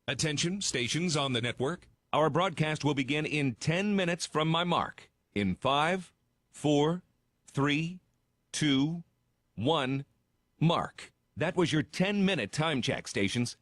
Attention, stations on the network. Our broadcast will begin in 10 minutes from my mark. In 5, 4, 3, 2, 1, mark. That was your 10-minute time check, stations.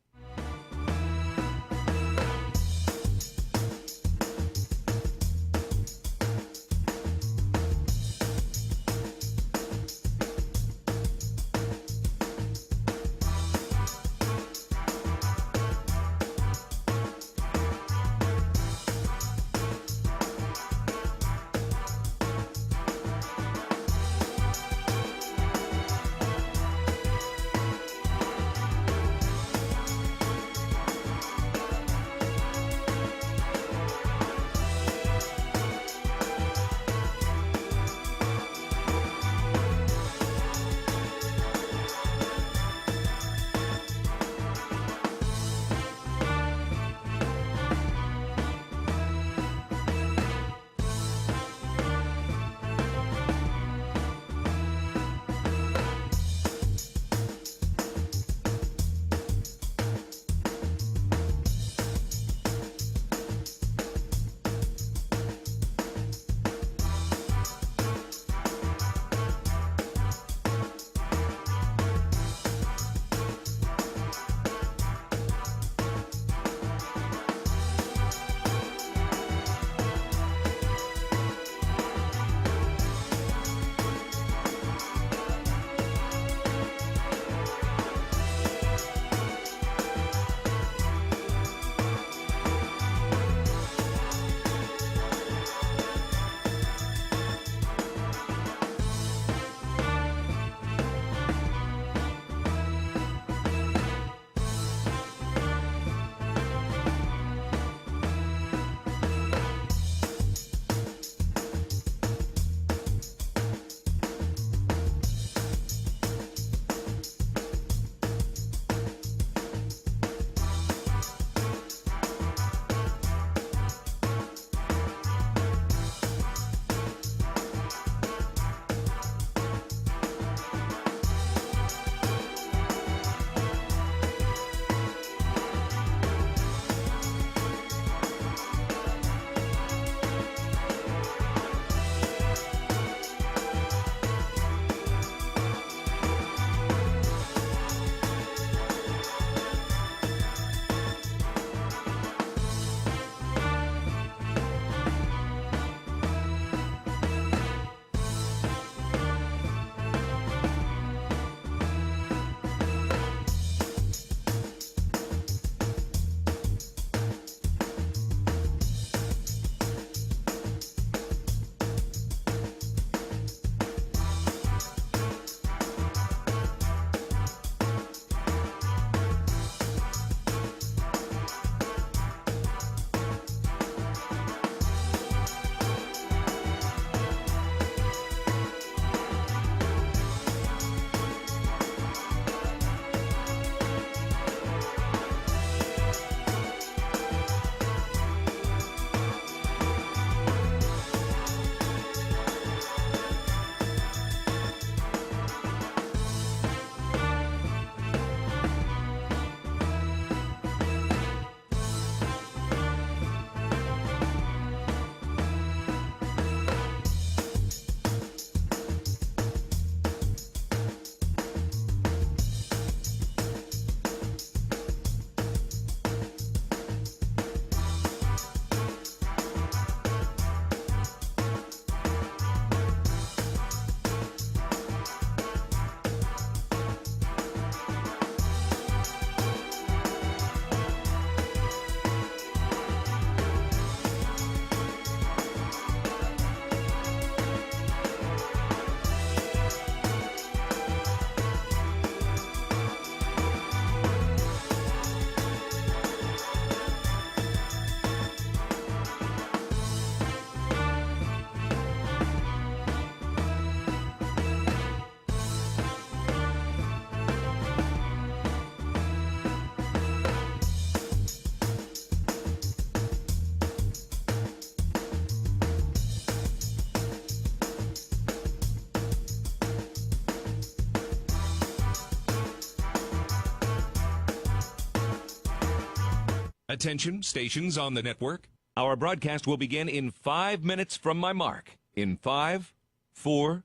Attention, stations on the network. Our broadcast will begin in 5 minutes from my mark. In 5, 4,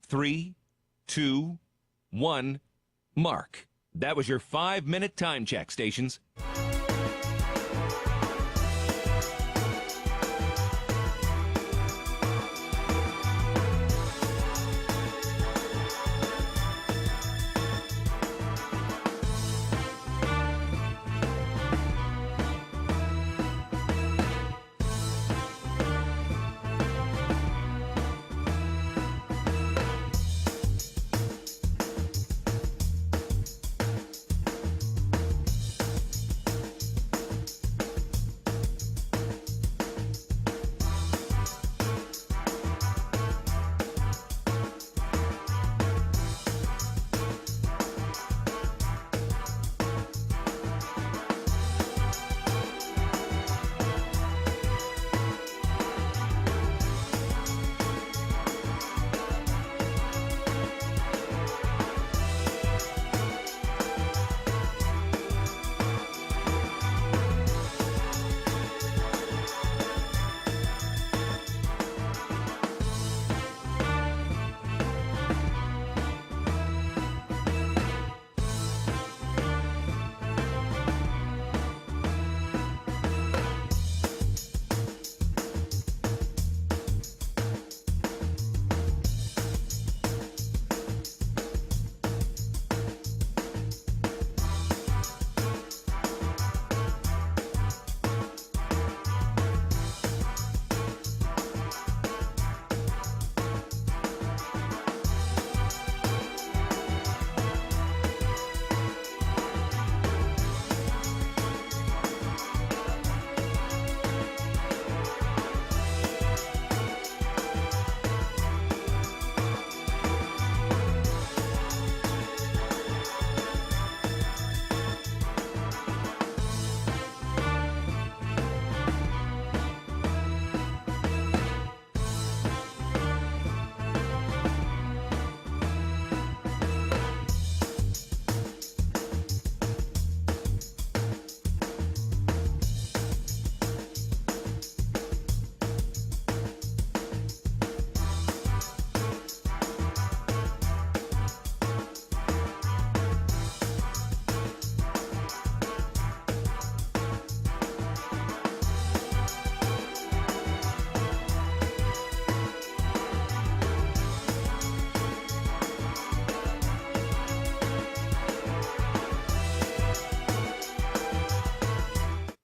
3, 2, 1, mark. That was your 5-minute time check, stations.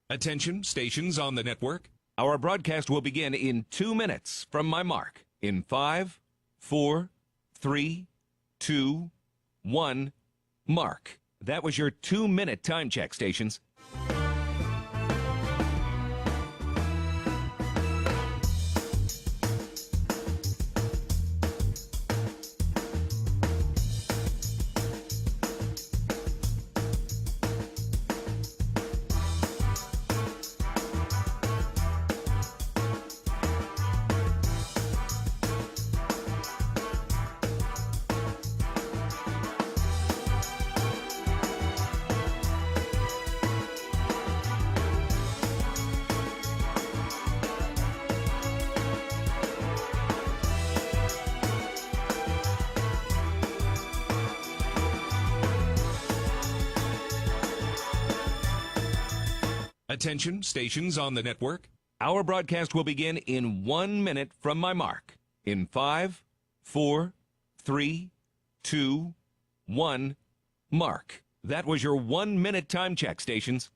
Attention, stations on the network. Our broadcast will begin in 2 minutes from my mark. In 5, 4, 3, 2, 1, mark. That was your 2-minute time check, stations. Attention, stations on the network. Our broadcast will begin in 1 minute from my mark. In 5, 4, 3, 2, 1, mark. That was your 1-minute time check, stations.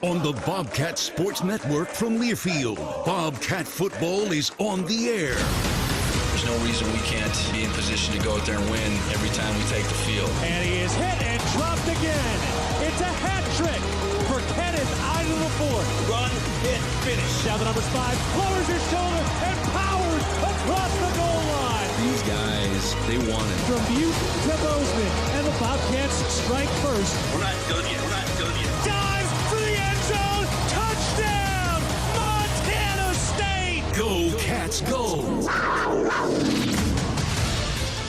On the Bobcat Sports Network from Learfield, Bobcat football is on the air. There's no reason we can't be in position to go out there and win every time we take the field. And he is hit and dropped again. It's a hat trick for Kenneth out of the fourth. Run, hit, finish. Down to number 5, lowers his shoulder and powers across the goal line. These guys, they want it. From Butte to Bozeman, and the Bobcats strike first. We're not done yet. We're not done yet. Dives for the end zone. Touchdown, Montana State. Go, Cats, go!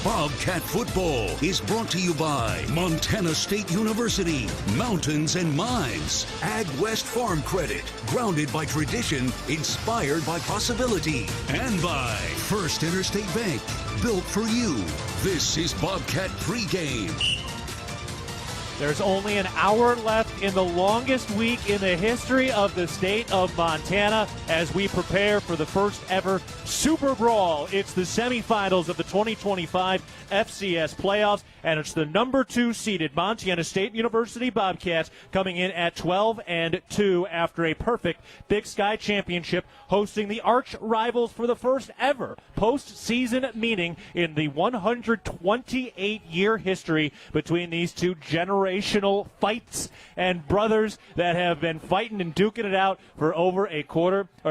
Bobcat football is brought to you by Montana State University, Mountains and Mines, Ag West Farm Credit, grounded by tradition, inspired by possibility, and by First Interstate Bank, built for you. This is Bobcat Pregame. There's only an hour left in the longest week in the history of the state of Montana as we prepare for the first ever Super Brawl. It's the semifinals of the 2025 FCS playoffs, and it's the number 2 seeded Montana State University Bobcats coming in at 12-2 after a perfect Big Sky championship, hosting the arch rivals for the first ever postseason meeting in the 128-year history between these two generational fights and brothers that have been fighting and duking it out for over a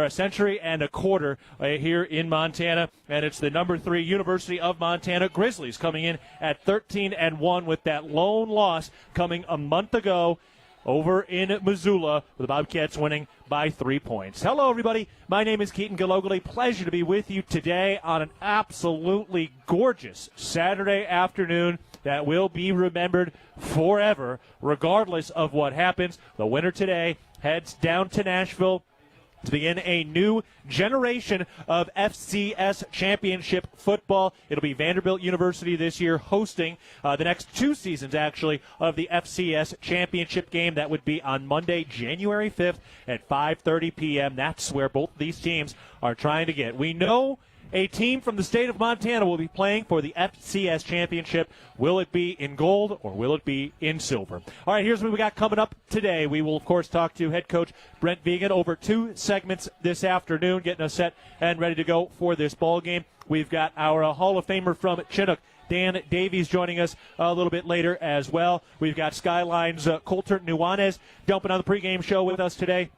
century and a quarter here in Montana. And it's the number 3 University of Montana Grizzlies coming in at 13-1 with that lone loss coming a month ago over in Missoula, with the Bobcats winning by 3 points. Hello, everybody. My name is Keaton Gillogly. Pleasure to be with you today on an absolutely gorgeous Saturday afternoon that will be remembered forever, regardless of what happens. The winner today heads down to Nashville to begin a new generation of FCS championship football. It'll be Vanderbilt University this year hosting the next 2 seasons, actually, of the FCS championship game. That would be on Monday, January 5th at 5:30 p.m. That's where both these teams are trying to get. We know a team from the state of Montana will be playing for the FCS championship. Will it be in gold or will it be in silver? All right, here's what we got coming up today. We will, of course, talk to head coach Brent Vigen over 2 segments this afternoon, getting us set and ready to go for this ball game. We've got our Hall of Famer from Chinook, Dan Davies, joining us a little bit later as well. We've got Skyline's Coulter Nuanez jumping on the pregame show with us today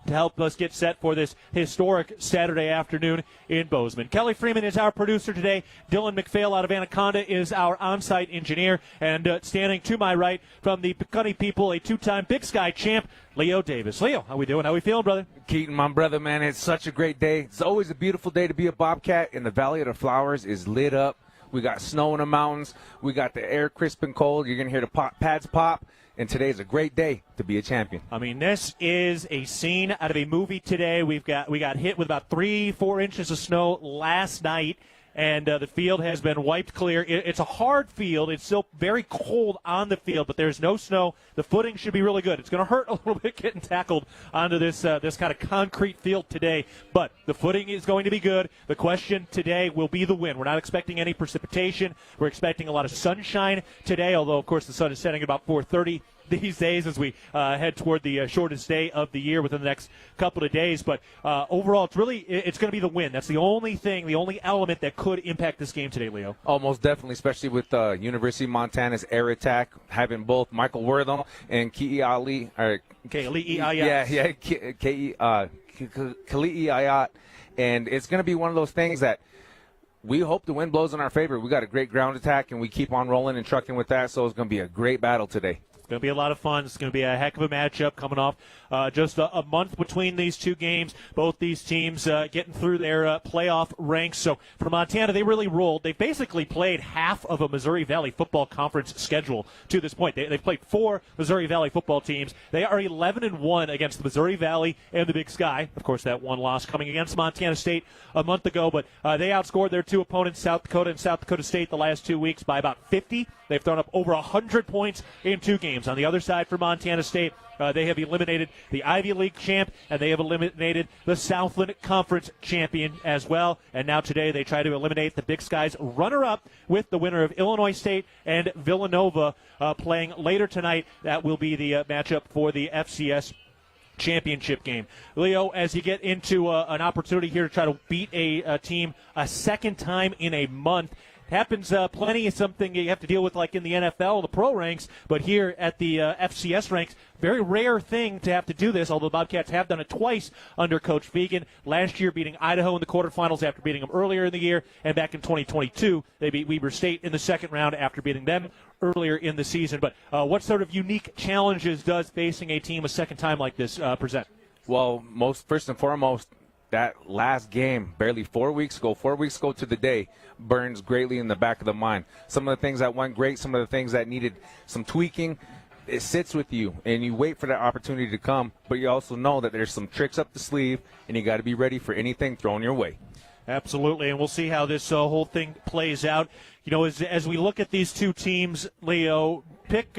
to help us get set for this historic Saturday afternoon in Bozeman. Kelly Freeman is our producer today. Dylan McPhail out of Anaconda is our on-site engineer. And standing to my right from the Pecunny people, a 2-time Big Sky champ, Leo Davis. Leo, how we doing? How we feeling, brother? Keaton, my brother, man, it's such a great day. It's always a beautiful day to be a Bobcat, and the Valley of the Flowers is lit up. We got snow in the mountains. We got the air crisp and cold. You're going to hear the pads pop. And today's a great day to be a champion. I mean, this is a scene out of a movie today. We got hit with about 3-4 inches of snow last night, and the field has been wiped clear. It's a hard field. It's still very cold on the field, but there's no snow. The footing should be really good. It's going to hurt a little bit getting tackled onto this kind of concrete field today, but the footing is going to be good. The question today will be the win. We're not expecting any precipitation. We're expecting a lot of sunshine today, although, of course, the sun is setting at about 4:30 these days as we head toward the shortest day of the year within the next couple of days. But overall, it's going to be the win. That's the only thing, the only element that could impact this game today, Leo. Oh, most definitely, especially with University of Montana's air attack, having both Michael Wortham and Kali'i Ayat. And it's going to be one of those things that we hope the wind blows in our favor. We got a great ground attack, and we keep on rolling and trucking with that, so it's going to be a great battle today. Going to be a lot of fun. It's going to be a heck of a matchup coming off just a month between these two games. Both these teams getting through their playoff ranks. So for Montana, they really rolled. They've basically played half of a Missouri Valley Football Conference schedule to this point. They've played 4 Missouri Valley football teams. They are 11-1 against the Missouri Valley and the Big Sky. Of course, that one loss coming against Montana State a month ago. But they outscored their 2 opponents, South Dakota and South Dakota State, the last 2 weeks by about 50. They've thrown up over 100 points in 2 games. On the other side for Montana State, they have eliminated the Ivy League champ, and they have eliminated the Southland Conference champion as well. And now today they try to eliminate the Big Sky's runner-up with the winner of Illinois State and Villanova playing later tonight. That will be the matchup for the FCS championship game. Leo, as you get into an opportunity here to try to beat a team a second time in a month, happens plenty. Is something you have to deal with like in the NFL, the pro ranks, but here at the FCS ranks, very rare thing to have to do this, although the Bobcats have done it twice under Coach Vigen. Last year beating Idaho in the quarterfinals after beating them earlier in the year, and back in 2022 they beat Weber State in the second round after beating them earlier in the season. But what sort of unique challenges does facing a team a second time like this present? Well, first and foremost, that last game, barely 4 weeks ago to the day, burns greatly in the back of the mind. Some of the things that went great, some of the things that needed some tweaking, it sits with you, and you wait for that opportunity to come, but you also know that there's some tricks up the sleeve, and you got to be ready for anything thrown your way. Absolutely, and we'll see how this whole thing plays out. You know, as we look at these two teams, Leo, pick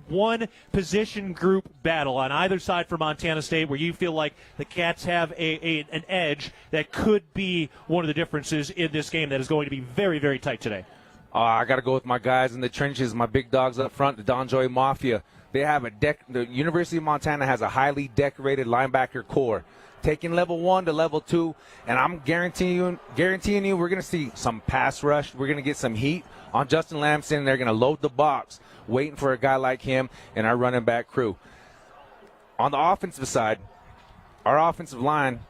one position group battle on either side for Montana State where you feel like the Cats have an edge that could be one of the differences in this game that is going to be very, very tight today. I got to go with my guys in the trenches, my big dogs up front, the Don Joy Mafia. They have the University of Montana has a highly decorated linebacker core, taking level 1 to level 2, and I'm guaranteeing you we're going to see some pass rush. We're going to get some heat on Justin Lamson. They're going to load the box, waiting for a guy like him and our running back crew. On the offensive side, our offensive line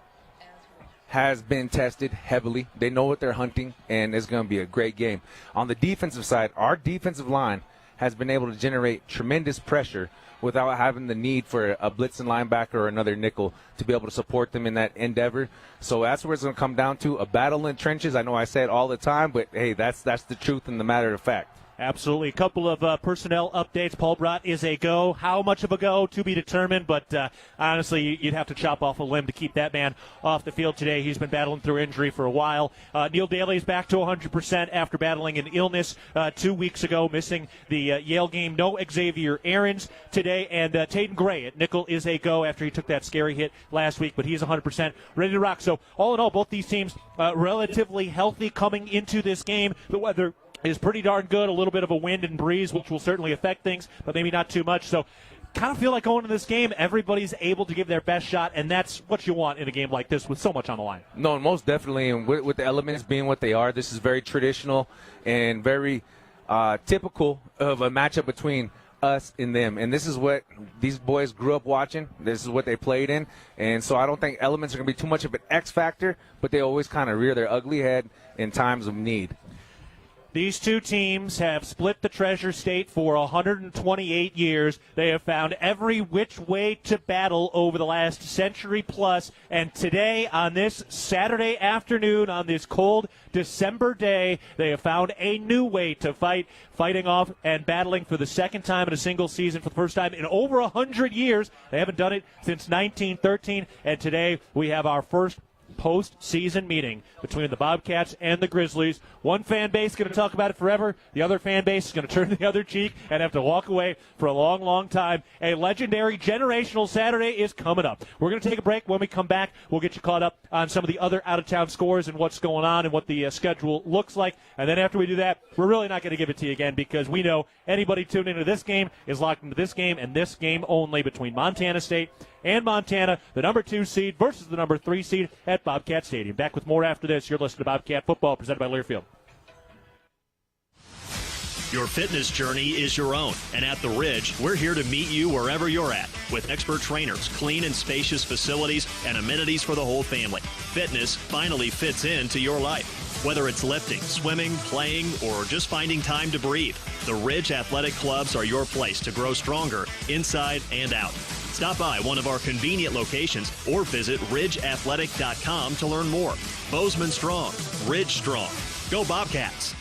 has been tested heavily. They know what they're hunting, and it's going to be a great game. On the defensive side, our defensive line has been able to generate tremendous pressure without having the need for a blitzing linebacker or another nickel to be able to support them in that endeavor. So that's where it's going to come down to, a battle in trenches. I know I say it all the time, but, hey, that's the truth and the matter of fact. Absolutely. A couple of personnel updates. Paul Brott is a go. How much of a go to be determined, but honestly, you'd have to chop off a limb to keep that man off the field today. He's been battling through injury for a while. Neil Daly is back to 100% after battling an illness 2 weeks ago, missing the Yale game. No Xavier Aarons today, and Taden Gray at nickel is a go after he took that scary hit last week, but he's 100% ready to rock. So all in all, both these teams relatively healthy coming into this game. The weather is pretty darn good. A little bit of a wind and breeze, which will certainly affect things, but maybe not too much. So kind of feel like going into this game, everybody's able to give their best shot, and that's what you want in a game like this with so much on the line. No, most definitely, and with the elements being what they are, this is very traditional and very typical of a matchup between us and them. And this is what these boys grew up watching. This is what they played in. And so I don't think elements are going to be too much of an X factor, but they always kind of rear their ugly head in times of need. These two teams have split the Treasure State for 128 years. They have found every which way to battle over the last century plus. And today, on this Saturday afternoon, on this cold December day, they have found a new way to fight, fighting off and battling for the second time in a single season for the first time in over 100 years. They haven't done it since 1913. And today, we have our first post-season meeting between the Bobcats and the Grizzlies. One fan base is going to talk about it forever. The other fan base is going to turn the other cheek and have to walk away for a long, long time. A legendary generational Saturday is coming up. We're going to take a break. When we come back, we'll get you caught up on some of the other out-of-town scores and what's going on and what the schedule looks like. And then after we do that, we're really not going to give it to you again because we know anybody tuned into this game is locked into this game and this game only between Montana State and Montana, the number 2 seed versus the number 3 seed at Bobcat Stadium. Back with more after this. You're listening to Bobcat Football, presented by Learfield. Your fitness journey is your own, and at The Ridge, we're here to meet you wherever you're at with expert trainers, clean and spacious facilities, and amenities for the whole family. Fitness finally fits into your life. Whether it's lifting, swimming, playing, or just finding time to breathe, the Ridge Athletic Clubs are your place to grow stronger inside and out. Stop by one of our convenient locations or visit ridgeathletic.com to learn more. Bozeman strong, Ridge strong. Go Bobcats!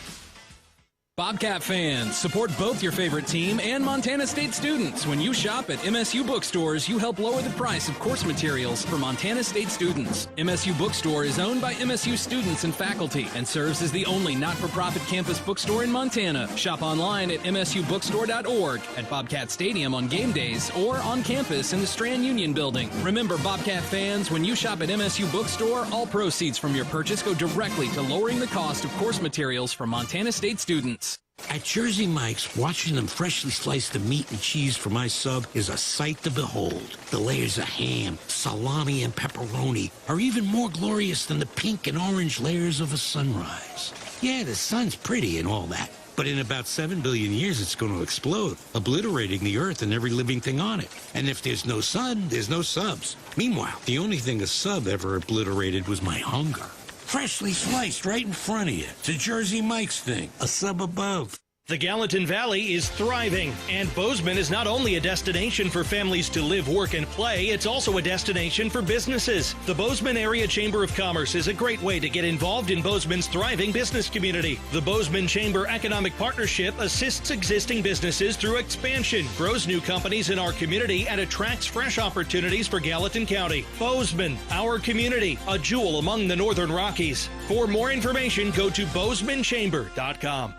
Bobcat fans, support both your favorite team and Montana State students. When you shop at MSU bookstores, you help lower the price of course materials for Montana State students. MSU Bookstore is owned by MSU students and faculty and serves as the only not-for-profit campus bookstore in Montana. Shop online at msubookstore.org, at Bobcat Stadium on game days, or on campus in the Strand Union Building. Remember, Bobcat fans, when you shop at MSU Bookstore, all proceeds from your purchase go directly to lowering the cost of course materials for Montana State students. At Jersey Mike's, watching them freshly slice the meat and cheese for my sub is a sight to behold. The layers of ham, salami, and pepperoni are even more glorious than the pink and orange layers of a sunrise. Yeah, the sun's pretty and all that, but in about 7 billion years it's going to explode, obliterating the earth and every living thing on it. And if there's no sun, there's no subs. Meanwhile, the only thing a sub ever obliterated was my hunger. Freshly sliced right in front of you. It's a Jersey Mike's thing. A sub above. The Gallatin Valley is thriving, and Bozeman is not only a destination for families to live, work, and play, it's also a destination for businesses. The Bozeman Area Chamber of Commerce is a great way to get involved in Bozeman's thriving business community. The Bozeman Chamber Economic Partnership assists existing businesses through expansion, grows new companies in our community, and attracts fresh opportunities for Gallatin County. Bozeman, our community, a jewel among the Northern Rockies. For more information, go to bozemanchamber.com.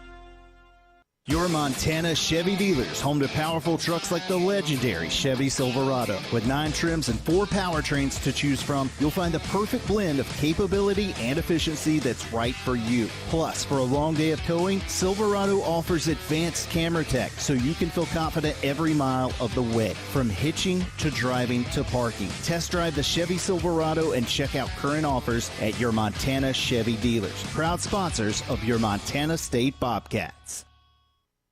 Your Montana Chevy dealers, home to powerful trucks like the legendary Chevy Silverado. With 9 trims and 4 powertrains to choose from, you'll find the perfect blend of capability and efficiency that's right for you. Plus, for a long day of towing, Silverado offers advanced camera tech so you can feel confident every mile of the way. From hitching to driving to parking. Test drive the Chevy Silverado and check out current offers at your Montana Chevy dealers. Proud sponsors of your Montana State Bobcats.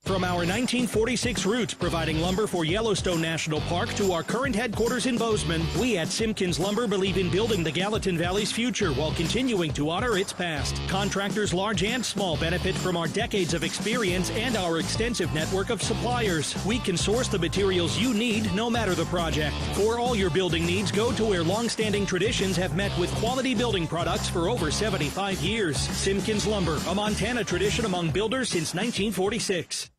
From our 1946 roots providing lumber for Yellowstone National Park to our current headquarters in Bozeman, we at Simpkins Lumber believe in building the Gallatin Valley's future while continuing to honor its past. Contractors large and small benefit from our decades of experience and our extensive network of suppliers. We can source the materials you need no matter the project. For all your building needs, go to where long-standing traditions have met with quality building products for over 75 years. Simpkins Lumber, a Montana tradition among builders since 1946.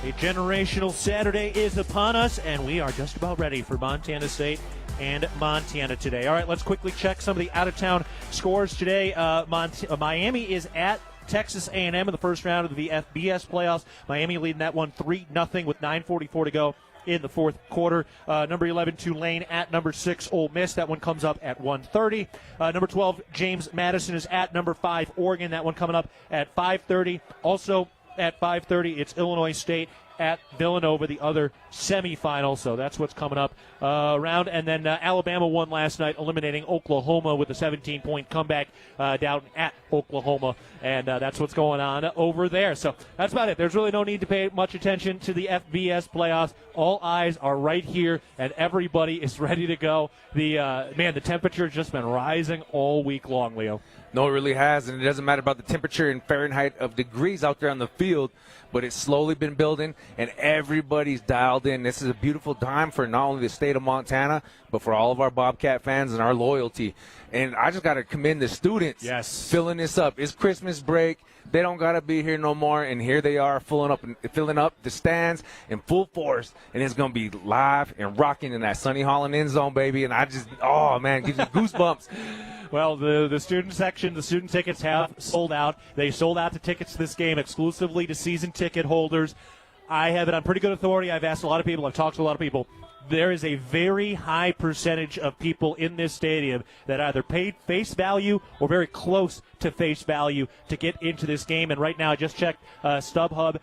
A generational Saturday is upon us, and we are just about ready for Montana State and Montana today. All right, let's quickly check some of the out-of-town scores today. Miami is at Texas A&M in the first round of the FBS playoffs. Miami leading that one 3-0 with 9:44 to go in the fourth quarter. Number 11, Tulane at number 6, Ole Miss. That one comes up at 1:30. Number 12, James Madison is at number 5, Oregon. That one coming up at 5:30. Also at 5:30, it's Illinois State at Villanova, the other semifinal. So that's what's coming up around. And then Alabama won last night, eliminating Oklahoma with a 17-point comeback down at Oklahoma. And that's what's going on over there. So that's about it. There's really no need to pay much attention to the FBS playoffs. All eyes are right here, and everybody is ready to go. The temperature has just been rising all week long, Leo. No, it really has, and it doesn't matter about the temperature in Fahrenheit of degrees out there on the field, but it's slowly been building, and everybody's dialed in. This is a beautiful time for not only the state of Montana, but for all of our Bobcat fans and our loyalty. And I just got to commend the students filling this up. It's Christmas break. They don't got to be here no more, and here they are filling up the stands in full force, and it's going to be live and rocking in that Sonny Holland end zone, baby. And I just, oh, man, gives you goosebumps. Well, the student section, the student tickets have sold out. They sold out the tickets to this game exclusively to season ticket holders. I have it on pretty good authority. I've asked a lot of people. I've talked to a lot of people. There is a very high percentage of people in this stadium that either paid face value or very close to face value to get into this game. And right now, I just checked StubHub.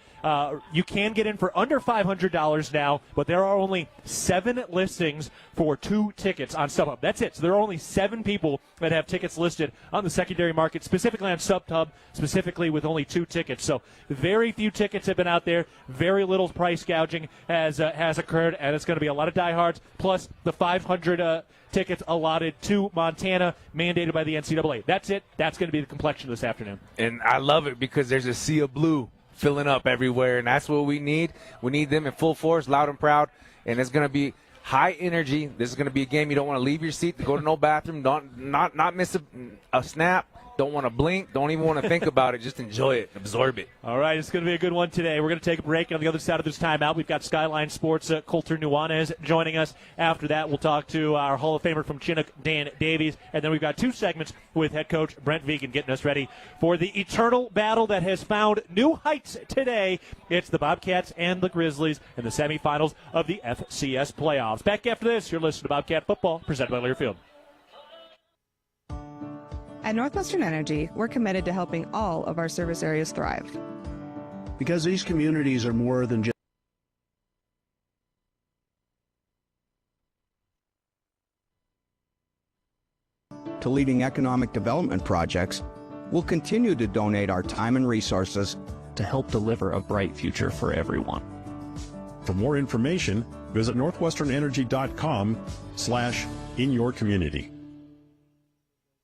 You can get in for under $500 now, but there are only 7 listings for 2 tickets on StubHub. That's it. So there are only 7 people that have tickets listed on the secondary market, specifically on StubHub, specifically with only 2 tickets. So very few tickets have been out there. Very little price gouging has occurred, and it's going to be a lot of diehards, plus the 500 tickets allotted to Montana, mandated by the NCAA. That's it. That's going to be the complexion this afternoon. And I love it because there's a sea of blue filling up everywhere, and that's what we need. We need them in full force, loud and proud, and it's going to be high energy. This is going to be a game you don't want to leave your seat, to go to no bathroom, not miss a snap. Don't want to blink. Don't even want to think about it. Just enjoy it. Absorb it. All right, it's going to be a good one today. We're going to take a break. On the other side of this timeout, we've got Skyline Sports' Coulter Nuanez joining us. After that, we'll talk to our Hall of Famer from Chinook, Dan Davies. And then we've got 2 segments with head coach Brent Vegan getting us ready for the eternal battle that has found new heights today. It's the Bobcats and the Grizzlies in the semifinals of the FCS playoffs. Back after this, you're listening to Bobcat Football, presented by Learfield. At Northwestern Energy, we're committed to helping all of our service areas thrive. Because these communities are more than just to leading economic development projects, we'll continue to donate our time and resources to help deliver a bright future for everyone. For more information, visit northwesternenergy.com/inyourcommunity.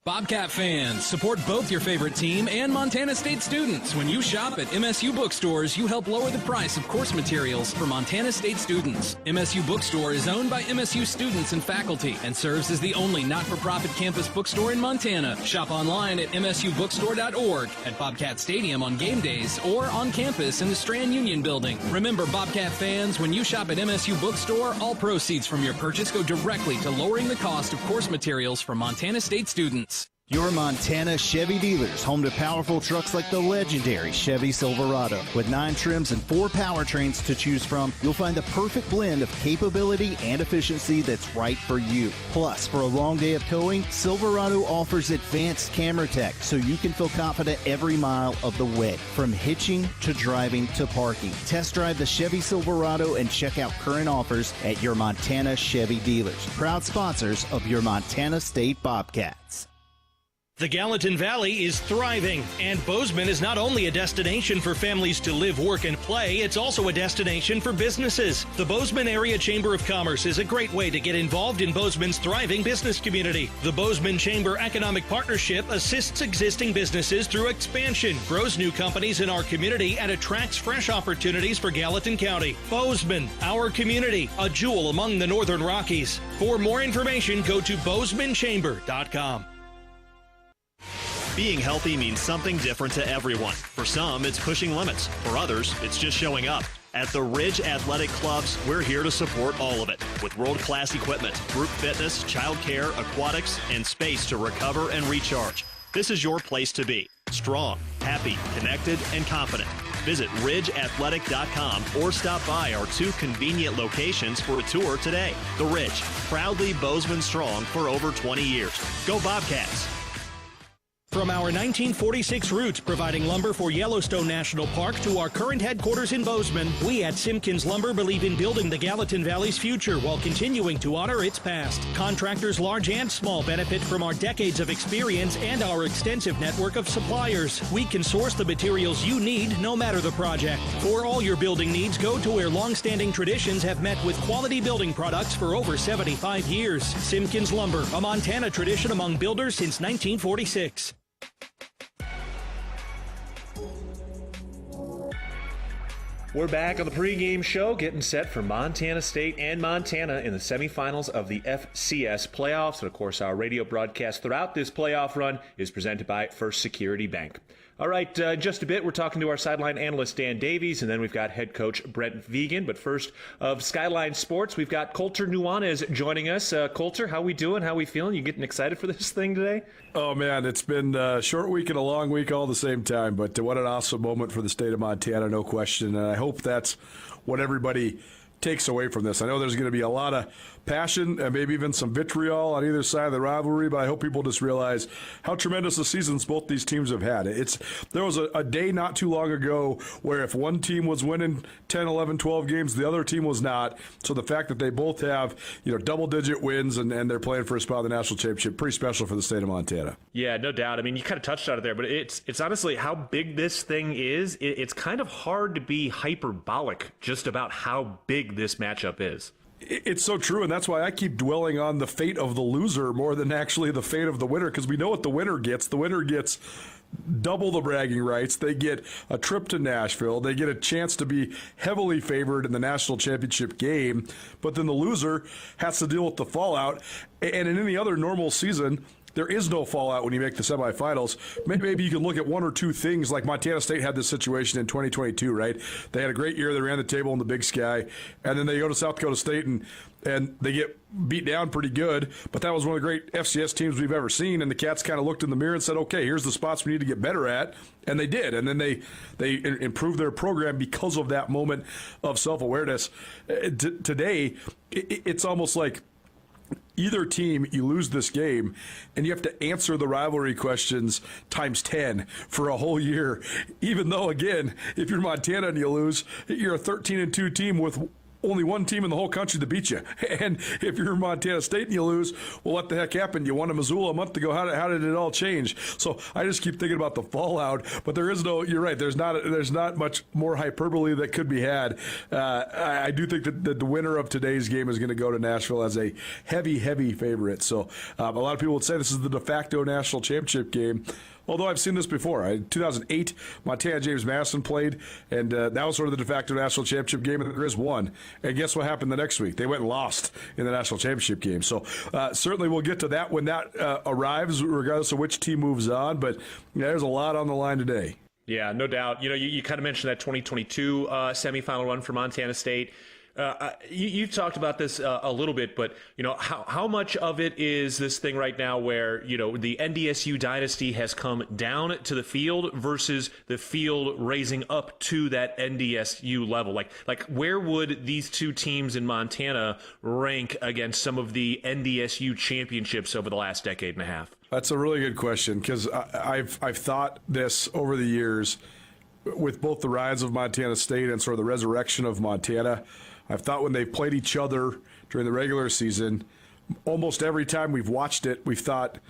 Bobcat fans, support both your favorite team and Montana State students. When you shop at MSU bookstores, you help lower the price of course materials for Montana State students. MSU Bookstore is owned by MSU students and faculty and serves as the only not-for-profit campus bookstore in Montana. Shop online at msubookstore.org, at Bobcat Stadium on game days, or on campus in the Strand Union building. Remember, Bobcat fans, when you shop at MSU Bookstore, all proceeds from your purchase go directly to lowering the cost of course materials for Montana State students. Your Montana Chevy dealers, home to powerful trucks like the legendary Chevy Silverado. With 9 trims and 4 powertrains to choose from, you'll find the perfect blend of capability and efficiency that's right for you. Plus, for a long day of towing, Silverado offers advanced camera tech so you can feel confident every mile of the way. From hitching to driving to parking. Test drive the Chevy Silverado and check out current offers at your Montana Chevy dealers. Proud sponsors of your Montana State Bobcats. The Gallatin Valley is thriving, and Bozeman is not only a destination for families to live, work, and play, it's also a destination for businesses. The Bozeman Area Chamber of Commerce is a great way to get involved in Bozeman's thriving business community. The Bozeman Chamber Economic Partnership assists existing businesses through expansion, grows new companies in our community, and attracts fresh opportunities for Gallatin County. Bozeman, our community, a jewel among the Northern Rockies. For more information, go to bozemanchamber.com. Being healthy means something different to everyone. For some, it's pushing limits. For others, it's just showing up. At the Ridge Athletic Clubs, we're here to support all of it with world-class equipment, group fitness, childcare, aquatics, and space to recover and recharge. This is your place to be. Strong, happy, connected, and confident. Visit ridgeathletic.com or stop by our 2 convenient locations for a tour today. The Ridge, proudly Bozeman strong for over 20 years. Go Bobcats! From our 1946 roots providing lumber for Yellowstone National Park to our current headquarters in Bozeman, we at Simpkins Lumber believe in building the Gallatin Valley's future while continuing to honor its past. Contractors large and small benefit from our decades of experience and our extensive network of suppliers. We can source the materials you need no matter the project. For all your building needs, go to where long-standing traditions have met with quality building products for over 75 years. Simpkins Lumber, a Montana tradition among builders since 1946. We're back on the pregame show, getting set for Montana State and Montana in the semifinals of the FCS playoffs. And of course, our radio broadcast throughout this playoff run is presented by First Security Bank. All right, in just a bit, we're talking to our sideline analyst, Dan Davies, and then we've got head coach Brent Vegan. But first, of Skyline Sports, we've got Colter Nuanez joining us. Colter, how we doing? How we feeling? You getting excited for this thing today? Oh, man, it's been a short week and a long week all at the same time. But what an awesome moment for the state of Montana, no question. And I hope that's what everybody takes away from this. I know there's going to be a lot of passion and maybe even some vitriol on either side of the rivalry, but I hope people just realize how tremendous the seasons both these teams have had. There was a day not too long ago where if one team was winning 10, 11, 12 games, the other team was not. So the fact that they both have, double-digit wins and they're playing for a spot in the national championship, pretty special for the state of Montana. Yeah, no doubt. I mean, you kind of touched on it there, but it's honestly how big this thing is. It's kind of hard to be hyperbolic just about how big this matchup is. It's so true, and that's why I keep dwelling on the fate of the loser more than actually the fate of the winner, because we know what the winner gets. The winner gets double the bragging rights. They get a trip to Nashville. They get a chance to be heavily favored in the national championship game, but then the loser has to deal with the fallout. And in any other normal season, there is no fallout when you make the semifinals. Maybe you can look at one or two things, like Montana State had this situation in 2022, right? They had a great year. They ran the table in the Big Sky, and then they go to South Dakota State and they get beat down pretty good. But that was one of the great FCS teams we've ever seen, and the Cats kind of looked in the mirror and said, okay, here's the spots we need to get better at, and they did. And then they improved their program because of that moment of self-awareness. Today, it's almost like either team, you lose this game, and you have to answer the rivalry questions times 10 for a whole year. Even though, again, if you're Montana and you lose, you're a 13-2 team with only one team in the whole country to beat you. And if you're Montana State and you lose, well, what the heck happened? You won to Missoula a month ago. How did it all change? So I just keep thinking about the fallout. But there is no. You're right. There's not much more hyperbole that could be had. I do think that the winner of today's game is going to go to Nashville as a heavy favorite. So a lot of people would say this is the de facto national championship game. Although I've seen this before. In 2008, Montana James Madison played, and that was sort of the de facto national championship game, and the Grizz won. And guess what happened the next week? They went and lost in the national championship game. So certainly we'll get to that when that arrives, regardless of which team moves on. But there's a lot on the line today. Yeah, no doubt. You kind of mentioned that 2022 semifinal run for Montana State. You've talked about this a little bit, but how much of it is this thing right now where the NDSU dynasty has come down to the field versus the field raising up to that NDSU level? Like where would these two teams in Montana rank against some of the NDSU championships over the last decade and a half? That's a really good question, because I've thought this over the years with both the rise of Montana State and sort of the resurrection of Montana. I've thought when they've played each other during the regular season, almost every time we've watched it, we've thought,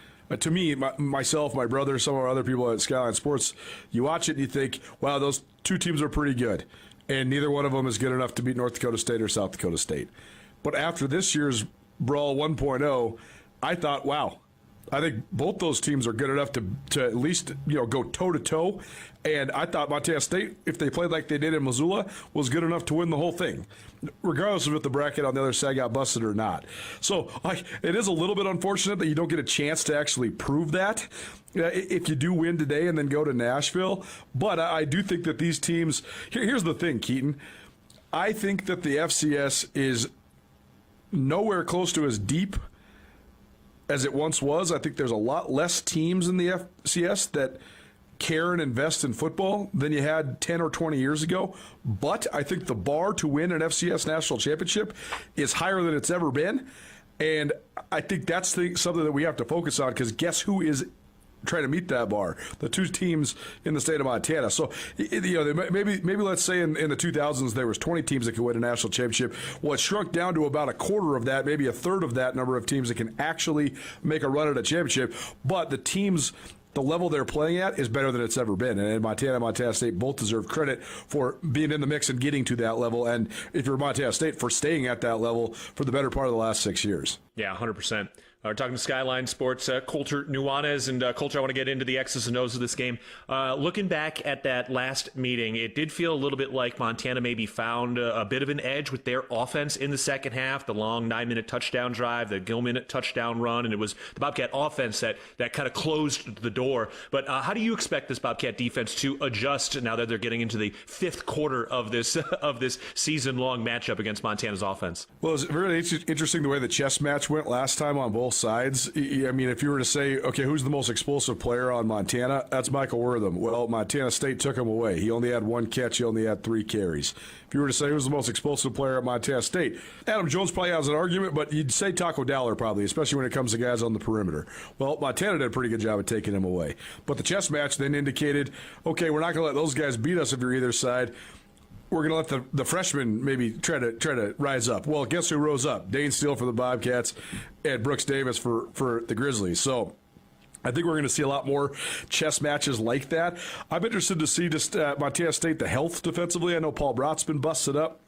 to me, myself, my brother, some of our other people at Skyline Sports, you watch it and you think, wow, those two teams are pretty good. And neither one of them is good enough to beat North Dakota State or South Dakota State. But after this year's Brawl 1.0, I thought, wow, I think both those teams are good enough to at least go toe-to-toe. And I thought Montana State, if they played like they did in Missoula, was good enough to win the whole thing, regardless of if the bracket on the other side got busted or not. So it is a little bit unfortunate that you don't get a chance to actually prove that if you do win today and then go to Nashville. But I do think that these teams – here's the thing, Keaton. I think that the FCS is nowhere close to as deep as it once was. I think there's a lot less teams in the FCS that care and invest in football than you had 10 or 20 years ago. But I think the bar to win an FCS national championship is higher than it's ever been. And I think that's something that we have to focus on, because guess who is trying to meet that bar? The two teams in the state of Montana. So, maybe let's say in the 2000s there was 20 teams that could win a national championship. Well, it shrunk down to about a quarter of that, maybe a third of that number of teams that can actually make a run at a championship. But the teams, the level they're playing at is better than it's ever been. And Montana and Montana State both deserve credit for being in the mix and getting to that level. And if you're Montana State, for staying at that level for the better part of the last 6 years. Yeah, 100%. We're talking to Skyline Sports, Coulter Nuanez. And Coulter, I want to get into the X's and O's of this game. Looking back at that last meeting, it did feel a little bit like Montana maybe found a bit of an edge with their offense in the second half, the long 9-minute touchdown drive, the Gillman touchdown run, and it was the Bobcat offense that kind of closed the door. But how do you expect this Bobcat defense to adjust now that they're getting into the fifth quarter of this season-long matchup against Montana's offense? Well, it's really interesting the way the chess match went last time on both sides. I mean, if you were to say, okay, who's the most explosive player on Montana? That's Michael Wortham. Well, Montana State took him away. He only had one catch. He only had 3 carries. If you were to say who's the most explosive player at Montana State, Adam Jones probably has an argument, but you'd say Taco Dowler probably, especially when it comes to guys on the perimeter. Well, Montana did a pretty good job of taking him away. But the chess match then indicated, okay, we're not going to let those guys beat us if you're either side. We're going to let the freshmen maybe try to rise up. Well, guess who rose up? Dane Steele for the Bobcats and Brooks Davis for the Grizzlies. So I think we're going to see a lot more chess matches like that. I'm interested to see just Montana State, the health defensively. I know Paul Brott's been busted up.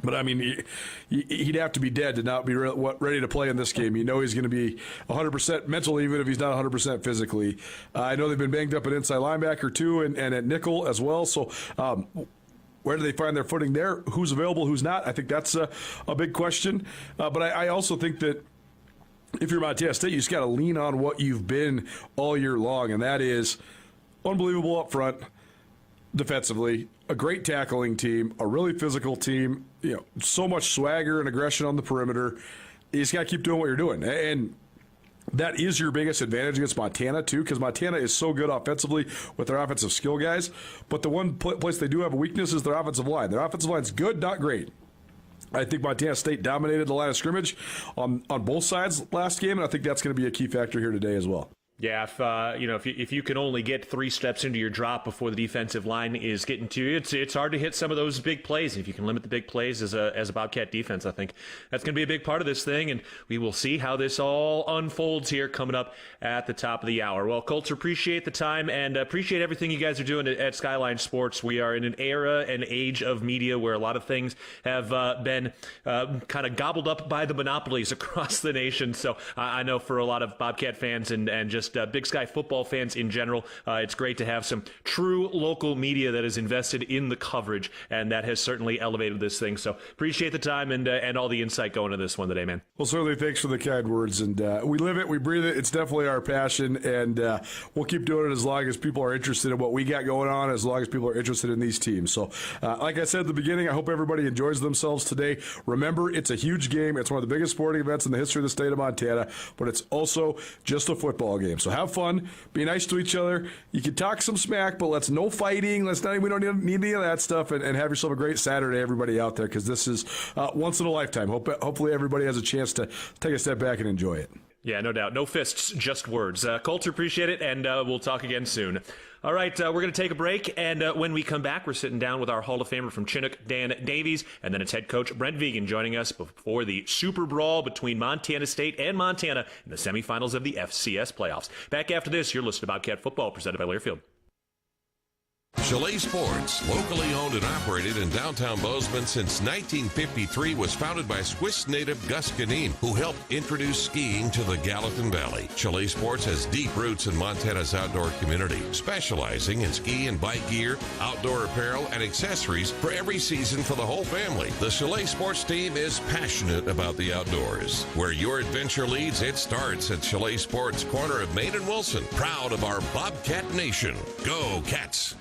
But, I mean, he'd have to be dead to not be ready to play in this game. You know he's going to be 100% mentally, even if he's not 100% physically. I know they've been banged up at inside linebacker, too, and at nickel as well. So, where do they find their footing there? Who's available, who's not? I think that's a big question. But I also think that if you're Montana State, you just got to lean on what you've been all year long, and that is unbelievable up front defensively, a great tackling team, a really physical team, so much swagger and aggression on the perimeter. You just got to keep doing what you're doing. And that is your biggest advantage against Montana, too, because Montana is so good offensively with their offensive skill guys. But the one place they do have a weakness is their offensive line. Their offensive line's good, not great. I think Montana State dominated the line of scrimmage on both sides last game, and I think that's going to be a key factor here today as well. Yeah, if you can only get 3 steps into your drop before the defensive line is getting to you, it's hard to hit some of those big plays. If you can limit the big plays as a Bobcat defense, I think that's going to be a big part of this thing, and we will see how this all unfolds here coming up at the top of the hour. Well, Colts, appreciate the time and appreciate everything you guys are doing at Skyline Sports. We are in an era and age of media where a lot of things have been kind of gobbled up by the monopolies across the nation. So I know for a lot of Bobcat fans and just Big Sky football fans in general, it's great to have some true local media that is invested in the coverage, and that has certainly elevated this thing. So appreciate the time and all the insight going into this one today, man. Well, certainly thanks for the kind words, and we live it, we breathe it. It's definitely our passion, and we'll keep doing it as long as people are interested in what we got going on, as long as people are interested in these teams. So like I said at the beginning, I hope everybody enjoys themselves today. Remember, it's a huge game. It's one of the biggest sporting events in the history of the state of Montana, but it's also just a football game. So have fun, be nice to each other. You can talk some smack, but no fighting. We don't need any of that stuff, and have yourself a great Saturday, everybody out there, because this is once in a lifetime. Hopefully everybody has a chance to take a step back and enjoy it. Yeah, no doubt. No fists, just words. Colts, appreciate it, and we'll talk again soon. All right, we're going to take a break, and when we come back, we're sitting down with our Hall of Famer from Chinook, Dan Davies, and then it's head coach Brent Vigen joining us before the Super Brawl between Montana State and Montana in the semifinals of the FCS playoffs. Back after this, you're listening to Bobcat Football, presented by Learfield. Chalet Sports, locally owned and operated in downtown Bozeman since 1953, was founded by Swiss native Gus Ganin, who helped introduce skiing to the Gallatin Valley. Chalet Sports has deep roots in Montana's outdoor community, specializing in ski and bike gear, outdoor apparel, and accessories for every season for the whole family. The Chalet Sports team is passionate about the outdoors. Where your adventure leads, it starts at Chalet Sports, corner of Main and Wilson. Proud of our Bobcat Nation. Go Cats!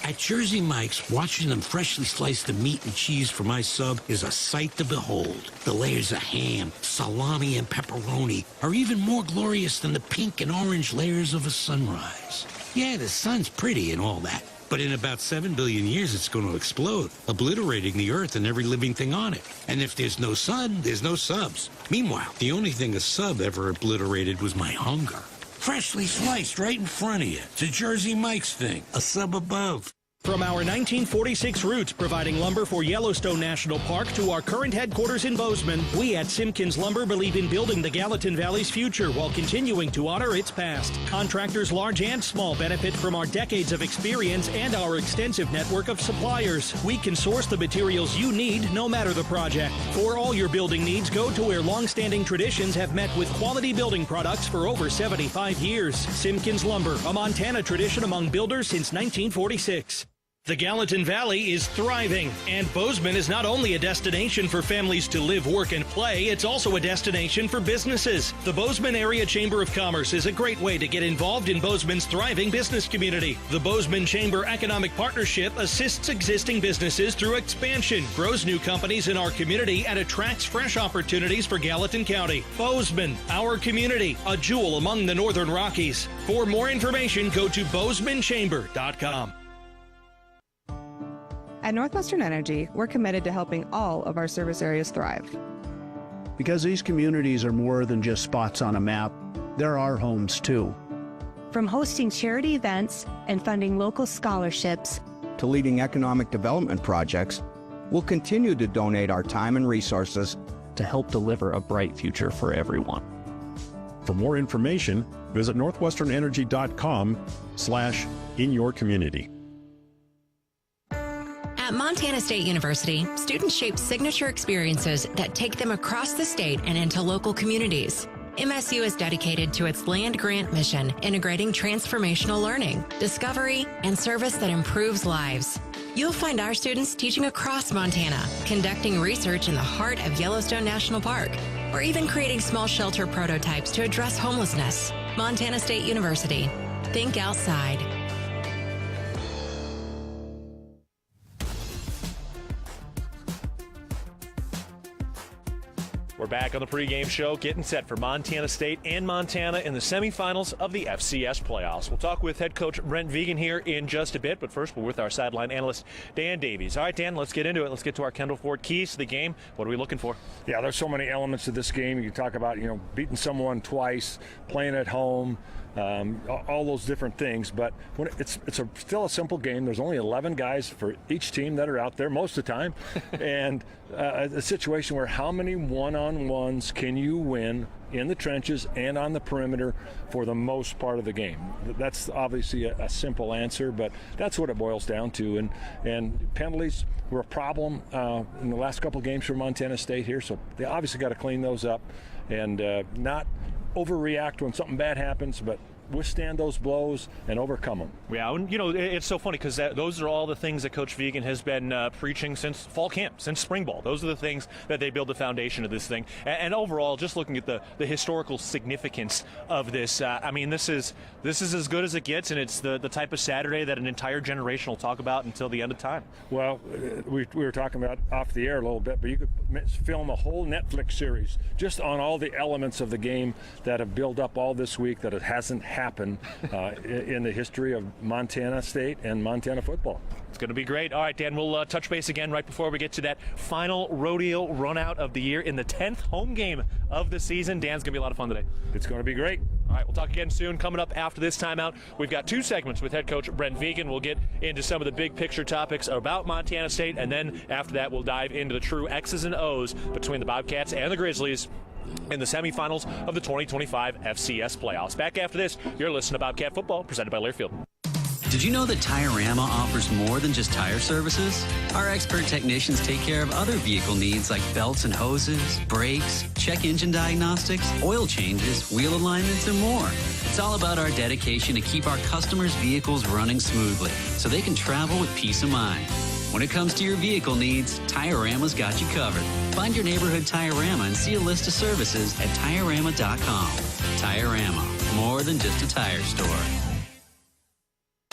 At Jersey Mike's, watching them freshly slice the meat and cheese for my sub is a sight to behold. The layers of ham, salami, and pepperoni are even more glorious than the pink and orange layers of a sunrise. Yeah, the sun's pretty and all that, but in about 7 billion years it's going to explode, obliterating the earth and every living thing on it. And if there's no sun, there's no subs. Meanwhile, the only thing a sub ever obliterated was my hunger. Freshly sliced right in front of you. It's a Jersey Mike's thing, a sub above. From our 1946 roots providing lumber for Yellowstone National Park to our current headquarters in Bozeman, we at Simpkins Lumber believe in building the Gallatin Valley's future while continuing to honor its past. Contractors large and small benefit from our decades of experience and our extensive network of suppliers. We can source the materials you need no matter the project. For all your building needs, go to where long-standing traditions have met with quality building products for over 75 years. Simpkins Lumber, a Montana tradition among builders since 1946. The Gallatin Valley is thriving, and Bozeman is not only a destination for families to live, work, and play, it's also a destination for businesses. The Bozeman Area Chamber of Commerce is a great way to get involved in Bozeman's thriving business community. The Bozeman Chamber Economic Partnership assists existing businesses through expansion, grows new companies in our community, and attracts fresh opportunities for Gallatin County. Bozeman, our community, a jewel among the Northern Rockies. For more information, go to bozemanchamber.com. At Northwestern Energy, we're committed to helping all of our service areas thrive. Because these communities are more than just spots on a map, they're our homes too. From hosting charity events and funding local scholarships to leading economic development projects, we'll continue to donate our time and resources to help deliver a bright future for everyone. For more information, visit northwesternenergy.com/inyourcommunity. At Montana State University, students shape signature experiences that take them across the state and into local communities. MSU is dedicated to its land grant mission, integrating transformational learning, discovery, and service that improves lives. You'll find our students teaching across Montana, conducting research in the heart of Yellowstone National Park, or even creating small shelter prototypes to address homelessness. Montana State University. Think outside. We're back on the pregame show, getting set for Montana State and Montana in the semifinals of the FCS playoffs. We'll talk with head coach Brent Vigen here in just a bit, but first we're with our sideline analyst Dan Davies. All right, Dan, let's get into it. Let's get to our Kendall Ford keys to the game. What are we looking for? Yeah, there's so many elements to this game. You talk about, beating someone twice, playing at home, all those different things. But when it's still a simple game. There's only 11 guys for each team that are out there most of the time. And a situation where how many one-on-ones can you win in the trenches and on the perimeter for the most part of the game? That's obviously a simple answer, but that's what it boils down to. And penalties were a problem in the last couple of games for Montana State here, so they obviously got to clean those up and not overreact when something bad happens, but withstand those blows and overcome them. Yeah, and it's so funny because those are all the things that Coach Vigen has been preaching since fall camp, since spring ball. Those are the things that they build the foundation of this thing. And overall, just looking at the historical significance of this, this is as good as it gets, and it's the type of Saturday that an entire generation will talk about until the end of time. Well, we were talking about off the air a little bit, but you could film a whole Netflix series just on all the elements of the game that have built up all this week that it hasn't happened in the history of Montana State and Montana football. It's going to be great. All right, Dan, we'll touch base again right before we get to that final rodeo run out of the year in the 10th home game of the season. Dan's going to be a lot of fun today. It's going to be great. All right, we'll talk again soon. Coming up after this timeout, we've got 2 segments with head coach Brent Vigen. We'll get into some of the big picture topics about Montana State, and then after that, we'll dive into the true X's and O's between the Bobcats and the Grizzlies in the semifinals of the 2025 FCS playoffs. Back after this, you're listening to Bobcat Football, presented by Learfield. Did you know that Tiorama offers more than just tire services? Our expert technicians take care of other vehicle needs like belts and hoses, brakes, check engine diagnostics, oil changes, wheel alignments, and more. It's all about our dedication to keep our customers' vehicles running smoothly so they can travel with peace of mind. When it comes to your vehicle needs, Tiorama's got you covered. Find your neighborhood Tiorama and see a list of services at Tiorama.com. Tiorama, more than just a tire store.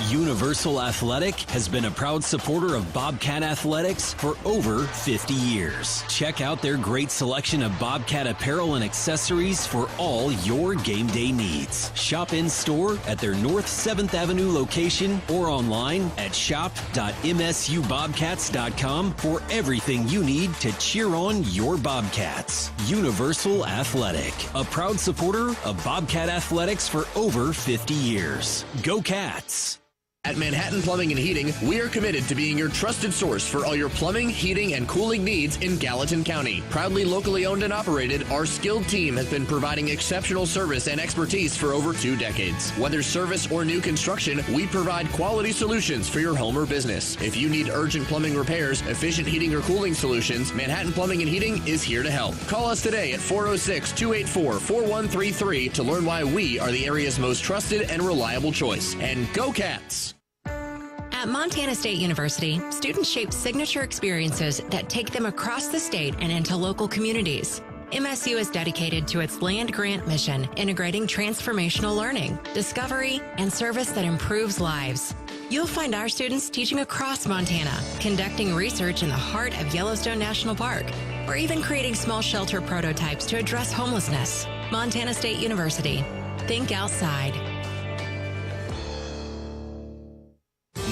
Universal Athletic has been a proud supporter of Bobcat Athletics for over 50 years. Check out their great selection of Bobcat apparel and accessories for all your game day needs. Shop in store at their North 7th Avenue location or online at shop.msubobcats.com for everything you need to cheer on your Bobcats. Universal Athletic, a proud supporter of Bobcat Athletics for over 50 years. Go Cats! At Manhattan Plumbing and Heating, we are committed to being your trusted source for all your plumbing, heating, and cooling needs in Gallatin County. Proudly locally owned and operated, our skilled team has been providing exceptional service and expertise for over 2 decades. Whether service or new construction, we provide quality solutions for your home or business. If you need urgent plumbing repairs, efficient heating or cooling solutions, Manhattan Plumbing and Heating is here to help. Call us today at 406-284-4133 to learn why we are the area's most trusted and reliable choice. And go Cats! At Montana State University, students shape signature experiences that take them across the state and into local communities. MSU is dedicated to its land grant mission, integrating transformational learning, discovery, and service that improves lives. You'll find our students teaching across Montana, conducting research in the heart of Yellowstone National Park, or even creating small shelter prototypes to address homelessness. Montana State University. Think outside.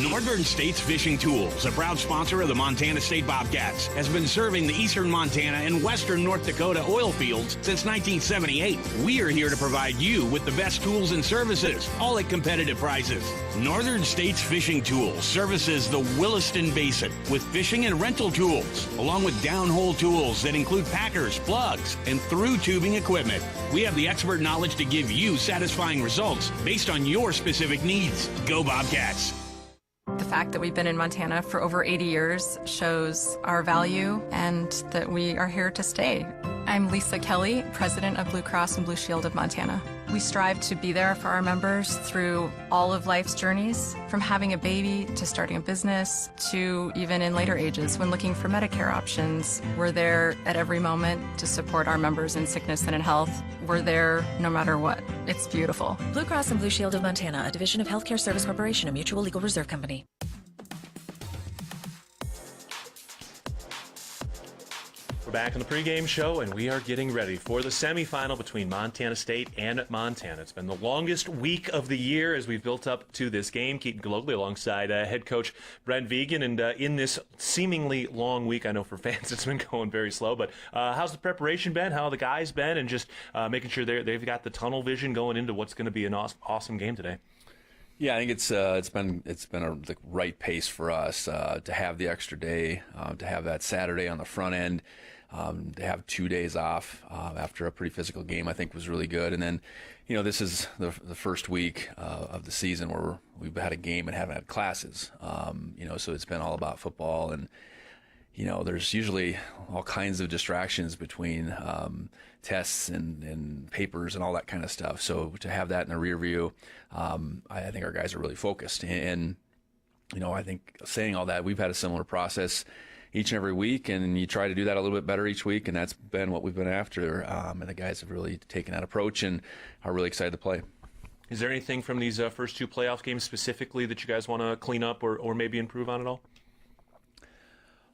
Northern States Fishing Tools, a proud sponsor of the Montana State Bobcats, has been serving the eastern Montana and western North Dakota oil fields since 1978. We are here to provide you with the best tools and services, all at competitive prices. Northern States Fishing Tools services the Williston Basin with fishing and rental tools, along with downhole tools that include packers, plugs, and through tubing equipment. We have the expert knowledge to give you satisfying results based on your specific needs. Go Bobcats! The fact that we've been in Montana for over 80 years shows our value and that we are here to stay. I'm Lisa Kelly, president of Blue Cross and Blue Shield of Montana. We strive to be there for our members through all of life's journeys, from having a baby to starting a business to even in later ages when looking for Medicare options. We're there at every moment to support our members in sickness and in health. We're there no matter what. It's beautiful. Blue Cross and Blue Shield of Montana, a division of Healthcare Service Corporation, a mutual legal reserve company. We're back on the pregame show, and we are getting ready for the semifinal between Montana State and Montana. It's been the longest week of the year as we've built up to this game. Keaton Gillogly alongside head coach Brent Vigen, and in this seemingly long week, I know for fans it's been going very slow, but how's the preparation been? How have the guys been? And just making sure they've got the tunnel vision going into what's going to be an awesome game today. Yeah, I think it's been the right pace for us to have the extra day, to have that Saturday on the front end, to have 2 days off after a pretty physical game. I think was really good. And then, this is the first week of the season where we've had a game and haven't had classes. So it's been all about football, and there's usually all kinds of distractions between tests and papers and all that kind of stuff. So to have that in the rear view, I think our guys are really focused. And I think saying all that, we've had a similar process each and every week, and you try to do that a little bit better each week, and that's been what we've been after. And the guys have really taken that approach and are really excited to play. Is there anything from these first two playoff games specifically that you guys want to clean up or maybe improve on at all?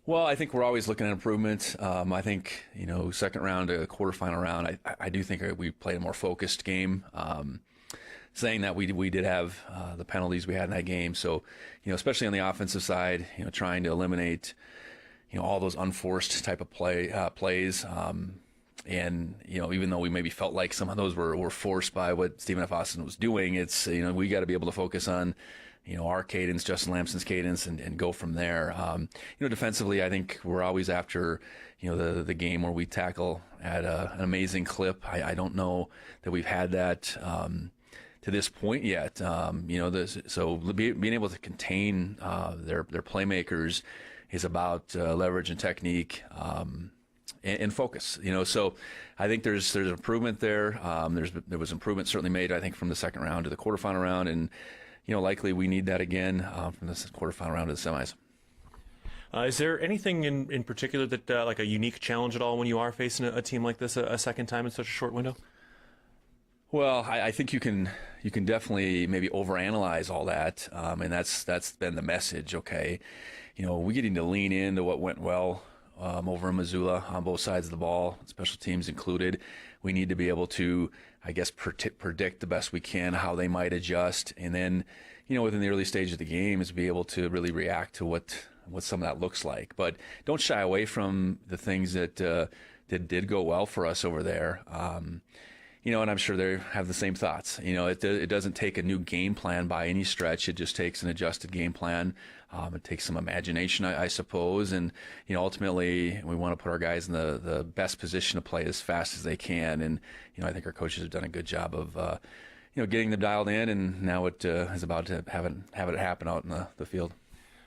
Well, I think we're always looking at improvement. I think, second round to quarterfinal round, I do think we played a more focused game. Saying that we did have the penalties we had in that game. So, especially on the offensive side, trying to eliminate, all those unforced type of plays. And, even though we maybe felt like some of those were forced by what Stephen F. Austin was doing, it's, we got to be able to focus on, our cadence, Justin Lamson's cadence, and go from there. Defensively, I think we're always after, the game where we tackle at an amazing clip. I don't know that we've had that to this point yet. So being able to contain their playmakers is about leverage and technique and focus. So I think there's improvement there. There was improvement certainly made, I think, from the second round to the quarterfinal round, and likely we need that again from the quarterfinal round to the semis. Is there anything in particular that like a unique challenge at all when you are facing a team like this a second time in such a short window? Well, I think you can definitely maybe overanalyze all that, and that's been the message. Okay, we getting to lean into what went well over in Missoula on both sides of the ball, special teams included. We need to be able to, I guess, predict the best we can how they might adjust, and then, within the early stage of the game, is be able to really react to what some of that looks like. But don't shy away from the things that did go well for us over there. And I'm sure they have the same thoughts. It doesn't take a new game plan by any stretch. It just takes an adjusted game plan. It takes some imagination, I suppose. And, ultimately, we want to put our guys in the best position to play as fast as they can. And, I think our coaches have done a good job of, getting them dialed in. And now it is about to have it happen out in the field.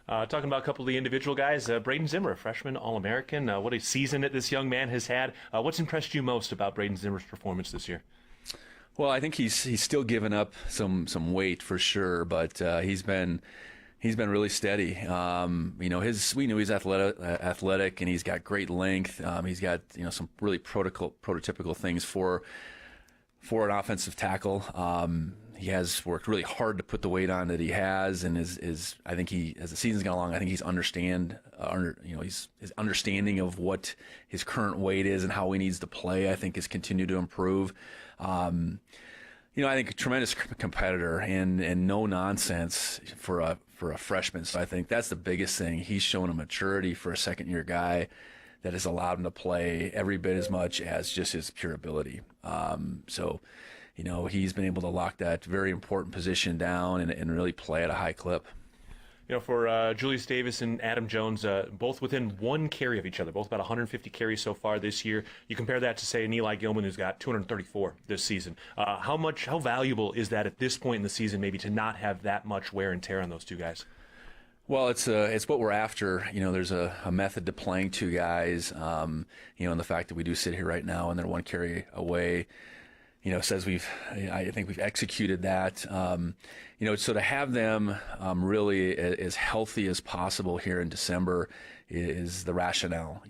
Talking about a couple of the individual guys, Braden Zimmer, a freshman All-American. What a season that this young man has had. What's impressed you most about Braden Zimmer's performance this year? Well, I think he's still given up some weight for sure, but he's been really steady. We know he's athletic, and he's got great length. He's got some really prototypical things for an offensive tackle. He has worked really hard to put the weight on that he has, and I think as the season's gone along, I think his understanding of what his current weight is and how he needs to play, I think, has continued to improve. I think a tremendous competitor and no nonsense for a freshman. So I think that's the biggest thing. He's shown a maturity for a second-year guy that has allowed him to play every bit as much as just his pure ability. He's been able to lock that very important position down and really play at a high clip. For Julius Davis and Adam Jones, both within one carry of each other, both about 150 carries so far this year. You compare that to, say, an Eli Gilman who's got 234 this season. How valuable is that at this point in the season, maybe, to not have that much wear and tear on those two guys? Well, it's what we're after. There's a method to playing two guys. And the fact that we do sit here right now and they're one carry away, says I think we've executed that. so to have them really as healthy as possible here in December is the rationale.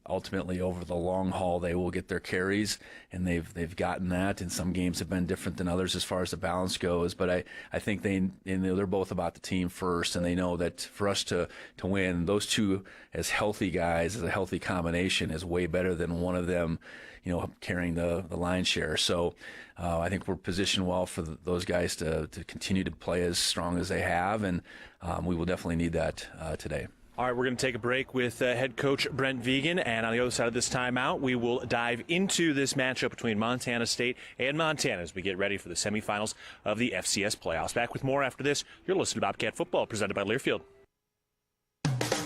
Ultimately over the long haul, they will get their carries, and they've gotten that. And some games have been different than others as far as the balance goes. But I think they're both about the team first, and they know that for us to win, those two as healthy guys, as a healthy combination, is way better than one of them, carrying the lion's share. So I think we're positioned well for those guys to continue to play as strong as they have, and we will definitely need that today. All right, we're going to take a break with head coach Brent Vigen, and on the other side of this timeout, we will dive into this matchup between Montana State and Montana as we get ready for the semifinals of the FCS playoffs. Back with more after this. You're listening to Bobcat Football, presented by Learfield.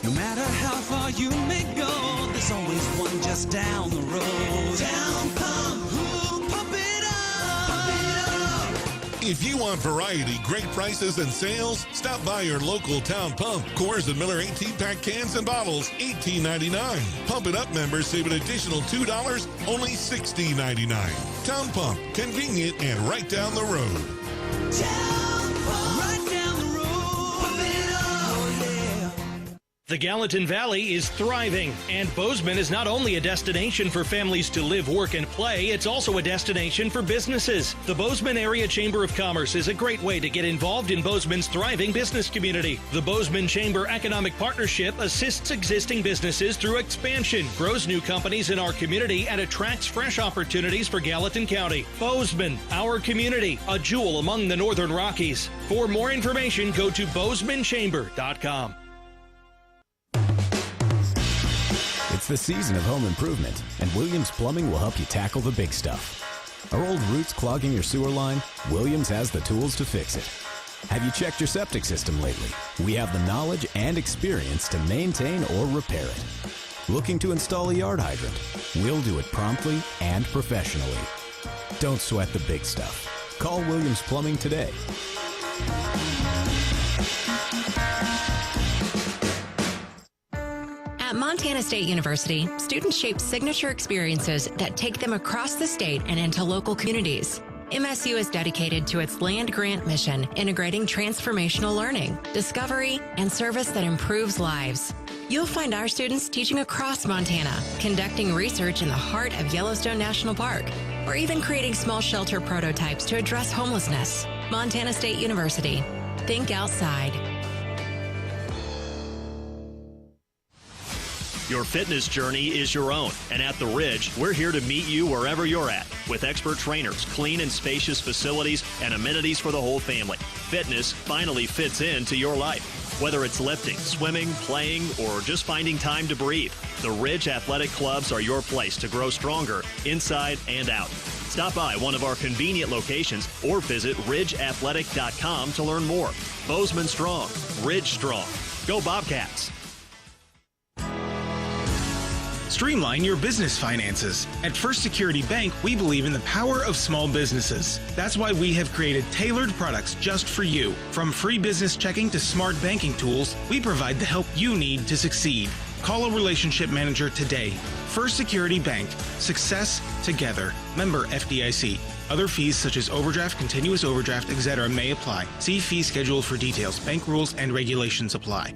No matter how far you may go, there's always one just down the road. Town Pump, ooh, pump it up, pump it up. If you want variety, great prices, and sales, stop by your local Town Pump. Coors and Miller 18-pack cans and bottles, $18.99. Pump It Up members save an additional $2, only $16.99. Town Pump, convenient and right down the road. Town Pump, right down the road. Pump it up, oh yeah. The Gallatin Valley is thriving, and Bozeman is not only a destination for families to live, work, and play, it's also a destination for businesses. The Bozeman Area Chamber of Commerce is a great way to get involved in Bozeman's thriving business community. The Bozeman Chamber Economic Partnership assists existing businesses through expansion, grows new companies in our community, and attracts fresh opportunities for Gallatin County. Bozeman, our community, a jewel among the Northern Rockies. For more information, go to bozemanchamber.com. It's the season of home improvement, and Williams Plumbing will help you tackle the big stuff. Are old roots clogging your sewer line? Williams has the tools to fix it. Have you checked your septic system lately? We have the knowledge and experience to maintain or repair it. Looking to install a yard hydrant? We'll do it promptly and professionally. Don't sweat the big stuff. Call Williams Plumbing today. At Montana State University, students shape signature experiences that take them across the state and into local communities. MSU is dedicated to its land grant mission, integrating transformational learning, discovery, and service that improves lives. You'll find our students teaching across Montana, conducting research in the heart of Yellowstone National Park, or even creating small shelter prototypes to address homelessness. Montana State University. Think outside. Your fitness journey is your own, and at The Ridge, we're here to meet you wherever you're at with expert trainers, clean and spacious facilities, and amenities for the whole family. Fitness finally fits into your life. Whether it's lifting, swimming, playing, or just finding time to breathe, the Ridge Athletic Clubs are your place to grow stronger inside and out. Stop by one of our convenient locations or visit ridgeathletic.com to learn more. Bozeman strong, Ridge strong. Go Bobcats! Streamline your business finances. At First Security Bank, we believe in the power of small businesses. That's why we have created tailored products just for you. From free business checking to smart banking tools, we provide the help you need to succeed. Call a relationship manager today. First Security Bank. Success together. Member FDIC. Other fees such as overdraft, continuous overdraft, etc. may apply. See fee schedule for details. Bank rules and regulations apply.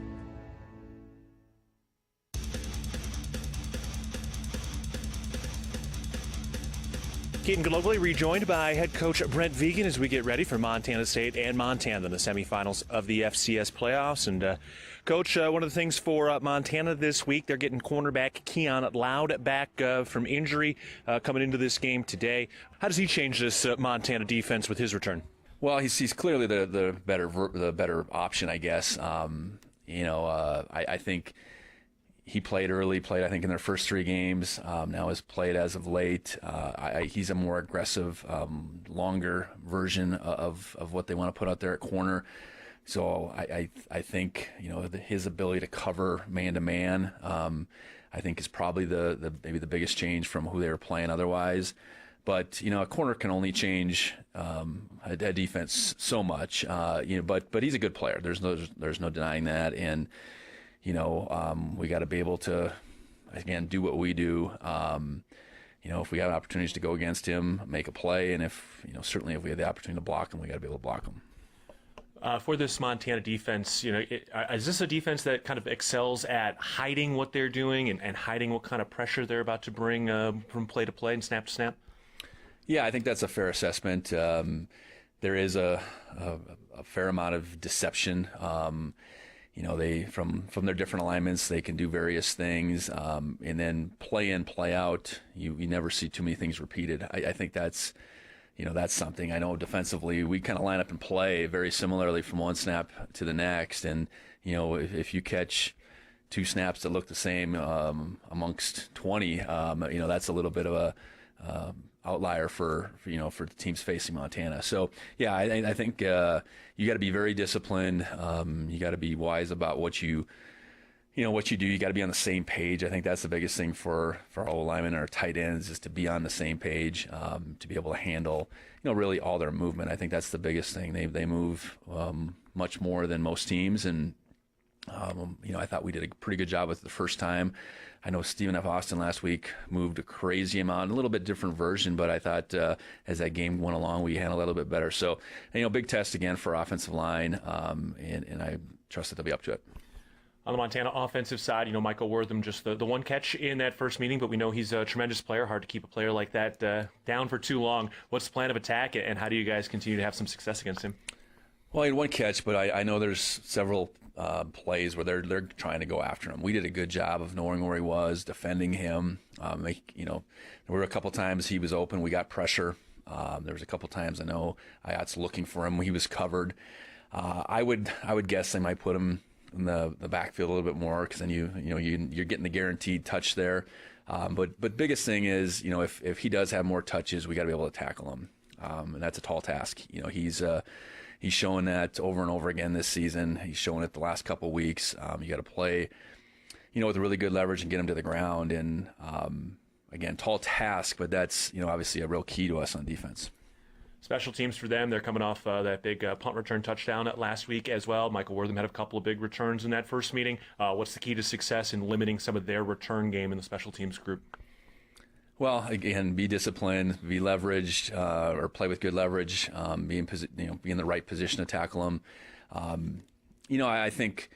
Keaton Gillogly rejoined by head coach Brent Vigen as we get ready for Montana State and Montana in the semifinals of the FCS playoffs. And Coach, one of the things for Montana this week, they're getting cornerback Keaton Loud back from injury coming into this game today. How does he change this Montana defense with his return? Well, he's clearly the better option, I guess. I think he played early, I think in their first 3 games, now has played as of late. He's a more aggressive, longer version of what they want to put out there at corner. So I think, his ability to cover man-to-man, I think is probably maybe the biggest change from who they were playing otherwise. But, a corner can only change a defense so much, but he's a good player. There's no denying that. And, we got to be able to, again, do what we do. If we have opportunities to go against him, make a play, and if certainly if we have the opportunity to block him, we got to be able to block him. For this Montana defense, is this a defense that kind of excels at hiding what they're doing and hiding what kind of pressure they're about to bring from play to play and snap to snap? Yeah, I think that's a fair assessment. There is a fair amount of deception. They from their different alignments, they can do various things, and then play in, play out. You never see too many things repeated. I think that's something. I know defensively we kind of line up and play very similarly from one snap to the next, and if you catch 2 snaps that look the same amongst 20, that's a little bit of a outlier for the teams facing Montana. So yeah, I think you got to be very disciplined. You got to be wise about what you do. You got to be on the same page. I think that's the biggest thing for our O-linemen and our tight ends, is to be on the same page, to be able to handle really all their movement. I think that's the biggest thing. They move much more than most teams, and I thought we did a pretty good job with it the first time. I know Stephen F. Austin last week moved a crazy amount, a little bit different version, but I thought as that game went along, we handled it a little bit better. So, big test again for our offensive line, and I trust that they'll be up to it. On the Montana offensive side, Michael Wortham, just the one catch in that first meeting, but we know he's a tremendous player. Hard to keep a player like that down for too long. What's the plan of attack, and how do you guys continue to have some success against him? Well, he had one catch, but I know there's several plays where they're trying to go after him. We did a good job of knowing where he was, defending him. There were a couple times he was open. We got pressure. There was a couple times I know IOT's looking for him. He was covered. I would guess they might put him in the backfield a little bit more, because then you're getting the guaranteed touch there. But biggest thing is if he does have more touches, we got to be able to tackle him, and that's a tall task. He's showing that over and over again this season. He's showing it the last couple of weeks. You got to play, with really good leverage and get him to the ground. And again, tall task, but that's obviously a real key to us on defense. Special teams for them, they're coming off that big punt return touchdown last week as well. Michael Wortham had a couple of big returns in that first meeting. What's the key to success in limiting some of their return game in the special teams group? Well, again, be disciplined, be leveraged, or play with good leverage, be in the right position to tackle him. I think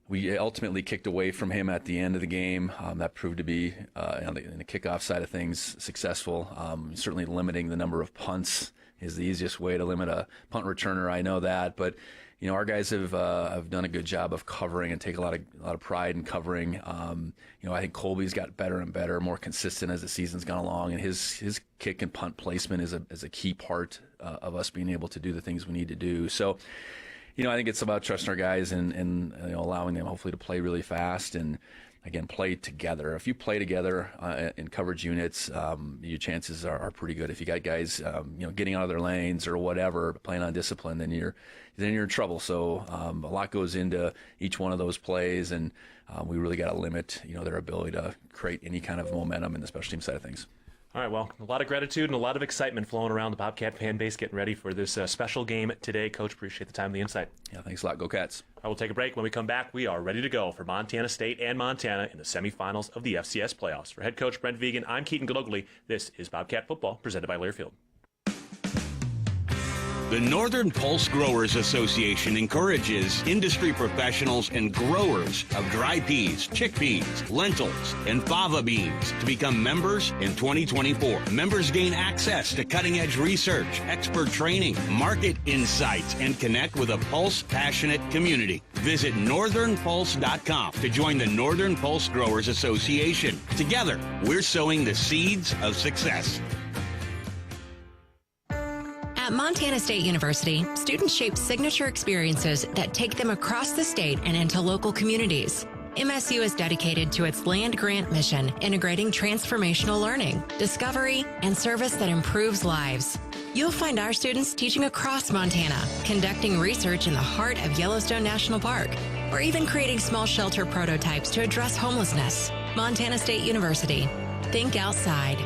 we ultimately kicked away from him at the end of the game. That proved to be, in the kickoff side of things, successful. Certainly limiting the number of punts is the easiest way to limit a punt returner. I know that, but our guys have done a good job of covering and take a lot of pride in covering. I think Colby's got better and better, more consistent as the season's gone along, and his kick and punt placement is a key part of us being able to do the things we need to do. So, I think it's about trusting our guys and allowing them hopefully to play really fast and, again, play together. If you play together in coverage units, your chances are pretty good. If you got guys, getting out of their lanes or whatever, playing on discipline, then you're in trouble. So a lot goes into each one of those plays, and we really got to limit, their ability to create any kind of momentum in the special team side of things. All right, well, a lot of gratitude and a lot of excitement flowing around the Bobcat fan base getting ready for this special game today. Coach, appreciate the time and the insight. Yeah, thanks a lot. Go Cats. I will take a break. When we come back, we are ready to go for Montana State and Montana in the semifinals of the FCS playoffs. For head coach Brent Vigen, I'm Keaton Gillogly. This is Bobcat Football, presented by Learfield. The Northern Pulse Growers Association encourages industry professionals and growers of dry peas, chickpeas, lentils, and fava beans to become members in 2024. Members gain access to cutting-edge research, expert training, market insights, and connect with a Pulse-passionate community. Visit northernpulse.com to join the Northern Pulse Growers Association. Together, we're sowing the seeds of success. At Montana State University, students shape signature experiences that take them across the state and into local communities. MSU is dedicated to its land-grant mission, integrating transformational learning, discovery, and service that improves lives. You'll find our students teaching across Montana, conducting research in the heart of Yellowstone National Park, or even creating small shelter prototypes to address homelessness. Montana State University. Think outside.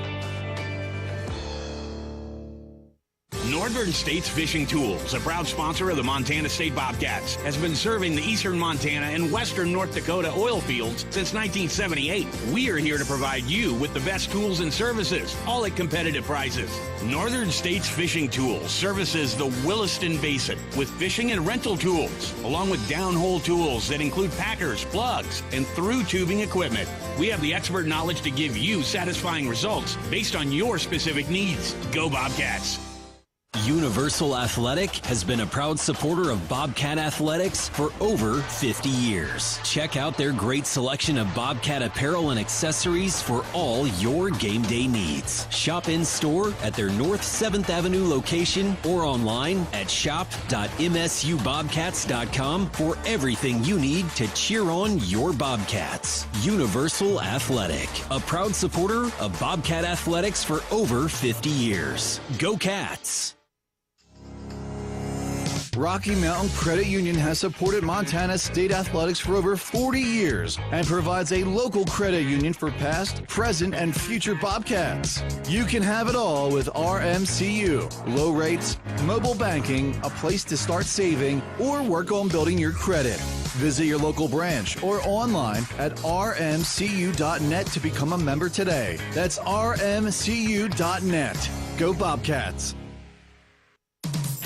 Northern States Fishing Tools, a proud sponsor of the Montana State Bobcats, has been serving the eastern Montana and western North Dakota oil fields since 1978. We are here to provide you with the best tools and services, all at competitive prices. Northern States Fishing Tools services the Williston Basin with fishing and rental tools, along with downhole tools that include packers, plugs, and through tubing equipment. We have the expert knowledge to give you satisfying results based on your specific needs. Go Bobcats! Universal Athletic has been a proud supporter of Bobcat Athletics for over 50 years. Check out their great selection of Bobcat apparel and accessories for all your game day needs. Shop in store at their North 7th Avenue location or online at shop.msubobcats.com for everything you need to cheer on your Bobcats. Universal Athletic, a proud supporter of Bobcat Athletics for over 50 years. Go Cats! Rocky Mountain Credit Union has supported Montana State Athletics for over 40 years and provides a local credit union for past, present, and future Bobcats. You can have it all with RMCU. Low rates, mobile banking, a place to start saving, or work on building your credit. Visit your local branch or online at rmcu.net to become a member today. That's rmcu.net. Go Bobcats!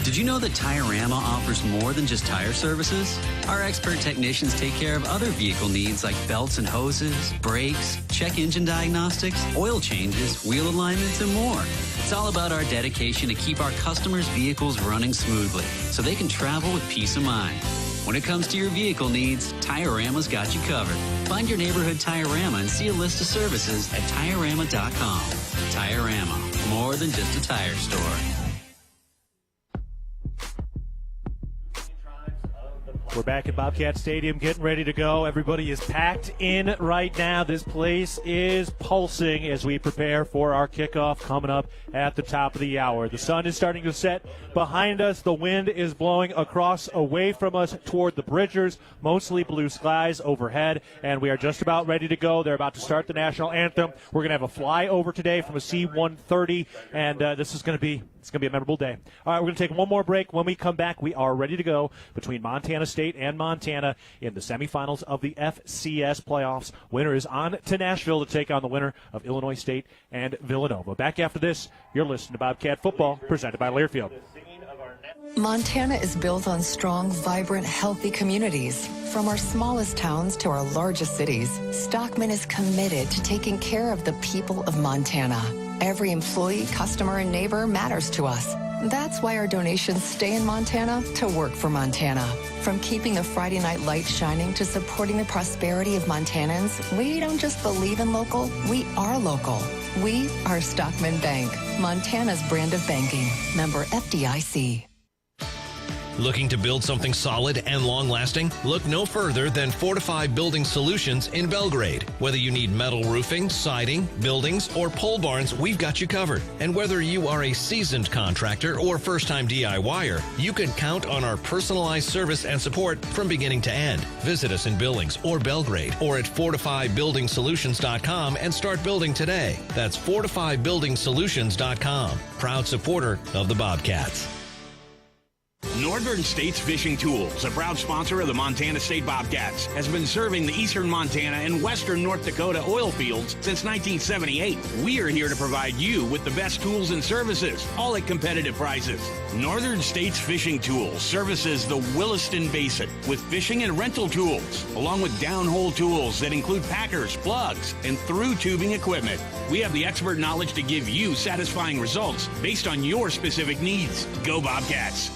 Did you know that Tire-Rama offers more than just tire services? Our expert technicians take care of other vehicle needs like belts and hoses, brakes, check engine diagnostics, oil changes, wheel alignments, and more. It's all about our dedication to keep our customers' vehicles running smoothly so they can travel with peace of mind. When it comes to your vehicle needs, Tire-Rama's got you covered. Find your neighborhood Tire-Rama and see a list of services at Tire-Rama.com. Tire-Rama, more than just a tire store. We're back at Bobcat Stadium getting ready to go. Everybody is packed in right now. This place is pulsing as we prepare for our kickoff coming up at the top of the hour. The sun is starting to set behind us. The wind is blowing across away from us toward the Bridgers. Mostly blue skies overhead, and we are just about ready to go. They're about to start the national anthem. We're going to have a flyover today from a C-130, and this is going to be a memorable day. All right, we're going to take one more break. When we come back, we are ready to go between Montana State and Montana in the semifinals of the FCS playoffs. Winner is on to Nashville to take on the winner of Illinois State and Villanova. Back after this, you're listening to Bobcat Football, presented by Learfield. Montana is built on strong, vibrant, healthy communities. From our smallest towns to our largest cities, Stockman is committed to taking care of the people of Montana. Every employee, customer, and neighbor matters to us. That's why our donations stay in Montana to work for Montana. From keeping the Friday night lights shining to supporting the prosperity of Montanans, we don't just believe in local, we are local. We are Stockman Bank, Montana's brand of banking. Member FDIC. Looking to build something solid and long-lasting? Look no further than Fortify Building Solutions in Belgrade. Whether you need metal roofing, siding, buildings, or pole barns, we've got you covered. And whether you are a seasoned contractor or first-time DIYer, you can count on our personalized service and support from beginning to end. Visit us in Billings or Belgrade or at FortifyBuildingSolutions.com and start building today. That's FortifyBuildingSolutions.com. Proud supporter of the Bobcats. Northern States Fishing Tools, a proud sponsor of the Montana State Bobcats, has been serving the eastern Montana and western North Dakota oil fields since 1978. We are here to provide you with the best tools and services, all at competitive prices. Northern States Fishing Tools services the Williston Basin with fishing and rental tools, along with downhole tools that include packers, plugs, and through tubing equipment. We have the expert knowledge to give you satisfying results based on your specific needs. Go Bobcats!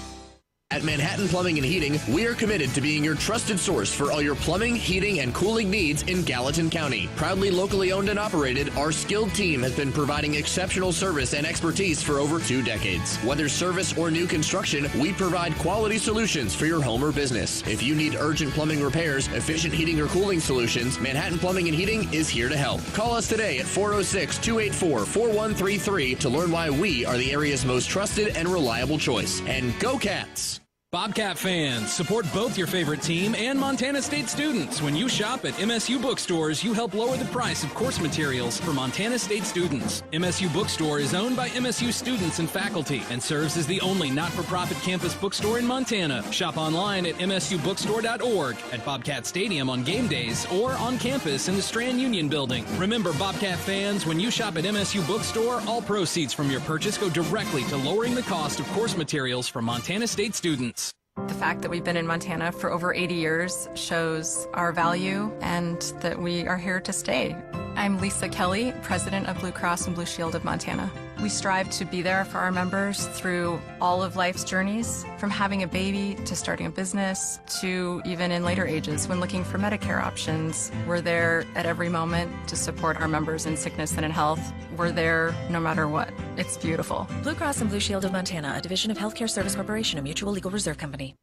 At Manhattan Plumbing and Heating, we are committed to being your trusted source for all your plumbing, heating, and cooling needs in Gallatin County. Proudly locally owned and operated, our skilled team has been providing exceptional service and expertise for over 2 decades. Whether service or new construction, we provide quality solutions for your home or business. If you need urgent plumbing repairs, efficient heating or cooling solutions, Manhattan Plumbing and Heating is here to help. Call us today at 406-284-4133 to learn why we are the area's most trusted and reliable choice. And go Cats! Bobcat fans, support both your favorite team and Montana State students. When you shop at MSU bookstores, you help lower the price of course materials for Montana State students. MSU Bookstore is owned by MSU students and faculty and serves as the only not-for-profit campus bookstore in Montana. Shop online at msubookstore.org, at Bobcat Stadium on game days, or on campus in the Strand Union Building. Remember, Bobcat fans, when you shop at MSU Bookstore, all proceeds from your purchase go directly to lowering the cost of course materials for Montana State students. The fact that we've been in Montana for over 80 years shows our value and that we are here to stay. I'm Lisa Kelly, president of Blue Cross and Blue Shield of Montana. We strive to be there for our members through all of life's journeys, from having a baby to starting a business to even in later ages when looking for Medicare options. We're there at every moment to support our members in sickness and in health. We're there no matter what. It's beautiful. Blue Cross and Blue Shield of Montana, a division of Healthcare Service Corporation, a mutual legal reserve company.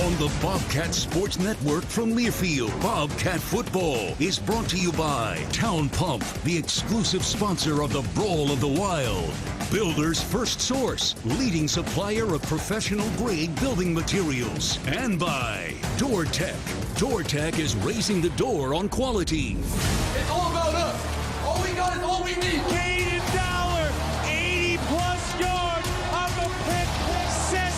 On the Bobcat Sports Network from Learfield, Bobcat Football is brought to you by Town Pump, the exclusive sponsor of the Brawl of the Wild. Builder's First Source, leading supplier of professional-grade building materials. And by DoorTech. DoorTech is raising the door on quality. It's all about us. All we got is all we need. Keaton, 80-plus yards on the pick six.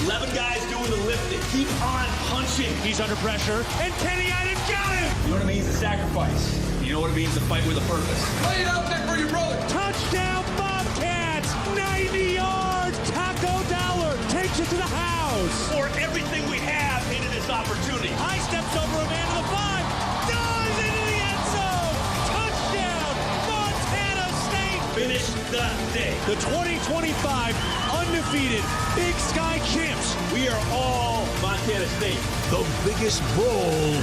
11 guys doing the lifting. Keep on punching. He's under pressure, and Kenny Adam got him. You know what it means to sacrifice. You know what it means to fight with a purpose. Lay it out there for your brother. Touchdown Bobcats, 90 yards. Taco Dollar takes it to the house. For everything we have into this opportunity. High steps over a man to the 5. Dives into the end zone. Touchdown, Montana State. Finish the day. The 2025 undefeated Big Sky champs. We are all Montana State. The biggest brawl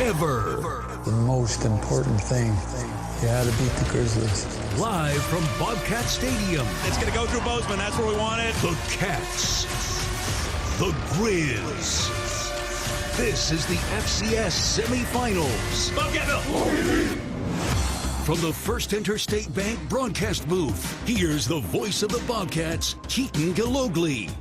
ever. The most important thing, you had to beat the Grizzlies. Live from Bobcat Stadium. It's going to go through Bozeman. That's where we want it. The Cats. The Grizz. This is the FCS semifinals. Bobcatville. From the First Interstate Bank broadcast booth, here's the voice of the Bobcats, Keaton Gillogly.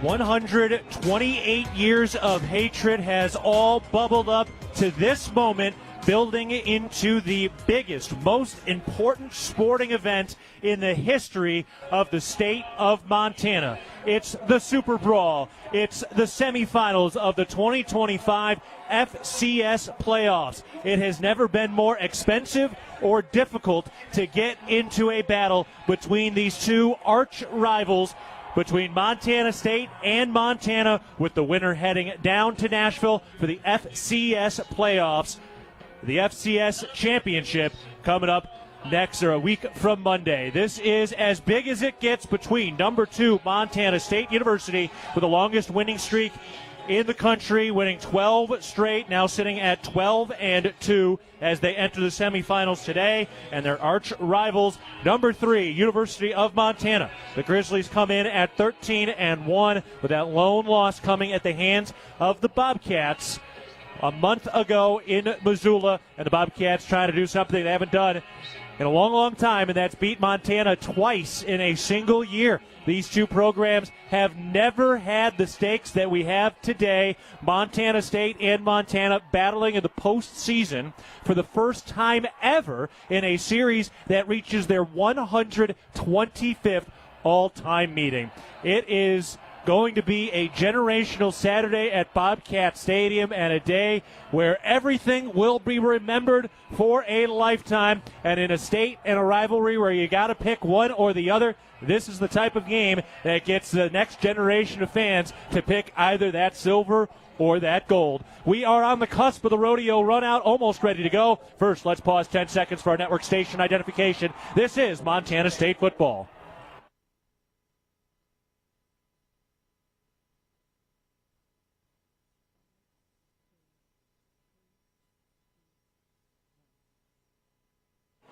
128 years of hatred has all bubbled up to this moment, building into the biggest, most important sporting event in the history of the state of Montana. It's the Super Brawl. It's the semifinals of the 2025 FCS playoffs. It has never been more expensive or difficult to get into a battle between these two arch rivals, between Montana State and Montana, with the winner heading down to Nashville for the FCS playoffs. The FCS championship coming up next, or a week from Monday. This is as big as it gets between number 2 Montana State University, with the longest winning streak in the country, winning 12 straight, now sitting at 12-2 as they enter the semifinals today, and their arch rivals, number 3 University of Montana. The Grizzlies come in at 13-1, with that lone loss coming at the hands of the Bobcats a month ago in Missoula, and the Bobcats trying to do something they haven't done in a long, long time, and that's beat Montana twice in a single year. These two programs have never had the stakes that we have today. Montana State and Montana battling in the postseason for the first time ever in a series that reaches their 125th all-time meeting. It is going to be a generational Saturday at Bobcat Stadium, and a day where everything will be remembered for a lifetime. And in a state and a rivalry where you got to pick one or the other, this is the type of game that gets the next generation of fans to pick either that silver or that gold. We are on the cusp of the rodeo run out, almost ready to go. First, let's pause 10 seconds for our network station identification. This is Montana State football.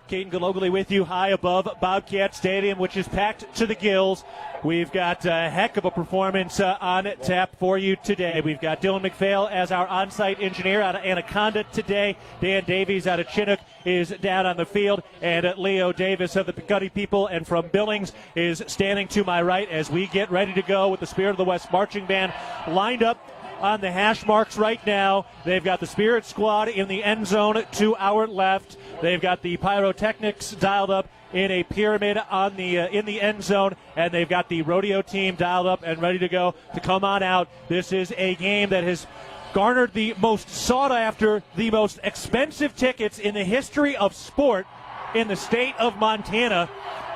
Keaton Gillogly with you high above Bobcat Stadium, which is packed to the gills. We've got a heck of a performance on tap for you today. We've got Dylan McPhail as our on-site engineer out of Anaconda today. Dan Davies out of Chinook is down on the field. And Leo Davis of the Pegame people and from Billings is standing to my right as we get ready to go with the Spirit of the West Marching Band lined up on the hash marks right now. They've got the Spirit Squad in the end zone to our left. They've got the pyrotechnics dialed up in a pyramid on the in the end zone, and they've got the rodeo team dialed up and ready to go to come on out. This is a game that has garnered the most sought after, the most expensive tickets in the history of sport in the state of Montana.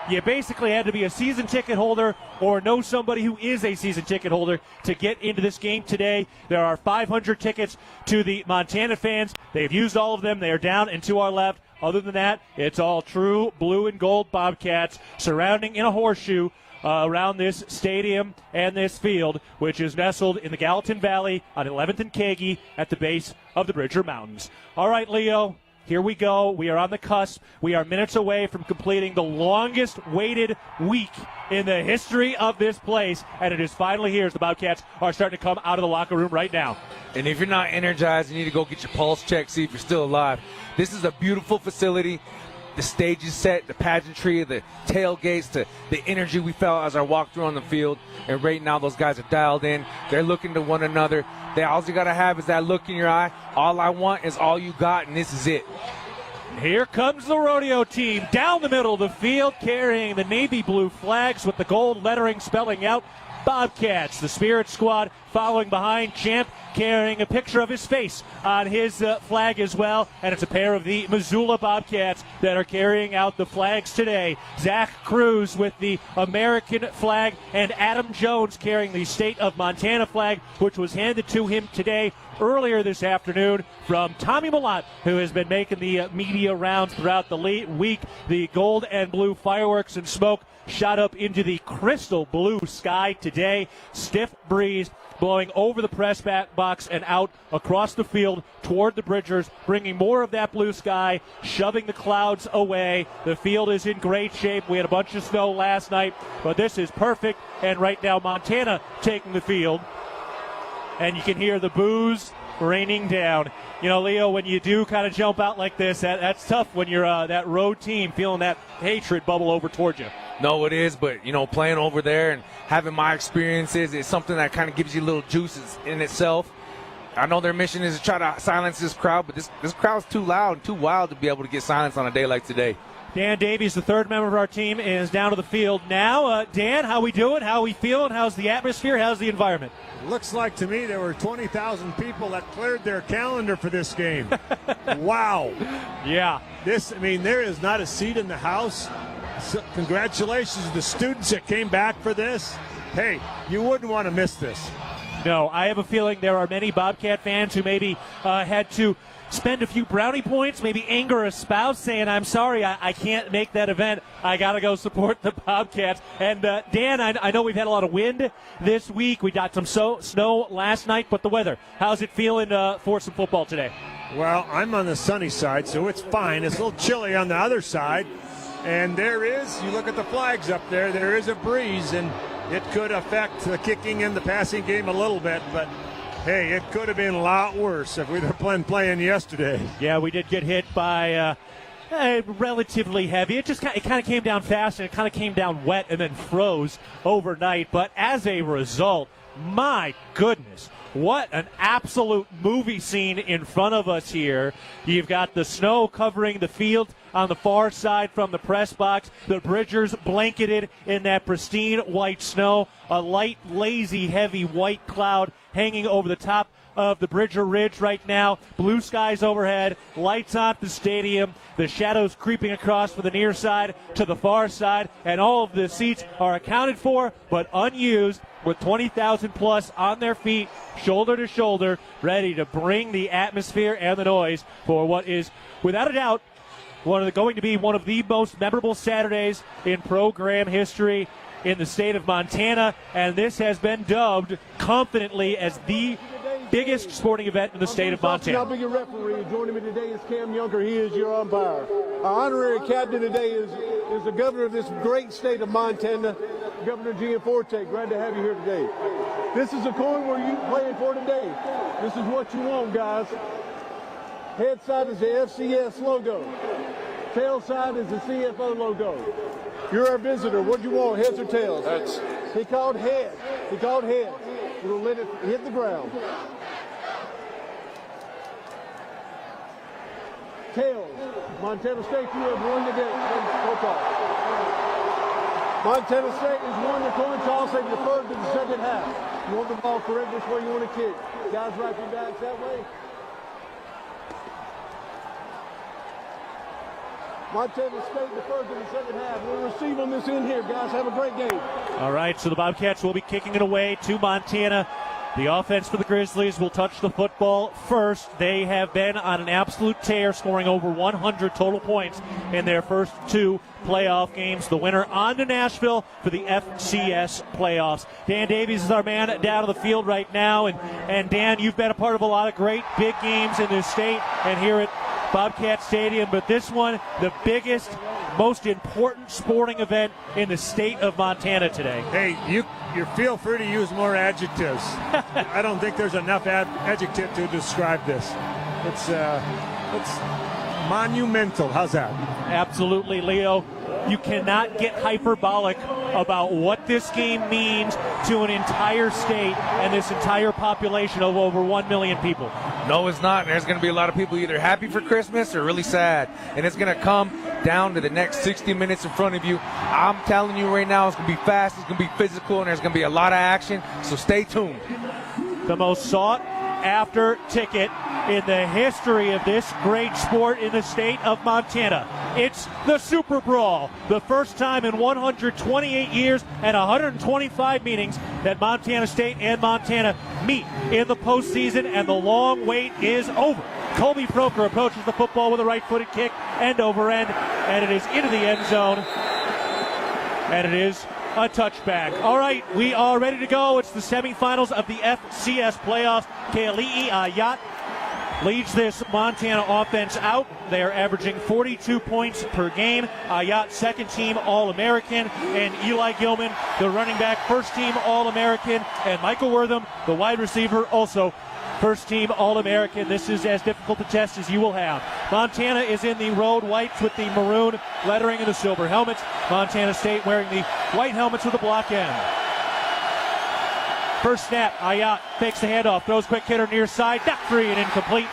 You basically had to be a season ticket holder or know somebody who is a season ticket holder to get into this game today. There are 500 tickets to the Montana fans. They've used all of them. They are down and to our left. Other than that, it's all true blue and gold Bobcats surrounding in a horseshoe around this stadium and this field, which is nestled in the Gallatin Valley on 11th and Kagi at the base of the Bridger Mountains. All right, Leo. Here we go. We are on the cusp. We are minutes away from completing the longest waited week in the history of this place, and it is finally here as the Bobcats are starting to come out of the locker room right now. And if you're not energized, you need to go get your pulse checked, see if you're still alive. This is a beautiful facility. The stage is set, the pageantry, the tailgates, the energy we felt as I walked through on the field. And right now those guys are dialed in. They're looking to one another. All you got to have is that look in your eye. All I want is all you got, and this is it. Here comes the rodeo team down the middle of the field carrying the navy blue flags with the gold lettering spelling out Bobcats. The Spirit Squad following behind. Champ carrying a picture of his face on his flag as well. And it's a pair of the Missoula Bobcats that are carrying out the flags today. Zach Cruz with the American flag and Adam Jones carrying the state of Montana flag, which was handed to him today earlier this afternoon from Tommy Malott, who has been making the media rounds throughout the week. The gold and blue fireworks and smoke shot up into the crystal blue sky today. Stiff breeze blowing over the press box and out across the field toward the Bridgers, bringing more of that blue sky, shoving the clouds away. The field is in great shape. We had a bunch of snow last night, but this is perfect. And right now, Montana taking the field. And you can hear the boos raining down. You know, Leo, when you do kind of jump out like this, that's tough when you're that road team feeling that hatred bubble over towards you. No, it is, but, playing over there and having my experiences is something that kind of gives you little juices in itself. I know their mission is to try to silence this crowd, but this crowd's too loud and too wild to be able to get silence on a day like today. Dan Davies, the third member of our team, is down to the field now. Dan, how we doing? How we feeling? How's the atmosphere? How's the environment? Looks like to me there were 20,000 people that cleared their calendar for this game. Wow. Yeah. There is not a seat in the house. So congratulations to the students that came back for this. Hey, you wouldn't want to miss this. No, I have a feeling there are many Bobcat fans who maybe had to spend a few brownie points, maybe anger a spouse saying, I'm sorry, I can't make that event. I got to go support the Bobcats. And, Dan, I know we've had a lot of wind this week. We got some snow last night, but the weather, how's it feeling for some football today? Well, I'm on the sunny side, so it's fine. It's a little chilly on the other side. And you look at the flags up there, there is a breeze, and it could affect the kicking and the passing game a little bit, but hey, it could have been a lot worse if we'd been playing yesterday. Yeah, we did get hit by relatively heavy. It kind of came down fast, and it kind of came down wet and then froze overnight. But as a result, my goodness, what an absolute movie scene in front of us here. You've got the snow covering the field on the far side from the press box. The Bridgers blanketed in that pristine white snow. A light, lazy, heavy white cloud hanging over the top of the Bridger Ridge right now. Blue skies overhead, lights on the stadium, the shadows creeping across from the near side to the far side, and all of the seats are accounted for but unused, with 20,000 plus on their feet, shoulder to shoulder, ready to bring the atmosphere and the noise for what is, without a doubt, going to be one of the most memorable Saturdays in program history in the state of Montana, and this has been dubbed confidently as the biggest sporting event in the state of Montana. I'll be your referee. Joining me today is Cam Younger. He is your umpire. Our honorary captain today is the governor of this great state of Montana, Governor Gianforte. Glad to have you here today. This is the coin where you're playing for today. This is what you want, guys. Head side is the FCS logo. Tail side is the CFO logo. You're our visitor. What do you want, heads or tails? Heads. He called heads. He called heads. We'll let it hit the ground. Tails. Montana State, you have won the game. Go toss. Montana State has won the coin toss. They deferred to the second half. You want the ball correct which way you want to kick. Guys, wrap your backs that way. Montana State deferred to the second half. We'll receive on this end here, guys. Have a great game. All right, so the Bobcats will be kicking it away to Montana. The offense for the Grizzlies will touch the football first. They have been on an absolute tear, scoring over 100 total points in their first 2 playoff games. The winner on to Nashville for the FCS playoffs. Dan Davies is our man down on the field right now. And Dan, you've been a part of a lot of great big games in this state and here at Bobcat Stadium, but this one, the biggest, most important sporting event in the state of Montana today. Hey, you feel free to use more adjectives. I don't think there's enough adjective to describe this. It's monumental. How's that? Absolutely, Leo. You cannot get hyperbolic about what this game means to an entire state and this entire population of over 1 million people. No, it's not. There's going to be a lot of people either happy for Christmas or really sad. And it's going to come down to the next 60 minutes in front of you. I'm telling you right now, it's going to be fast, it's going to be physical, and there's going to be a lot of action. So stay tuned. The most sought after ticket in the history of this great sport in the state of Montana. It's the Super Brawl, the first time in 128 years and 125 meetings that Montana State and Montana meet in the postseason, and the long wait is over. Colby Proker approaches the football with a right-footed kick, end over end, and it is into the end zone, and it is a touchback. All right, we are ready to go. It's the semifinals of the FCS playoffs. Keali'i Ayat leads this Montana offense out. They are averaging 42 points per game. Ayat, second-team All-American, and Eli Gilman, the running back, first-team All-American, and Michael Wortham, the wide receiver, also first-team All-American. This is as difficult a test as you will have. Montana is in the road whites with the maroon lettering and the silver helmets. Montana State wearing the white helmets with the block end. First snap, Ayat fakes the handoff, throws quick hitter near side, knocked free and incomplete.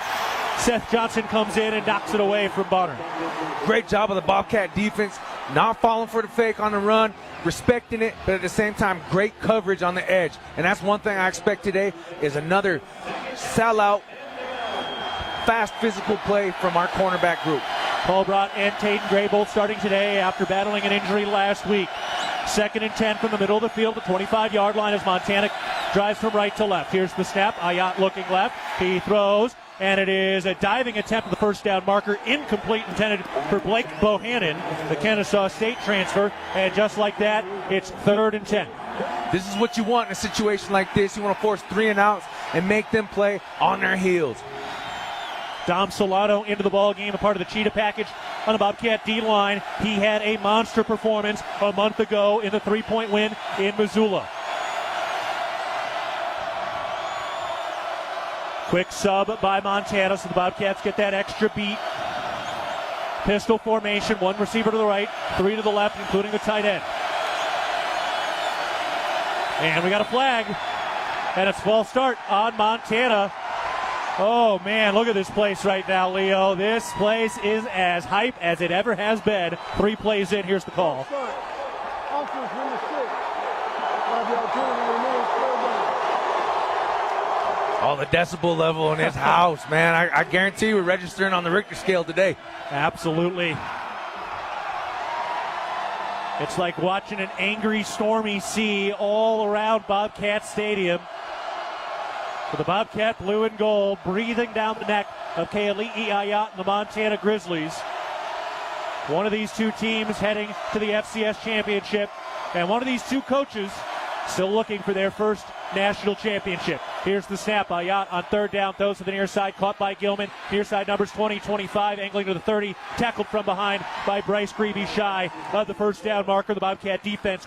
Seth Johnson comes in and knocks it away from Bonner. Great job of the Bobcat defense, not falling for the fake on the run, respecting it, but at the same time, great coverage on the edge. And that's one thing I expect today is another sellout, fast physical play from our cornerback group. Paul Brott and Tayden Gray both starting today after battling an injury last week. 2nd and 10 from the middle of the field, the 25-yard line as Montana drives from right to left. Here's the snap. Ayat looking left. He throws, and it is a diving attempt at the first down marker. Incomplete, intended for Blake Bohannon, the Kennesaw State transfer. And just like that, it's 3rd and 10. This is what you want in a situation like this. You want to force 3 and outs and make them play on their heels. Dom Solano into the ball game, a part of the Cheetah package on the Bobcat D-line. He had a monster performance a month ago in the 3-point win in Missoula. Quick sub by Montana, so the Bobcats get that extra beat. Pistol formation, 1 receiver to the right, 3 to the left, including the tight end. And we got a flag, and it's false start on Montana. Oh, man, look at this place right now, Leo. This place is as hype as it ever has been. 3 plays in, here's the call. Oh, the decibel level in this house, man. I guarantee we're registering on the Richter scale today. Absolutely. It's like watching an angry, stormy sea all around Bobcat Stadium. For the Bobcat blue and gold, breathing down the neck of Keali'i Ayat and the Montana Grizzlies. One of these 2 teams heading to the FCS championship, and one of these 2 coaches still looking for their first national championship. Here's the snap. Ayat on third down, throws to the near side, caught by Gilman. Near side numbers 20, 25, angling to the 30, tackled from behind by Bryce Greavy, shy of the first down marker. The Bobcat defense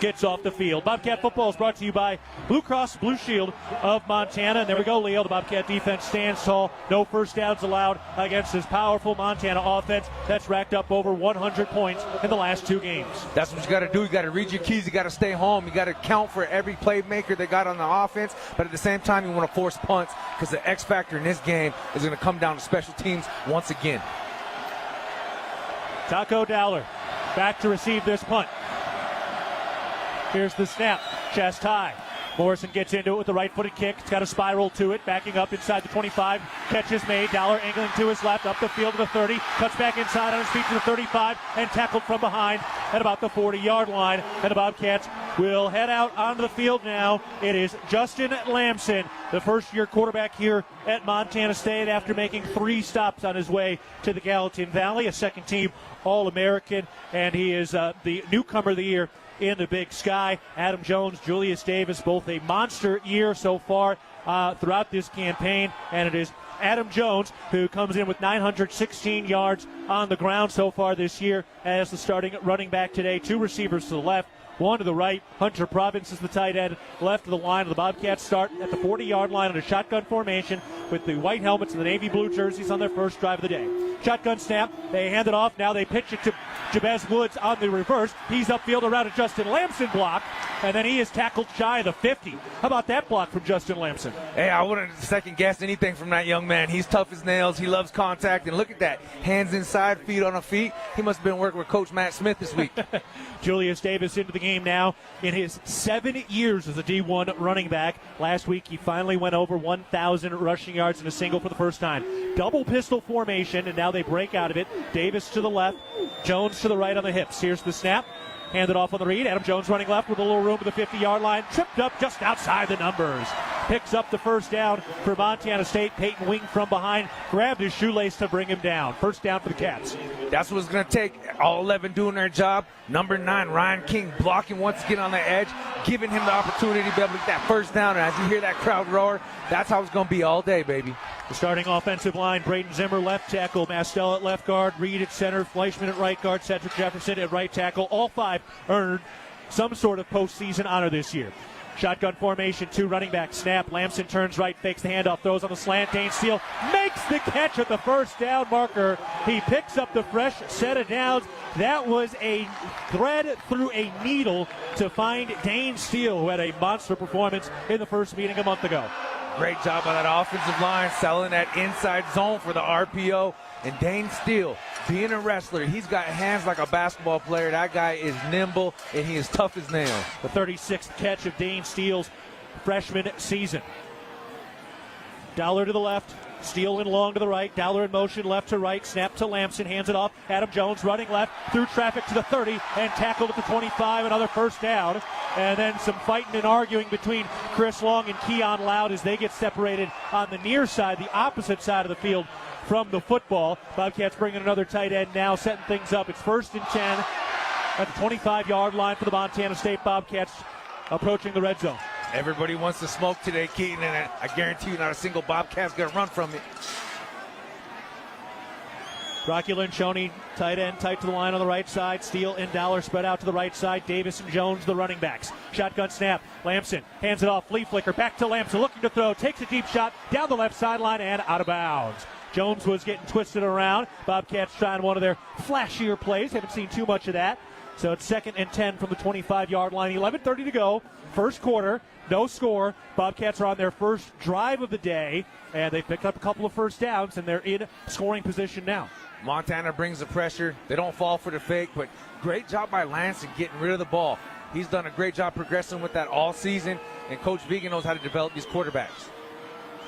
gets off the field. Bobcat football is brought to you by Blue Cross Blue Shield of Montana. And there we go, Leo. The Bobcat defense stands tall. No first downs allowed against this powerful Montana offense that's racked up over 100 points in the last 2 games. That's what you got to do. You got to read your keys. You got to stay home. You got to count for every playmaker they got on the offense. But at the same time, you want to force punts because the X factor in this game is going to come down to special teams once again. Taco Dowler back to receive this punt. Here's the snap, chest high. Morrison gets into it with the right-footed kick. It's got a spiral to it, backing up inside the 25. Catch is made. Dowler angling to his left, up the field to the 30. Cuts back inside on his feet to the 35, and tackled from behind at about the 40-yard line. And the Bobcats will head out onto the field now. It is Justin Lamson, the first-year quarterback here at Montana State after making 3 stops on his way to the Gallatin Valley, a second-team All-American, and he is the newcomer of the year in the Big Sky. Adam Jones, Julius Davis, both a monster year so far throughout this campaign, and it is Adam Jones who comes in with 916 yards on the ground so far this year as the starting running back today. 2 receivers to the left, 1 to the right. Hunter Province is the tight end. Left of the line. The Bobcats start at the 40-yard line in a shotgun formation with the white helmets and the navy blue jerseys on their first drive of the day. Shotgun snap. They hand it off. Now they pitch it to Jabez Woods on the reverse. He's upfield around a Justin Lamson block, and then he is tackled shy of the 50. How about that block from Justin Lamson? Hey, I wouldn't second guess anything from that young man. He's tough as nails. He loves contact, and look at that. Hands inside, feet on the feet. He must have been working with Coach Matt Smith this week. Julius Davis into the game now in his 7 years as a D1 running back. Last week he finally went over 1,000 rushing yards in a single for the first time. Double pistol formation, and now they break out of it. Davis to the left, Jones to the right on the hips. Here's the snap. Handed off on the read. Adam Jones running left with a little room to the 50-yard line. Tripped up just outside the numbers. Picks up the first down for Montana State. Peyton Wing from behind. Grabbed his shoelace to bring him down. First down for the Cats. That's what it's going to take. All 11 doing their job. Number 9, Ryan King, blocking once again on the edge, giving him the opportunity to be able to get that first down. And as you hear that crowd roar, that's how it's going to be all day, baby. The starting offensive line, Braden Zimmer left tackle, Mastel at left guard, Reed at center, Fleischman at right guard, Cedric Jefferson at right tackle. All 5 earned some sort of postseason honor this year. Shotgun formation, 2 running back snap. Lamson turns right, fakes the handoff, throws on the slant. Dane Steele makes the catch at the first down marker. He picks up the fresh set of downs. That was a thread through a needle to find Dane Steele, who had a monster performance in the first meeting a month ago. Great job by that offensive line, selling that inside zone for the RPO. And Dane Steele, being a wrestler, he's got hands like a basketball player. That guy is nimble, and he is tough as nails. The 36th catch of Dane Steele's freshman season. Dowler to the left, Steele in long to the right, Dowler in motion left to right, snap to Lamson, hands it off. Adam Jones running left, through traffic to the 30, and tackled at the 25, another first down. And then some fighting and arguing between Chris Long and Keon Loud as they get separated on the near side, the opposite side of the field from the football. Bobcats bringing another tight end now, setting things up. It's 1st and 10 at the 25-yard line for the Montana State Bobcats, approaching the red zone. Everybody wants to smoke today, Keaton, and I guarantee you not a single Bobcat's going to run from it. Rocky Lencioni, tight end, tight to the line on the right side. Steele and Dowler spread out to the right side. Davis and Jones, the running backs. Shotgun snap. Lamson hands it off. Flea flicker back to Lamson, looking to throw. Takes a deep shot down the left sideline and out of bounds. Jones was getting twisted around. Bobcats trying one of their flashier plays. Haven't seen too much of that. So it's 2nd and 10 from the 25-yard line. 11:30 to go. First quarter. No score. Bobcats are on their first drive of the day, and they picked up a couple of first downs, and they're in scoring position now. Montana brings the pressure. They don't fall for the fake, but great job by Lance in getting rid of the ball. He's done a great job progressing with that all season, and Coach Vegan knows how to develop these quarterbacks.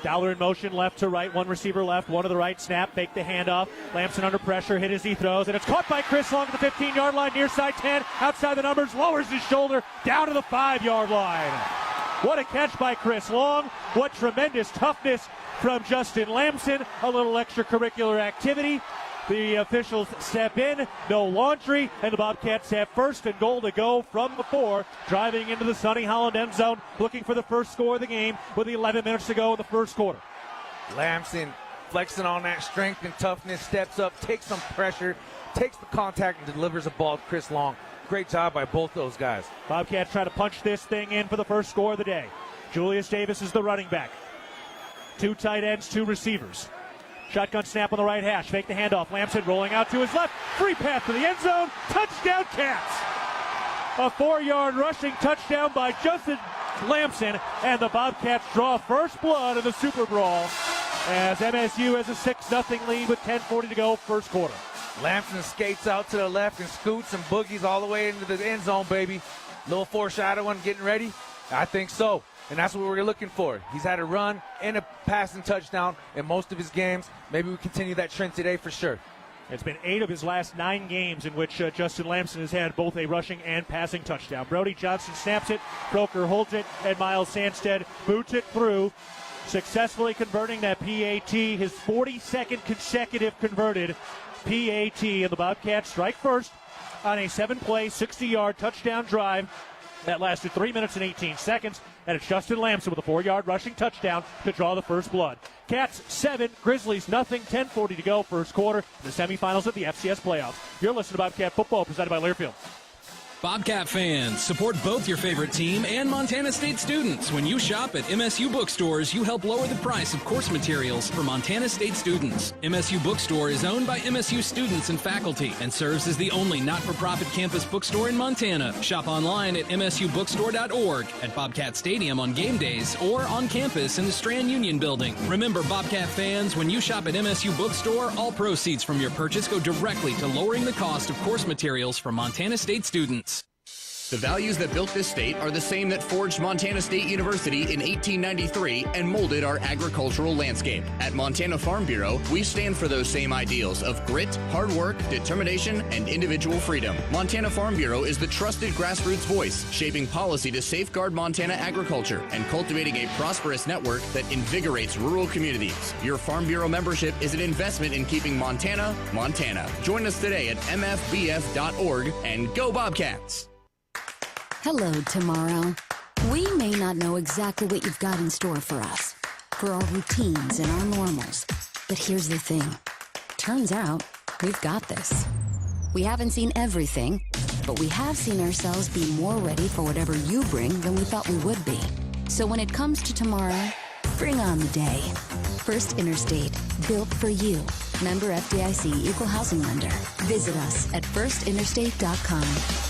Dowler in motion, left to right, 1 receiver left, 1 to the right, snap, fake the handoff. Lamson under pressure, hit as he throws, and it's caught by Chris Long at the 15-yard line, near side 10, outside the numbers, lowers his shoulder, down to the 5-yard line. What a catch by Chris Long. What tremendous toughness from Justin Lamson. A little extracurricular activity. The officials step in, no laundry, and the Bobcats have first and goal to go from the 4, driving into the Sonny Holland end zone, looking for the first score of the game with 11 minutes to go in the first quarter. Lamson flexing on that strength and toughness, steps up, takes some pressure, takes the contact, and delivers a ball to Chris Long. Great job by both those guys. Bobcats try to punch this thing in for the first score of the day. Julius Davis is the running back. 2 tight ends, 2 receivers. Shotgun snap on the right hash. Fake the handoff. Lamson rolling out to his left. Free pass to the end zone. Touchdown, Cats. A 4-yard rushing touchdown by Justin Lamson. And the Bobcats draw first blood in the Super Brawl as MSU has a 6-0 lead with 10:40 to go first quarter. Lamson skates out to the left and scoots and boogies all the way into the end zone, baby. Little foreshadowing, getting ready? I think so. And that's what we're looking for. He's had a run and a passing touchdown in most of his games. Maybe we continue that trend today for sure. It's been 8 of his last 9 games in which Justin Lamson has had both a rushing and passing touchdown. Brody Johnson snaps it, Croker holds it, and Miles Sandstead boots it through, successfully converting that PAT, his 42nd consecutive converted PAT, and the Bobcats strike first on a 7-play, 60-yard touchdown drive that lasted 3 minutes and 18 seconds, and it's Justin Lamson with a 4-yard rushing touchdown to draw the first blood. Cats 7, Grizzlies nothing, 10:40 to go first quarter, the semifinals of the FCS playoffs. You're listening to Bobcat Football, presented by Learfield. Bobcat fans, support both your favorite team and Montana State students. When you shop at MSU bookstores, you help lower the price of course materials for Montana State students. MSU Bookstore is owned by MSU students and faculty and serves as the only not-for-profit campus bookstore in Montana. Shop online at msubookstore.org, at Bobcat Stadium on game days, or on campus in the Strand Union building. Remember, Bobcat fans, when you shop at MSU Bookstore, all proceeds from your purchase go directly to lowering the cost of course materials for Montana State students. The values that built this state are the same that forged Montana State University in 1893 and molded our agricultural landscape. At Montana Farm Bureau, we stand for those same ideals of grit, hard work, determination, and individual freedom. Montana Farm Bureau is the trusted grassroots voice, shaping policy to safeguard Montana agriculture and cultivating a prosperous network that invigorates rural communities. Your Farm Bureau membership is an investment in keeping Montana, Montana. Join us today at mfbf.org and go Bobcats! Hello, tomorrow. We may not know exactly what you've got in store for us, for our routines and our normals. But here's the thing. Turns out, we've got this. We haven't seen everything, but we have seen ourselves be more ready for whatever you bring than we thought we would be. So when it comes to tomorrow, bring on the day. First Interstate, built for you. Member FDIC, Equal Housing Lender. Visit us at firstinterstate.com.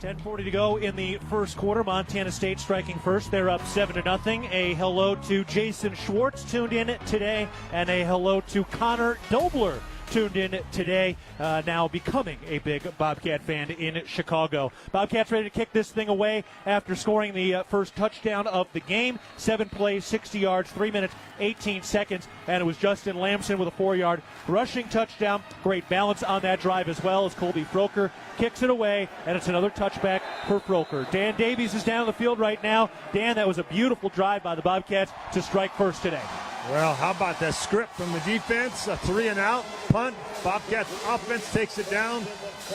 10:40 to go in the first quarter. Montana State striking first. They're up 7-0. A hello to Jason Schwartz tuned in today, and a hello to Connor Dobler tuned in today, now becoming a big Bobcat fan in Chicago. Bobcats ready to kick this thing away after scoring the first touchdown of the game. 7 plays, 60 yards, 3 minutes, 18 seconds, and it was Justin Lamson with a 4-yard rushing touchdown. Great balance on that drive as well as Colby Froker kicks it away, and it's another touchback for Froker. Dan Davies is down on the field right now. Dan, that was a beautiful drive by the Bobcats to strike first today. Well, how about that script from the defense? A 3-and-out punt. Bobcats offense takes it down,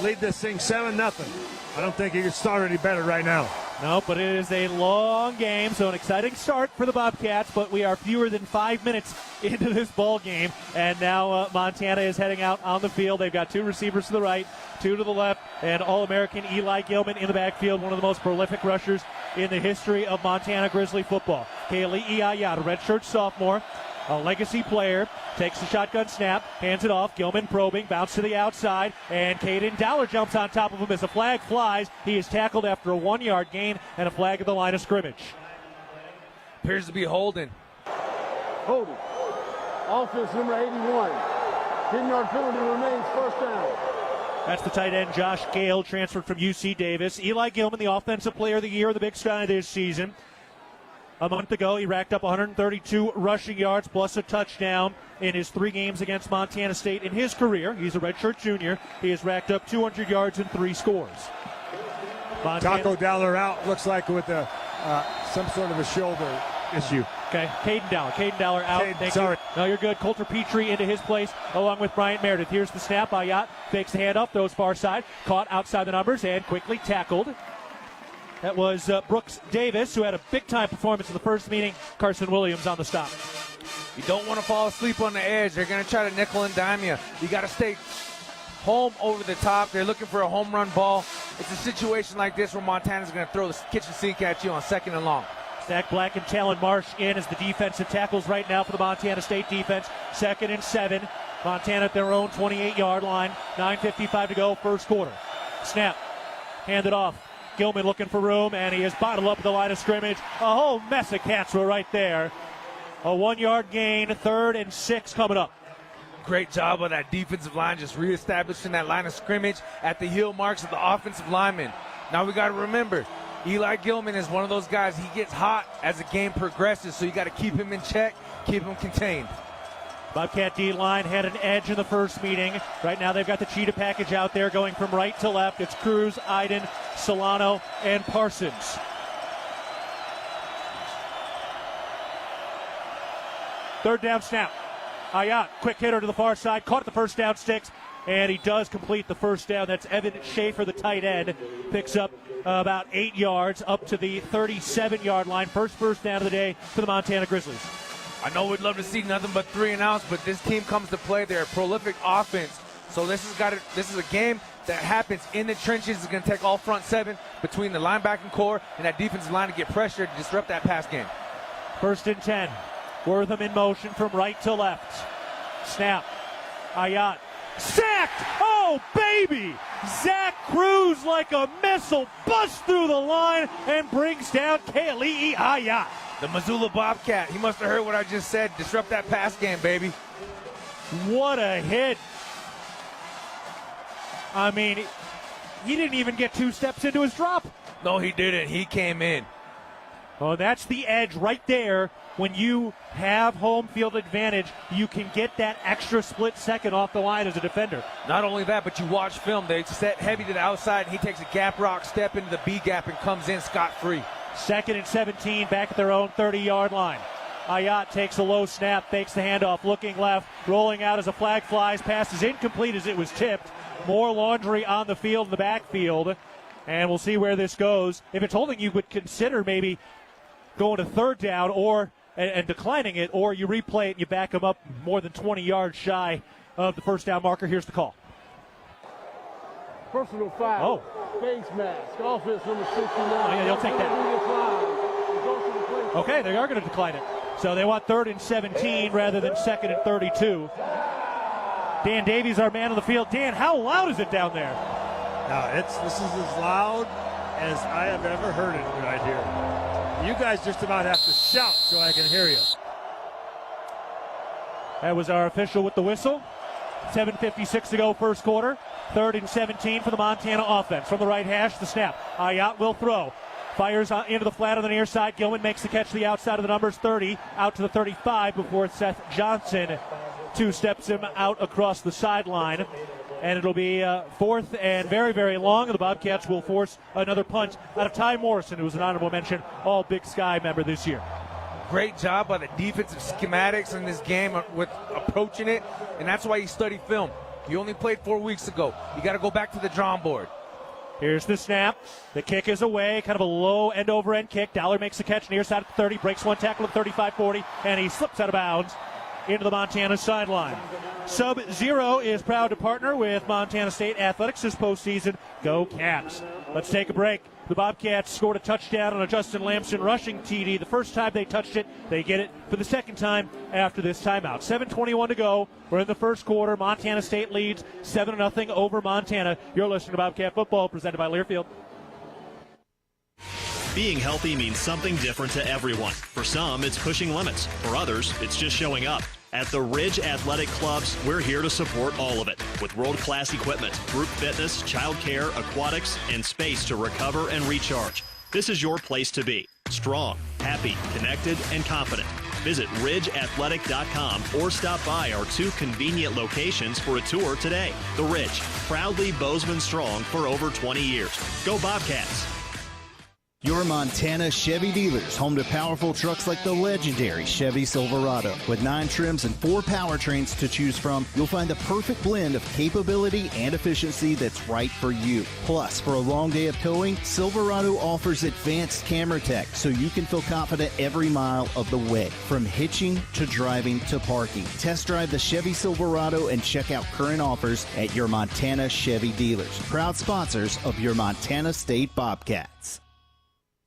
lead this thing 7-0. I don't think you can start any better right now. No, but it is a long game, so an exciting start for the Bobcats, but we are fewer than 5 minutes into this ball game, and now Montana is heading out on the field. They've got 2 receivers to the right, 2 to the left, and All-American Eli Gilman in the backfield, one of the most prolific rushers in the history of Montana Grizzly football. Kaylee Iayat, a redshirt sophomore, a legacy player, takes the shotgun snap, hands it off, Gilman probing, bounce to the outside, and Caden Dowler jumps on top of him as a flag flies. He is tackled after a 1-yard gain and a flag at the line of scrimmage. Appears to be holding. Holding. Offense number 81. 10-yard penalty remains, first down. That's the tight end Josh Gale, transferred from UC Davis. Eli Gilman, the offensive player of the year, the Big Sky this season. A month ago, he racked up 132 rushing yards plus a touchdown in his 3 games against Montana State in his career. He's a redshirt junior. He has racked up 200 yards and 3 scores. Taco Dowler out, looks like with some sort of a shoulder issue. Okay, Caden Dowler out. Thank you. No, you're good. Coulter Petrie into his place along with Bryant Meredith. Here's the snap. Ayat fakes the handoff, throws far side, caught outside the numbers and quickly tackled. That was Brooks Davis, who had a big-time performance in the first meeting. Carson Williams on the stop. You don't want to fall asleep on the edge. They're going to try to nickel and dime you. You got to stay home over the top. They're looking for a home run ball. It's a situation like this where Montana's going to throw the kitchen sink at you on 2nd and long. Zach Black and Talon Marsh in as the defensive tackles right now for the Montana State defense. 2nd and 7. Montana at their own 28-yard line. 9:55 to go, first quarter. Snap. Handed off. Gilman looking for room, and he is bottled up at the line of scrimmage. A whole mess of cats were right there. A 1-yard gain, 3rd and 6 coming up. Great job of that defensive line, just reestablishing that line of scrimmage at the heel marks of the offensive linemen. Now we got to remember, Eli Gilman is one of those guys, he gets hot as the game progresses, so you got to keep him in check, keep him contained. Bobcat D-line had an edge in the first meeting. Right now they've got the cheetah package out there going from right to left. It's Cruz, Iden, Solano, and Parsons. Third down snap. Ayat, quick hitter to the far side, caught the first down sticks, and he does complete the first down. That's Evan Schaefer, the tight end, picks up about 8 yards up to the 37-yard line. First down of the day for the Montana Grizzlies. I know we'd love to see nothing but 3 and outs, but this team comes to play. They're a prolific offense, so this is a game that happens in the trenches. It's going to take all front 7 between the linebacking core and that defensive line to get pressure to disrupt that pass game. 1st and 10. Wortham in motion from right to left. Snap. Ayat. Sacked! Oh, baby! Zach Cruz, like a missile, busts through the line and brings down Keali'i Ayat. The Missoula Bobcat, he must have heard what I just said. Disrupt that pass game, baby. What a hit. I mean, he didn't even get 2 steps into his drop. No, he didn't. He came in. Oh, that's the edge right there. When you have home field advantage, you can get that extra split second off the line as a defender. Not only that, but you watch film. They set heavy to the outside, and he takes a gap rock step into the B gap and comes in scot-free. 2nd and 17 back at their own 30-yard line. Ayat takes a low snap, fakes the handoff, looking left, rolling out as a flag flies. Pass is incomplete as it was tipped. More laundry on the field in the backfield, and we'll see where this goes. If it's holding, you would consider maybe going to 3rd down and declining it, or you replay it and you back them up more than 20 yards shy of the first down marker. Here's the call. Personal foul. Face mask. Offense number 69. Oh, yeah, they'll take that. Okay, they are going to decline it. So they want 3rd and 17 rather than 2nd and 32. Dan Davies, our man on the field. Dan, how loud is it down there? This is as loud as I have ever heard it right here. You guys just about have to shout so I can hear you. That was our official with the whistle. 7:56 to go, first quarter. 3rd and 17 for the Montana offense. From the right hash, the snap. Ayat will throw. Fires into the flat on the near side. Gilman makes the catch to the outside of the numbers, 30, out to the 35 before Seth Johnson 2 steps him out across the sideline. And it'll be 4th and very, very long. And the Bobcats will force another punt out of Ty Morrison, who was an honorable mention All Big Sky member this year. Great job by the defensive schematics in this game with approaching it, and that's why you study film. You only played 4 weeks ago. You got to go back to the drawing board. Here's the snap. The kick is away. Kind of a low end-over-end kick. Dowler makes the catch near side at the 30. Breaks one tackle at 35-40. And he slips out of bounds into the Montana sideline. Sub-Zero is proud to partner with Montana State Athletics this postseason. Go Cats. Let's take a break. The Bobcats scored a touchdown on a Justin Lamson rushing TD. The first time they touched it, they get it for the second time after this timeout. 7:21 to go. We're in the first quarter. Montana State leads 7-0 over Montana. You're listening to Bobcat Football, presented by Learfield. Being healthy means something different to everyone. For some, it's pushing limits. For others, it's just showing up. At the Ridge Athletic Clubs, we're here to support all of it with world-class equipment, group fitness, childcare, aquatics, and space to recover and recharge. This is your place to be. Strong, happy, connected, and confident. Visit ridgeathletic.com or stop by our 2 convenient locations for a tour today. The Ridge, proudly Bozeman strong for over 20 years. Go Bobcats! Your Montana Chevy dealers, home to powerful trucks like the legendary Chevy Silverado. With 9 trims and 4 powertrains to choose from, you'll find the perfect blend of capability and efficiency that's right for you. Plus, for a long day of towing, Silverado offers advanced camera tech so you can feel confident every mile of the way. From hitching to driving to parking. Test drive the Chevy Silverado and check out current offers at your Montana Chevy dealers. Proud sponsors of your Montana State Bobcats.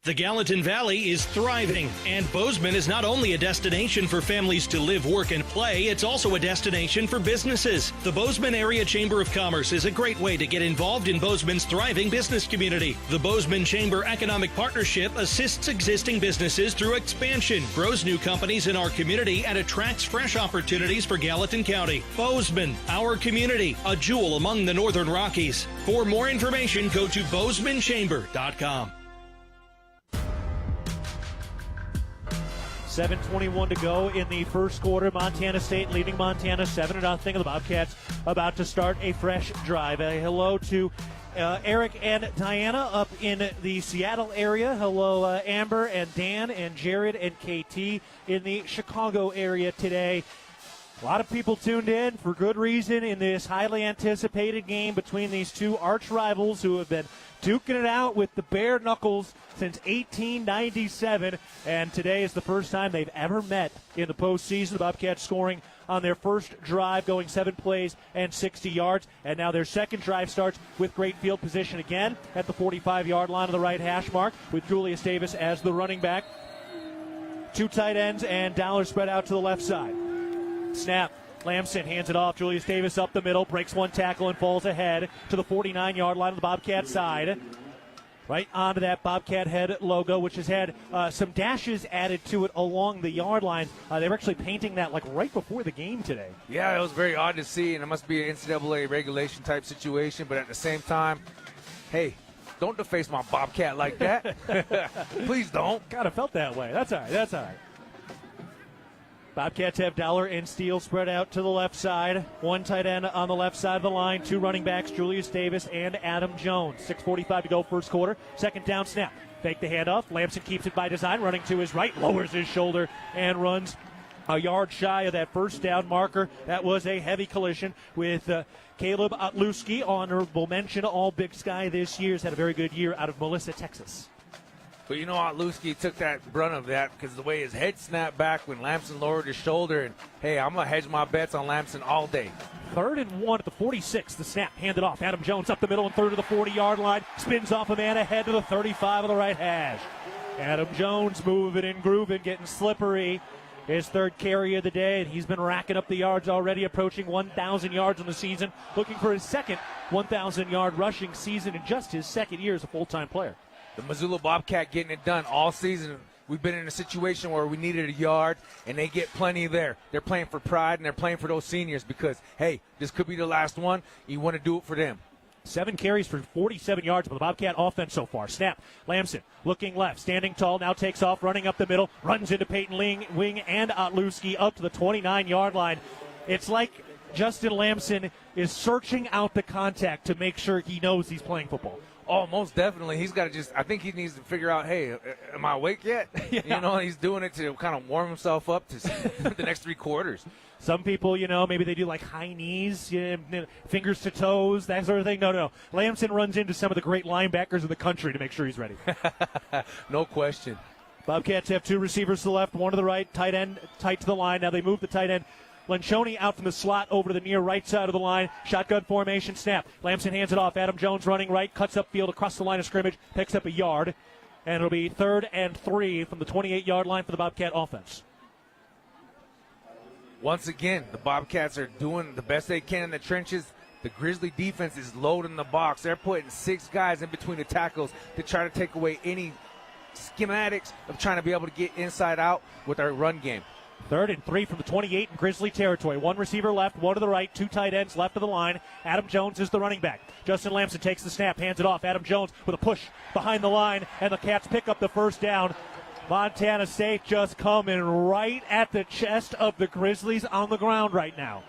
The Gallatin Valley is thriving, and Bozeman is not only a destination for families to live, work, and play, it's also a destination for businesses. The Bozeman Area Chamber of Commerce is a great way to get involved in Bozeman's thriving business community. The Bozeman Chamber Economic Partnership assists existing businesses through expansion, grows new companies in our community, and attracts fresh opportunities for Gallatin County. Bozeman, our community, a jewel among the Northern Rockies. For more information, go to bozemanchamber.com. 7:21 to go in the first quarter. Montana State leading Montana 7-0. The Bobcats about to start a fresh drive. Hello to Eric and Diana up in the Seattle area. Hello, Amber and Dan and Jared and KT in the Chicago area today. A lot of people tuned in for good reason in this highly anticipated game between these two arch rivals who have been duking it out with the bare knuckles since 1897, and today is the first time they've ever met in the postseason. The Bobcats scoring on their first drive, going 7 plays and 60 yards, and now their second drive starts with great field position again at the 45-yard line of the right hash mark with Julius Davis as the running back. 2 tight ends and Dowler spread out to the left side. Snap. Lamson hands it off. Julius Davis up the middle, breaks 1 tackle and falls ahead to the 49-yard line of the Bobcat side. Right onto that Bobcat head logo, which has had some dashes added to it along the yard line. They were actually painting that like right before the game today. Yeah, it was very odd to see, and it must be an NCAA regulation type situation, but at the same time, hey, don't deface my Bobcat like that. Please don't. Kind of felt that way. That's all right. That's all right. Bobcats have Dowler and Steele spread out to the left side. 1 tight end on the left side of the line. 2 running backs, Julius Davis and Adam Jones. 6:45 to go first quarter. Second down snap. Fake the handoff. Lamson keeps it by design, running to his right, lowers his shoulder and runs a yard shy of that first down marker. That was a heavy collision with Caleb Otluski, honorable mention All Big Sky this year. Has had a very good year out of Melissa, Texas. But you know, Otluski took that brunt of that because the way his head snapped back when Lamson lowered his shoulder. And, hey, I'm going to hedge my bets on Lamson all day. 3rd and 1 at the 46. The snap handed off. Adam Jones up the middle and third to the 40-yard line. Spins off a man ahead to the 35 of the right hash. Adam Jones moving and grooving, getting slippery. His 3rd carry of the day, and he's been racking up the yards already, approaching 1,000 yards in the season, looking for his second 1,000-yard rushing season in just his 2nd year as a full-time player. The Missoula Bobcat getting it done all season. We've been in a situation where we needed a yard, and they get plenty there. They're playing for pride, and they're playing for those seniors because, hey, this could be the last one. You want to do it for them. 7 carries for 47 yards for the Bobcat offense so far. Snap. Lamson looking left, standing tall, now takes off, running up the middle, runs into Peyton Wing and Otluski up to the 29-yard line. It's like Justin Lamson is searching out the contact to make sure he knows he's playing football. Oh, most definitely. He's got to I think he needs to figure out, hey, am I awake yet? Yeah. You know, he's doing it to kind of warm himself up to the next 3 quarters. Some people, you know, maybe they do like high knees, fingers to toes, that sort of thing. No. Lamson runs into some of the great linebackers in the country to make sure he's ready. No question. Bobcats have 2 receivers to the left, 1 to the right, tight end tight to the line. Now they move the tight end Lencioni out from the slot over to the near right side of the line. Shotgun formation snap. Lamson hands it off. Adam Jones running right, cuts upfield across the line of scrimmage, picks up a yard. And it'll be 3rd and 3 from the 28-yard line for the Bobcat offense. Once again, the Bobcats are doing the best they can in the trenches. The Grizzly defense is loading the box. They're putting 6 guys in between the tackles to try to take away any schematics of trying to be able to get inside out with our run game. 3rd and 3 from the 28 in Grizzly territory. 1 receiver left, 1 to the right, 2 tight ends left of the line. Adam Jones is the running back. Justin Lamson takes the snap, hands it off. Adam Jones with a push behind the line, and the Cats pick up the first down. Montana State just coming right at the chest of the Grizzlies on the ground right now.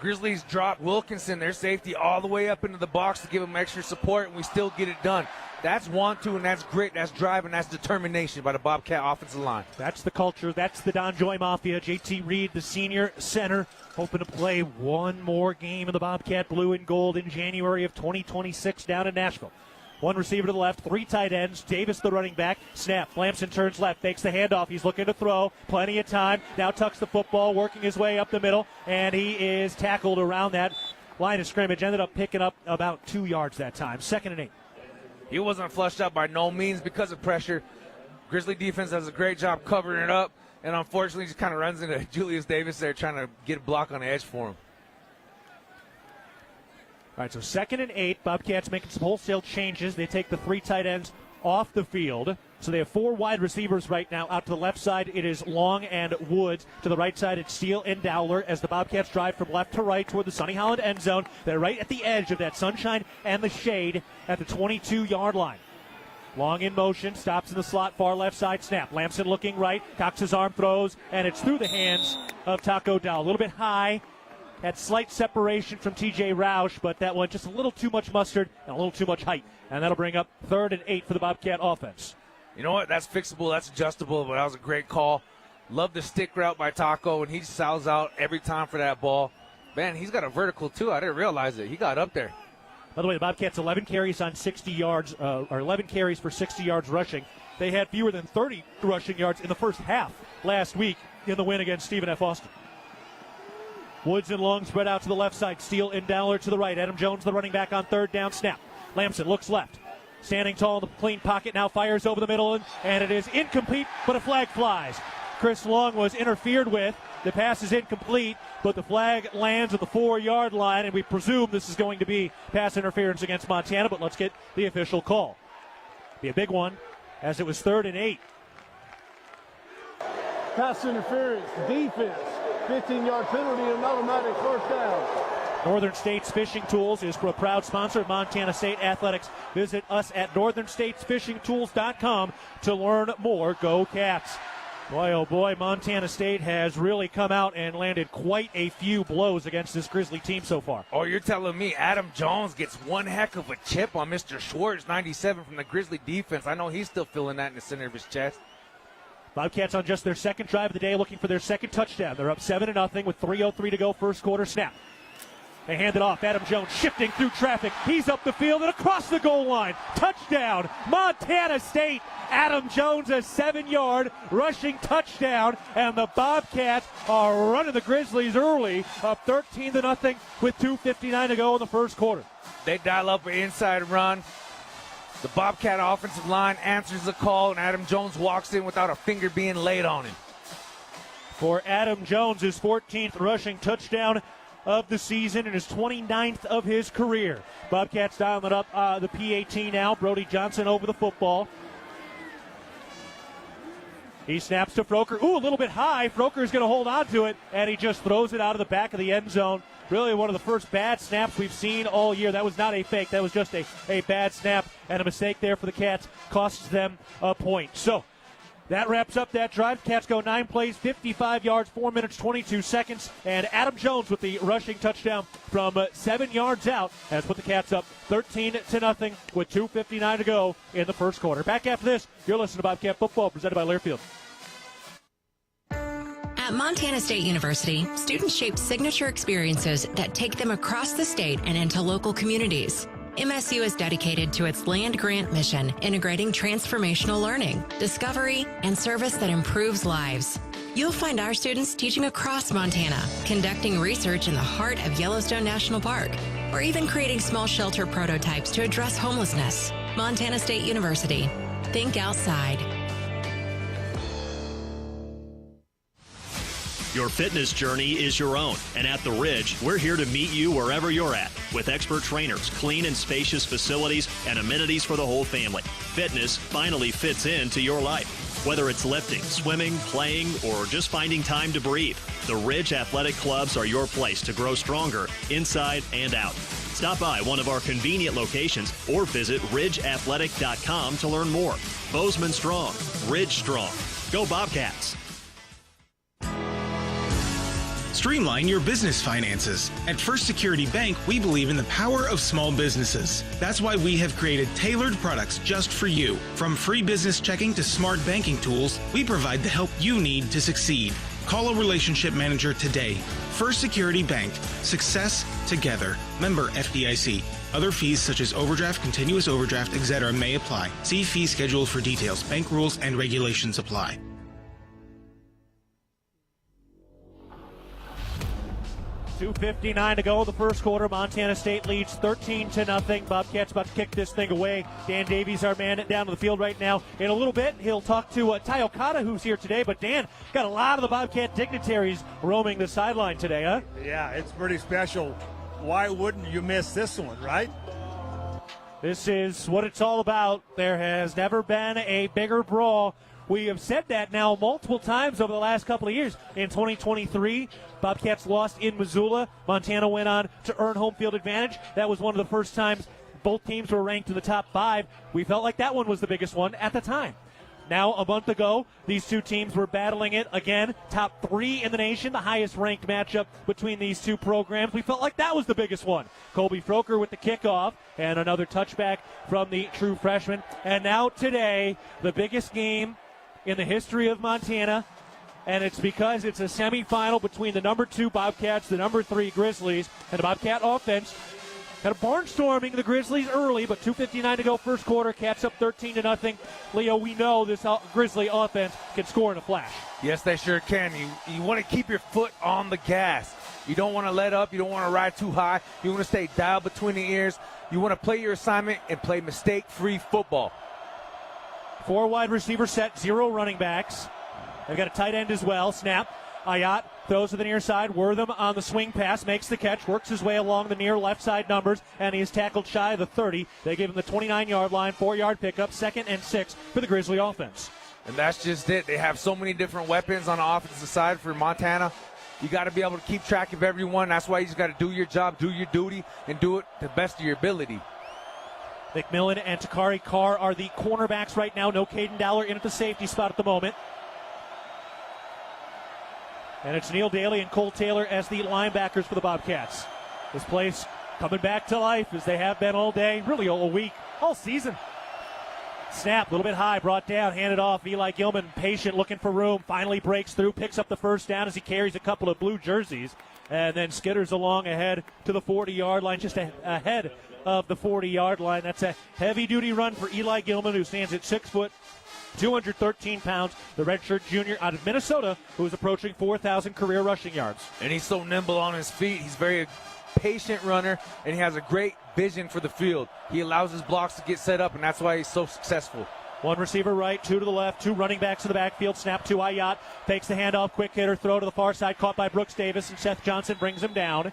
Grizzlies drop Wilkinson, their safety, all the way up into the box to give them extra support, and we still get it done. That's want-to, and that's grit, that's drive, and that's determination by the Bobcat offensive line. That's the culture. That's the Don Joy Mafia. JT Reed, the senior center, hoping to play one more game in the Bobcat blue and gold in January of 2026 down in Nashville. One receiver to the left, three tight ends. Davis, the running back. Snap. Lamson turns left, fakes the handoff. He's looking to throw. Plenty of time. Now tucks the football, working his way up the middle, and he is tackled around that line of scrimmage. Ended up picking up about 2 yards that time. 2nd and 8. He wasn't flushed out by no means because of pressure. Grizzly defense does a great job covering it up, and unfortunately just kind of runs into Julius Davis there trying to get a block on the edge for him. All right, so 2nd and 8. Bobcats making some wholesale changes. They take the three tight ends off the field. So they have four wide receivers right now. Out to the left side, it is Long and Woods. To the right side, it's Steele and Dowler as the Bobcats drive from left to right toward the Sonny Holland end zone. They're right at the edge of that sunshine and the shade at the 22-yard line. Long in motion, stops in the slot, far left side, snap. Lamson looking right, cocks his arm, throws, and it's through the hands of Taco Dowell. A little bit high. Had slight separation from T.J. Roush, but that one just a little too much mustard and a little too much height. And that'll bring up 3rd and 8 for the Bobcat offense. You know what? That's fixable. That's adjustable, but that was a great call. Love the stick route by Taco, and he sells out every time for that ball. Man, he's got a vertical, too. I didn't realize it. He got up there. By the way, the Bobcats 11 carries on 60 yards, or 11 carries for 60 yards rushing. They had fewer than 30 rushing yards in the first half last week in the win against Stephen F. Austin. Woods and Long spread out to the left side. Steele and Dowler to the right. Adam Jones, the running back, on 3rd down. Snap. Lamson looks left. Standing tall in the clean pocket, now fires over the middle, and it is incomplete, but a flag flies. Chris Long was interfered with. The pass is incomplete, but the flag lands at the 4-yard line, and we presume this is going to be pass interference against Montana, but let's get the official call. Be a big one, as it was 3rd and 8. Pass interference, defense, 15-yard penalty, and an automatic first down. Northern States Fishing Tools is a proud sponsor of Montana State Athletics. Visit us at northernstatesfishingtools.com to learn more. Go Cats. Boy, oh boy, Montana State has really come out and landed quite a few blows against this Grizzly team so far. Oh, you're telling me Adam Jones gets one heck of a chip on Mr. Schwartz, 97 from the Grizzly defense. I know he's still feeling that in the center of his chest. Bobcats on just their second drive of the day, looking for their second touchdown. They're up 7-0 with 3:03 to go, first quarter. Snap. They hand it off. Adam Jones shifting through traffic. He's up the field and across the goal line. Touchdown, Montana State. Adam Jones, a 7-yard rushing touchdown, and the Bobcats are running the Grizzlies early, up 13-0 with 2:59 to go in the first quarter. They dial up an inside run. The Bobcat offensive line answers the call, and Adam Jones walks in without a finger being laid on him. For Adam Jones, his 14th rushing touchdown of the season and his 29th of his career. Bobcats dialing it up the PAT now. Brody Johnson over the football. He snaps to Froker. Ooh, a little bit high. Froker's going to hold on to it, and he just throws it out of the back of the end zone. Really one of the first bad snaps we've seen all year. That was not a fake. That was just a bad snap, and a mistake there for the Cats costs them a point. So that wraps up that drive. Cats go 9 plays, 55 yards, 4 minutes, 22 seconds. And Adam Jones with the rushing touchdown from 7 yards out has put the Cats up 13-0 with 2:59 to go in the first quarter. Back after this, you're listening to Bobcat Football presented by Learfield. At Montana State University, students shape signature experiences that take them across the state and into local communities. MSU is dedicated to its land-grant mission, integrating transformational learning, discovery, and service that improves lives. You'll find our students teaching across Montana, conducting research in the heart of Yellowstone National Park, or even creating small shelter prototypes to address homelessness. Montana State University. Think outside. Your fitness journey is your own, and at The Ridge, we're here to meet you wherever you're at with expert trainers, clean and spacious facilities, and amenities for the whole family. Fitness finally fits into your life. Whether it's lifting, swimming, playing, or just finding time to breathe, the Ridge Athletic Clubs are your place to grow stronger inside and out. Stop by one of our convenient locations or visit ridgeathletic.com to learn more. Bozeman strong, Ridge strong. Go Bobcats! streamline your business finances. At First Security Bank, we believe in the power of small businesses. That's why we have created tailored products just for you. From free business checking to smart banking tools, we provide the help you need to succeed. Call a relationship manager today. First Security Bank. Success together. Member FDIC. Other fees such as overdraft, continuous overdraft, etc. may apply. See fee schedule for details. Bank rules and regulations apply. $2:59 to go in the first quarter. Montana State leads 13-0. Bobcats about to kick this thing away. Dan Davies, our man, down to the field right now. In a little bit, he'll talk to Ty Okada, who's here today. But Dan, got a lot of the Bobcat dignitaries roaming the sideline today, huh? Yeah, it's pretty special. Why wouldn't you miss this one, right? This is what it's all about. There has never been a bigger brawl. We have said that now multiple times over the last couple of years. In 2023, Bobcats lost in Missoula. Montana went on to earn home field advantage. That was one of the first times both teams were ranked in the top 5. We felt like that one was the biggest one at the time. Now, a month ago, these two teams were battling it again. Top 3 in the nation, the highest ranked matchup between these two programs. We felt like that was the biggest one. Colby Froker with the kickoff and another touchback from the true freshman. And now today, the biggest game in the history of Montana, and it's because it's a semifinal between the number 2 Bobcats, the number 3 Grizzlies, and the Bobcat offense kind of barnstorming the Grizzlies early, but 2:59 to go first quarter. Cats up 13-0. Leo, we know this Grizzly offense can score in a flash. Yes, they sure can. You want to keep your foot on the gas. You don't want to let up. You don't want to ride too high. You want to stay dialed between the ears. You want to play your assignment and play mistake-free football. 4 wide receiver set, 0 running backs. They've got a tight end as well. Snap. Ayat throws to the near side. Wortham on the swing pass, makes the catch, works his way along the near left side numbers, and he is tackled shy of the 30. They give him the 29-yard line, 4-yard pickup, 2nd and 6 for the Grizzly offense. And that's just it. They have so many different weapons on the offensive side for Montana. You got to be able to keep track of everyone. That's why you just got to do your job, do your duty, and do it to the best of your ability. McMillan and Takari Carr are the cornerbacks right now. No Caden Dowler in at the safety spot at the moment. And it's Neil Daly and Cole Taylor as the linebackers for the Bobcats. This place coming back to life as they have been all day, really all week, all season. Snap, a little bit high, brought down, handed off. Eli Gilman, patient, looking for room, finally breaks through, picks up the first down as he carries a couple of blue jerseys, and then skitters along ahead to the 40-yard line, just ahead of the 40-yard line. That's a heavy-duty run for Eli Gilman, who stands at 6 foot, 213 pounds, the redshirt junior out of Minnesota, who is approaching 4,000 career rushing yards. And he's so nimble on his feet. He's very patient runner, and he has a great vision for the field. He allows his blocks to get set up, and that's why he's so successful. 1 receiver right, 2 to the left, 2 running backs in the backfield. Snap to Ayat, takes the handoff, quick hitter, throw to the far side, caught by Brooks Davis, and Seth Johnson brings him down.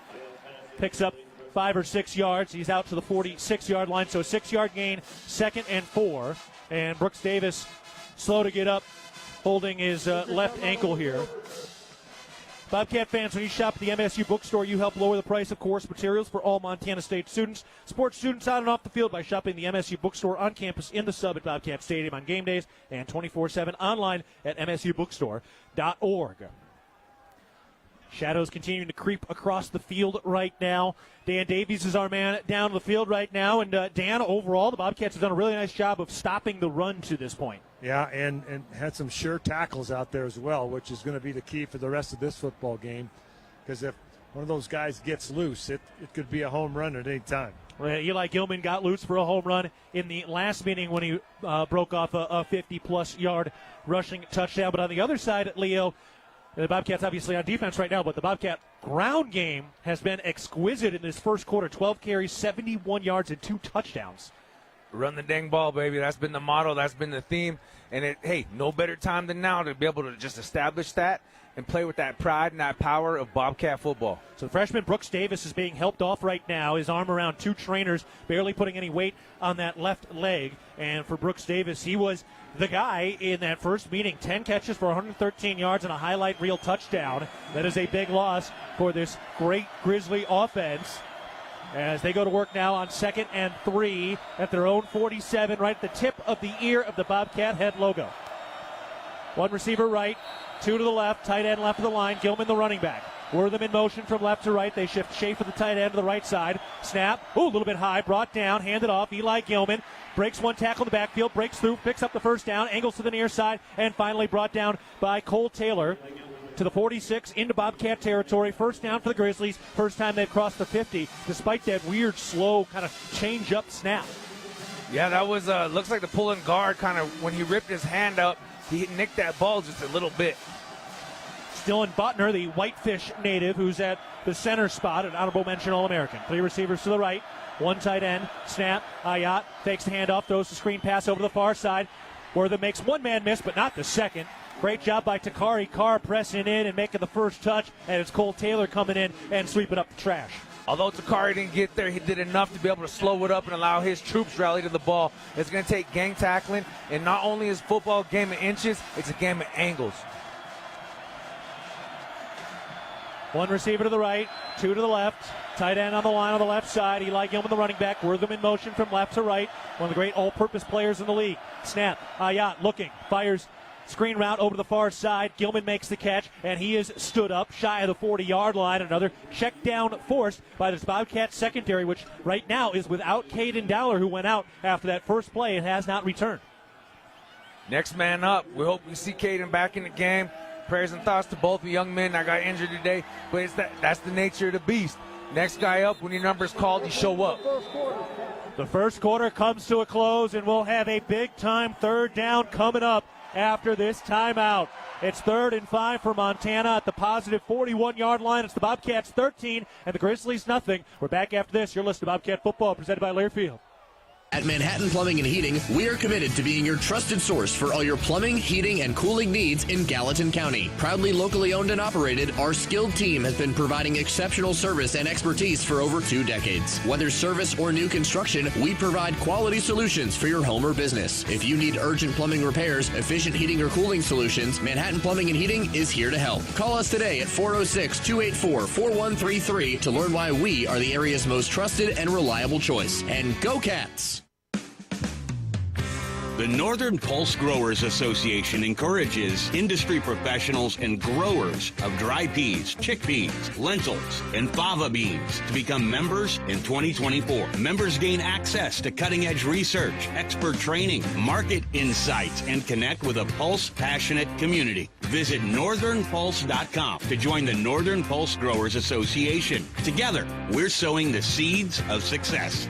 Picks up 5 or 6 yards. He's out to the 46-yard line, so a 6-yard gain, 2nd and 4. And Brooks Davis slow to get up, holding his left ankle here. Bobcat fans, when you shop at the MSU bookstore, you help lower the price of course materials for all Montana State students. Support students on and off the field by shopping the MSU bookstore on campus in the sub at Bobcat Stadium on game days and 24/7 online at msubookstore.org. Shadows continuing to creep across the field right now. Dan Davies is our man down the field right now. And Dan, overall, the Bobcats have done a really nice job of stopping the run to this point. Yeah, and had some sure tackles out there as well, which is going to be the key for the rest of this football game. Because if one of those guys gets loose, it could be a home run at any time. Well, Eli Gilman got loose for a home run in the last meeting when he broke off a 50-plus yard rushing touchdown. But on the other side, Leo, the Bobcats obviously on defense right now, but the Bobcat ground game has been exquisite in this first quarter. 12 carries, 71 yards, and 2 touchdowns. Run the dang ball, baby. That's been the motto. That's been the theme. And, hey, no better time than now to be able to just establish that and play with that pride and that power of Bobcat football. So the freshman Brooks Davis is being helped off right now. His arm around 2 trainers, barely putting any weight on that left leg. And for Brooks Davis, he was the guy in that first meeting. 10 catches for 113 yards and a highlight reel touchdown. That is a big loss for this great Grizzly offense, as they go to work now on 2nd and 3 at their own 47, right at the tip of the ear of the Bobcat head logo. 1 receiver right, 2 to the left, tight end left of the line, Gilman the running back. Wortham in motion from left to right. They shift Schaefer, the tight end, to the right side. Snap. Ooh, a little bit high. Brought down. Handed off. Eli Gilman breaks one tackle in the backfield. Breaks through. Picks up the first down. Angles to the near side. And finally brought down by Cole Taylor to the 46 into Bobcat territory. First down for the Grizzlies. First time they've crossed the 50 despite that weird, slow kind of change-up snap. Yeah, that was, looks like the pulling guard kind of, when he ripped his hand up, he nicked that ball just a little bit. Dylan Butner, the Whitefish native, who's at the center spot, an honorable mention All-American. 3 receivers to the right, 1 tight end, snap, Ayat fakes the handoff, throws the screen pass over the far side. Wortham makes one man miss, but not the second. Great job by Takari Carr pressing in and making the first touch, and it's Cole Taylor coming in and sweeping up the trash. Although Takari didn't get there, he did enough to be able to slow it up and allow his troops rally to the ball. It's going to take gang tackling, and not only is football a game of inches, it's a game of angles. 1 receiver to the right, 2 to the left. Tight end on the line on the left side. Eli Gilman, the running back. Wortham in motion from left to right. One of the great all-purpose players in the league. Snap. Ayat looking. Fires. Screen route over the far side. Gilman makes the catch, and he is stood up shy of the 40-yard line. Another check down forced by this Bobcat secondary, which right now is without Caden Dowler, who went out after that first play and has not returned. Next man up. We hope we see Caden back in the game. Prayers and thoughts to both the young men that got injured today, but that's the nature of the beast. Next guy up, when your number's called, you show up. The first quarter comes to a close, and we'll have a big-time third down coming up after this timeout. It's 3rd and 5 for Montana at the positive 41-yard line. It's the Bobcats 13 and the Grizzlies nothing. We're back after this. You're listening to Bobcat Football, presented by Learfield. At Manhattan Plumbing and Heating, we are committed to being your trusted source for all your plumbing, heating, and cooling needs in Gallatin County. Proudly locally owned and operated, our skilled team has been providing exceptional service and expertise for over 2 decades. Whether service or new construction, we provide quality solutions for your home or business. If you need urgent plumbing repairs, efficient heating or cooling solutions, Manhattan Plumbing and Heating is here to help. Call us today at 406-284-4133 to learn why we are the area's most trusted and reliable choice. And go Cats! The Northern Pulse Growers Association encourages industry professionals and growers of dry peas, chickpeas, lentils, and fava beans to become members in 2024. Members gain access to cutting-edge research, expert training, market insights, and connect with a Pulse-passionate community. Visit northernpulse.com to join the Northern Pulse Growers Association. Together, we're sowing the seeds of success.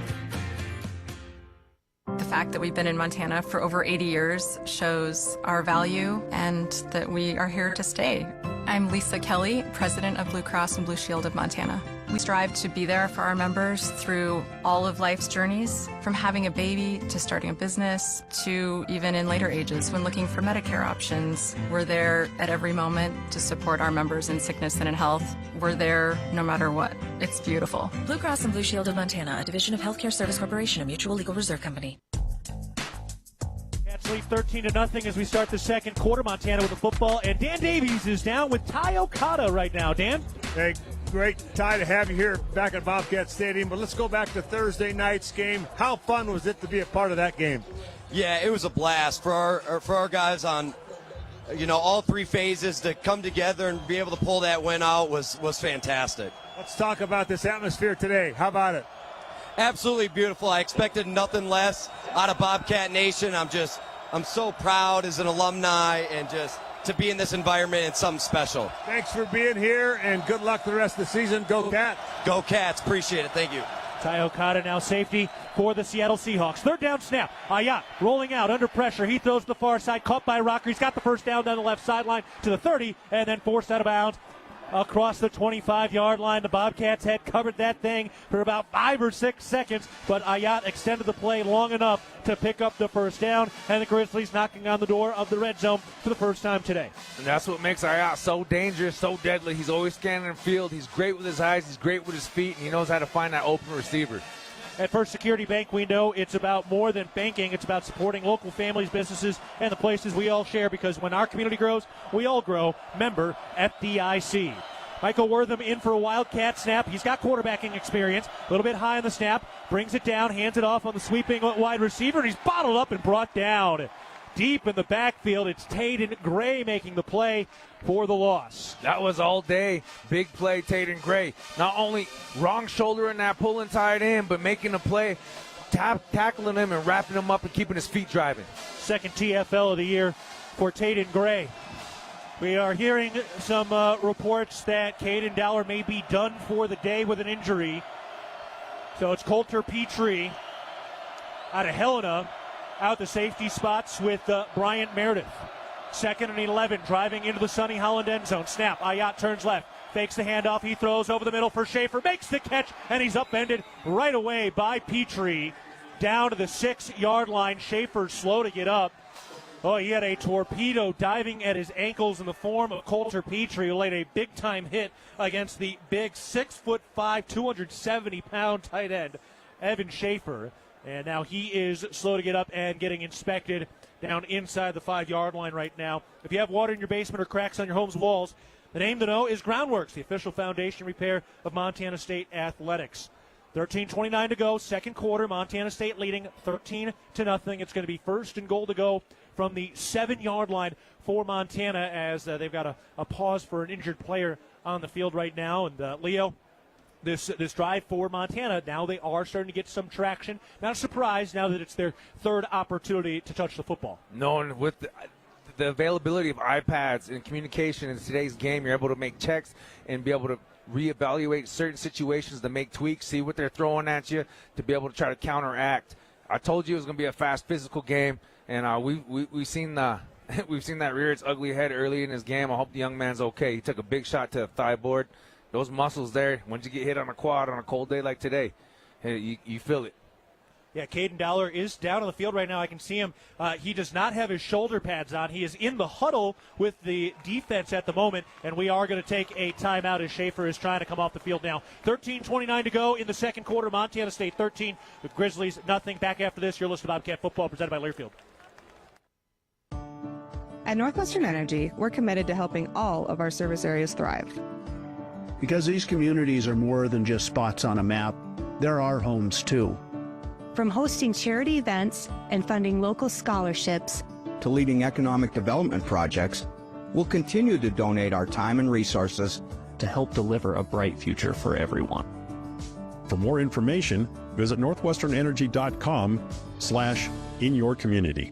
The fact that we've been in Montana for over 80 years shows our value and that we are here to stay. I'm Lisa Kelly, president of Blue Cross and Blue Shield of Montana. We strive to be there for our members through all of life's journeys, from having a baby to starting a business to even in later ages when looking for Medicare options. We're there at every moment to support our members in sickness and in health. We're there no matter what. It's beautiful. Blue Cross and Blue Shield of Montana, a division of Healthcare Service Corporation, a mutual legal reserve company. Cats lead 13-0 as we start the second quarter. Montana with the football, and Dan Davies is down with Ty Okada right now. Dan? Hey, great, Ty, to have you here back at Bobcat Stadium. But let's go back to Thursday night's game. How fun was it to be a part of that game? Yeah, it was a blast for our guys on, all 3 phases to come together and be able to pull that win out was fantastic. Let's talk about this atmosphere today. How about it? Absolutely beautiful. I expected nothing less out of Bobcat Nation. I'm so proud as an alumni, and just to be in this environment, it's something special. Thanks for being here, and good luck the rest of the season. Go Cats. Go Cats. Appreciate it. Thank you. Ty Okada now safety for the Seattle Seahawks. Third down snap. Ayat rolling out under pressure. He throws to the far side, caught by Rocker. He's got the first down the left sideline to the 30, and then forced out of bounds across the 25-yard line. The Bobcats had covered that thing for about 5 or 6 seconds, but Ayat extended the play long enough to pick up the first down, and the Grizzlies knocking on the door of the red zone for the first time today. And that's what makes Ayat so dangerous, so deadly. He's always scanning the field. He's great with his eyes. He's great with his feet, and he knows how to find that open receiver. At First Security Bank, we know it's about more than banking. It's about supporting local families, businesses, and the places we all share, because when our community grows, we all grow. Member FDIC. Michael Wortham in for a Wildcat snap. He's got quarterbacking experience. A little bit high on the snap. Brings it down, hands it off on the sweeping wide receiver, and he's bottled up and brought down deep in the backfield. It's Taden Gray making the play for the loss. That was all day. Big play, Taden Gray. Not only wrong shoulder in that pulling tight end, but making a play, tackling him and wrapping him up and keeping his feet driving. Second TFL of the year for Taden Gray. We are hearing some reports that Caden Dowler may be done for the day with an injury. So it's Coulter Petrie out of Helena out the safety spots with Bryant Meredith. 2nd and 11, driving into the Sonny Holland end zone. Snap, Ayat turns left, fakes the handoff, he throws over the middle for Schaefer, makes the catch, and he's upended right away by Petrie down to the 6-yard line. Schaefer slow to get up. Oh, he had a torpedo diving at his ankles in the form of Coulter Petrie, who laid a big-time hit against the big 6'5", 270-pound tight end, Evan Schaefer. And now he is slow to get up and getting inspected down inside the 5-yard line right now. If you have water in your basement or cracks on your home's walls, the name to know is Groundworks, the official foundation repair of Montana State Athletics. 13:29 to go, second quarter. Montana State leading 13-0. It's going to be 1st and goal to go from the 7-yard line for Montana as they've got a pause for an injured player on the field right now. And Leo, this drive for Montana, now they are starting to get some traction. Not a surprise now that it's their third opportunity to touch the football. No, and with the availability of iPads and communication in today's game, you're able to make checks and be able to reevaluate certain situations, to make tweaks, see what they're throwing at you, to be able to try to counteract. I told you it was going to be a fast, physical game, and we've seen we've seen that rear its ugly head early in his game. I hope the young man's okay. He took a big shot to the thigh board. Those muscles there, once you get hit on a quad on a cold day like today, you feel it. Yeah, Caden Dowler is down on the field right now. I can see him. He does not have his shoulder pads on. He is in the huddle with the defense at the moment, and we are going to take a timeout as Schaefer is trying to come off the field now. 13:29 to go in the second quarter. Montana State 13 with Grizzlies nothing. Back after this, you're listening to Bobcat Football presented by Learfield. At Northwestern Energy, we're committed to helping all of our service areas thrive. Because these communities are more than just spots on a map, they're our homes too. From hosting charity events and funding local scholarships to leading economic development projects, we'll continue to donate our time and resources to help deliver a bright future for everyone. For more information, visit northwesternenergy.com/inyourcommunity.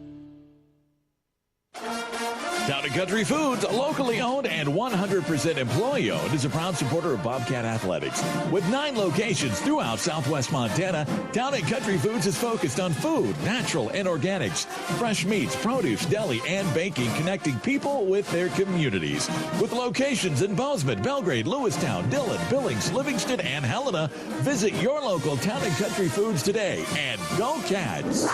Town & Country Foods, locally owned and 100% employee-owned, is a proud supporter of Bobcat Athletics. With 9 locations throughout southwest Montana, Town & Country Foods is focused on food, natural and organics, fresh meats, produce, deli, and baking, connecting people with their communities. With locations in Bozeman, Belgrade, Lewistown, Dillon, Billings, Livingston, and Helena, visit your local Town & Country Foods today, and go Cats!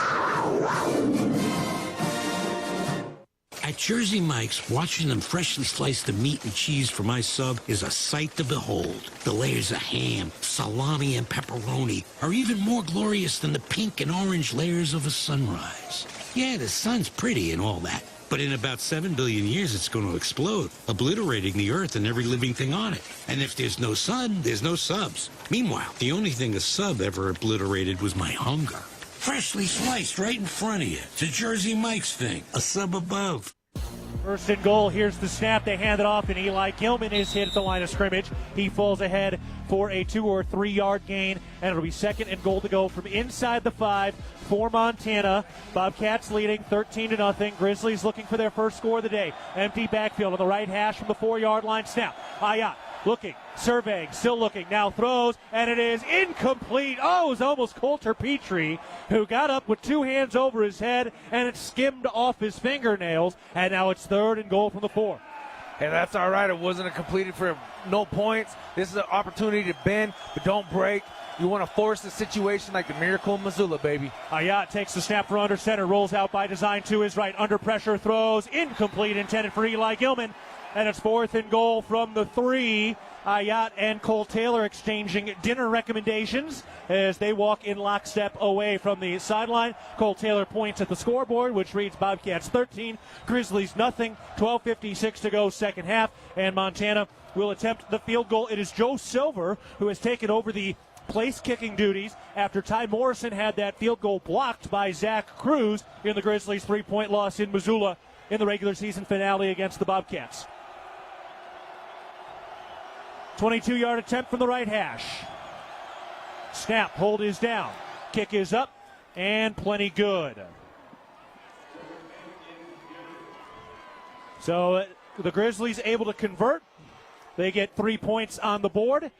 At Jersey Mike's, watching them freshly slice the meat and cheese for my sub is a sight to behold. The layers of ham, salami, and pepperoni are even more glorious than the pink and orange layers of a sunrise. Yeah, the sun's pretty and all that, but in about 7 billion years it's going to explode, obliterating the earth and every living thing on it. And if there's no sun, there's no subs. Meanwhile, the only thing a sub ever obliterated was my hunger. Freshly sliced right in front of you. It's a Jersey Mike's thing, a sub above. First and goal. Here's the snap. They hand it off, and Eli Gilman is hit at the line of scrimmage. He falls ahead for a 2 or 3 yard gain, and it'll be 2nd and goal to go from inside the 5 for Montana. Bobcats leading 13-0. Grizzlies looking for their first score of the day. Empty backfield on the right hash from the 4-yard line. Snap. Ayat looking, surveying, still looking, now throws, and it is incomplete. Oh, it was almost Coulter Petrie, who got up with 2 hands over his head, and it skimmed off his fingernails, and now it's 3rd and goal from the 4. Hey, that's all right. It wasn't completed for no points. This is an opportunity to bend, but don't break. You want to force the situation like the Miracle in Missoula, baby. Ayat takes the snap for under center, rolls out by design to his right, under pressure, throws, incomplete, intended for Eli Gilman. And it's 4th and goal from the 3. Ayat and Cole Taylor exchanging dinner recommendations as they walk in lockstep away from the sideline. Cole Taylor points at the scoreboard, which reads Bobcats 13, Grizzlies nothing. 12:56 to go, second half, and Montana will attempt the field goal. It is Joe Silver who has taken over the place kicking duties after Ty Morrison had that field goal blocked by Zach Cruz in the Grizzlies' 3-point loss in Missoula in the regular season finale against the Bobcats. 22-yard attempt from the right hash. Snap, hold is down. Kick is up, and plenty good. So the Grizzlies able to convert. They get 3 points on the board,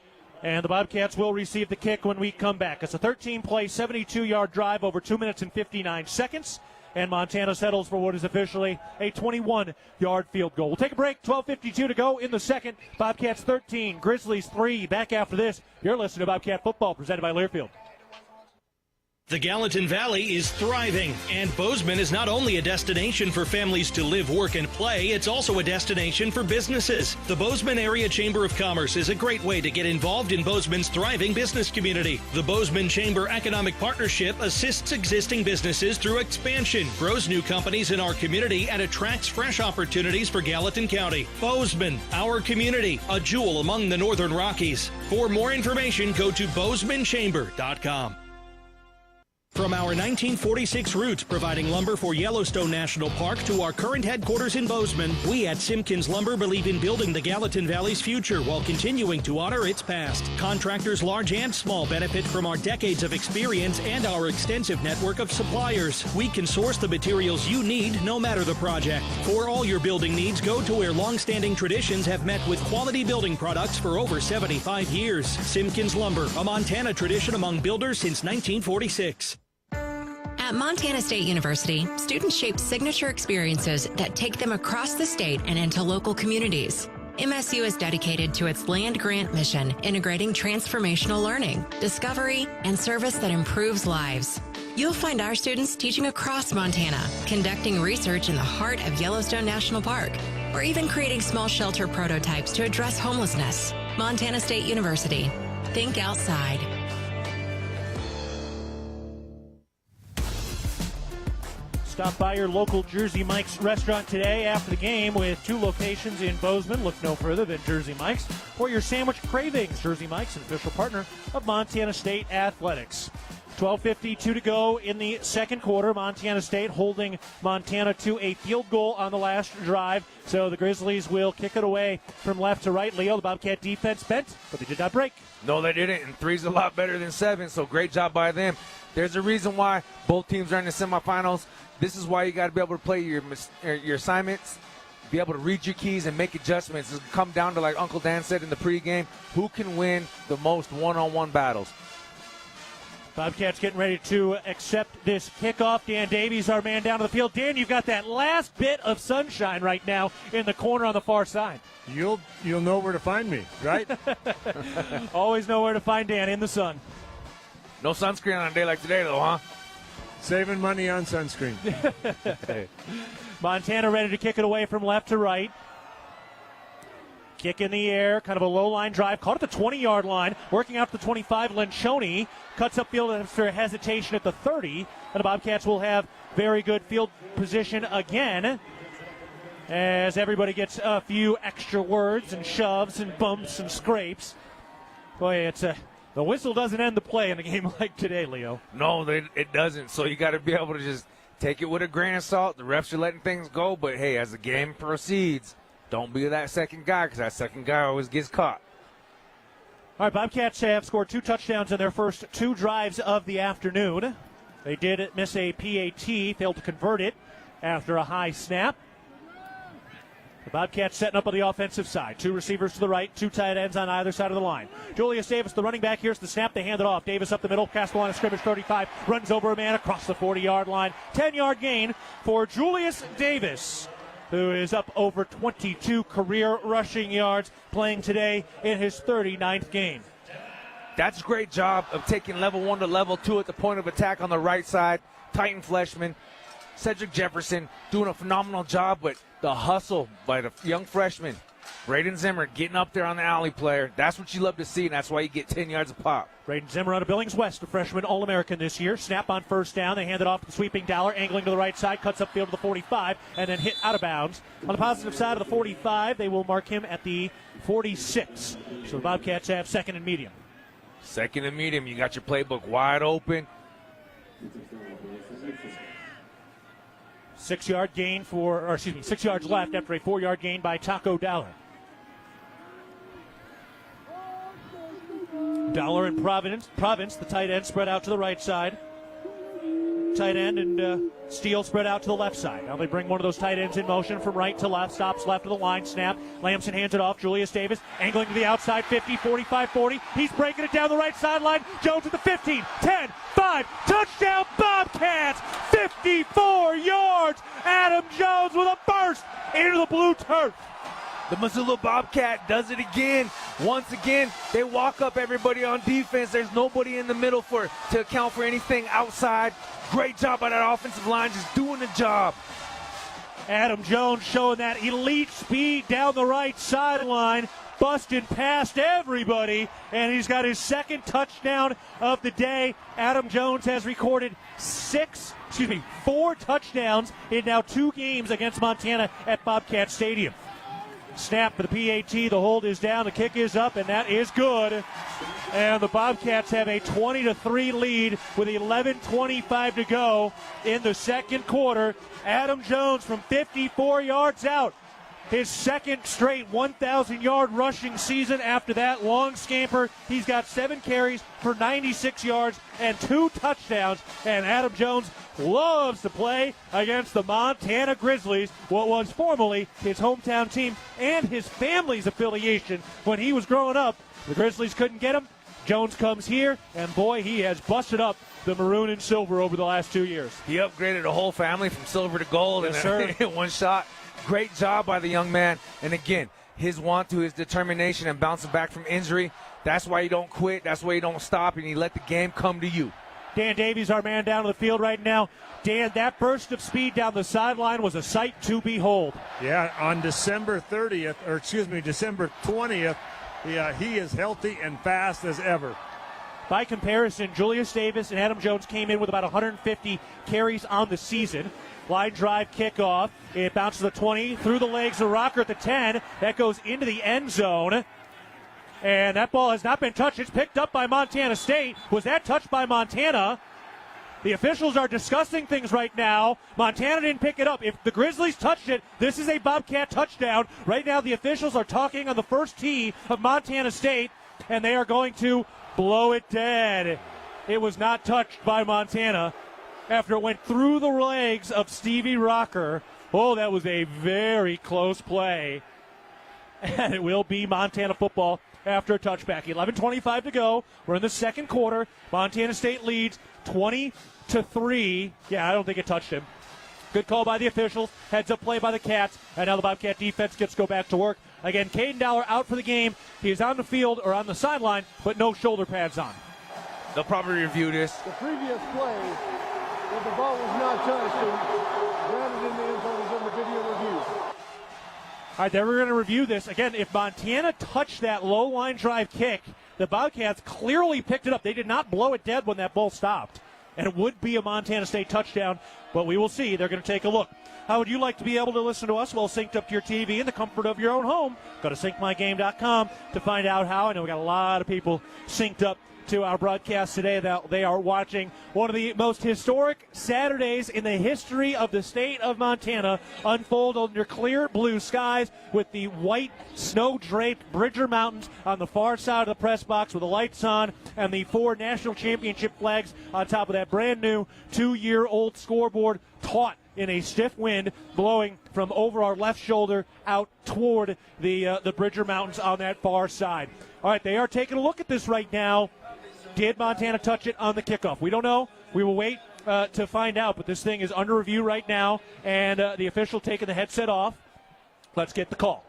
and the Bobcats will receive the kick when we come back. It's a 13-play, 72-yard drive over 2 minutes and 59 seconds, and Montana settles for what is officially a 21-yard field goal. We'll take a break. 12:52 to go in the second. Bobcats 13, Grizzlies 3. Back after this. You're listening to Bobcat Football, presented by Learfield. The Gallatin Valley is thriving, and Bozeman is not only a destination for families to live, work, and play, it's also a destination for businesses. The Bozeman Area Chamber of Commerce is a great way to get involved in Bozeman's thriving business community. The Bozeman Chamber Economic Partnership assists existing businesses through expansion, grows new companies in our community, and attracts fresh opportunities for Gallatin County. Bozeman, our community, a jewel among the Northern Rockies. For more information, go to bozemanchamber.com. From our 1946 roots providing lumber for Yellowstone National Park to our current headquarters in Bozeman, we at Simpkins Lumber believe in building the Gallatin Valley's future while continuing to honor its past. Contractors large and small benefit from our decades of experience and our extensive network of suppliers. We can source the materials you need no matter the project. For all your building needs, go to where long-standing traditions have met with quality building products for over 75 years. Simpkins Lumber, a Montana tradition among builders since 1946. At Montana State University, students shape signature experiences that take them across the state and into local communities. MSU is dedicated to its land-grant mission, integrating transformational learning, discovery, and service that improves lives. You'll find our students teaching across Montana, conducting research in the heart of Yellowstone National Park, or even creating small shelter prototypes to address homelessness. Montana State University. Think outside. Stop by your local Jersey Mike's restaurant today after the game with 2 locations in Bozeman. Look no further than Jersey Mike's for your sandwich cravings. Jersey Mike's, an official partner of Montana State Athletics. 12:52 to go in the second quarter. Montana State holding Montana to a field goal on the last drive. So the Grizzlies will kick it away from left to right. Leo, the Bobcat defense bent, but they did not break. No, they didn't, and 3's a lot better than 7, so great job by them. There's a reason why both teams are in the semifinals. This is why you got to be able to play your assignments, be able to read your keys and make adjustments. It's come down to, like Uncle Dan said in the pregame, who can win the most one-on-one battles. Bobcats getting ready to accept this kickoff. Dan Davies, our man down to the field. Dan, you've got that last bit of sunshine right now in the corner on the far side. You'll know where to find me, right? Always know where to find Dan, in the sun. No sunscreen on a day like today, though, huh? Saving money on sunscreen. Montana ready to kick it away from left to right. Kick in the air, kind of a low-line drive. Caught at the 20-yard line, working out to the 25. Lencioni cuts upfield after hesitation at the 30. And the Bobcats will have very good field position again, as everybody gets a few extra words and shoves and bumps and scrapes. Boy, it's the whistle doesn't end the play in a game like today, Leo. No, it doesn't. So you got to be able to just take it with a grain of salt. The refs are letting things go, but hey, as the game proceeds, don't be that second guy, because that second guy always gets caught. All right, Bobcats have scored 2 touchdowns in their first 2 drives of the afternoon. They did miss a PAT, failed to convert it after a high snap. The Bobcats setting up on the offensive side. 2 receivers to the right, 2 tight ends on either side of the line. Julius Davis, the running back. Here's the snap. They hand it off. Davis up the middle, past the line of scrimmage, 35. Runs over a man across the 40-yard line. 10-yard gain for Julius Davis, who is up over 22 career rushing yards, playing today in his 39th game. That's a great job of taking level 1 to level 2 at the point of attack on the right side. Titan freshman Cedric Jefferson doing a phenomenal job, but the hustle by the young freshman, Braden Zimmer, getting up there on the alley player, that's what you love to see, and that's why you get 10 yards a pop. Braden Zimmer out of Billings West, a freshman All-American this year. Snap on first down. They hand it off to the sweeping Dowler, angling to the right side, cuts upfield to the 45, and then hit out of bounds. On the positive side of the 45, they will mark him at the 46. So the Bobcats have second and medium. Second and medium, you got your playbook wide open. 6 yard gain 6 yards left after a 4 yard gain by Taco Dollar. Dollar and Province, the tight end, spread out to the right side. Tight end and Steele spread out to the left side. Now they bring one of those tight ends in motion from right to left, stops left of the line, snap. Lamson hands it off. Julius Davis angling to the outside, 50, 45, 40. He's breaking it down the right sideline. Jones at the 15, 10, 5, touchdown Bobcats, 54 yards. Adam Jones with a burst into the blue turf. The Missoula Bobcat does it again. Once again, they walk up everybody on defense. There's nobody in the middle to account for anything outside. Great job by that offensive line, just doing the job. Adam Jones showing that elite speed down the right sideline, busting past everybody, and he's got his second touchdown of the day. Adam Jones has recorded 4 touchdowns in now 2 games against Montana at Bobcat Stadium. Snap for the PAT, the hold is down, the kick is up, and that is good. And the Bobcats have a 20-3 lead with 11:25 to go in the second quarter. Adam Jones from 54 yards out. His second straight 1,000-yard rushing season after that long scamper. He's got 7 carries for 96 yards and 2 touchdowns. And Adam Jones loves to play against the Montana Grizzlies, what was formerly his hometown team and his family's affiliation when he was growing up. The Grizzlies couldn't get him. Jones comes here, and boy, he has busted up the maroon and silver over the last 2 years. He upgraded the whole family from silver to gold in one shot. Great job by the young man. And again, his want to, his determination and bouncing back from injury. That's why you don't quit. That's why you don't stop, and you let the game come to you. Dan Davies, our man down on the field right now. Dan, that burst of speed down the sideline was a sight to behold. Yeah, on December 20th, he is healthy and fast as ever. By comparison, Julius Davis and Adam Jones came in with about 150 carries on the season. Line drive kickoff. It bounces the 20 through the legs of Rocker at the 10. That goes into the end zone. And that ball has not been touched. It's picked up by Montana State. Was that touched by Montana? The officials are discussing things right now. Montana didn't pick it up. If the Grizzlies touched it, this is a Bobcat touchdown. Right now the officials are talking on the first tee of Montana State, and they are going to blow it dead. It was not touched by Montana after it went through the legs of Stevie Rocker. Oh, that was a very close play. And it will be Montana football after a touchback. 11:25 to go. We're in the second quarter. Montana State leads 20-3. Yeah, I don't think it touched him. Good call by the officials. Heads up play by the Cats. And now the Bobcat defense gets to go back to work. Again, Caden Dollar out for the game. He is on the field or on the sideline, but no shoulder pads on. They'll probably review this. The previous play, if the ball was not touched and grounded in the end zone, is under video review. All right, then we're going to review this. Again, if Montana touched that low line drive kick, the Bobcats clearly picked it up. They did not blow it dead when that ball stopped. And it would be a Montana State touchdown, but we will see. They're going to take a look. How would you like to be able to listen to us while synced up to your TV in the comfort of your own home? Go to syncmygame.com to find out how. I know we got a lot of people synced up to our broadcast today that they are watching one of the most historic Saturdays in the history of the state of Montana unfold under clear blue skies with the white snow-draped Bridger Mountains on the far side of the press box with the lights on and the 4 national championship flags on top of that brand new 2-year-old scoreboard taut in a stiff wind blowing from over our left shoulder out toward the Bridger Mountains on that far side. All right, they are taking a look at this right now. Did Montana touch it on the kickoff? We don't know. We will wait to find out, but this thing is under review right now, and the official taking the headset off. Let's get the call.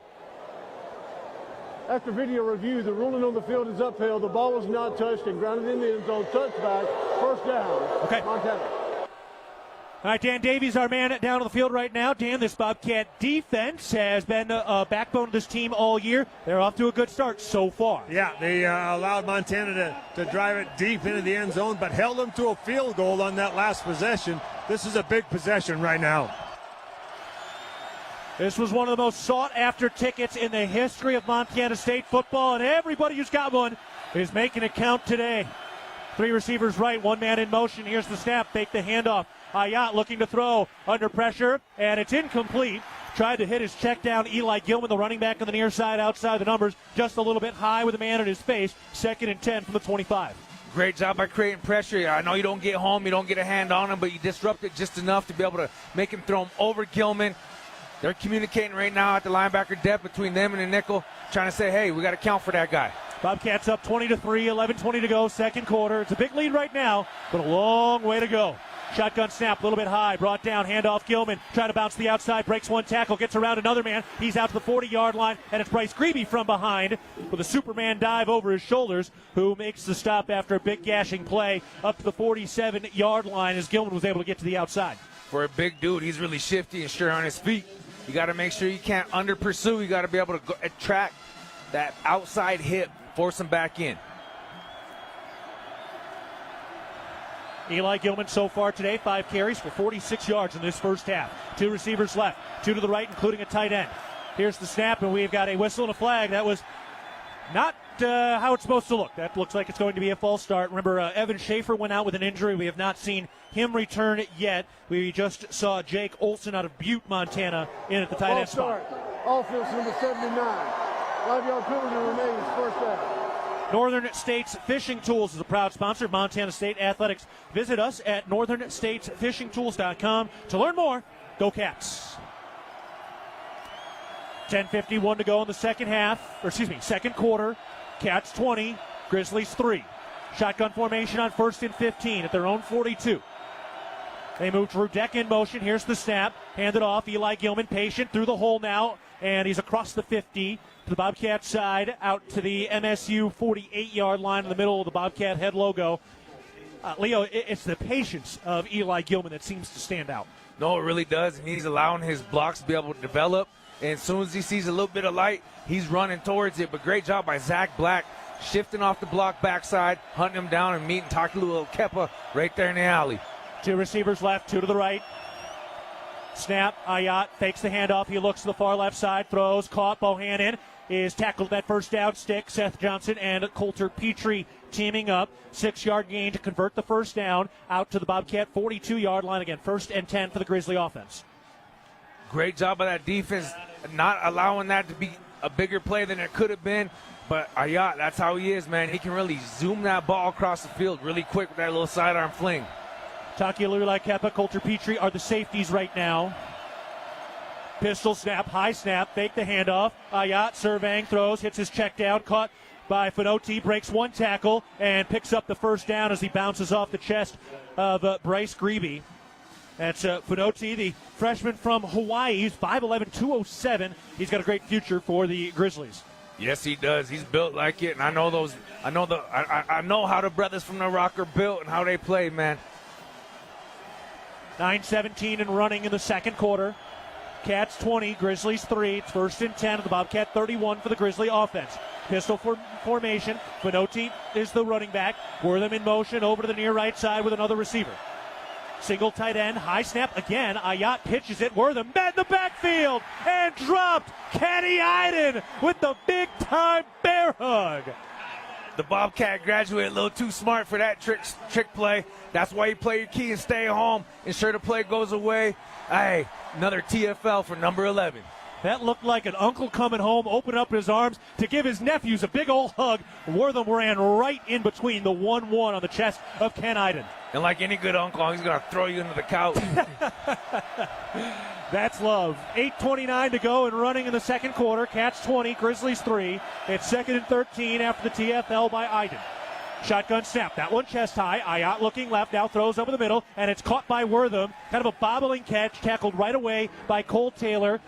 After video review, the ruling on the field is upheld. The ball was not touched and grounded in the end zone. Touchback, first down. Okay. Montana. All right, Dan Davies, our man down on the field right now. Dan, this Bobcat defense has been a backbone of this team all year. They're off to a good start so far. Yeah, they allowed Montana to drive it deep into the end zone, but held them to a field goal on that last possession. This is a big possession right now. This was one of the most sought-after tickets in the history of Montana State football, and everybody who's got one is making it count today. 3 receivers right, 1 man in motion. Here's the snap, fake the handoff. Ayat looking to throw under pressure, and it's incomplete. Tried to hit his check down. Eli Gilman, the running back on the near side, outside the numbers, just a little bit high with a man in his face. 2nd and 10 from the 25. Great job by creating pressure. I know you don't get home, you don't get a hand on him, but you disrupt it just enough to be able to make him throw him over Gilman. They're communicating right now at the linebacker depth between them and the nickel, trying to say, hey, we got to count for that guy. Bobcats up 20-3, 11:20 to go, second quarter. It's a big lead right now, but a long way to go. Shotgun snap, a little bit high, brought down, handoff Gilman, trying to bounce to the outside, breaks 1 tackle, gets around another man. He's out to the 40-yard line, and it's Bryce Grebe from behind with a Superman dive over his shoulders, who makes the stop after a big gashing play up to the 47-yard line as Gilman was able to get to the outside. For a big dude, he's really shifty and sure on his feet. You got to make sure you can't under-pursue. You got to be able to attract that outside hip, force him back in. Eli Gilman so far today, 5 carries for 46 yards in this first half. 2 receivers left, 2 to the right, including a tight end. Here's the snap, and we've got a whistle and a flag. That was not how it's supposed to look. That looks like it's going to be a false start. Remember, Evan Schaefer went out with an injury. We have not seen him return yet. We just saw Jake Olson out of Butte, Montana, in at the tight end spot. Offense number 79. 5-yard penalty remains, first down. Northern States Fishing Tools is a proud sponsor of Montana State Athletics. Visit us at northernstatesfishingtools.com to learn more. Go Cats. 10:51 to go in the second quarter. Cats 20, Grizzlies 3. Shotgun formation on 1st and 15 at their own 42. They move Drew Deck in motion. Here's the snap. Handed off. Eli Gilman patient through the hole now, and he's across the 50. To the Bobcat side, out to the MSU 48-yard line in the middle of the Bobcat head logo. Leo, it's the patience of Eli Gilman that seems to stand out. No, it really does, and he's allowing his blocks to be able to develop. And as soon as he sees a little bit of light, he's running towards it. But great job by Zach Black, shifting off the block backside, hunting him down, and meeting Takilu Kepa right there in the alley. 2 receivers left, 2 to the right. Snap, Ayat fakes the handoff. He looks to the far left side, throws, caught. Bohannon is tackled that first down stick. Seth Johnson and Coulter Petrie teaming up. 6-yard gain to convert the first down out to the Bobcat 42-yard line again. 1st and 10 for the Grizzly offense. Great job by that defense, not allowing that to be a bigger play than it could have been. But Ayat, that's how he is, man. He can really zoom that ball across the field really quick with that little sidearm fling. Takialula Kepa, Coulter Petrie are the safeties right now. Pistol snap, high snap, fake the handoff. Ayat surveying, throws, hits his check down, caught by Finoti, breaks 1 tackle, and picks up the first down as he bounces off the chest of Bryce Grebe. That's Finoti, the freshman from Hawaii. He's 5'11", 207. He's got a great future for the Grizzlies. Yes, he does. He's built like it, and I know how the brothers from the Rock are built and how they play, man. 9:17 and running in the second quarter. Cats 20, Grizzlies 3. It's 1st and 10 of the Bobcat 31 for the Grizzly offense. Pistol formation. Finoti is the running back. Wortham in motion over to the near right side with another receiver. Single tight end, high snap again. Ayat pitches it. Wortham met in the backfield and dropped. Kenny Iden with the big-time bear hug. The Bobcat graduated a little too smart for that trick play. That's why you play your key and stay home. Ensure the play goes away. Hey, another TFL for number 11. That looked like an uncle coming home, open up his arms to give his nephews a big old hug. Wortham ran right in between the 1-1 on the chest of Ken Iden. And like any good uncle, he's going to throw you into the couch. That's love. 8:29 to go and running in the second quarter. Cats 20, Grizzlies 3. It's 2nd and 13 after the TFL by Iden. Shotgun snap. That one chest high. Ayat looking left. Now throws over the middle, and it's caught by Wortham. Kind of a bobbling catch. Tackled right away by Cole Taylor.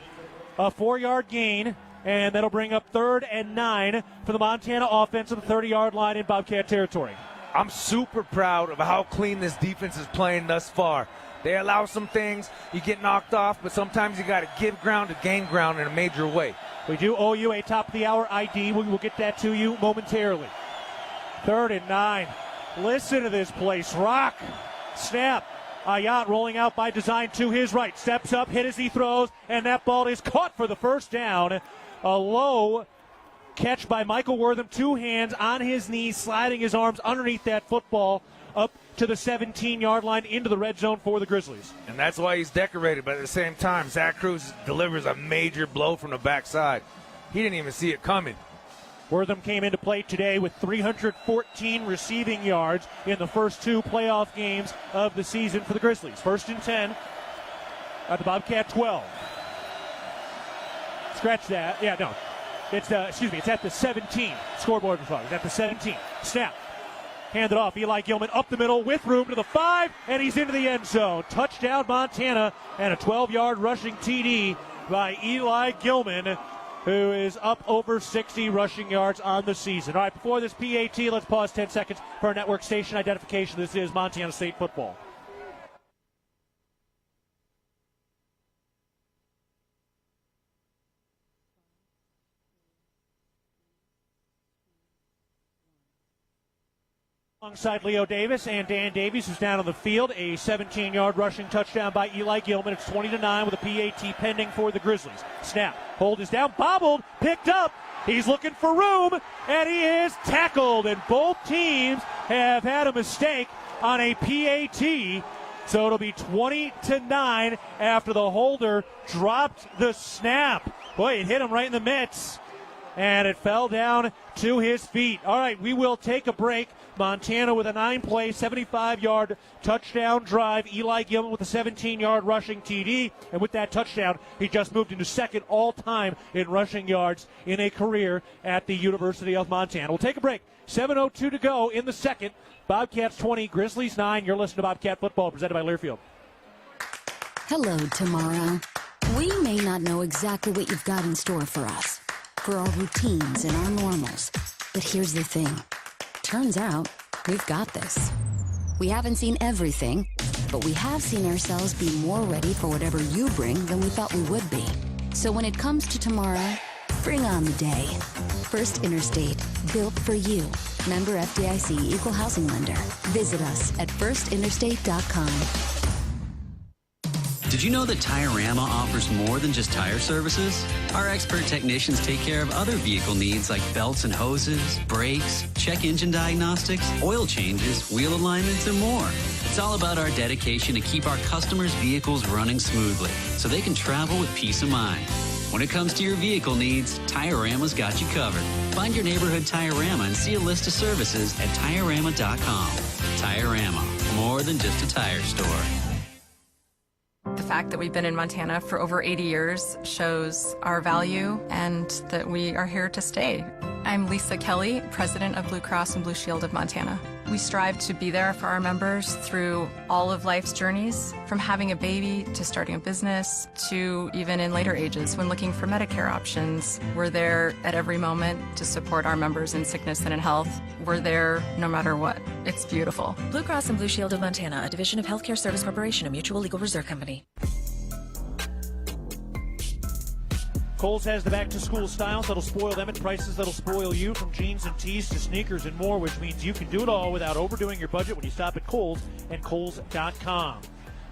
A 4-yard gain, and that'll bring up 3rd and 9 for the Montana offense at the 30-yard line in Bobcat territory. I'm super proud of how clean this defense is playing thus far. They allow some things, you get knocked off, but sometimes you got to give ground to gain ground in a major way. We do owe you a top-of-the-hour ID. We will get that to you momentarily. 3rd and 9. Listen to this place rock. Snap. Ayat rolling out by design to his right. Steps up, hit as he throws, and that ball is caught for the first down. A low catch by Michael Wortham, 2 hands on his knees, sliding his arms underneath that football up to the 17-yard line into the red zone for the Grizzlies. And that's why he's decorated. But at the same time, Zach Cruz delivers a major blow from the backside. He didn't even see it coming. Wortham came into play today with 314 receiving yards in the first 2 playoff games of the season for the Grizzlies. 1st and 10 at the Bobcat 12. Scratch that. Yeah, no. It's at the 17. Scoreboard was wrong. It's at the 17. Snap. Handed off. Eli Gilman up the middle with room to the 5, and he's into the end zone. Touchdown Montana, and a 12-yard rushing TD by Eli Gilman, who is up over 60 rushing yards on the season. All right, before this PAT, let's pause 10 seconds for our network station identification. This is Montana State football. Alongside Leo Davis and Dan Davies, who's down on the field. A 17-yard rushing touchdown by Eli Gilman. It's 20-9 with a PAT pending for the Grizzlies. Snap. Hold is down. Bobbled. Picked up. He's looking for room, and he is tackled. And both teams have had a mistake on a PAT. So it'll be 20-9 after the holder dropped the snap. Boy, it hit him right in the mitts, and it fell down to his feet. All right, we will take a break. Montana with a 9-play, 75-yard touchdown drive. Eli Gilman with a 17-yard rushing TD. And with that touchdown, he just moved into second all-time in rushing yards in a career at the University of Montana. We'll take a break. 7:02 to go in the second. Bobcats 20, Grizzlies 9. You're listening to Bobcat Football, presented by Learfield. Hello, tomorrow. We may not know exactly what you've got in store for us, for our routines and our normals. But here's the thing. Turns out, we've got this. We haven't seen everything, but we have seen ourselves be more ready for whatever you bring than we thought we would be. So when it comes to tomorrow, bring on the day. First Interstate, built for you. Member FDIC, Equal Housing Lender. Visit us at firstinterstate.com. Did you know that Tire-Rama offers more than just tire services? Our expert technicians take care of other vehicle needs like belts and hoses, brakes, check engine diagnostics, oil changes, wheel alignments, and more. It's all about our dedication to keep our customers' vehicles running smoothly so they can travel with peace of mind. When it comes to your vehicle needs, Tire-Rama's got you covered. Find your neighborhood Tire-Rama and see a list of services at Tire-Rama.com. Tire-Rama, more than just a tire store. The fact that we've been in Montana for over 80 years shows our value and that we are here to stay. I'm Lisa Kelly, president of Blue Cross and Blue Shield of Montana. We strive to be there for our members through all of life's journeys, from having a baby to starting a business to even in later ages when looking for Medicare options. We're there at every moment to support our members in sickness and in health. We're there no matter what. It's beautiful. Blue Cross and Blue Shield of Montana, a division of Healthcare Service Corporation, a mutual legal reserve company. Kohl's has the back-to-school styles that'll spoil them at prices that'll spoil you, from jeans and tees to sneakers and more, which means you can do it all without overdoing your budget when you stop at Kohl's and Kohl's.com.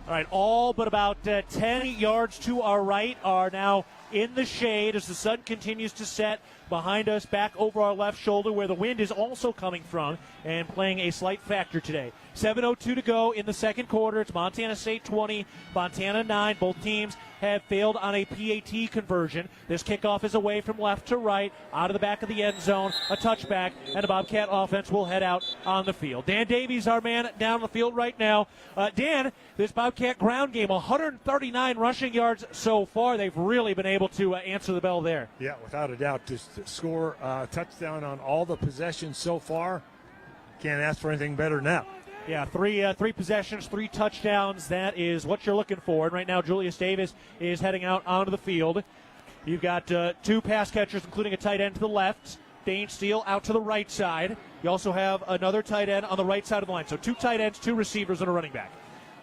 All right, all but about 10 yards to our right are now in the shade as the sun continues to set behind us, back over our left shoulder, where the wind is also coming from and playing a slight factor today. 7:02 to go in the second quarter. It's Montana State 20, Montana 9. Both teams have failed on a PAT conversion. This kickoff is away from left to right, out of the back of the end zone, a touchback, and the Bobcat offense will head out on the field. Dan Davies, our man, down the field right now. Dan, this Bobcat ground game, 139 rushing yards so far. They've really been able to answer the bell there. Yeah, without a doubt. Just to score a touchdown on all the possessions so far. Can't ask for anything better now. Yeah, three possessions, 3 touchdowns. That is what you're looking for. And right now, Julius Davis is heading out onto the field. You've got 2 pass catchers, including a tight end to the left. Dane Steele out to the right side. You also have another tight end on the right side of the line. So 2 tight ends, 2 receivers, and a running back.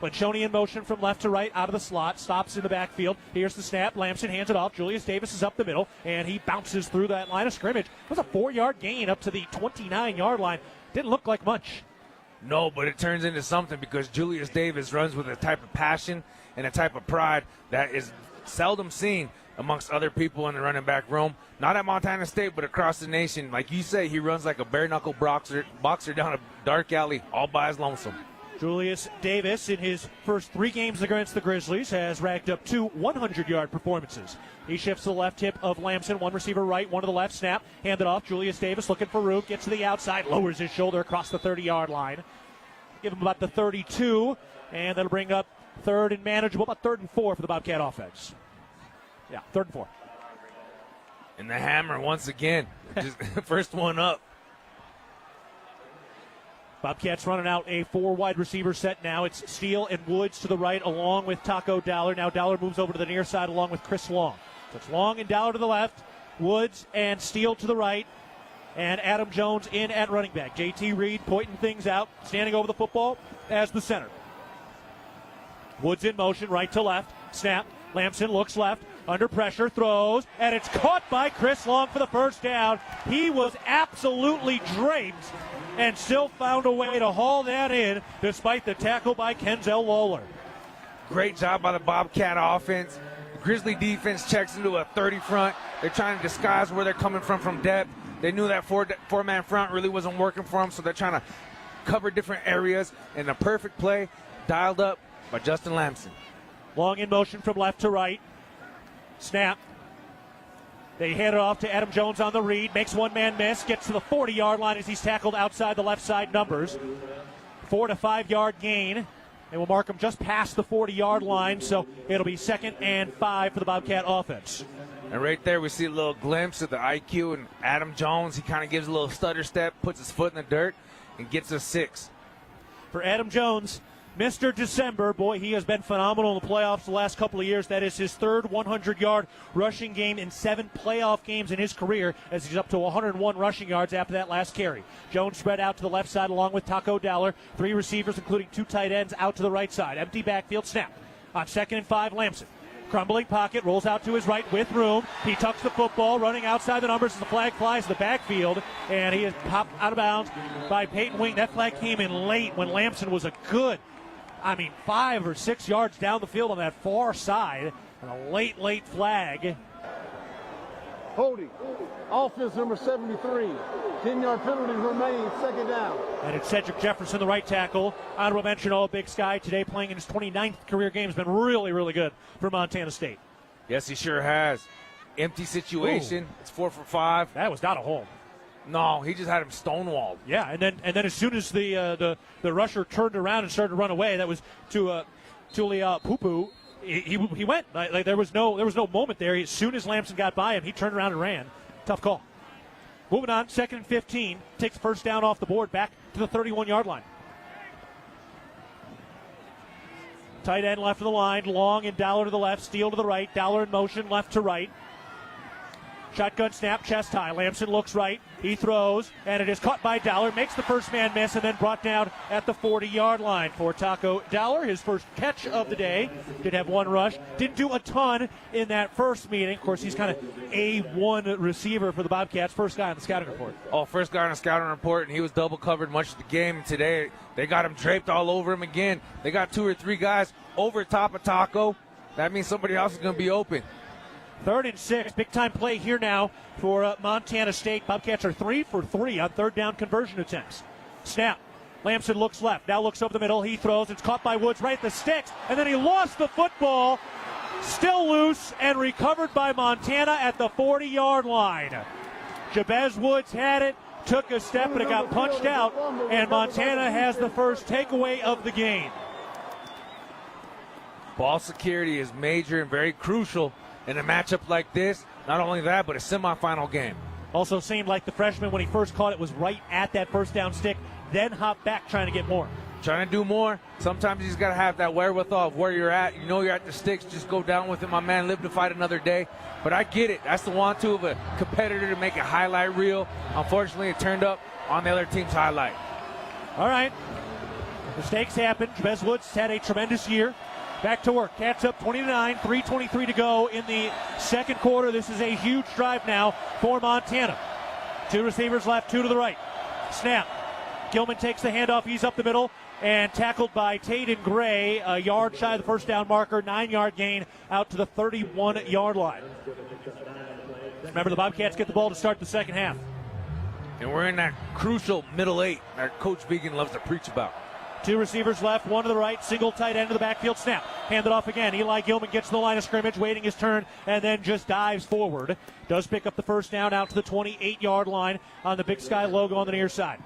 Planchoni in motion from left to right out of the slot. Stops in the backfield. Here's the snap. Lamson hands it off. Julius Davis is up the middle, and he bounces through that line of scrimmage. It was a 4-yard gain up to the 29-yard line. Didn't look like much. No, but it turns into something because Julius Davis runs with a type of passion and a type of pride that is seldom seen amongst other people in the running back room. Not at Montana State, but across the nation. Like you say, he runs like a bare-knuckle boxer down a dark alley all by his lonesome. Julius Davis, in his first 3 games against the Grizzlies, has racked up 2 100-yard performances. He shifts to the left hip of Lamson, one receiver right, one to the left, snap, hand it off. Julius Davis looking for room, gets to the outside, lowers his shoulder across the 30-yard line. Give him about the 32, and that'll bring up 3rd and manageable, about 3rd and 4 for the Bobcat offense. Yeah, 3rd and 4. And the hammer once again, just first one up. Bobcats running out a 4 wide receiver set now. It's Steele and Woods to the right along with Taco Dollar. Now Dollar moves over to the near side along with Chris Long. So it's Long and Dollar to the left, Woods and Steele to the right, and Adam Jones in at running back. JT Reed pointing things out, standing over the football as the center. Woods in motion, right to left, snap. Lamson looks left, under pressure, throws, and it's caught by Chris Long for the first down. He was absolutely draped and still found a way to haul that in despite the tackle by Kenzel Lawler. Great job by the Bobcat offense. The Grizzly defense checks into a 30 front. They're trying to disguise where they're coming from depth. They knew that four-man front really wasn't working for them, so they're trying to cover different areas. And a perfect play dialed up by Justin Lamson. Long in motion from left to right. Snap. They hand it off to Adam Jones on the read. Makes one man miss. Gets to the 40-yard line as he's tackled outside the left side numbers. 4 to 5 yard gain. And we'll mark him just past the 40-yard line. So it'll be 2nd and 5 for the Bobcat offense. And right there we see a little glimpse of the IQ and Adam Jones. He kind of gives a little stutter step, puts his foot in the dirt, and gets a 6. For Adam Jones, Mr. December, boy, he has been phenomenal in the playoffs the last couple of years. That is his 3rd 100-yard rushing game in 7 playoff games in his career, as he's up to 101 rushing yards after that last carry. Jones spread out to the left side along with Taco Dollar. 3 receivers, including 2 tight ends, out to the right side. Empty backfield snap. On 2nd and 5, Lamson. Crumbling pocket, rolls out to his right with room. He tucks the football, running outside the numbers as the flag flies to the backfield, and he is popped out of bounds by Peyton Wing. That flag came in late when Lamson was a good 5 or 6 yards down the field on that far side. And a late flag. Holding. Offense number 73. 10-yard penalty remains, 2nd down. And it's Cedric Jefferson, the right tackle. Honorable mention, all Big Sky today, playing in his 29th career game. Has been really, really good for Montana State. Yes, he sure has. Empty situation. Ooh. It's 4 for 5. That was not a home. No, he just had him stonewalled. Yeah, and then as soon as the rusher turned around and started to run away, that was to Tulia Pupu. He went. Like there was no moment there. As soon as Lamson got by him, he turned around and ran. Tough call. Moving on, 2nd and 15. Takes first down off the board, back to the 31-yard line. Tight end left of the line, Long and Dollar to the left, Steele to the right, Dollar in motion, left to right. Shotgun snap, chest high. Lamson looks right. He throws, and it is caught by Dollar. Makes the first man miss, and then brought down at the 40-yard line for Taco Dollar. His first catch of the day. Did have 1 rush. Didn't do a ton in that first meeting. Of course, he's kind of A1 receiver for the Bobcats. First guy on the scouting report. Oh, first guy on the scouting report, and he was double covered much of the game. Today, they got him draped all over him again. They got 2 or 3 guys over top of Taco. That means somebody else is going to be open. 3rd and 6. Big-time play here now for Montana State. Bobcats are 3 for 3 on 3rd down conversion attempts. Snap. Lamson looks left. Now looks over the middle. He throws. It's caught by Woods right at the sticks. And then he lost the football. Still loose and recovered by Montana at the 40-yard line. Jabez Woods had it. Took a step, and it got punched out. And Montana has the first takeaway of the game. Ball security is major and very crucial in a matchup like this. Not only that, but a semifinal game. Also seemed like the freshman, when he first caught it, was right at that first down stick, then hopped back trying to get more. Trying to do more. Sometimes you just got to have that wherewithal of where you're at. You know you're at the sticks. Just go down with it, my man. Live to fight another day. But I get it. That's the want-to of a competitor to make a highlight reel. Unfortunately, it turned up on the other team's highlight. All right. Mistakes happen. Jabez Woods had a tremendous year. Back to work. Cats up 20-9, 3:23 to go in the second quarter. This is a huge drive now for Montana. 2 receivers left, 2 to the right. Snap. Gilman takes the handoff. He's up the middle and tackled by Taden Gray, a yard shy of the first down marker, 9-yard gain out to the 31-yard line. Remember, the Bobcats get the ball to start the second half. And we're in that crucial middle 8 that Coach Vegan loves to preach about. 2 receivers left, 1 to the right, single tight end to the backfield snap. Handed off again. Eli Gilman gets to the line of scrimmage, waiting his turn, and then just dives forward. Does pick up the first down out to the 28-yard line on the Big Sky logo on the near side.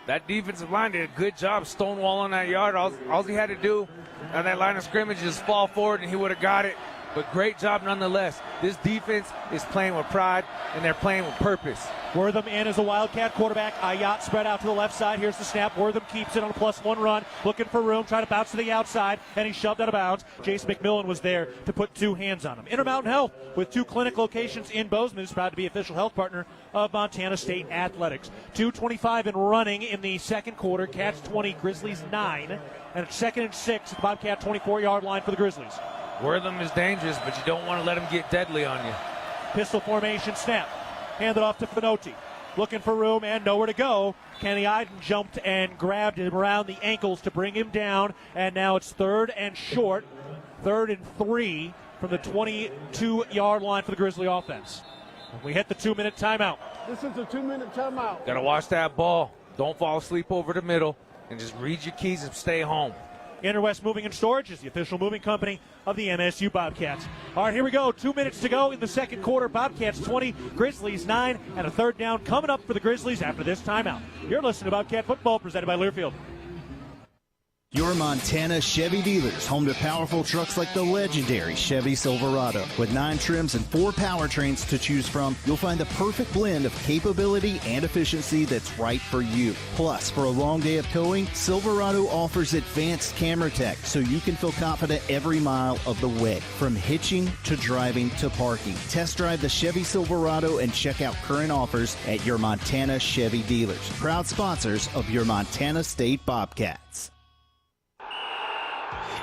That defensive line did a good job stonewalling that yard. All he had to do on that line of scrimmage is fall forward, and he would have got it. But great job nonetheless. This defense is playing with pride, and they're playing with purpose. Wortham in as a Wildcat quarterback. Ayat spread out to the left side. Here's the snap. Wortham keeps it on a +1 run, looking for room, trying to bounce to the outside, and he's shoved out of bounds. Jason McMillan was there to put 2 hands on him. Intermountain Health, with 2 clinic locations in Bozeman, is proud to be official health partner of Montana State Athletics. 2:25 and running in the second quarter. Cats 20, Grizzlies 9, and it's 2nd and 6 at the Bobcat 24-yard line for the Grizzlies. Wortham is dangerous, but you don't want to let him get deadly on you. Pistol formation snap. Handed off to Finotti. Looking for room and nowhere to go. Kenny Iden jumped and grabbed him around the ankles to bring him down. And now it's 3rd and short. 3rd and 3 from the 22-yard line for the Grizzly offense. We hit the 2-minute timeout. This is a 2-minute timeout. Got to watch that ball. Don't fall asleep over the middle, and just read your keys and stay home. Interwest Moving and Storage is the official moving company of the MSU Bobcats. All right, here we go. 2 minutes to go in the second quarter. Bobcats 20, Grizzlies 9, and a 3rd down coming up for the Grizzlies after this timeout. You're listening to Bobcat Football, presented by Learfield. Your Montana Chevy dealers, home to powerful trucks like the legendary Chevy Silverado. With 9 trims and 4 powertrains to choose from, you'll find the perfect blend of capability and efficiency that's right for you. Plus, for a long day of towing, Silverado offers advanced camera tech so you can feel confident every mile of the way. From hitching to driving to parking. Test drive the Chevy Silverado and check out current offers at your Montana Chevy dealers. Proud sponsors of your Montana State Bobcats.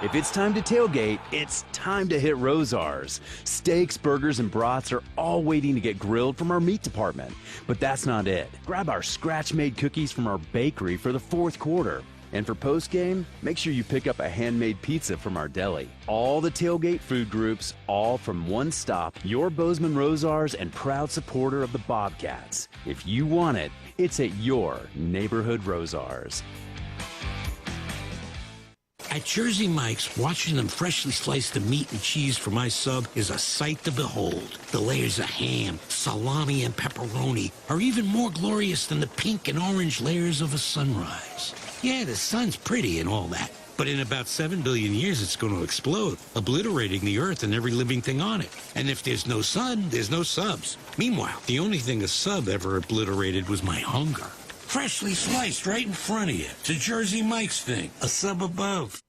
If it's time to tailgate, it's time to hit Rosar's. Steaks, burgers, and brats are all waiting to get grilled from our meat department. But that's not it. Grab our scratch-made cookies from our bakery for the 4th quarter. And for postgame, make sure you pick up a handmade pizza from our deli. All the tailgate food groups, all from one stop. Your Bozeman Rosar's and proud supporter of the Bobcats. If you want it, it's at your neighborhood Rosar's. At Jersey Mike's, watching them freshly slice the meat and cheese for my sub is a sight to behold. The layers of ham, salami, and pepperoni are even more glorious than the pink and orange layers of a sunrise. Yeah, the sun's pretty and all that, but in about 7 billion years it's going to explode, obliterating the earth and every living thing on it. And if there's no sun, there's no subs. Meanwhile, the only thing a sub ever obliterated was my hunger. Freshly sliced right in front of you. It's a Jersey Mike's thing. A sub above.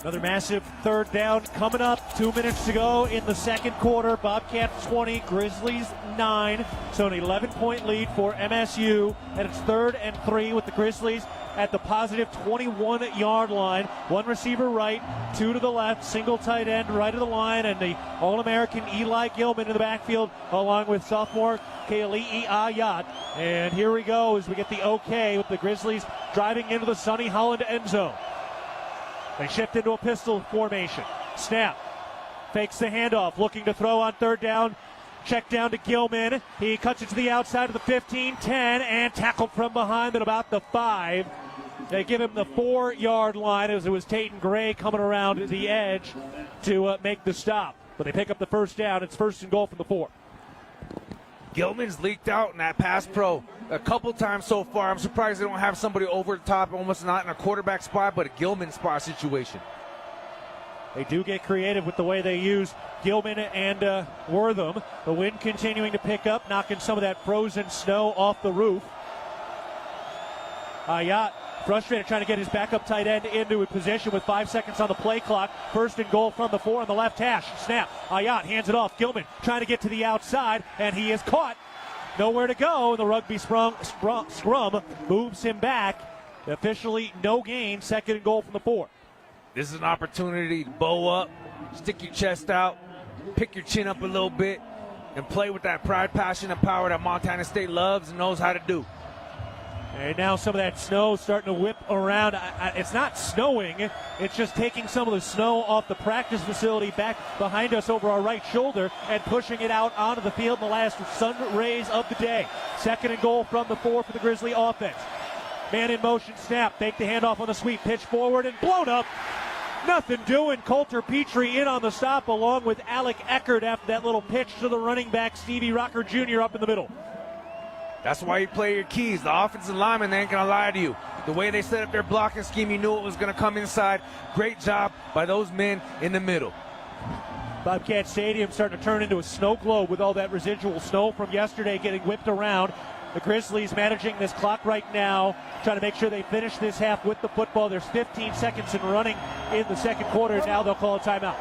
Another massive 3rd down coming up. 2 minutes to go in the second quarter. Bobcats 20, Grizzlies 9. So an 11-point lead for MSU. And it's 3rd and 3 with the Grizzlies at the positive 21-yard line. 1 receiver right, 2 to the left, single tight end right of the line, and the All-American Eli Gilman in the backfield along with sophomore Kali'i Ayat. And here we go as we get the okay with the Grizzlies driving into the Sonny Holland end zone. They shift into a pistol formation. Snap. Fakes the handoff. Looking to throw on 3rd down. Check down to Gilman. He cuts it to the outside of the 15, 10, and tackled from behind at about the 5. They give him the 4-yard line as it was Taden Gray coming around the edge to make the stop. But they pick up the first down. It's 1st and goal from the 4. Gilman's leaked out in that pass pro a couple times so far. I'm surprised they don't have somebody over the top, almost not in a quarterback spot, but a Gilman spot situation. They do get creative with the way they use Gilman and Wortham. The wind continuing to pick up, knocking some of that frozen snow off the roof. Ayat frustrated, trying to get his backup tight end into a position with 5 seconds on the play clock. 1st and goal from the 4 on the left hash. Snap. Ayat hands it off. Gilman trying to get to the outside, and he is caught. Nowhere to go. The rugby scrum moves him back. Officially no gain. 2nd and goal from the 4. This is an opportunity to bow up, stick your chest out, pick your chin up a little bit, and play with that pride, passion, and power that Montana State loves and knows how to do. And now some of that snow starting to whip around. It's not snowing. It's just taking some of the snow off the practice facility back behind us over our right shoulder and pushing it out onto the field in the last sun rays of the day. 2nd and goal from the 4 for the Grizzly offense. Man in motion, snap, fake the handoff on the sweep, pitch forward and blown up. Nothing doing. Coulter Petrie in on the stop along with Alec Eckert after that little pitch to the running back Stevie Rocker Jr. up in the middle. That's why you play your keys. The offensive linemen, they ain't going to lie to you. The way they set up their blocking scheme, you knew it was going to come inside. Great job by those men in the middle. Bobcat Stadium starting to turn into a snow globe with all that residual snow from yesterday getting whipped around. The Grizzlies managing this clock right now, trying to make sure they finish this half with the football. There's 15 seconds in running in the second quarter. Now they'll call a timeout.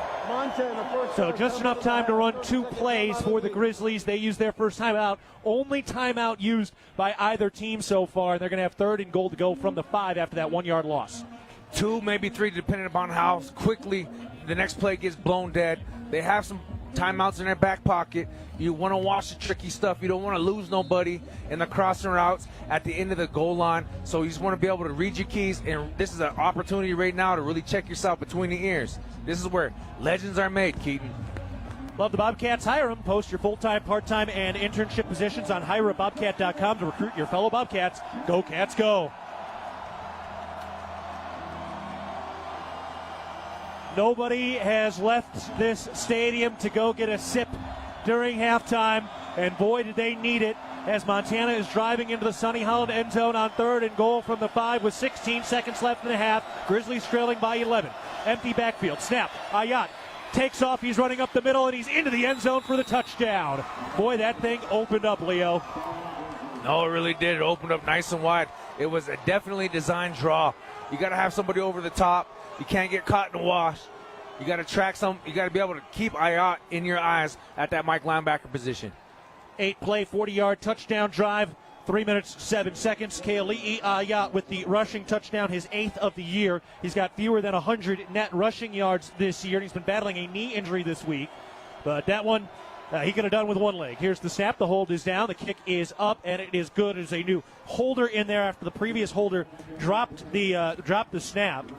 So just enough time to run 2 plays for the Grizzlies. They use their first timeout. Only timeout used by either team so far. They're going to have 3rd and goal to go from the 5 after that 1-yard loss. 2, maybe 3, depending upon how quickly the next play gets blown dead. They have some timeouts in their back pocket. You want to watch the tricky stuff. You don't want to lose nobody in the crossing routes at the end of the goal line. So you just want to be able to read your keys, and this is an opportunity right now to really check yourself between the ears. This is where legends are made, Keaton. Love the Bobcats. Hire them. Post your full-time, part-time, and internship positions on hireabobcat.com to recruit your fellow Bobcats. Go Cats, go. Nobody has left this stadium to go get a sip during halftime, and boy, did they need it as Montana is driving into the Sonny Holland end zone on 3rd and goal from the 5 with 16 seconds left in the half. Grizzlies trailing by 11. Empty backfield. Snap. Ayat takes off. He's running up the middle, and he's into the end zone for the touchdown. Boy, that thing opened up, Leo. No, it really did. It opened up nice and wide. It was a definitely designed draw. You got to have somebody over the top. You can't get caught in the wash. You got to track some. You got to be able to keep Ayat in your eyes at that Mike linebacker position. 8-play, 40-yard touchdown drive. 3 minutes, 7 seconds. Keali'i Ayat with the rushing touchdown, his 8th of the year. He's got fewer than 100 net rushing yards this year. He's been battling a knee injury this week. But that one, he could have done with one leg. Here's the snap. The hold is down. The kick is up, and it is good. There's a new holder in there after the previous holder dropped the snap.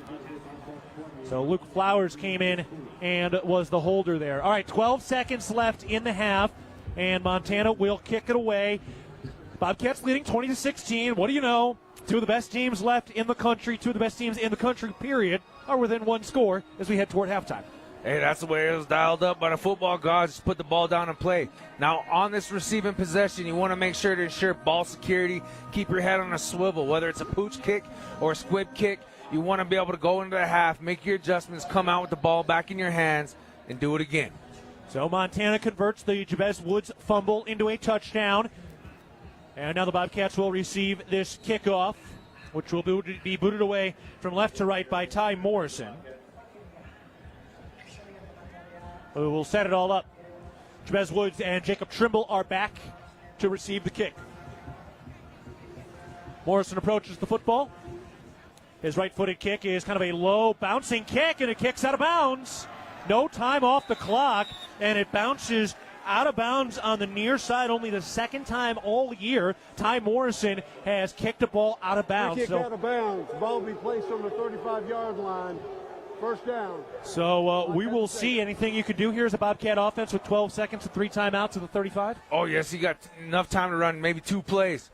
So Luke Flowers came in and was the holder there. All right, 12 seconds left in the half, and Montana will kick it away. Bobcats leading 20-16. What do you know? 2 of the best teams left in the country, 2 of the best teams in the country, period, are within 1 score as we head toward halftime. Hey, that's the way it was dialed up by the football gods. Just put the ball down and play. Now, on this receiving possession, you want to make sure to ensure ball security. Keep your head on a swivel, whether it's a pooch kick or a squib kick. You want to be able to go into the half, make your adjustments, come out with the ball back in your hands, and do it again. So Montana converts the Jabez Woods fumble into a touchdown. And now the Bobcats will receive this kickoff, which will be booted away from left to right by Ty Morrison, who will set it all up. Jabez Woods and Jacob Trimble are back to receive the kick. Morrison approaches the football. His right-footed kick is kind of a low bouncing kick, and it kicks out of bounds. No time off the clock, and it bounces out of bounds on the near side. Only the second time all year Ty Morrison has kicked a ball out of bounds. Kick out of bounds. Ball will be placed on the 35-yard line. First down. So we will see. Anything you can do here as a Bobcat offense with 12 seconds and 3 timeouts to the 35? Oh, yes, you got enough time to run maybe 2 plays.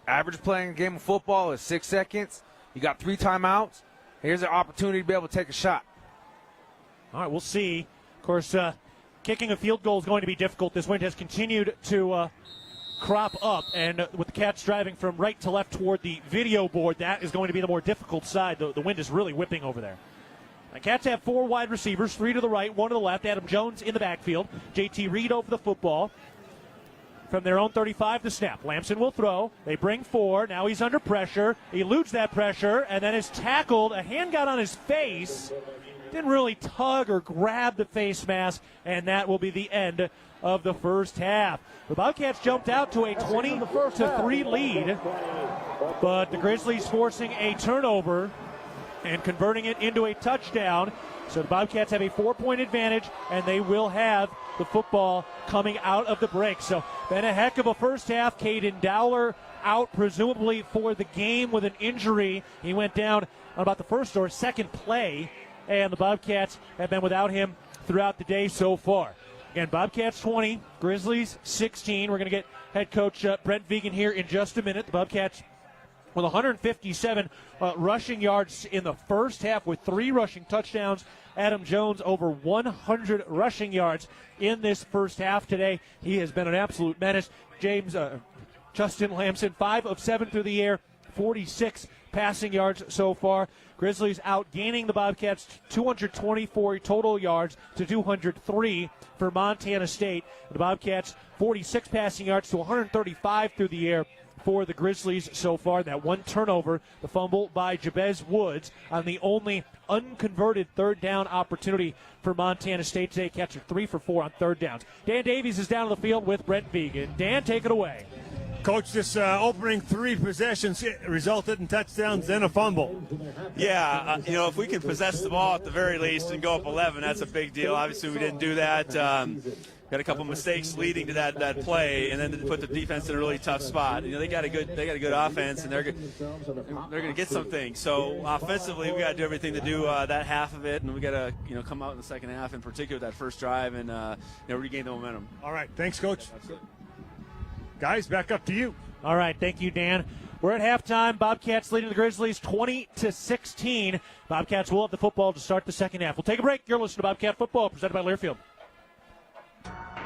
Average play in a game of football is 6 seconds. You got 3 timeouts. Here's an opportunity to be able to take a shot. All right, we'll see. Of course, kicking a field goal is going to be difficult. This wind has continued to crop up, and with the Cats driving from right to left toward the video board, that is going to be the more difficult side. The wind is really whipping over there. The Cats have 4 wide receivers, 3 to the right, 1 to the left. Adam Jones in the backfield. JT Reed over the football. From their own 35, the snap. Lamson will throw. They bring 4. Now he's under pressure. He eludes that pressure and then is tackled. A hand got on his face. Didn't really tug or grab the face mask, and that will be the end of the first half. The Bobcats jumped out to a 20-3 lead, but the Grizzlies forcing a turnover and converting it into a touchdown. So the Bobcats have a 4-point advantage, and they will have the football coming out of the break. So been a heck of a first half. Caden Dowler out presumably for the game with an injury. He went down on about the first or second play, and the Bobcats have been without him throughout the day so far. Again, Bobcats 20, Grizzlies 16. We're going to get head coach Brent Vigen here in just a minute. The Bobcats with 157 rushing yards in the first half with 3 rushing touchdowns. Adam Jones over 100 rushing yards in this first half today. He has been an absolute menace. Justin Lamson, 5 of 7 through the air, 46 passing yards so far. Grizzlies outgaining the Bobcats 224 total yards to 203 for Montana State. The Bobcats 46 passing yards to 135 through the air for the Grizzlies so far. That one turnover, the fumble by Jabez Woods on the only unconverted third down opportunity for Montana State today. Catcher 3 for 4 on third downs. Dan Davies is down on the field with Brent Vigen. Dan, take it away. Coach, this opening 3 possessions resulted in touchdowns and a fumble. Yeah, if we can possess the ball at the very least and go up 11, that's a big deal. Obviously, we didn't do that. Got a couple mistakes leading to that play, and then put the defense in a really tough spot. They got a good offense, and they're going to get some things. So offensively, we got to do everything to do that half of it, and we got to come out in the second half, in particular that first drive, and regain the momentum. All right, thanks, Coach. Absolutely. Guys, back up to you. All right, thank you, Dan. We're at halftime. Bobcats leading the Grizzlies 20-16. Bobcats will have the football to start the second half. We'll take a break. You're listening to Bobcat Football, presented by Learfield.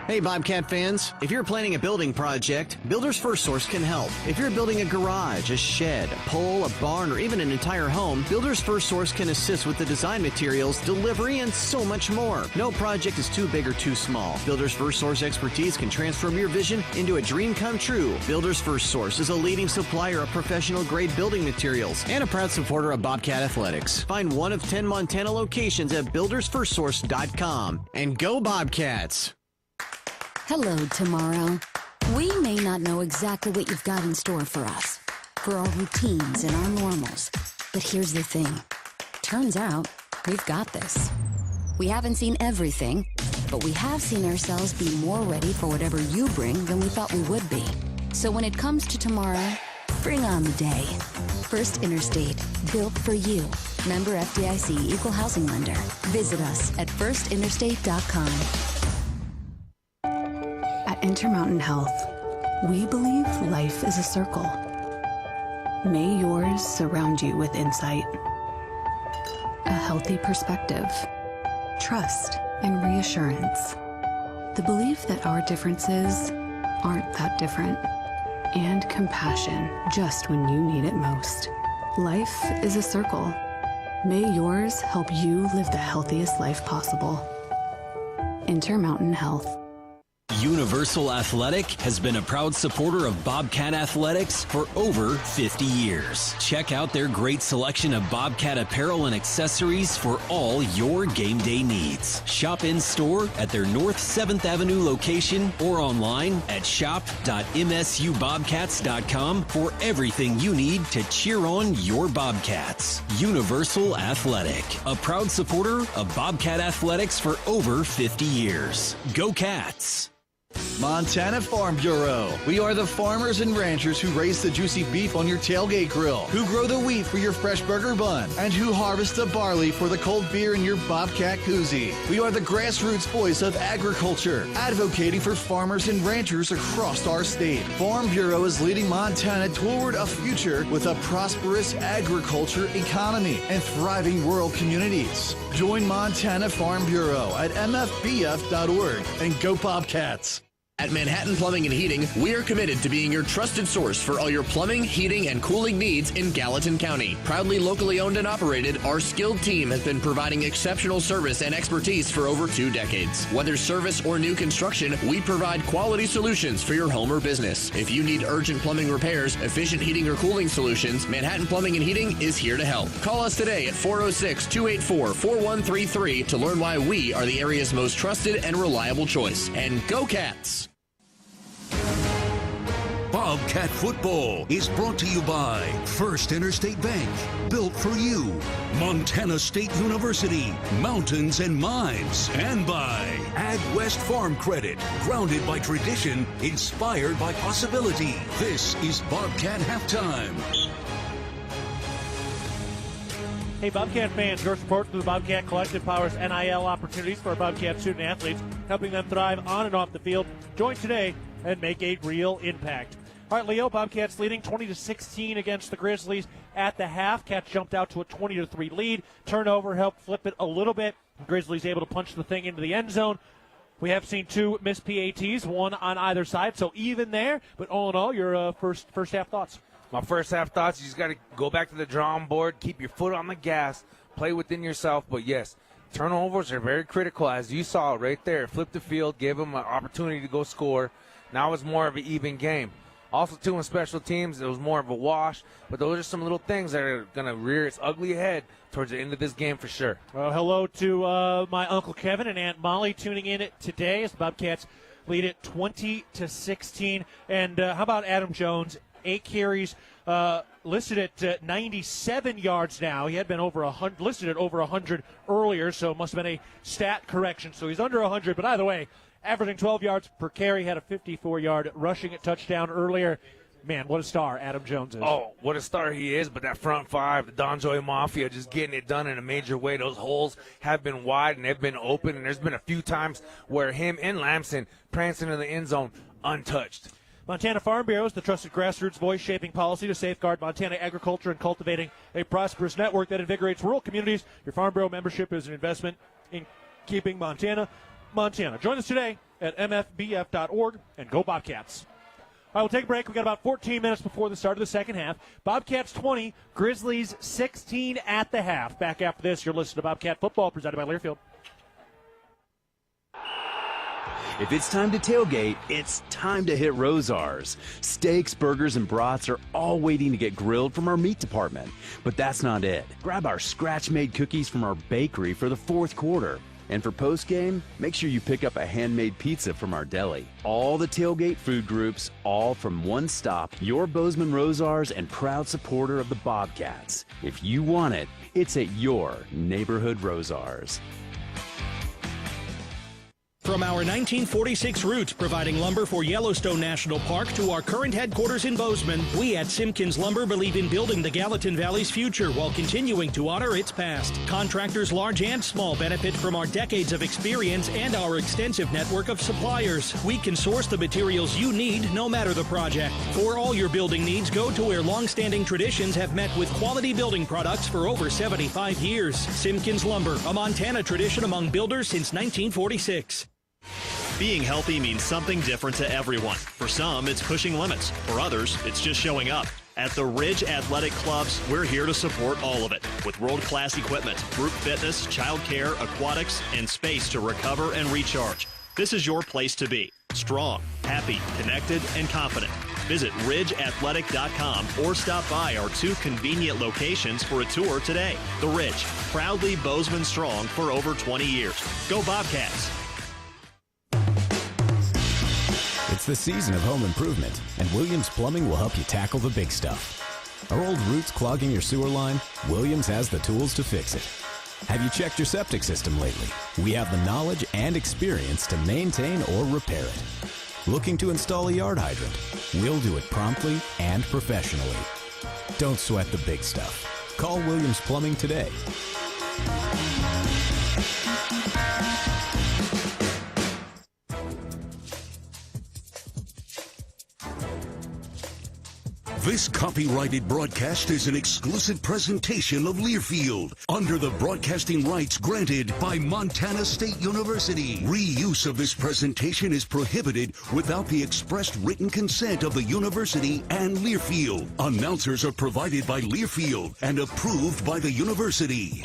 Hey, Bobcat fans. If you're planning a building project, Builders First Source can help. If you're building a garage, a shed, a pole, a barn, or even an entire home, Builders First Source can assist with the design materials, delivery, and so much more. No project is too big or too small. Builders First Source expertise can transform your vision into a dream come true. Builders First Source is a leading supplier of professional-grade building materials and a proud supporter of Bobcat Athletics. Find one of 10 Montana locations at buildersfirstsource.com. And go Bobcats! Hello, tomorrow. We may not know exactly what you've got in store for us, for our routines and our normals. But here's the thing. Turns out, we've got this. We haven't seen everything, but we have seen ourselves be more ready for whatever you bring than we thought we would be. So when it comes to tomorrow, bring on the day. First Interstate, built for you. Member FDIC, Equal Housing Lender. Visit us at firstinterstate.com. At Intermountain Health, we believe life is a circle. May yours surround you with insight, a healthy perspective, trust, and reassurance. The belief that our differences aren't that different, and compassion just when you need it most. Life is a circle. May yours help you live the healthiest life possible. Intermountain Health. Universal Athletic has been a proud supporter of Bobcat Athletics for over 50 years. Check out their great selection of Bobcat apparel and accessories for all your game day needs. Shop in store at their North 7th Avenue location or online at shop.msubobcats.com for everything you need to cheer on your Bobcats. Universal Athletic, a proud supporter of Bobcat Athletics for over 50 years. Go Cats! Montana Farm Bureau. We are the farmers and ranchers who raise the juicy beef on your tailgate grill, who grow the wheat for your fresh burger bun, and who harvest the barley for the cold beer in your Bobcat koozie. We are the grassroots voice of agriculture, advocating for farmers and ranchers across our state. Farm Bureau is leading Montana toward a future with a prosperous agriculture economy and thriving rural communities. Join Montana Farm Bureau at mfbf.org and go Bobcats. At Manhattan Plumbing and Heating, we are committed to being your trusted source for all your plumbing, heating, and cooling needs in Gallatin County. Proudly locally owned and operated, our skilled team has been providing exceptional service and expertise for over 2 decades. Whether service or new construction, we provide quality solutions for your home or business. If you need urgent plumbing repairs, efficient heating or cooling solutions, Manhattan Plumbing and Heating is here to help. Call us today at 406-284-4133 to learn why we are the area's most trusted and reliable choice. And go Cats! Bobcat Football is brought to you by First Interstate Bank, built for you, Montana State University, Mountains and Mines, and by Ag West Farm Credit, grounded by tradition, inspired by possibility. This is Bobcat Halftime. Hey, Bobcat fans, your support for the Bobcat Collective powers NIL opportunities for our Bobcat student athletes, helping them thrive on and off the field. Join today and make a real impact. All right, Leo, Bobcats leading 20-16 against the Grizzlies at the half. Cats jumped out to a 20-3 lead. Turnover helped flip it a little bit. Grizzlies able to punch the thing into the end zone. We have seen two missed PATs, one on either side, so even there. But all in all, your first half thoughts. My first half thoughts, you just got to go back to the drawing board, keep your foot on the gas, play within yourself. But, yes, turnovers are very critical, as you saw right there. Flip the field, gave them an opportunity to go score. Now it's more of an even game. Also, too, in special teams, it was more of a wash. But those are some little things that are going to rear its ugly head towards the end of this game for sure. Well, hello to my Uncle Kevin and Aunt Molly tuning in today as the Bobcats lead it 20-16. And how about Adam Jones? 8 carries, listed at 97 yards now. He had been listed at over 100 earlier, so it must have been a stat correction. So he's under 100, but either way, averaging 12 yards per carry, had a 54-yard rushing touchdown earlier. Man, what a star Adam Jones is. Oh, what a star he is, but that front five, the Donjoy Mafia, just getting it done in a major way. Those holes have been wide and they've been open, and there's been a few times where him and Lamson prancing in the end zone untouched. Montana Farm Bureau is the trusted grassroots voice shaping policy to safeguard Montana agriculture and cultivating a prosperous network that invigorates rural communities. Your Farm Bureau membership is an investment in keeping Montana. Join us today at mfbf.org and go Bobcats. All right, we'll take a break. We've got about 14 minutes before the start of the second half. Bobcats 20, Grizzlies 16 at the half. Back after this, you're listening to Bobcat Football presented by Learfield. If it's time to tailgate, it's time to hit Rosar's. Steaks, burgers, and brats are all waiting to get grilled from our meat department. But that's not it. Grab our scratch-made cookies from our bakery for the fourth quarter. And for postgame, make sure you pick up a handmade pizza from our deli. All the tailgate food groups, all from one stop. Your Bozeman Rosar's and proud supporter of the Bobcats. If you want it, it's at your neighborhood Rosar's. From our 1946 roots providing lumber for Yellowstone National Park to our current headquarters in Bozeman, we at Simpkins Lumber believe in building the Gallatin Valley's future while continuing to honor its past. Contractors large and small benefit from our decades of experience and our extensive network of suppliers. We can source the materials you need no matter the project. For all your building needs, go to where long-standing traditions have met with quality building products for over 75 years. Simpkins Lumber, a Montana tradition among builders since 1946. Being healthy means something different to everyone. For some, it's pushing limits. For others, it's just showing up. At the Ridge Athletic Clubs, we're here to support all of it with world-class equipment, group fitness, childcare, aquatics, and space to recover and recharge. This is your place to be. Strong, happy, connected, and confident. Visit ridgeathletic.com or stop by our 2 convenient locations for a tour today. The Ridge, proudly Bozeman strong for over 20 years. Go Bobcats! It's the season of home improvement, and Williams Plumbing will help you tackle the big stuff. Are old roots clogging your sewer line? Williams has the tools to fix it. Have you checked your septic system lately? We have the knowledge and experience to maintain or repair it. Looking to install a yard hydrant? We'll do it promptly and professionally. Don't sweat the big stuff. Call Williams Plumbing today. This copyrighted broadcast is an exclusive presentation of Learfield under the broadcasting rights granted by Montana State University. Reuse of this presentation is prohibited without the expressed written consent of the university and Learfield. Announcers are provided by Learfield and approved by the university.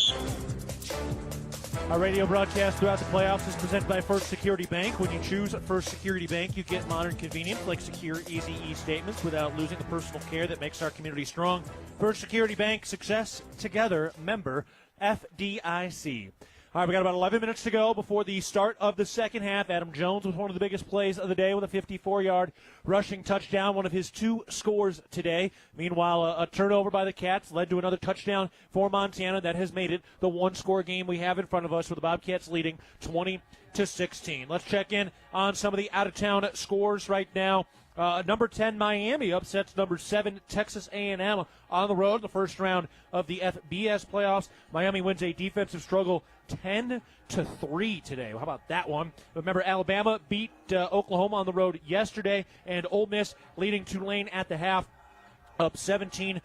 Our radio broadcast throughout the playoffs is presented by First Security Bank. When you choose First Security Bank, you get modern convenience like secure, easy e-statements without losing the personal care that makes our community strong. First Security Bank, success together, member FDIC. All right, we got about 11 minutes to go before the start of the second half. Adam Jones with one of the biggest plays of the day with a 54-yard rushing touchdown, one of his 2 scores today. Meanwhile, a turnover by the Cats led to another touchdown for Montana. That has made it the 1-score game we have in front of us with the Bobcats leading 20-16. Let's check in on some of the out-of-town scores right now. Number 10 Miami upsets number 7 Texas A&M on the road in the first round of the FBS playoffs. Miami wins a defensive struggle 10-3 today. How about that one? Remember, Alabama beat Oklahoma on the road yesterday, and Ole Miss leading Tulane at the half, up 17-3.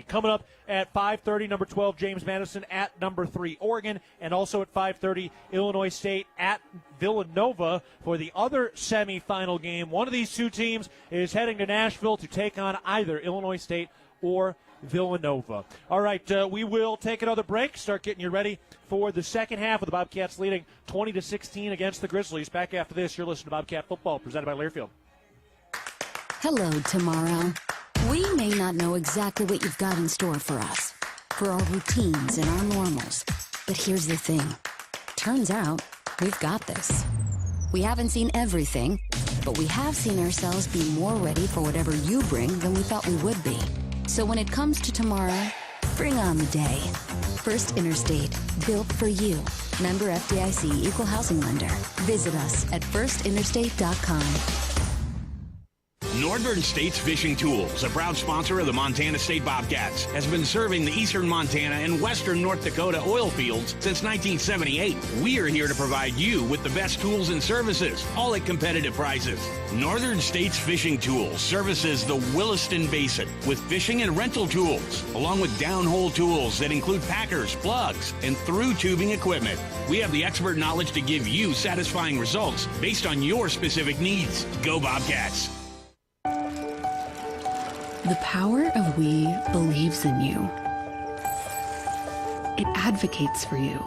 Coming up at 5:30, number 12 James Madison at number 3 Oregon, and also at 5:30 Illinois State at Villanova for the other semifinal game. One of these 2 teams is heading to Nashville to take on either Illinois State or Villanova. All right, we will take another break, start getting you ready for the second half with the Bobcats leading 20-16 against the Grizzlies. Back after this, you're listening to Bobcat Football, presented by Learfield. Hello, tomorrow. We may not know exactly what you've got in store for us, for our routines and our normals. But here's the thing. Turns out, we've got this. We haven't seen everything, but we have seen ourselves be more ready for whatever you bring than we thought we would be. So when it comes to tomorrow, bring on the day. First Interstate, built for you. Member FDIC, Equal Housing Lender. Visit us at firstinterstate.com. Northern States Fishing Tools, a proud sponsor of the Montana State Bobcats, has been serving the eastern Montana and western North Dakota oil fields since 1978. We are here to provide you with the best tools and services, all at competitive prices. Northern States Fishing Tools services the Williston Basin with fishing and rental tools, along with downhole tools that include packers, plugs, and through tubing equipment. We have the expert knowledge to give you satisfying results based on your specific needs. Go Bobcats! The power of we believes in you. It advocates for you.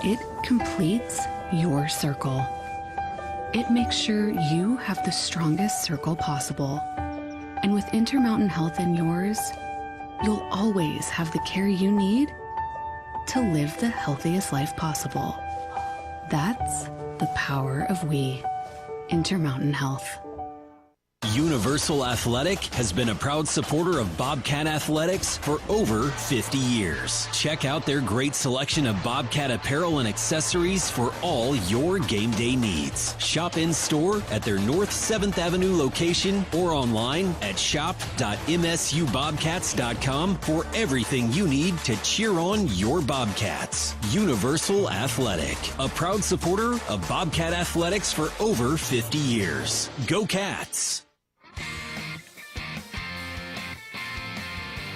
It completes your circle. It makes sure you have the strongest circle possible. And with Intermountain Health in yours, you'll always have the care you need to live the healthiest life possible. That's the power of we. Intermountain Health. Universal Athletic has been a proud supporter of Bobcat Athletics for over 50 years. Check out their great selection of Bobcat apparel and accessories for all your game day needs. Shop in store at their North 7th Avenue location or online at shop.msubobcats.com for everything you need to cheer on your Bobcats. Universal Athletic, a proud supporter of Bobcat Athletics for over 50 years. Go Cats!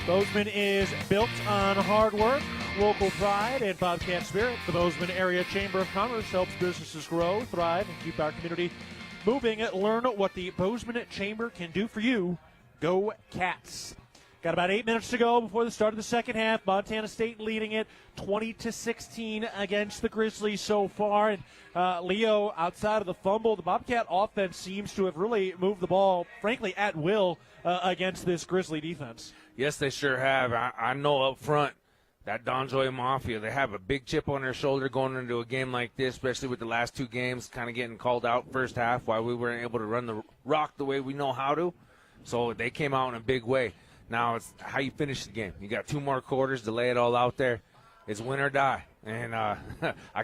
Bozeman is built on hard work, local pride, and Bobcat spirit. The Bozeman Area Chamber of Commerce helps businesses grow, thrive, and keep our community moving. Learn what the Bozeman Chamber can do for you. Go Cats! Got about 8 minutes to go before the start of the second half. Montana State leading it 20-16 against the Grizzlies so far. And Leo, outside of the fumble, the Bobcat offense seems to have really moved the ball, frankly, at will against this Grizzly defense. Yes, they sure have. I know up front that Donjoy Mafia, they have a big chip on their shoulder going into a game like this, especially with the last 2 games kind of getting called out first half while we weren't able to run the rock the way we know how to. So they came out in a big way. Now it's how you finish the game. You got 2 more quarters to lay it all out there. It's win or die. And I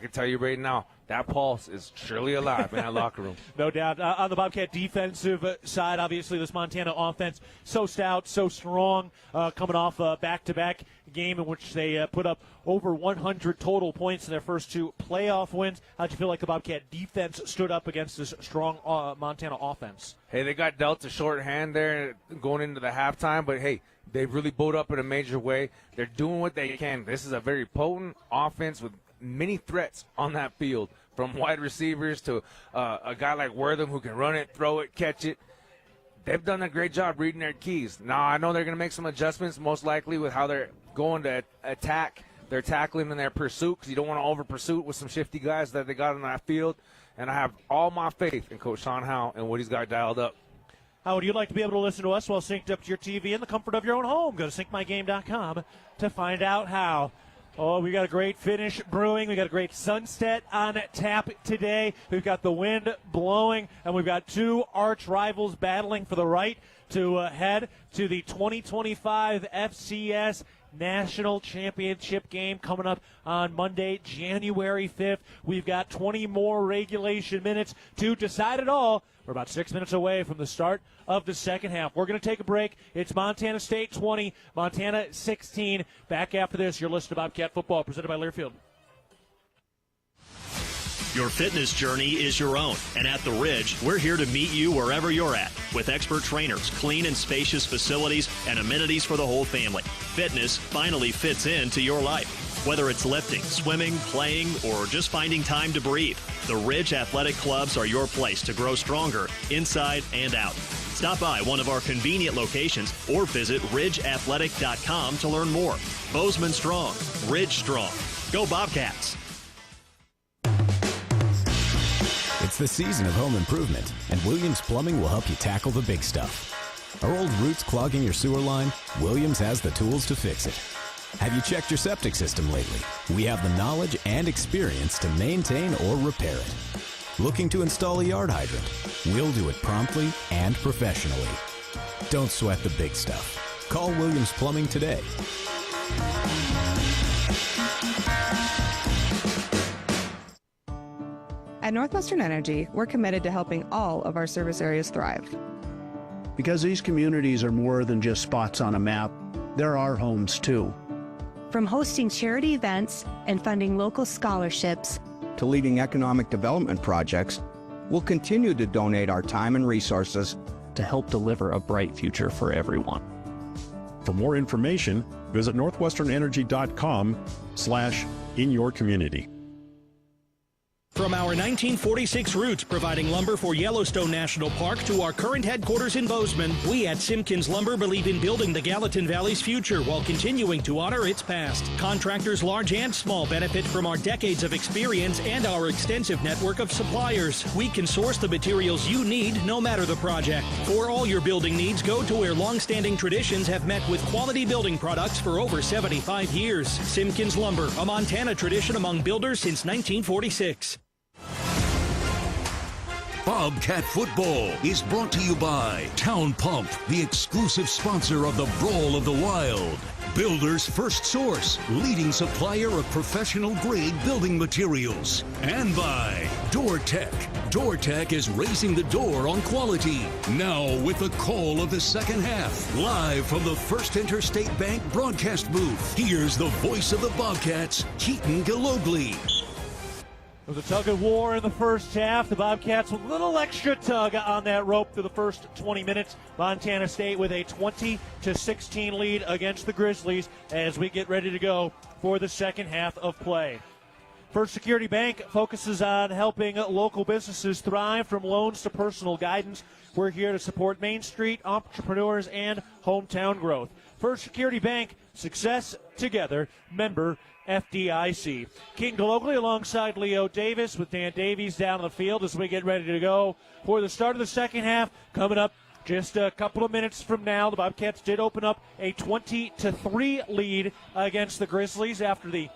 can tell you right now, that pulse is surely alive in that locker room. No doubt. On the Bobcat defensive side, obviously this Montana offense so stout, so strong, coming off a back-to-back game in which they put up over 100 total points in their first 2 playoff wins. How'd you feel like the Bobcat defense stood up against this strong Montana offense? Hey, they got dealt a short hand there going into the halftime, but hey, they really bowed up in a major way. They're doing what they can. This is a very potent offense with many threats on that field, from wide receivers to a guy like Wortham who can run it, throw it, catch it. They've done a great job reading their keys. Now, I know they're going to make some adjustments, most likely, with how they're going to attack their tackling and their pursuit, because you don't want to over-pursuit with some shifty guys that they got on that field. And I have all my faith in Coach Sean Howe and what he's got dialed up. How would you like to be able to listen to us while synced up to your TV in the comfort of your own home? Go to syncmygame.com to find out how. Oh, we got a great finish brewing. We got a great sunset on tap today. We've got the wind blowing, and we've got two arch rivals battling for the right to head to the 2025 FCS National Championship game coming up on Monday, January 5th. We've got 20 more regulation minutes to decide it all. We're about 6 minutes away from the start of the second half. We're going to take a break. It's Montana State 20, Montana 16. Back after this, you're listening to Bobcat Football, presented by Learfield. Your fitness journey is your own, and at The Ridge, we're here to meet you wherever you're at with expert trainers, clean and spacious facilities, and amenities for the whole family. Fitness finally fits into your life. Whether it's lifting, swimming, playing, or just finding time to breathe, the Ridge Athletic Clubs are your place to grow stronger inside and out. Stop by one of our convenient locations or visit ridgeathletic.com to learn more. Bozeman strong, Ridge strong. Go Bobcats! It's the season of home improvement, and Williams Plumbing will help you tackle the big stuff. Are old roots clogging your sewer line? Williams has the tools to fix it. Have you checked your septic system lately? We have the knowledge and experience to maintain or repair it. Looking to install a yard hydrant? We'll do it promptly and professionally. Don't sweat the big stuff. Call Williams Plumbing today. At Northwestern Energy, we're committed to helping all of our service areas thrive. Because these communities are more than just spots on a map, they're our homes too. From hosting charity events and funding local scholarships to leading economic development projects, we'll continue to donate our time and resources to help deliver a bright future for everyone. For more information, visit northwesternenergy.com/inyourcommunity. From our 1946 roots providing lumber for Yellowstone National Park to our current headquarters in Bozeman, we at Simpkins Lumber believe in building the Gallatin Valley's future while continuing to honor its past. Contractors large and small benefit from our decades of experience and our extensive network of suppliers. We can source the materials you need no matter the project. For all your building needs, go to where long-standing traditions have met with quality building products for over 75 years. Simpkins Lumber, a Montana tradition among builders since 1946. Bobcat Football is brought to you by Town Pump, the exclusive sponsor of the Brawl of the Wild. Builder's First Source, leading supplier of professional-grade building materials. And by DoorTech. DoorTech is raising the door on quality. Now with the call of the second half. Live from the First Interstate Bank broadcast booth, here's the voice of the Bobcats, Keaton Gillogly. It was a tug of war in the first half. The Bobcats with a little extra tug on that rope through the first 20 minutes. Montana State with a 20-16 lead against the Grizzlies as we get ready to go for the second half of play. First Security Bank focuses on helping local businesses thrive from loans to personal guidance. We're here to support Main Street entrepreneurs and hometown growth. First Security Bank, success together, member FDIC. Keaton Gillogly alongside Leo Davis with Dan Davies down the field as we get ready to go for the start of the second half. Coming up just a couple of minutes from now, the Bobcats did open up a 20-3 lead against the Grizzlies after the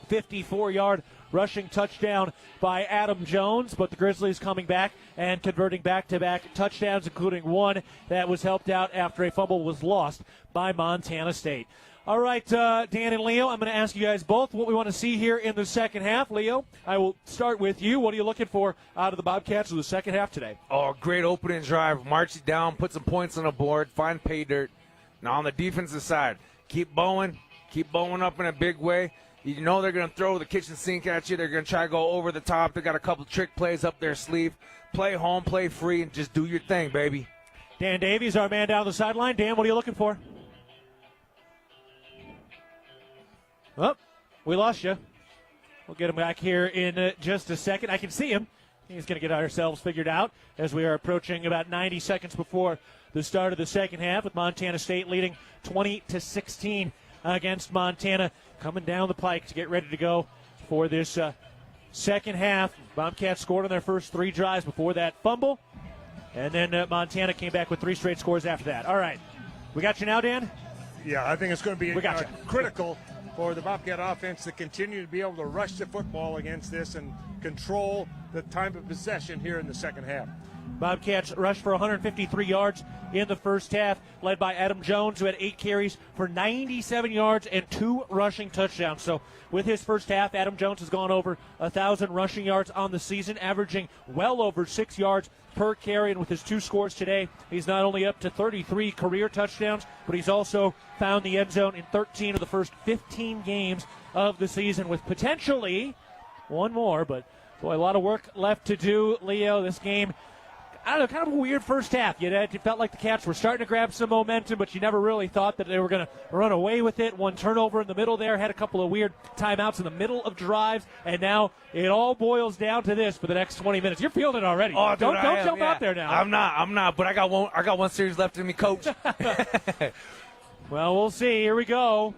54-yard rushing touchdown by Adam Jones, but the Grizzlies coming back and converting back-to-back touchdowns, including one that was helped out after a fumble was lost by Montana State. All right, Dan and Leo, I'm going to ask you guys both what we want to see here in the second half. Leo, I will start with you. What are you looking for out of the Bobcats in the second half today? Oh, great opening drive. March it down, put some points on the board, find pay dirt. Now on the defensive side, keep bowing up in a big way. You know they're going to throw the kitchen sink at you. They're going to try to go over the top. They got a couple trick plays up their sleeve. Play home, play free, and just do your thing, baby. Dan Davies, our man down the sideline. Dan, what are you looking for? Oh, we lost you. We'll get him back here in just a second. I can see him. He's going to get ourselves figured out as we are approaching about 90 seconds before the start of the second half with Montana State leading 20-16 against Montana. Coming down the pike to get ready to go for this second half. Bobcats scored on their first three drives before that fumble. And then Montana came back with three straight scores after that. All right. We got you now, Dan? Yeah, I think it's going to be critical for the Bobcat offense to continue to be able to rush the football against this and control the time of possession here in the second half. Bobcats rushed for 153 yards in the first half, led by Adam Jones, who had 8 carries for 97 yards and 2 rushing touchdowns. So with his first half, Adam Jones has gone over 1,000 rushing yards on the season, averaging well over 6 yards per carry. And with his 2 scores today, he's not only up to 33 career touchdowns, but he's also found the end zone in 13 of the first 15 games of the season, with potentially one more. But, boy, a lot of work left to do, Leo. This game, I don't know, kind of a weird first half. You felt like the Cats were starting to grab some momentum, but you never really thought that they were going to run away with it. One turnover in the middle there, had a couple of weird timeouts in the middle of drives, and now it all boils down to this for the next 20 minutes. You're feeling it already. Oh, dude, don't jump out there now. I'm not, but I got one series left in me, Coach. Well, we'll see. Here we go.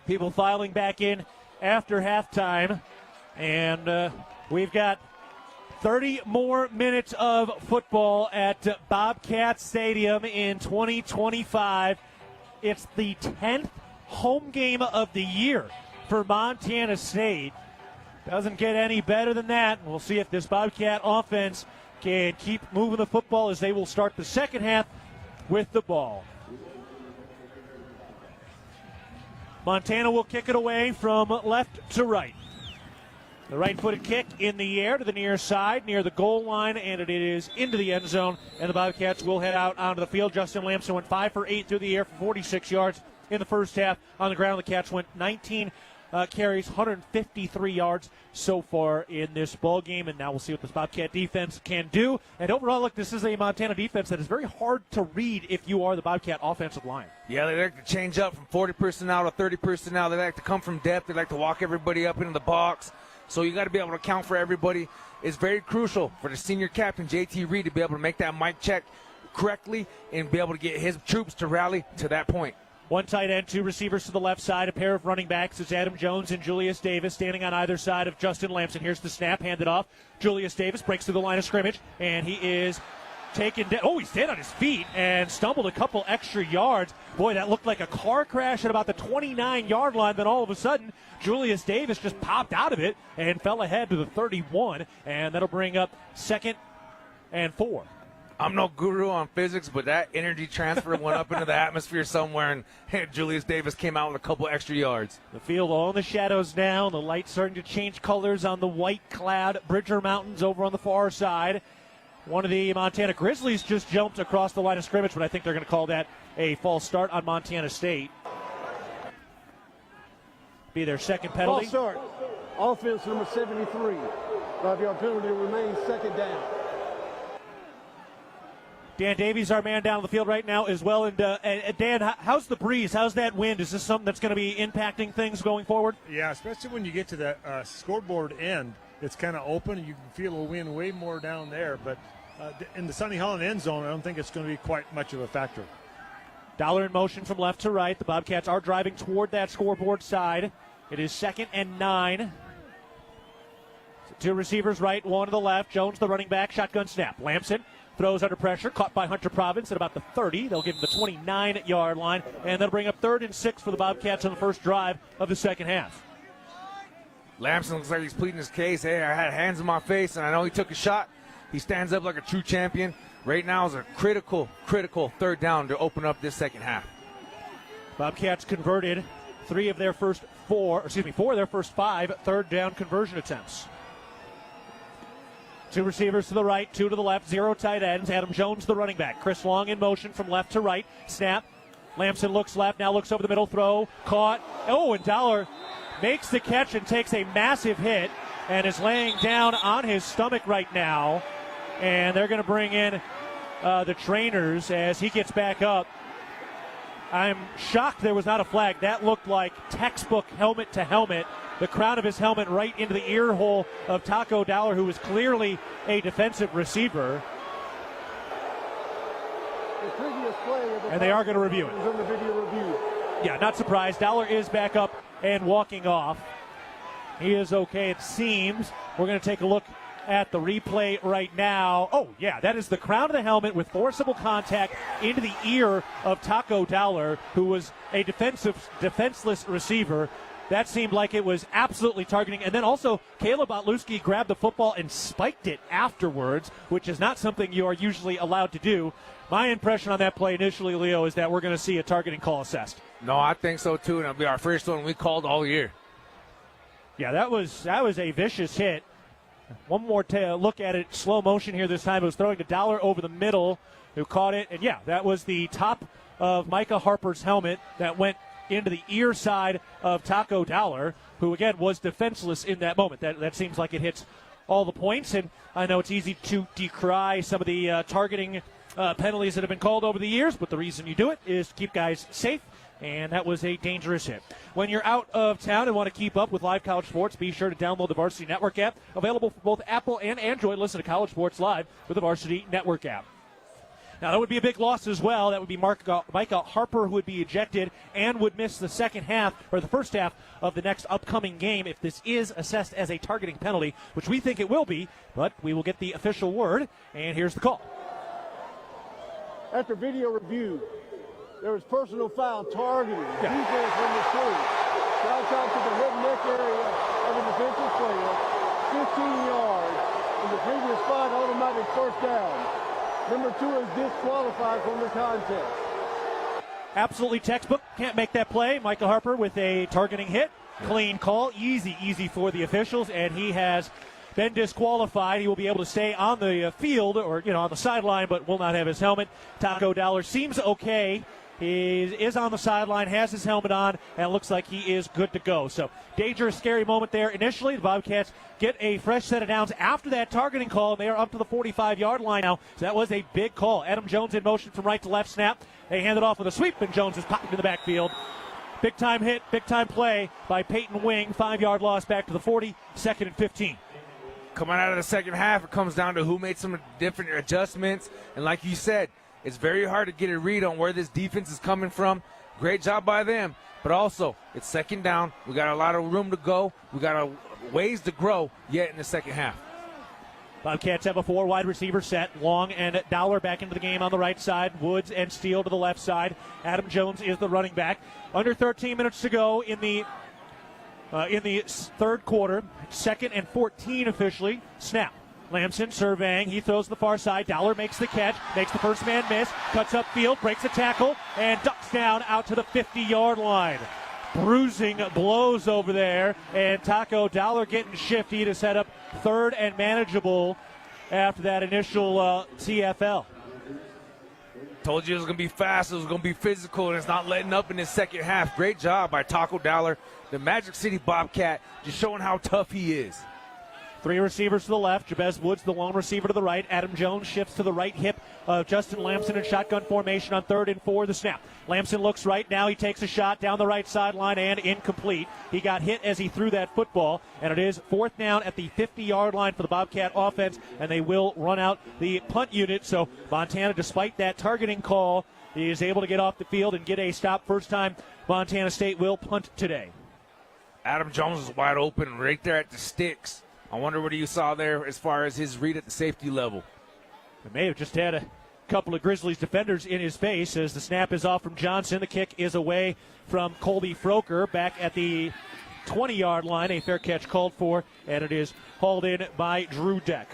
People filing back in after halftime, and we've got 30 more minutes of football at Bobcat Stadium in 2025. It's the 10th home game of the year for Montana State. Doesn't get any better than that. We'll see if this Bobcat offense can keep moving the football as they will start the second half with the ball. Montana will kick it away from left to right. The right-footed kick in the air to the near side, near the goal line, and it is into the end zone, and the Bobcats will head out onto the field. Justin Lamson went 5 for 8 through the air for 46 yards in the first half. On the ground, the Cats went 19 carries, 153 yards so far in this ball game, and now we'll see what this Bobcat defense can do. And overall, look, this is a Montana defense that is very hard to read if you are the Bobcat offensive line. Yeah, they like to change up from 40 personnel to 30 personnel. They like to come from depth. They like to walk everybody up into the box. So you got to be able to account for everybody. It's very crucial for the senior captain, JT Reed, to be able to make that mic check correctly and be able to get his troops to rally to that point. One tight end, 2 receivers to the left side, a pair of running backs. It's Adam Jones and Julius Davis standing on either side of Justin Lamson. Here's the snap, handed off. Julius Davis breaks through the line of scrimmage, and he is taken down. Oh, he stayed on his feet and stumbled a couple extra yards. Boy, that looked like a car crash at about the 29-yard line. Then all of a sudden, Julius Davis just popped out of it and fell ahead to the 31, and that'll bring up 2nd and 4. I'm no guru on physics, but that energy transfer went up into the atmosphere somewhere, and Julius Davis came out with a couple extra yards. The field all in the shadows now. The lights starting to change colors on the white-clad Bridger Mountains over on the far side. One of the Montana Grizzlies just jumped across the line of scrimmage, but I think they're going to call that a false start on Montana State. Be their second penalty. False start. Offense number 73. 5-yard penalty remains, second down. Dan Davies, our man down the field right now as well. And Dan, how's the breeze? How's that wind? Is this something that's going to be impacting things going forward? Yeah, especially when you get to the scoreboard end. It's kind of open. You can feel the wind way more down there. But in the Sonny Holland end zone, I don't think it's going to be quite much of a factor. Dollar in motion from left to right. The Bobcats are driving toward that scoreboard side. It is 2nd and 9. 2 receivers right, 1 to the left. Jones, the running back, shotgun snap. Lamson throws under pressure, caught by Hunter Province at about the 30. They'll give him the 29-yard line, and that'll bring up 3rd and 6 for the Bobcats on the first drive of the second half. Lamson looks like he's pleading his case. Hey, I had hands in my face, and I know he took a shot. He stands up like a true champion. Right now is a critical 3rd down to open up this second half. Bobcats converted 4 of their first 5 3rd down conversion attempts. 2 receivers to the right, 2 to the left, 0 tight ends. Adam Jones, the running back. Chris Long in motion from left to right. Snap. Lamson looks left, now looks over the middle, throw, caught. Oh, and Dollar makes the catch and takes a massive hit and is laying down on his stomach right now. And they're going to bring in the trainers as he gets back up. I'm shocked there was not a flag. That looked like textbook helmet to helmet. The crown of his helmet right into the ear hole of Taco Dollar, who was clearly a defensive receiver. And they are going to review it. Yeah, not surprised. Dollar is back up and walking off. He is okay, it seems. We're going to take a look at the replay right now. Oh, yeah, that is the crown of the helmet with forcible contact into the ear of Taco Dollar, who was a defenseless receiver. That seemed like it was absolutely targeting. And then also, Caleb Otluski grabbed the football and spiked it afterwards, which is not something you are usually allowed to do. My impression on that play initially, Leo, is that we're going to see a targeting call assessed. No, I think so, too, and it'll be our first one we called all year. Yeah, that was a vicious hit. One more look at it, slow motion here this time. It was throwing to Dollar over the middle, who caught it. And, yeah, that was the top of Micah Harper's helmet that went into the ear side of Taco Dollar, who, again, was defenseless in that moment. That seems like it hits all the points. And I know it's easy to decry some of the targeting penalties that have been called over the years, but the reason you do it is to keep guys safe. And that was a dangerous hit. When you're out of town and want to keep up with live college sports, be sure to download the Varsity Network app. Available for both Apple and Android. Listen to college sports live with the Varsity Network app. Now, that would be a big loss as well. That would be Micah Harper, who would be ejected and would miss the second half, or the first half of the next upcoming game if this is assessed as a targeting penalty, which we think it will be, but we will get the official word, and here's the call. After video review, there was personal foul targeting. Defense number 2. Shot out to the head and neck area of a defensive player, 15 yards. In the previous spot, automatic first down. Number 2 is disqualified from the contest. Absolutely textbook. Can't make that play. Micah Harper with a targeting hit. Clean call. Easy for the officials, and he has been disqualified. He will be able to stay on the field or, on the sideline, but will not have his helmet. Taco Dollar seems okay. He is on the sideline, has his helmet on, and looks like he is good to go. So, dangerous, scary moment there. Initially, the Bobcats get a fresh set of downs after that targeting call, and they are up to the 45-yard line now. So that was a big call. Adam Jones in motion from right to left snap. They hand it off with a sweep, and Jones is popped in the backfield. Big-time hit, big-time play by Peyton Wing. 5-yard loss back to the 40, 2nd and 15. Coming out of the second half, it comes down to who made some different adjustments. And like you said, it's very hard to get a read on where this defense is coming from. Great job by them. But also, it's second down. We got a lot of room to go. We got a ways to grow yet in the second half. Bobcats have a 4 wide receiver set. Long and Dollar back into the game on the right side. Woods and Steele to the left side. Adam Jones is the running back. Under 13 minutes to go in the third quarter. 2nd and 14 officially. Snap. Lamson surveying. He throws the far side. Dollar makes the catch. Makes the first man miss. Cuts upfield. Breaks a tackle. And ducks down out to the 50-yard line. Bruising blows over there. And Taco Dollar getting shifty to set up 3rd and manageable after that initial TFL. Told you it was going to be fast. It was going to be physical. And it's not letting up in the second half. Great job by Taco Dollar. The Magic City Bobcat just showing how tough he is. 3 receivers to the left. Jabez Woods, the lone receiver to the right. Adam Jones shifts to the right hip of Justin Lamson in shotgun formation on 3rd and 4. The snap. Lamson looks right now. He takes a shot down the right sideline and incomplete. He got hit as he threw that football, and it is 4th down at the 50-yard line for the Bobcat offense, and they will run out the punt unit. So Montana, despite that targeting call, is able to get off the field and get a stop. First time Montana State will punt today. Adam Jones is wide open right there at the sticks. I wonder what you saw there as far as his read at the safety level. He may have just had a couple of Grizzlies defenders in his face as the snap is off from Johnson. The kick is away from Colby Froker back at the 20-yard line. A fair catch called for, and it is hauled in by Drew Deck.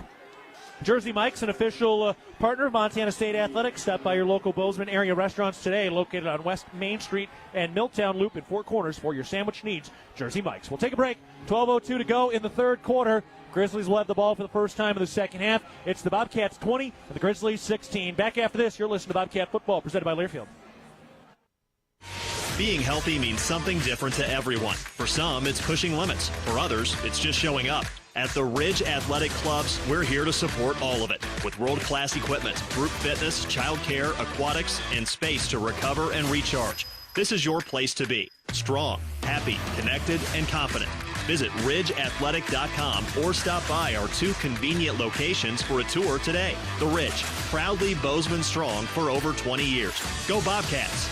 Jersey Mike's an official partner of Montana State Athletics. Stop by your local Bozeman area restaurants today, located on West Main Street and Milltown Loop in Four Corners for your sandwich needs. Jersey Mike's. We'll take a break. 12:02 to go in the third quarter. Grizzlies will have the ball for the first time in the second half. It's the Bobcats 20 and the Grizzlies 16. Back after this, you're listening to Bobcat Football, presented by Learfield. Being healthy means something different to everyone. For some, it's pushing limits. For others, it's just showing up. At the Ridge Athletic Clubs, we're here to support all of it with world-class equipment, group fitness, childcare, aquatics, and space to recover and recharge. This is your place to be. Strong, happy, connected, and confident. Visit ridgeathletic.com or stop by our 2 convenient locations for a tour today. The Ridge, proudly Bozeman strong for over 20 years. Go Bobcats!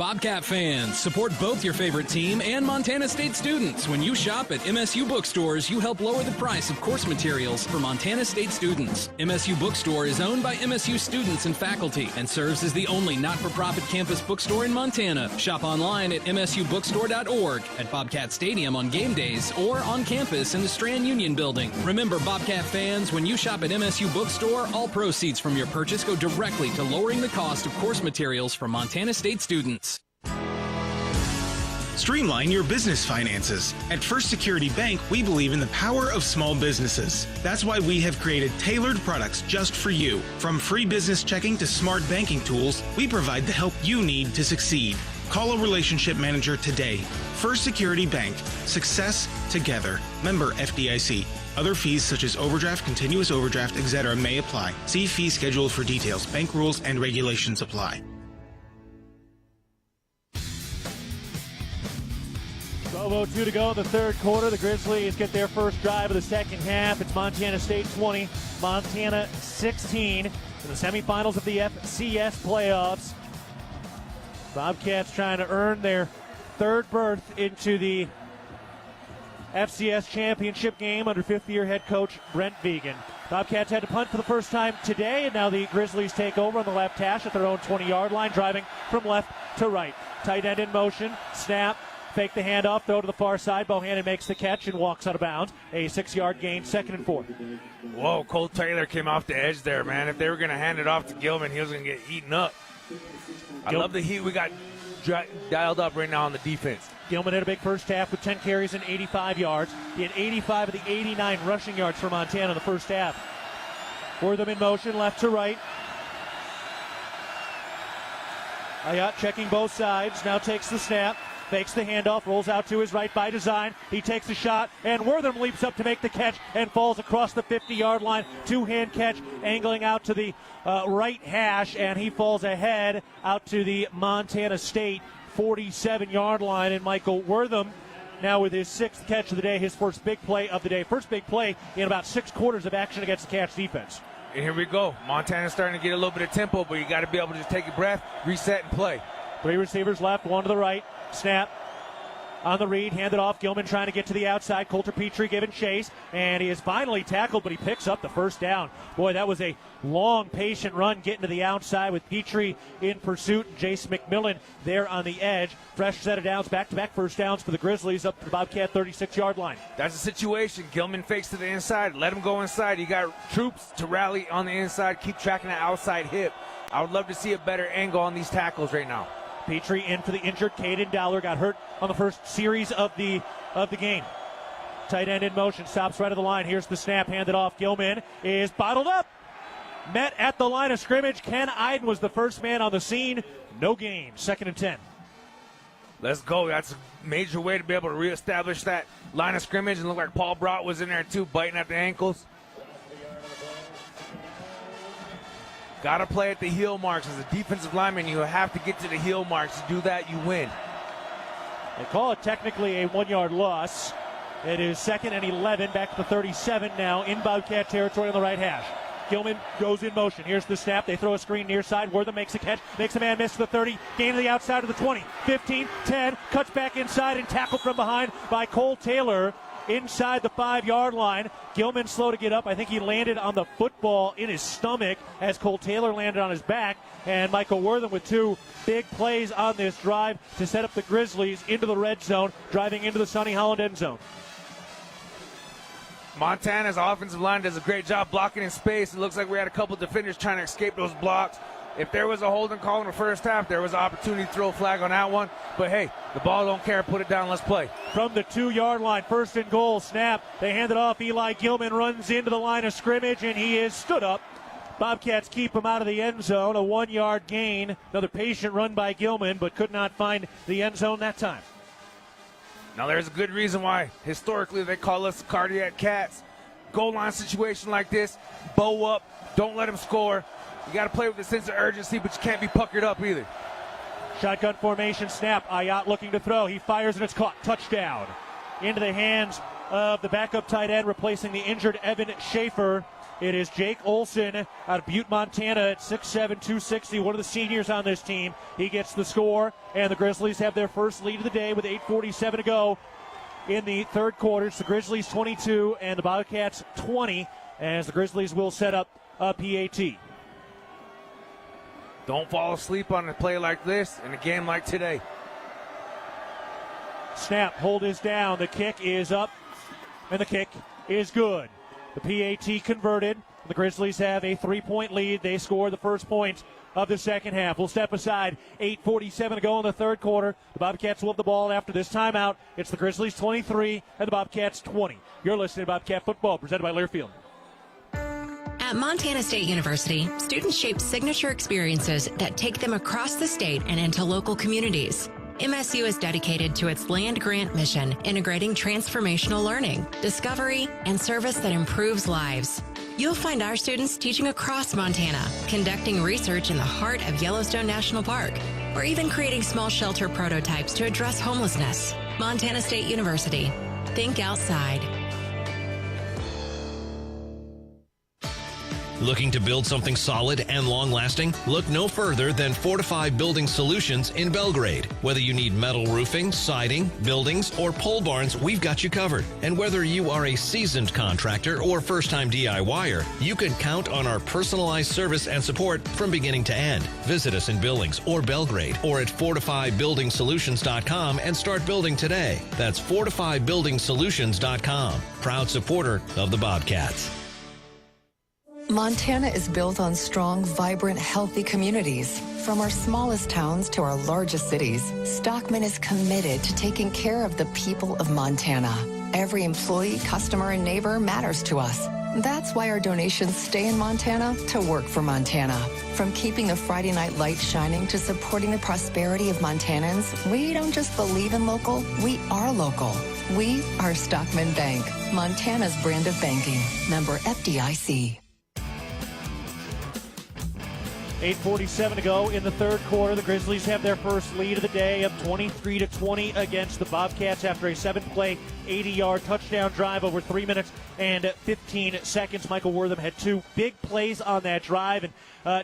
Bobcat fans, support both your favorite team and Montana State students. When you shop at MSU bookstores, you help lower the price of course materials for Montana State students. MSU Bookstore is owned by MSU students and faculty and serves as the only not-for-profit campus bookstore in Montana. Shop online at msubookstore.org, at Bobcat Stadium on game days, or on campus in the Strand Union building. Remember, Bobcat fans, when you shop at MSU Bookstore, all proceeds from your purchase go directly to lowering the cost of course materials for Montana State students. Streamline your business finances. At First Security Bank, we believe in the power of small businesses. That's why we have created tailored products just for you. From free business checking to smart banking tools, we provide the help you need to succeed. Call a relationship manager today. First Security Bank. Success together. Member FDIC. Other fees such as overdraft, continuous overdraft, etc. may apply. See fee schedule for details. Bank rules and regulations apply. 12:02 to go in the third quarter. The Grizzlies get their first drive of the second half. It's Montana State 20, Montana 16 in the semifinals of the FCS playoffs. Bobcats trying to earn their third berth into the FCS championship game under fifth-year head coach Brent Vegan. Bobcats had to punt for the first time today, and now the Grizzlies take over on the left hash at their own 20-yard line, driving from left to right. Tight end in motion, snap, fake the handoff, throw to the far side. Bohannon makes the catch and walks out of bounds. A 6-yard gain, 2nd and 4. Whoa, Cole Taylor came off the edge there, man. If they were going to hand it off to Gilman, he was going to get eaten up. I love the heat we got dialed up right now on the defense. Gilman had a big first half with 10 carries and 85 yards. He had 85 of the 89 rushing yards for Montana in the first half. Wortham in motion, left to right. Ayat checking both sides, now takes the snap. Fakes the handoff, rolls out to his right by design. He takes a shot, and Wortham leaps up to make the catch and falls across the 50-yard line. Two-hand catch, angling out to the right hash, and he falls ahead out to the Montana State 47-yard line. And Michael Wortham, now with his 6th catch of the day, his first big play of the day. First big play in about 6 quarters of action against the Cats defense. And here we go. Montana's starting to get a little bit of tempo, but you got to be able to just take a breath, reset, and play. 3 receivers left, 1 to the right. Snap on the read, handed off. Gilman trying to get to the outside. Coulter Petrie giving chase, and he is finally tackled, but he picks up the first down. Boy, that was a long, patient run getting to the outside with Petrie in pursuit. Jace McMillan there on the edge. Fresh set of downs, back-to-back first downs for the Grizzlies up to the Bobcat 36-yard line. That's the situation. Gilman fakes to the inside. Let him go inside. You got troops to rally on the inside. Keep tracking that outside hip. I would love to see a better angle on these tackles right now. Petrie in for the injured Caden Dowler, got hurt on the first series of the game. Tight end in motion, stops right of the line. Here's the snap, handed off. Gilman is bottled up. Met at the line of scrimmage. Ken Iden was the first man on the scene. No gain. 2nd and 10. Let's go. That's a major way to be able to reestablish that line of scrimmage. And look like Paul Brott was in there too, biting at the ankles. Got to play at the heel marks. As a defensive lineman, you have to get to the heel marks. To do that, you win. They call it technically a 1-yard loss. It is 2nd and 11, back to the 37 now in Bobcat territory on the right hash. Gilman goes in motion. Here's the snap. They throw a screen near side. Wortham makes a catch, makes a man miss to the 30. Gain to the outside of the 20, 15, 10. Cuts back inside and tackled from behind by Cole Taylor inside the 5-yard line. Gilman slow to get up. I think he landed on the football in his stomach as Cole Taylor landed on his back. And Michael Wortham with 2 big plays on this drive to set up the Grizzlies into the red zone, driving into the Sonny Holland end zone. Montana's offensive line does a great job blocking in space. It looks like we had a couple defenders trying to escape those blocks. If there was a holding call in the first half, there was an opportunity to throw a flag on that one. But, hey, the ball don't care. Put it down. Let's play. From the 2-yard line, 1st and goal, snap. They hand it off. Eli Gilman runs into the line of scrimmage, and he is stood up. Bobcats keep him out of the end zone. A 1-yard gain. Another patient run by Gilman, but could not find the end zone that time. Now, there's a good reason why, historically, they call us the Cardiac Cats. Goal line situation like this, bow up, don't let them score. You got to play with a sense of urgency, but you can't be puckered up either. Shotgun formation snap. Ayat looking to throw. He fires and it's caught. Touchdown. Into the hands of the backup tight end, replacing the injured Evan Schaefer. It is Jake Olson out of Butte, Montana at 6'7", 260, one of the seniors on this team. He gets the score, and the Grizzlies have their first lead of the day with 8:47 to go in the third quarter. It's the Grizzlies 22 and the Bobcats 20, as the Grizzlies will set up a PAT. Don't fall asleep on a play like this in a game like today. Snap, hold is down. The kick is up, and the kick is good. The PAT converted. The Grizzlies have a 3-point lead. They score the first point of the second half. We'll step aside. 8:47 to go in the third quarter. The Bobcats will have the ball after this timeout. It's the Grizzlies 23 and the Bobcats 20. You're listening to Bobcat Football, presented by Learfield. At Montana State University, students shape signature experiences that take them across the state and into local communities. MSU is dedicated to its land-grant mission, integrating transformational learning, discovery, and service that improves lives. You'll find our students teaching across Montana, conducting research in the heart of Yellowstone National Park, or even creating small shelter prototypes to address homelessness. Montana State University. Think outside. Looking to build something solid and long-lasting? Look no further than Fortify Building Solutions in Belgrade. Whether you need metal roofing, siding, buildings, or pole barns, we've got you covered. And whether you are a seasoned contractor or first-time DIYer, you can count on our personalized service and support from beginning to end. Visit us in Billings or Belgrade or at FortifyBuildingSolutions.com and start building today. That's FortifyBuildingSolutions.com. Proud supporter of the Bobcats. Montana is built on strong, vibrant, healthy communities. From our smallest towns to our largest cities, Stockman is committed to taking care of the people of Montana. Every employee, customer, and neighbor matters to us. That's why our donations stay in Montana to work for Montana. From keeping the Friday night lights shining to supporting the prosperity of Montanans, we don't just believe in local, we are local. We are Stockman Bank, Montana's brand of banking. Member FDIC. 8:47 to go in the third quarter. The Grizzlies have their first lead of the day, up 23-20 against the Bobcats after a 7-play, 80-yard touchdown drive over 3 minutes and 15 seconds. Michael Wortham had two big plays on that drive. And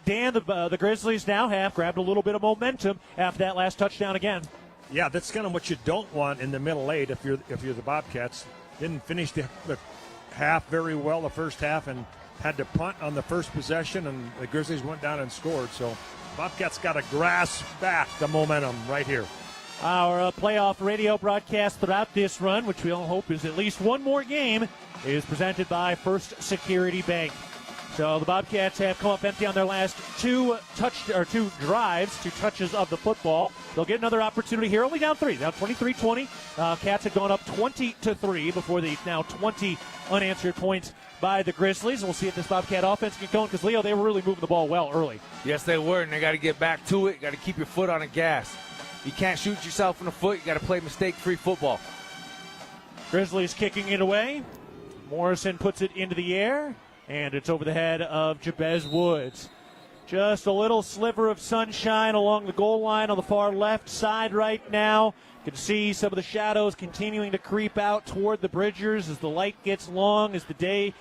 Dan, the Grizzlies now have grabbed a little bit of momentum after that last touchdown again. Yeah, that's kind of what you don't want in the middle eight if you're the Bobcats. Didn't finish the half very well, the first half, and had to punt on the first possession, and the Grizzlies went down and scored. So Bobcats got to grasp back the momentum right here. Our playoff radio broadcast throughout this run, which we all hope is at least one more game, is presented by First Security Bank. So the Bobcats have come up empty on their last two drives, two touches of the football. They'll get another opportunity here, only down 3, down 23-20. Cats had gone up 20-3 before the now 20 unanswered points by the Grizzlies. We'll see if this Bobcat offense can go, because, Leo, they were really moving the ball well early. Yes, they were, and they got to get back to it. Got to keep your foot on the gas. You can't shoot yourself in the foot. You got to play mistake-free football. Grizzlies kicking it away. Morrison puts it into the air, and it's over the head of Jabez Woods. Just a little sliver of sunshine along the goal line on the far left side right now. You can see some of the shadows continuing to creep out toward the Bridgers as the light gets long, as the day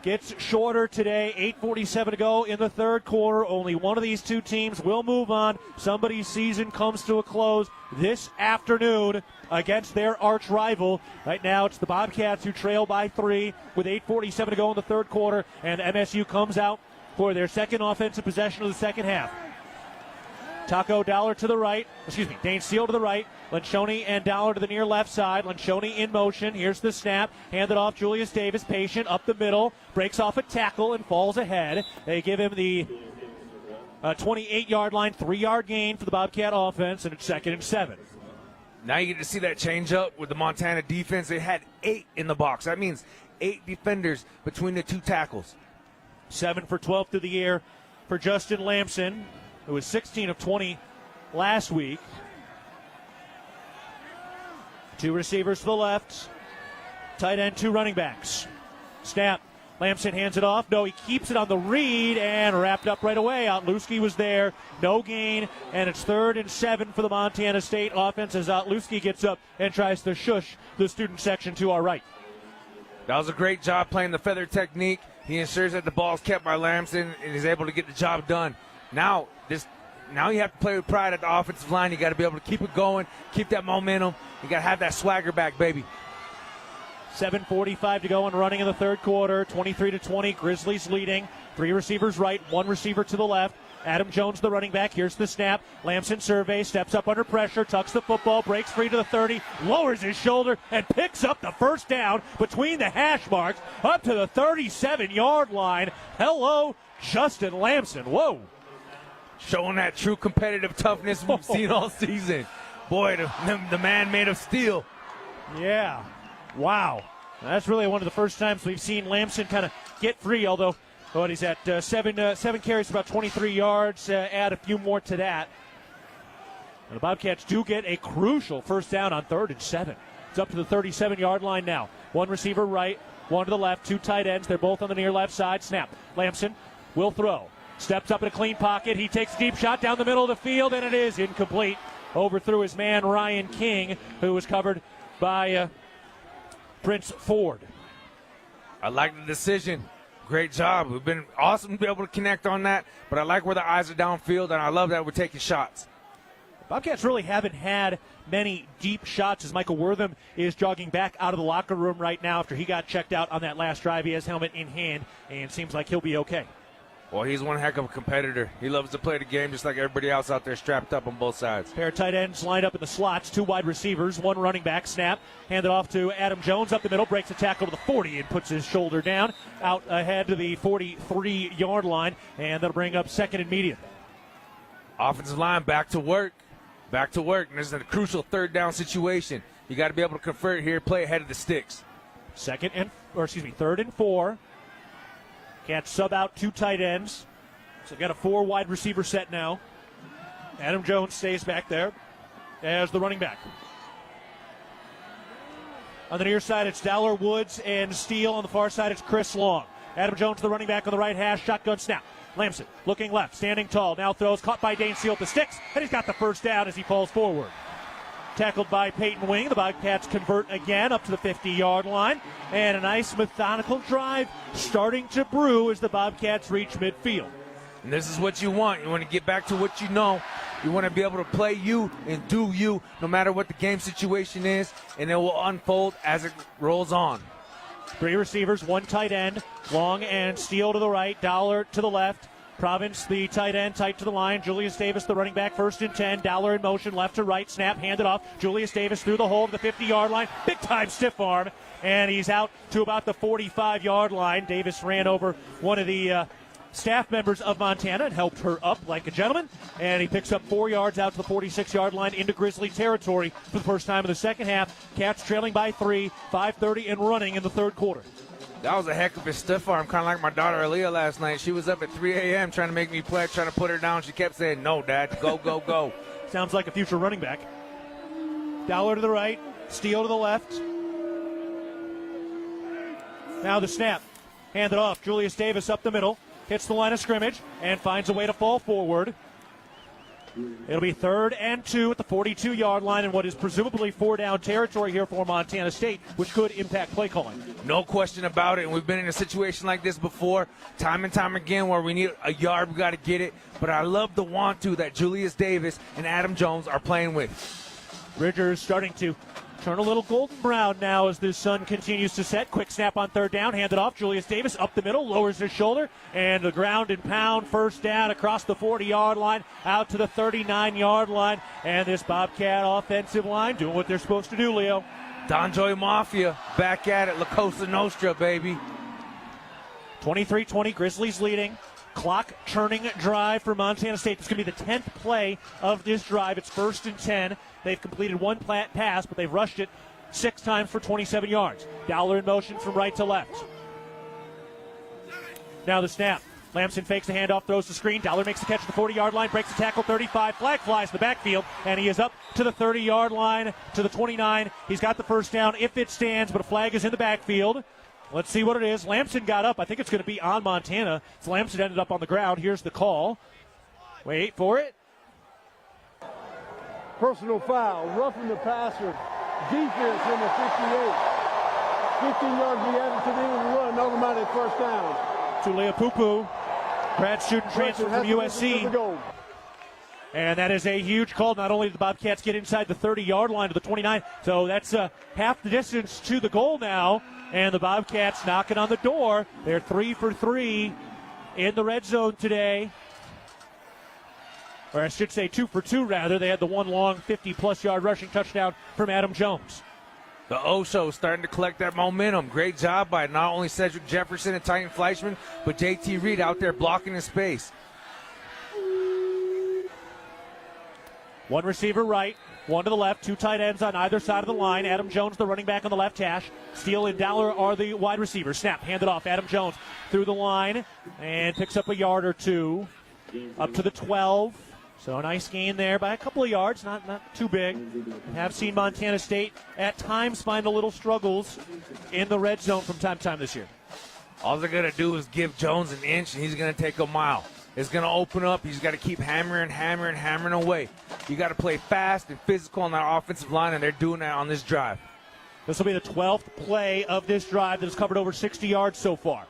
gets shorter today. 8:47 to go in the third quarter. Only one of these two teams will move on. Somebody's season comes to a close this afternoon against their arch rival. Right now it's the Bobcats who trail by 3 with 8:47 to go in the third quarter, and MSU comes out for their second offensive possession of the second half. Taco Dollar to the right, Dane Seal to the right, Lencioni and Dollar to the near left side. Lencioni in motion. Here's the snap. Handed off. Julius Davis, patient, up the middle. Breaks off a tackle and falls ahead. They give him the 28-yard line, 3-yard gain for the Bobcat offense, and it's 2nd and 7. Now you get to see that change up with the Montana defense. They had 8 in the box. That means 8 defenders between the two tackles. 7 for 12 through the air for Justin Lamson, who was 16 of 20 last week. 2 receivers to the left. Tight end, 2 running backs. Snap. Lamson hands it off. No, he keeps it on the read and wrapped up right away. Otlewski was there. No gain. And it's 3rd and 7 for the Montana State offense as Otlewski gets up and tries to shush the student section to our right. That was a great job playing the feather technique. He ensures that the ball is kept by Lamson and is able to get the job done. Now you have to play with pride at the offensive line. You got to be able to keep it going, keep that momentum. You got to have that swagger back, baby. 7:45 to go and running in the third quarter. 23-20. Grizzlies leading. 3 receivers right, 1 receiver to the left. Adam Jones, the running back. Here's the snap. Lamson surveys, steps up under pressure, tucks the football, breaks free to the 30, lowers his shoulder, and picks up the first down between the hash marks up to the 37-yard line. Hello, Justin Lamson. Whoa. Showing that true competitive toughness we've seen all season. Boy, the man made of steel. Yeah. Wow. That's really one of the first times we've seen Lamson kind of get free, although he's at 7 carries, about 23 yards. Add a few more to that. And the Bobcats do get a crucial first down on 3rd and 7. It's up to the 37-yard line now. 1 receiver right, 1 to the left, 2 tight ends. They're both on the near left side. Snap. Lamson will throw. Steps up in a clean pocket. He takes a deep shot down the middle of the field, and it is incomplete. Overthrew his man, Ryan King, who was covered by Prince Ford. I like the decision. Great job. We've been awesome to be able to connect on that, but I like where the eyes are downfield, and I love that we're taking shots. Bobcats really haven't had many deep shots as Michael Wortham is jogging back out of the locker room right now after he got checked out on that last drive. He has helmet in hand, and seems like he'll be okay. Well, he's one heck of a competitor. He loves to play the game just like everybody else out there strapped up on both sides. Pair of tight ends lined up in the slots, 2 wide receivers, 1 running back. Snap, handed off to Adam Jones up the middle, breaks a tackle to the 40 and puts his shoulder down, out ahead to the 43-yard line, and that'll bring up 2nd and medium. Offensive line back to work. Back to work, and this is a crucial 3rd down situation. You got to be able to convert here, play ahead of the sticks. 3rd and 4. Cats sub out 2 tight ends. So got a 4 wide receiver set now. Adam Jones stays back there as the running back. On the near side, it's Dowler, Woods, and Steele. On the far side, it's Chris Long. Adam Jones, the running back on the right hash. Shotgun snap. Lamson looking left, standing tall. Now throws, caught by Dane Steele at the sticks, and he's got the first down as he falls forward. Tackled by Peyton Wing. The Bobcats convert again up to the 50-yard line. And a nice methodical drive starting to brew as the Bobcats reach midfield. And this is what you want. You want to get back to what you know. You want to be able to play you and do you no matter what the game situation is, and it will unfold as it rolls on. 3 receivers, 1 tight end. Long and Steele to the right, Dowler to the left. Province, the tight end, tight to the line. Julius Davis, the running back, 1st and 10. Dowler in motion, left to right. Snap, handed off. Julius Davis through the hole to the 50-yard line. Big-time stiff arm, and he's out to about the 45-yard line. Davis ran over one of the staff members of Montana and helped her up like a gentleman, and he picks up 4 yards out to the 46-yard line into Grizzly territory for the first time in the second half. Cats trailing by 3, 5:30 and running in the third quarter. That was a heck of a stiff arm, kind of like my daughter Aaliyah last night. She was up at 3 a.m. trying to make me play, trying to put her down. She kept saying, "No, Dad, go, go, go." Sounds like a future running back. Dowler to the right, Steele to the left. Now the snap. Handed off. Julius Davis up the middle. Hits the line of scrimmage and finds a way to fall forward. It'll be 3rd and 2 at the 42-yard line in what is presumably 4-down territory here for Montana State, which could impact play calling. No question about it, and we've been in a situation like this before, time and time again, where we need a yard, we got to get it. But I love the want-to that Julius Davis and Adam Jones are playing with. Bridger is starting to turn a little golden brown now as the sun continues to set. Quick snap on 3rd down, handed off. Julius Davis up the middle, lowers his shoulder, and the ground and pound first down across the 40-yard line, out to the 39-yard line. And this Bobcat offensive line doing what they're supposed to do, Leo. Donjoy Mafia back at it, La Cosa Nostra, baby. 23-20, Grizzlies leading. Clock churning drive for Montana State. It's going to be the 10th play of this drive. It's 1st and 10. They've completed 1 pass, but they've rushed it 6 times for 27 yards. Dowler in motion from right to left. Now the snap. Lamson fakes the handoff, throws the screen. Dowler makes the catch at the 40-yard line, breaks the tackle, 35. Flag flies in the backfield, and he is up to the 30-yard line, to the 29. He's got the first down if it stands, but a flag is in the backfield. Let's see what it is. Lamson got up. I think it's going to be on Montana. So Lamson ended up on the ground. Here's the call. Wait for it. Personal foul, roughing the passer. Defense number 58. 15 yards to be added to the end of the run, automatic first down. Tulia Pupu, grad student transfer from USC. And that is a huge call. Not only did the Bobcats get inside the 30-yard line to the 29, so that's half the distance to the goal now. And the Bobcats knocking on the door. They're 3 for 3 in the red zone today. Or I should say 2 for 2, rather. They had the one long 50-plus yard rushing touchdown from Adam Jones. The Oso starting to collect that momentum. Great job by not only Cedric Jefferson and Titan Fleischman, but J.T. Reed out there blocking his space. One receiver right, one to the left, two tight ends on either side of the line. Adam Jones, the running back on the left hash. Steele and Dowler are the wide receivers. Snap, handed off. Adam Jones through the line and picks up a yard or two. Up to the 12. So a nice gain there by a couple of yards, not too big. We have seen Montana State at times find a little struggles in the red zone from time to time this year. All they're going to do is give Jones an inch, and he's going to take a mile. It's going to open up. He's got to keep hammering away. You got to play fast and physical on that offensive line, and they're doing that on this drive. This will be the 12th play of this drive that has covered over 60 yards so far.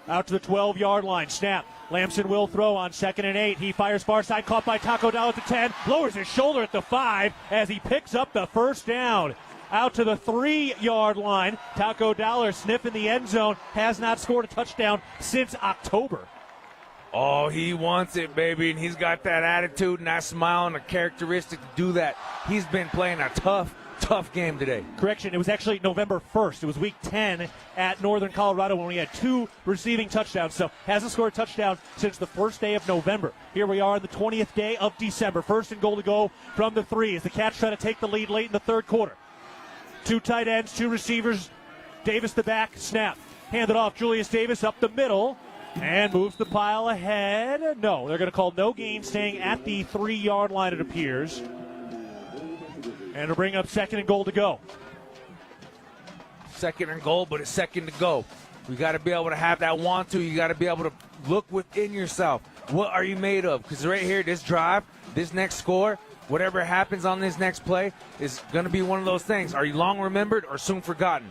Out to the 12-yard line. Snap. Lamson will throw on 2nd and 8. He fires far side, caught by Taco Dollar at the 10. Lowers his shoulder at the 5 as he picks up the first down. Out to the 3-yard line. Taco Dollar sniffing the end zone. Has not scored a touchdown since October. Oh, he wants it, baby, and he's got that attitude and that smile and the characteristic to do that. He's been playing a tough game today. Correction, it was actually November 1st. It was week 10 at Northern Colorado when we had 2 receiving touchdowns. So hasn't scored a touchdown since the first day of November. Here we are on the 20th day of December. 1st and goal to go from the 3 as the Cats try to take the lead late in the third quarter. 2 tight ends, 2 receivers. Davis the back, snap. Handed off, Julius Davis up the middle. And moves the pile ahead. No, they're going to call no gain, staying at the 3-yard line, it appears. And it'll bring up 2nd and goal to go. 2nd and goal, but it's 2nd to go. You got to be able to have that want to. You got to be able to look within yourself. What are you made of? Because right here, this drive, this next score, whatever happens on this next play is going to be one of those things. Are you long remembered or soon forgotten?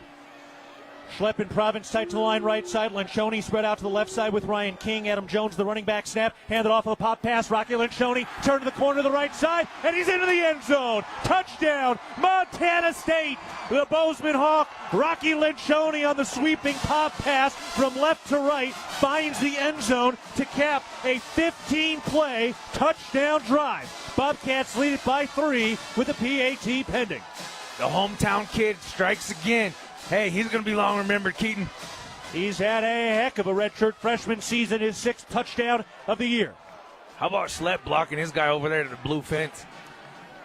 Schlepp and Province tight to the line right side. Lencioni spread out to the left side with Ryan King. Adam Jones, the running back, snap. Handed off of a pop pass. Rocky Lencioni turned to the corner to the right side, and he's into the end zone. Touchdown, Montana State. The Bozeman Hawk, Rocky Lencioni on the sweeping pop pass from left to right, finds the end zone to cap a 15-play touchdown drive. Bobcats lead it by 3 with a PAT pending. The hometown kid strikes again. Hey, he's going to be long remembered, Keaton. He's had a heck of a redshirt freshman season, his 6th touchdown of the year. How about Schlepp blocking his guy over there to the blue fence?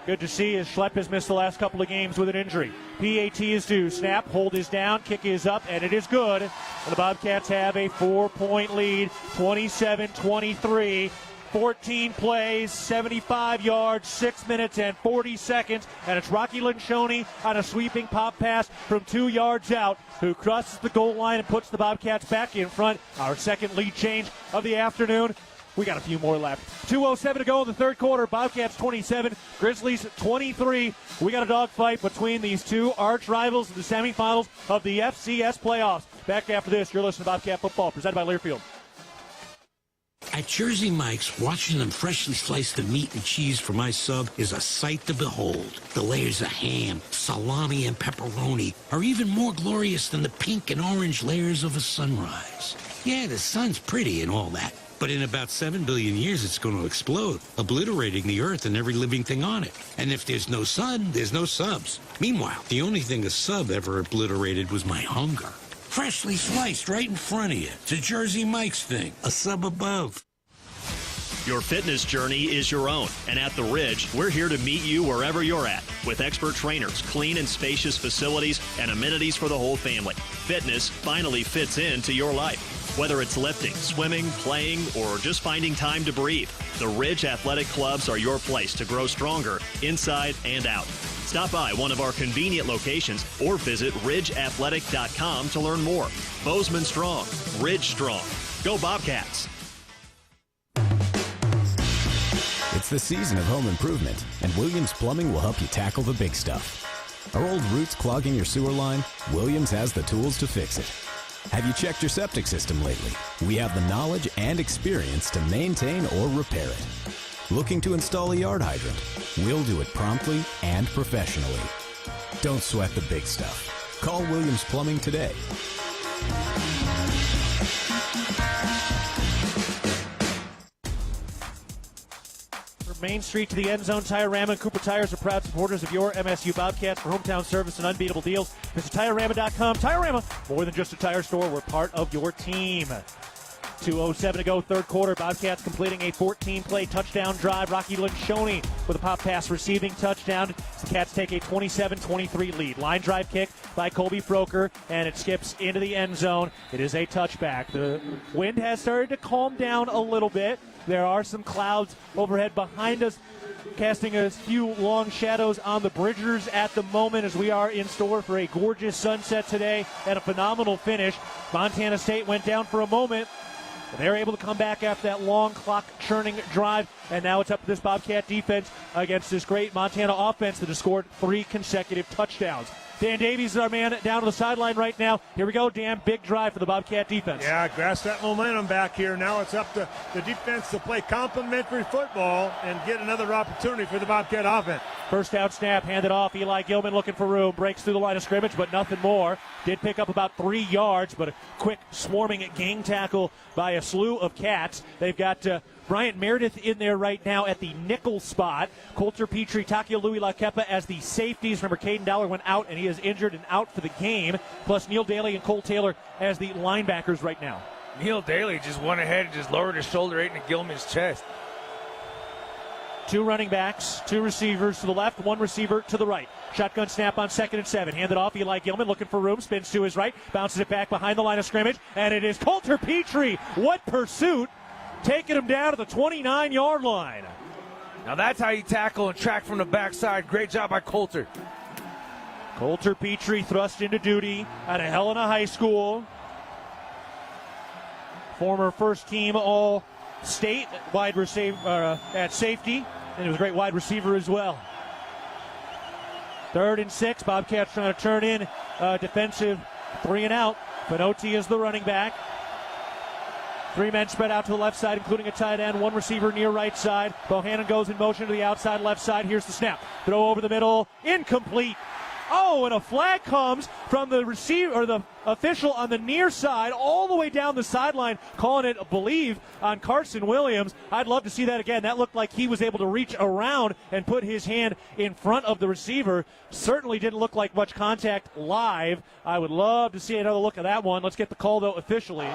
Good to see as Schlepp has missed the last couple of games with an injury. PAT is due. Snap, hold is down, kick is up, and it is good. And the Bobcats have a 4-point lead, 27-23. 14 plays, 75 yards, 6 minutes and 40 seconds. And it's Rocky Lencioni on a sweeping pop pass from 2 yards out who crosses the goal line and puts the Bobcats back in front. Our second lead change of the afternoon. We got a few more left. 2:07 to go in the third quarter. Bobcats 27, Grizzlies 23. We got a dogfight between these two arch rivals in the semifinals of the FCS playoffs. Back after this, you're listening to Bobcat Football, presented by Learfield. At Jersey Mike's, watching them freshly slice the meat and cheese for my sub is a sight to behold. The layers of ham, salami, and pepperoni are even more glorious than the pink and orange layers of a sunrise. Yeah, the sun's pretty and all that, but in about 7 billion years it's going to explode, obliterating the earth and every living thing on it. And if there's no sun, there's no subs. Meanwhile, the only thing a sub ever obliterated was my hunger. Freshly sliced right in front of you. It's a Jersey Mike's thing, a sub above. Your fitness journey is your own, and at The Ridge, we're here to meet you wherever you're at with expert trainers, clean and spacious facilities, and amenities for the whole family. Fitness finally fits into your life. Whether it's lifting, swimming, playing, or just finding time to breathe, the Ridge Athletic Clubs are your place to grow stronger inside and out. Stop by one of our convenient locations or visit ridgeathletic.com to learn more. Bozeman strong, Ridge strong. Go Bobcats! It's the season of home improvement, and Williams Plumbing will help you tackle the big stuff. Are old roots clogging your sewer line? Williams has the tools to fix it. Have you checked your septic system lately? We have the knowledge and experience to maintain or repair it. Looking to install a yard hydrant? We'll do it promptly and professionally. Don't sweat the big stuff. Call Williams Plumbing today. Main Street to the end zone, Tire-Rama and Cooper Tires are proud supporters of your MSU Bobcats. For hometown service and unbeatable deals, visit TireRama.com. Tire-Rama, more than just a tire store, we're part of your team. 2:07 to go, third quarter. Bobcats completing a 14-play touchdown drive. Rocky Lencioni with a pop pass receiving touchdown. The Cats take a 27-23 lead. Line drive kick by Colby Froker, and it skips into the end zone. It is a touchback. The wind has started to calm down a little bit. There are some clouds overhead behind us, casting a few long shadows on the Bridgers at the moment as we are in store for a gorgeous sunset today and a phenomenal finish. Montana State went down for a moment. They're able to come back after that long clock-churning drive, and now it's up to this Bobcat defense against this great Montana offense that has scored 3 consecutive touchdowns. Dan Davies is our man down to the sideline right now. Here we go, Dan. Big drive for the Bobcat defense. Yeah, grasp that momentum back here. Now it's up to the defense to play complementary football and get another opportunity for the Bobcat offense. First down snap, handed off. Eli Gilman looking for room. Breaks through the line of scrimmage, but nothing more. Did pick up about 3 yards, but a quick swarming gang tackle by a slew of Cats. They've got Bryant Meredith in there right now at the nickel spot. Coulter Petrie, Takia Louis Lakepa as the safeties. Remember, Caden Dowler went out, and he is injured and out for the game. Plus Neil Daly and Cole Taylor as the linebackers right now. Neil Daly just went ahead and just lowered his shoulder right into Gilman's chest. 2 running backs, 2 receivers to the left, 1 receiver to the right. Shotgun snap on 2nd and 7. Handed off. Eli Gilman looking for room. Spins to his right. Bounces it back behind the line of scrimmage. And it is Coulter Petrie. What pursuit. Taking him down to the 29-yard line. Now that's how you tackle and track from the backside. Great job by Coulter. Coulter Petrie thrust into duty at a Helena High School. Former first-team All-State wide receiver at safety. And he was a great wide receiver as well. 3rd and 6. Bobcats trying to turn in defensive 3 and out. Pinotti is the running back. 3 men spread out to the left side, including a tight end, 1 receiver near right side. Bohannon goes in motion to the outside left side. Here's the snap. Throw over the middle. Incomplete. Oh, and a flag comes from the receiver or the official on the near side all the way down the sideline, calling it, I believe, on Carson Williams. I'd love to see that again. That looked like he was able to reach around and put his hand in front of the receiver. Certainly didn't look like much contact live. I would love to see another look at that one. Let's get the call, though, officially.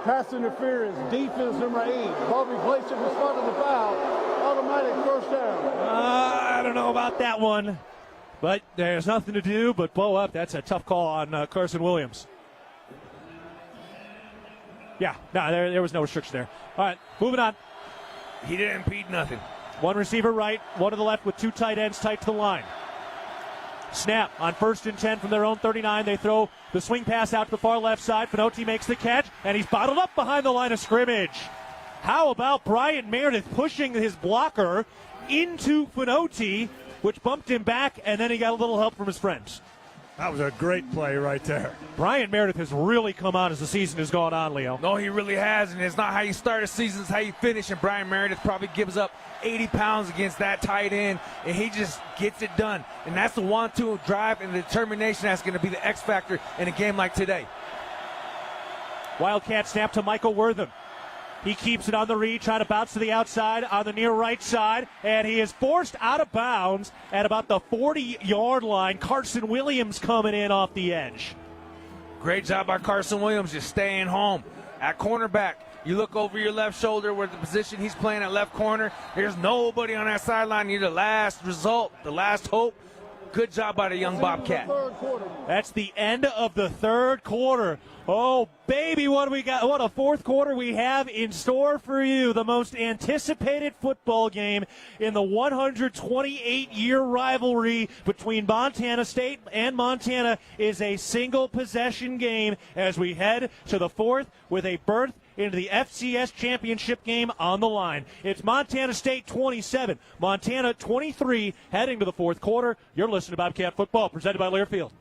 Pass interference, defense number 8. Bobby placed in the spot of the foul. Automatic first down. I don't know about that one. But there's nothing to do but blow up. That's a tough call on Carson Williams. Yeah, no, there was no restriction there. All right, moving on. He didn't impede nothing. 1 receiver right, 1 to the left with 2 tight ends tight to the line. Snap on 1st and 10 from their own 39. They throw the swing pass out to the far left side. Pinotti makes the catch, and he's bottled up behind the line of scrimmage. How about Bryant Meredith pushing his blocker into Pinotti, which bumped him back, and then he got a little help from his friends. That was a great play right there. Bryant Meredith has really come on as the season has gone on, Leo. No, he really has, and it's not how you start a season, it's how you finish, and Bryant Meredith probably gives up 80 pounds against that tight end, and he just gets it done. And that's the 1-2 drive and the determination that's going to be the X factor in a game like today. Wildcat snap to Michael Wortham. He keeps it on the read, trying to bounce to the outside on the near right side, and he is forced out of bounds at about the 40-yard line. Carson Williams coming in off the edge. Great job by Carson Williams, just staying home. At cornerback, you look over your left shoulder where the position he's playing at left corner. There's nobody on that sideline. You're the last result, the last hope. Good job by the young Bobcat. That's the end of the 3rd quarter. Oh, baby, what do we got? What a 4th quarter we have in store for you. The most anticipated football game in the 128-year rivalry between Montana State and Montana is a single possession game as we head to the 4th with a berth into the FCS championship game on the line. It's Montana State 27, Montana 23, heading to the fourth quarter. You're listening to Bobcat Football, presented by Learfield.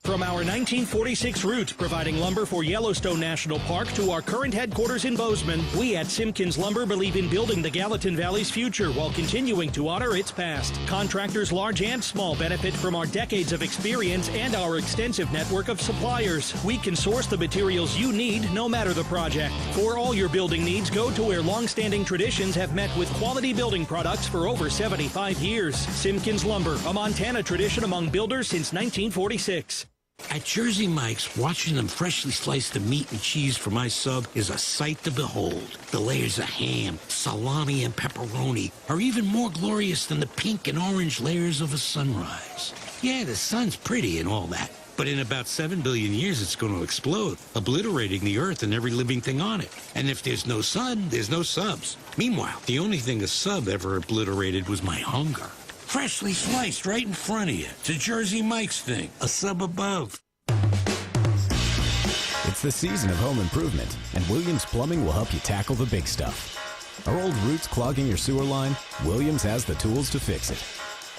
From our 1946 roots providing lumber for Yellowstone National Park to our current headquarters in Bozeman, we at Simpkins Lumber believe in building the Gallatin Valley's future while continuing to honor its past. Contractors large and small benefit from our decades of experience and our extensive network of suppliers. We can source the materials you need no matter the project. For all your building needs, go to where long-standing traditions have met with quality building products for over 75 years. Simpkins Lumber, a Montana tradition among builders since 1946. At Jersey Mike's, watching them freshly slice the meat and cheese for my sub is a sight to behold. The layers of ham, salami, and pepperoni are even more glorious than the pink and orange layers of a sunrise. Yeah, the sun's pretty and all that, but in about 7 billion years it's going to explode, obliterating the earth and every living thing on it. And if there's no sun, there's no subs. Meanwhile, the only thing a sub ever obliterated was my hunger. Freshly sliced right in front of you. It's a Jersey Mike's thing. A sub above. It's the season of home improvement, and Williams Plumbing will help you tackle the big stuff. Are old roots clogging your sewer line? Williams has the tools to fix it.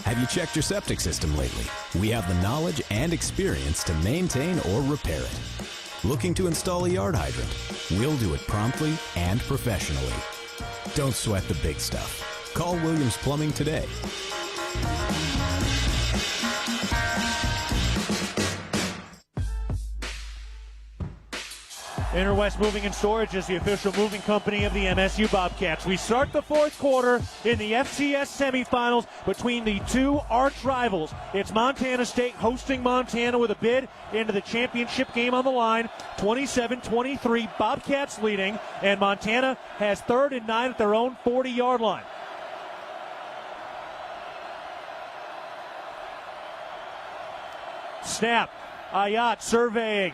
Have you checked your septic system lately? We have the knowledge and experience to maintain or repair it. Looking to install a yard hydrant? We'll do it promptly and professionally. Don't sweat the big stuff. Call Williams Plumbing today. Interwest Moving and Storage is the official moving company of the MSU Bobcats. We start the fourth quarter in the FCS semifinals between the two arch rivals. It's Montana State hosting Montana with a bid into the championship game on the line. 27-23, Bobcats leading, and Montana has 3rd and 9 at their own 40-yard line. Snap. Ayat surveying.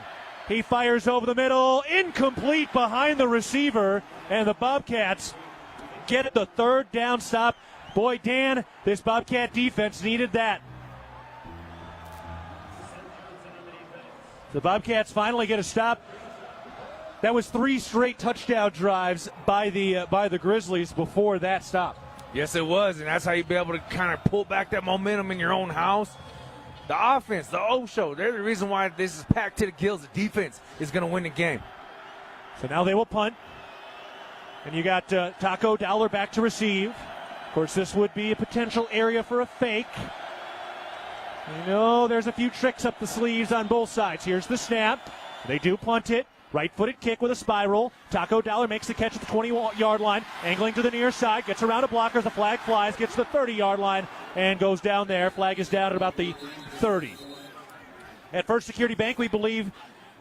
He fires over the middle. Incomplete behind the receiver. And the Bobcats get the 3rd down stop. Boy, Dan, this Bobcat defense needed that. The Bobcats finally get a stop. That was 3 straight touchdown drives by the Grizzlies before that stop. Yes, it was, and that's how you be able to kind of pull back that momentum in your own house. The offense, the O-show, they're the reason why this is packed to the gills. The defense is going to win the game. So now they will punt. And you got Taco Dowler back to receive. Of course, this would be a potential area for a fake. You know, there's a few tricks up the sleeves on both sides. Here's the snap. They do punt it. Right-footed kick with a spiral. Taco Dowler makes the catch at the 20-yard line, angling to the near side, gets around a blocker. The flag flies, gets the 30-yard line, and goes down there. Flag is down at about the 30. At First Security Bank, we believe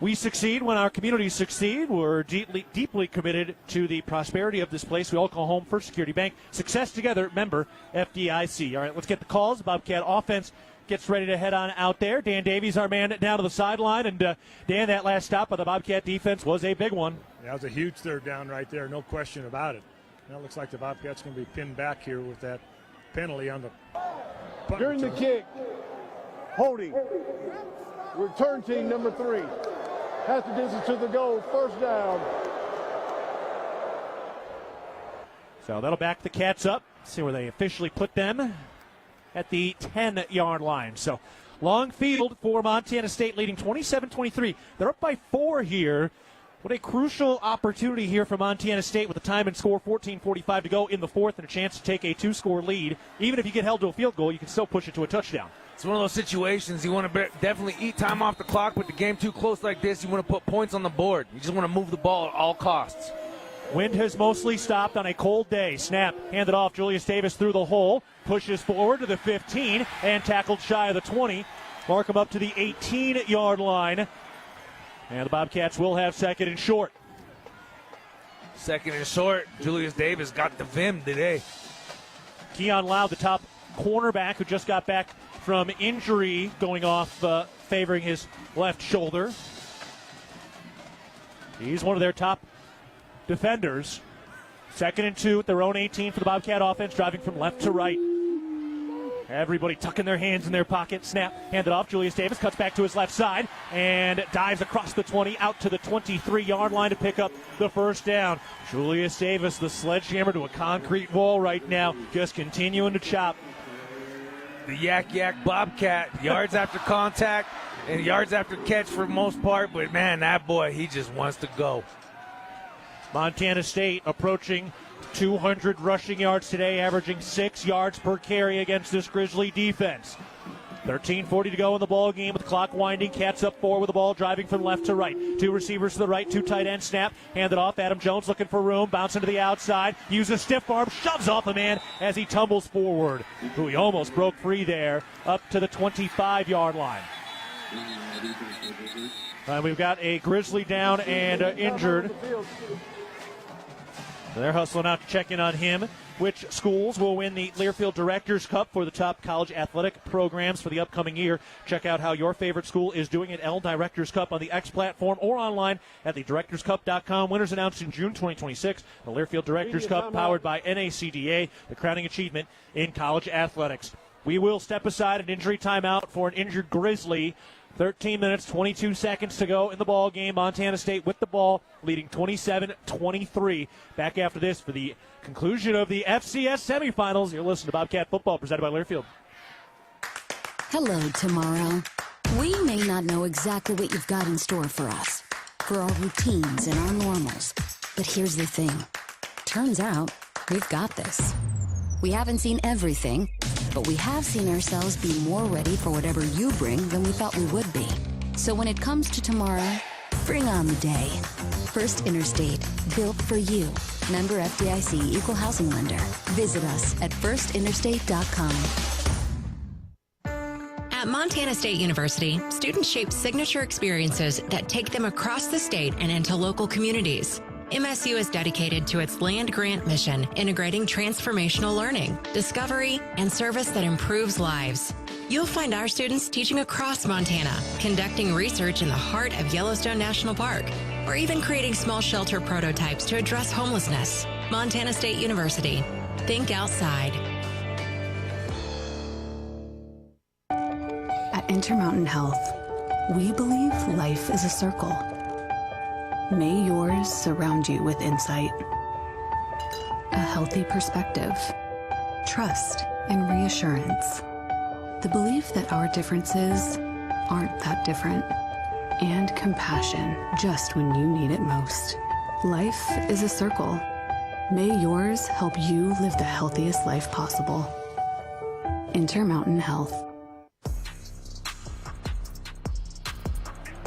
we succeed when our communities succeed. We're deeply committed to the prosperity of this place. We all call home First Security Bank. Success together, member FDIC. All right, let's get the calls. Bobcat offense gets ready to head on out there. Dan Davies, our man, down to the sideline. And, Dan, that last stop by the Bobcat defense was a big one. That was a huge 3rd down right there, no question about it. Now it looks like the Bobcats going to be pinned back here with that penalty on the punt. During the kick, holding. Return team number 3. Half the distance to the goal, 1st down. So that'll back the Cats up. See where they officially put them. At the 10-yard line. So long field for Montana State, leading 27-23. They're up by 4 here. What a crucial opportunity here for Montana State with the time and score, 14:45 to go in the 4th, and a chance to take a 2-score lead. Even if you get held to a field goal, you can still push it to a touchdown. It's one of those situations you want to definitely eat time off the clock, but the game too close like this, you want to put points on the board. You just want to move the ball at all costs. Wind has mostly stopped on a cold day. Snap, handed off. Julius Davis through the hole, pushes forward to the 15, and tackled shy of the 20. Mark him up to the 18-yard line. And the Bobcats will have 2nd and short. 2nd and short. Julius Davis got the vim today. Keon Loud, the top cornerback, who just got back from injury, going off, favoring his left shoulder. He's one of their top defenders. 2nd and 2 at their own 18 for the Bobcat offense, driving from left to right. Everybody tucking their hands in their pocket. Snap, handed off. Julius Davis cuts back to his left side and dives across the 20 out to the 23-yard line to pick up the first down. Julius Davis, the sledgehammer to a concrete wall right now, just continuing to chop. The Yak Bobcat, yards after contact and yards after catch for the most part, but man, that boy, he just wants to go. Montana State approaching 200 rushing yards today, averaging 6 yards per carry against this Grizzly defense. 13:40 to go in the ball game with clock winding. Cats up 4 with the ball, driving from left to right. 2 receivers to the right, 2 tight ends. Snap, handed off. Adam Jones looking for room, bouncing to the outside. Uses stiff arm, shoves off a man as he tumbles forward. Ooh, he almost broke free there, up to the 25-yard line. We've got a Grizzly down and injured. They're hustling out to check in on him. Which schools will win the Learfield Directors Cup for the top college athletic programs for the upcoming year? Check out how your favorite school is doing at L Directors Cup on the X platform or online at thedirectorscup.com. Winners announced in June 2026. The Learfield Directors Cup, powered by NACDA, the crowning achievement in college athletics. We will step aside an injury timeout for an injured Grizzly. 13 minutes, 22 seconds to go in the ball game. Montana State with the ball, leading 27-23. Back after this for the conclusion of the FCS semifinals. You're listening to Bobcat Football, presented by Learfield. Hello, tomorrow. We may not know exactly what you've got in store for us, for our routines and our normals. But here's the thing. Turns out, we've got this. We haven't seen everything, but we have seen ourselves be more ready for whatever you bring than we thought we would be. So when it comes to tomorrow, bring on the day. First Interstate, built for you. Member FDIC, Equal Housing Lender. Visit us at firstinterstate.com. At Montana State University, students shape signature experiences that take them across the state and into local communities. MSU is dedicated to its land-grant mission, integrating transformational learning, discovery, and service that improves lives. You'll find our students teaching across Montana, conducting research in the heart of Yellowstone National Park, or even creating small shelter prototypes to address homelessness. Montana State University. Think outside. At Intermountain Health, we believe life is a circle. May yours surround you with insight, a healthy perspective, trust, and reassurance. The belief that our differences aren't that different, and compassion just when you need it most. Life is a circle. May yours help you live the healthiest life possible. Intermountain Health.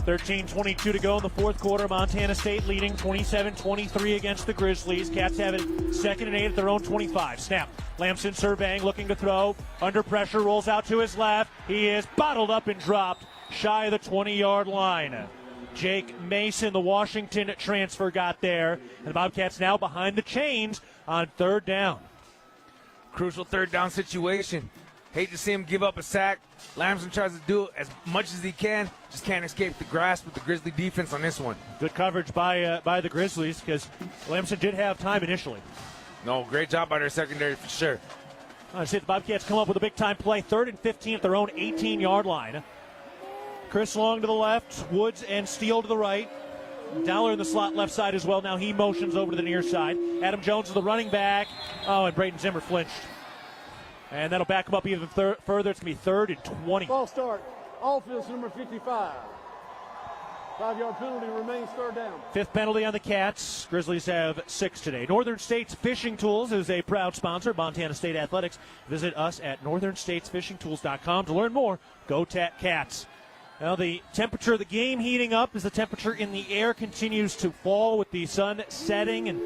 13:22 to go in the fourth quarter. Montana State leading 27-23 against the Grizzlies. Cats have it 2nd and 8 at their own 25. Snap. Lamson surveying, looking to throw. Under pressure, rolls out to his left. He is bottled up and dropped shy of the 20-yard line. Jake Mason, the Washington transfer, got there. And the Bobcats now behind the chains on 3rd down. Crucial 3rd down situation. Hate to see him give up a sack. Lamson tries to do as much as he can. Just can't escape the grasp with the Grizzly defense on this one. Good coverage by the Grizzlies, because Lamson did have time initially. No, great job by their secondary for sure. I see the Bobcats come up with a big-time play. 3rd and 15 at their own 18-yard line. Chris Long to the left, Woods and Steele to the right. Dowler in the slot left side as well. Now he motions over to the near side. Adam Jones is the running back. Oh, and Braden Zimmer flinched. And that'll back him up even further. It's going to be 3rd and 20. Ball start. Offense number 55. 5-yard penalty remains 3rd down. 5th penalty on the Cats. Grizzlies have 6 today. Northern States Fishing Tools is a proud sponsor of Montana State Athletics. Visit us at northernstatesfishingtools.com to learn more. Go Cats. Now the temperature of the game heating up as the temperature in the air continues to fall with the sun setting. And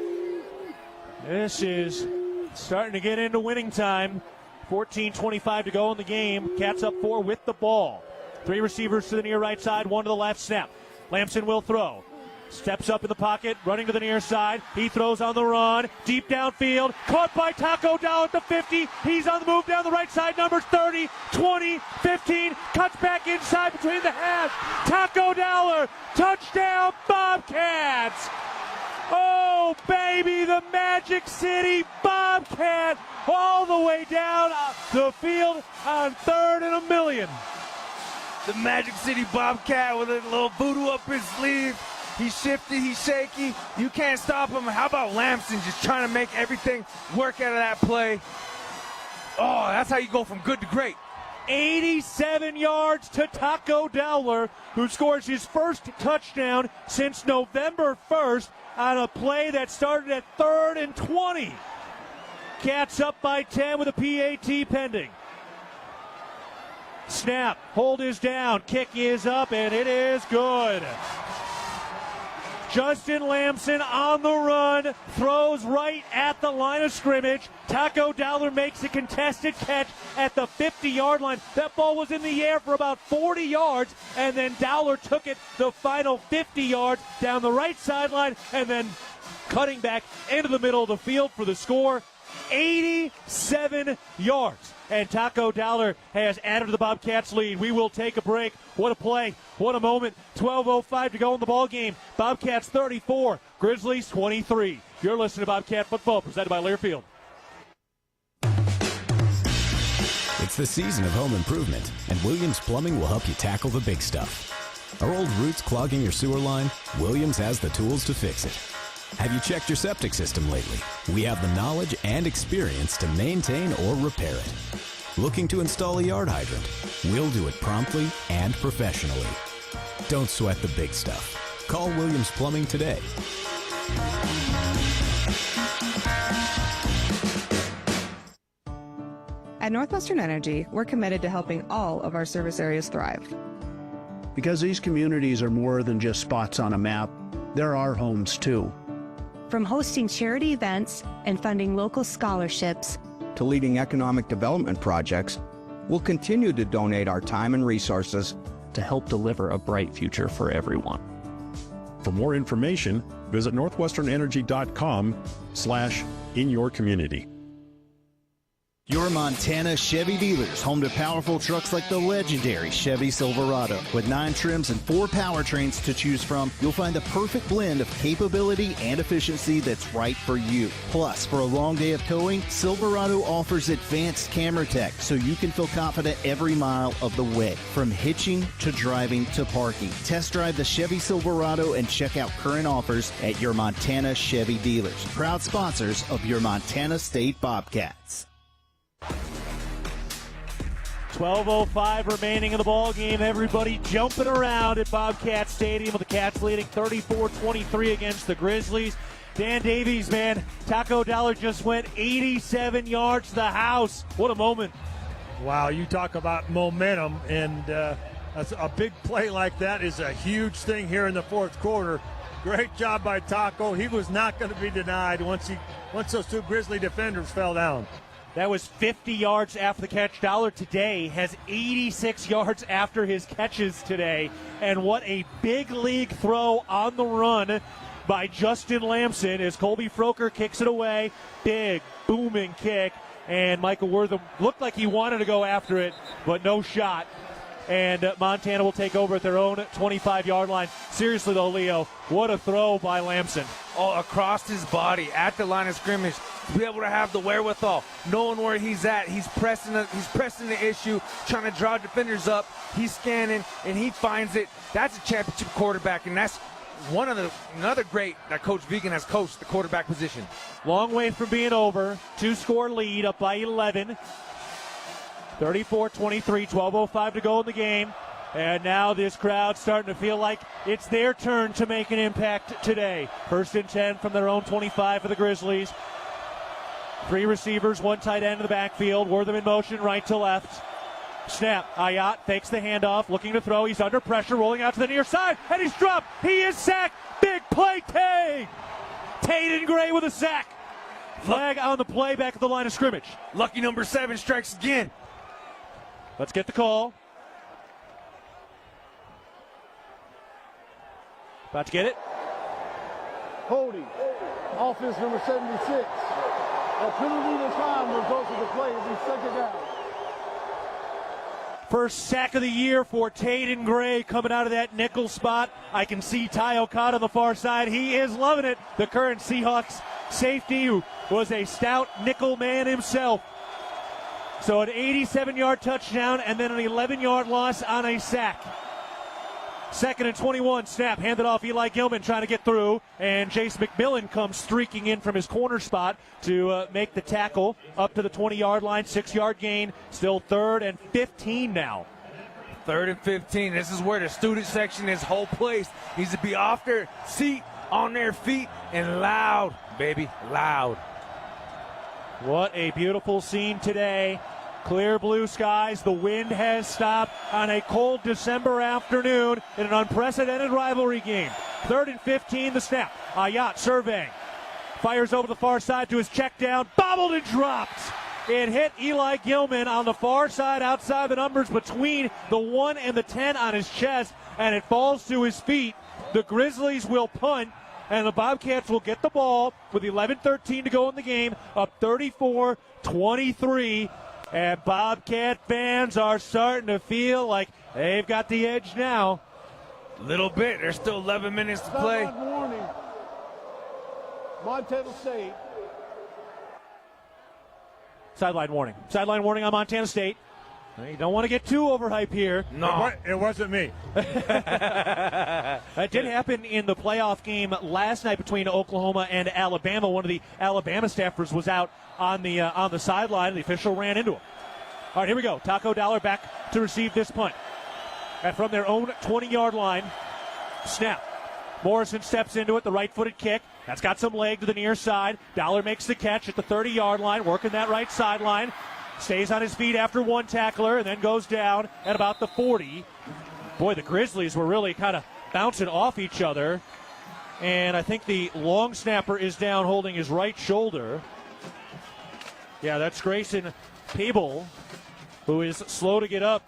this is starting to get into winning time. 14:25 to go in the game. Cats up 4 with the ball. 3 receivers to the near right side, 1 to the left. Snap. Lamson will throw. Steps up in the pocket, running to the near side. He throws on the run. Deep downfield. Caught by Taco Dow at the 50. He's on the move down the right side. Numbers 30, 20, 15. Cuts back inside between the halves. Taco Dowler. Touchdown, Bobcats. Oh, baby, the Magic City Bobcat all the way down the field on 3rd and 1,000,000. The Magic City Bobcat with a little voodoo up his sleeve. He's shifty, he's shaky. You can't stop him. How about Lamson just trying to make everything work out of that play? Oh, that's how you go from good to great. 87 yards to Taco Dowler, who scores his first touchdown since November 1st on a play that started at 3rd and 20. Cats up by 10 with a PAT pending. Snap, hold is down, kick is up, and it is good. Justin Lamson on the run, throws right at the line of scrimmage. Taco Dowler makes a contested catch at the 50-yard line. That ball was in the air for about 40 yards, and then Dowler took it the final 50 yards down the right sideline, and then cutting back into the middle of the field for the score. 87 yards. And Taco Dowler has added to the Bobcats' lead. We will take a break. What a play. What a moment. 12:05 to go in the ball game. Bobcats 34, Grizzlies 23. You're listening to Bobcat Football, presented by Learfield. It's the season of home improvement, and Williams Plumbing will help you tackle the big stuff. Are old roots clogging your sewer line? Williams has the tools to fix it. Have you checked your septic system lately? We have the knowledge and experience to maintain or repair it. Looking to install a yard hydrant? We'll do it promptly and professionally. Don't sweat the big stuff. Call Williams Plumbing today. At Northwestern Energy, we're committed to helping all of our service areas thrive. Because these communities are more than just spots on a map, they're our homes too. From hosting charity events and funding local scholarships to leading economic development projects, we'll continue to donate our time and resources to help deliver a bright future for everyone. For more information, visit northwesternenergy.com/inyourcommunity. Your Montana Chevy dealers, home to powerful trucks like the legendary Chevy Silverado. With 9 trims and 4 powertrains to choose from, you'll find the perfect blend of capability and efficiency that's right for you. Plus, for a long day of towing, Silverado offers advanced camera tech so you can feel confident every mile of the way. From hitching to driving to parking. Test drive the Chevy Silverado and check out current offers at your Montana Chevy dealers. Proud sponsors of your Montana State Bobcats. 12:05 remaining in the ball game. Everybody jumping around at Bobcat Stadium with the Cats leading 34-23 against the Grizzlies. Dan Davies, man, Taco Dowler just went 87 yards to the house. What a moment. Wow, you talk about momentum, and a big play like that is a huge thing here in the fourth quarter. Great job by Taco. He was not going to be denied once those 2 Grizzly defenders fell down. That was 50 yards after the catch. Dowler today has 86 yards after his catches today. And what a big league throw on the run by Justin Lamson as Colby Froker kicks it away. Big, booming kick. And Michael Wortham looked like he wanted to go after it, but no shot. And Montana will take over at their own 25-yard line. Seriously, though, Leo, what a throw by Lamson. Oh, across his body at the line of scrimmage, to be able to have the wherewithal, knowing where he's at. He's pressing the issue, trying to draw defenders up. He's scanning, and he finds it. That's a championship quarterback, and that's another great that Coach Vegan has coached, the quarterback position. Long way from being over. 2-score lead, up by 11. 34-23, 12:05 to go in the game. And now this crowd starting to feel like it's their turn to make an impact today. 1st and 10 from their own 25 for the Grizzlies. 3 receivers, 1 tight end in the backfield. Wortham in motion, right to left. Snap. Ayat fakes the handoff, looking to throw. He's under pressure, rolling out to the near side, and he's dropped. He is sacked. Big play tag. Taden Gray with a sack. Flag on the play back at the line of scrimmage. Lucky number 7 strikes again. Let's get the call. About to get it. Holding. Offense number 76. A penalty this time results in the play will be 2nd down. First sack of the year for Taden Gray coming out of that nickel spot. I can see Ty Okada on the far side. He is loving it. The current Seahawks safety, who was a stout nickel man himself. So an 87-yard touchdown and then an 11-yard loss on a sack. 2nd and 21, snap, handed off. Eli Gilman trying to get through, and Jace McMillan comes streaking in from his corner spot to make the tackle up to the 20-yard line. 6-yard gain, still 3rd and 15 now. 3rd and 15. This is where the student section, this whole place, needs to be off their seat, on their feet, and loud, baby, loud. What a beautiful scene today. Clear blue skies. The wind has stopped on a cold December afternoon in an unprecedented rivalry game. 3rd and 15, the snap. Ayat surveying. Fires over the far side to his check down. Bobbled and dropped. It hit Eli Gilman on the far side outside the numbers between the 1 and the 10 on his chest, and it falls to his feet. The Grizzlies will punt, and the Bobcats will get the ball with 11:13 to go in the game, up 34-23. And Bobcat fans are starting to feel like they've got the edge now. A little bit. There's still 11 minutes to play. Sideline warning. Montana State. Sideline warning. Sideline warning on Montana State. You don't want to get too overhyped here. No. It wasn't me. It did happen in the playoff game last night between Oklahoma and Alabama. One of the Alabama staffers was out on the sideline. The official ran into him. All right, here we go. Taco Dollar back to receive this punt. And from their own 20-yard line, snap. Morrison steps into it, the right-footed kick. That's got some leg to the near side. Dollar makes the catch at the 30-yard line, working that right sideline. Stays on his feet after one tackler and then goes down at about the 40. Boy, the Grizzlies were really kind of bouncing off each other. And I think the long snapper is down holding his right shoulder. Yeah, that's Grayson Peeble, who is slow to get up.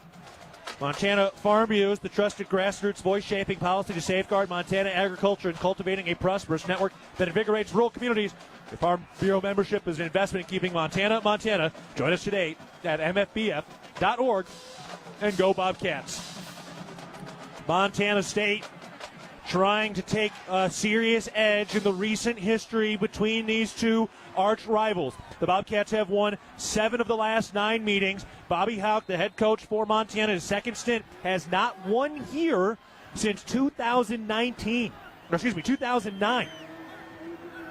Montana Farm Bureau, the trusted grassroots voice shaping policy to safeguard Montana agriculture and cultivating a prosperous network that invigorates rural communities. The Farm Bureau membership is an investment in keeping Montana, Montana. Join us today at mfbf.org and go Bobcats. Montana State trying to take a serious edge in the recent history between these two arch rivals. The Bobcats have won 7 of the last 9 meetings. Bobby Houck, the head coach for Montana, his second stint, has not won here since 2009.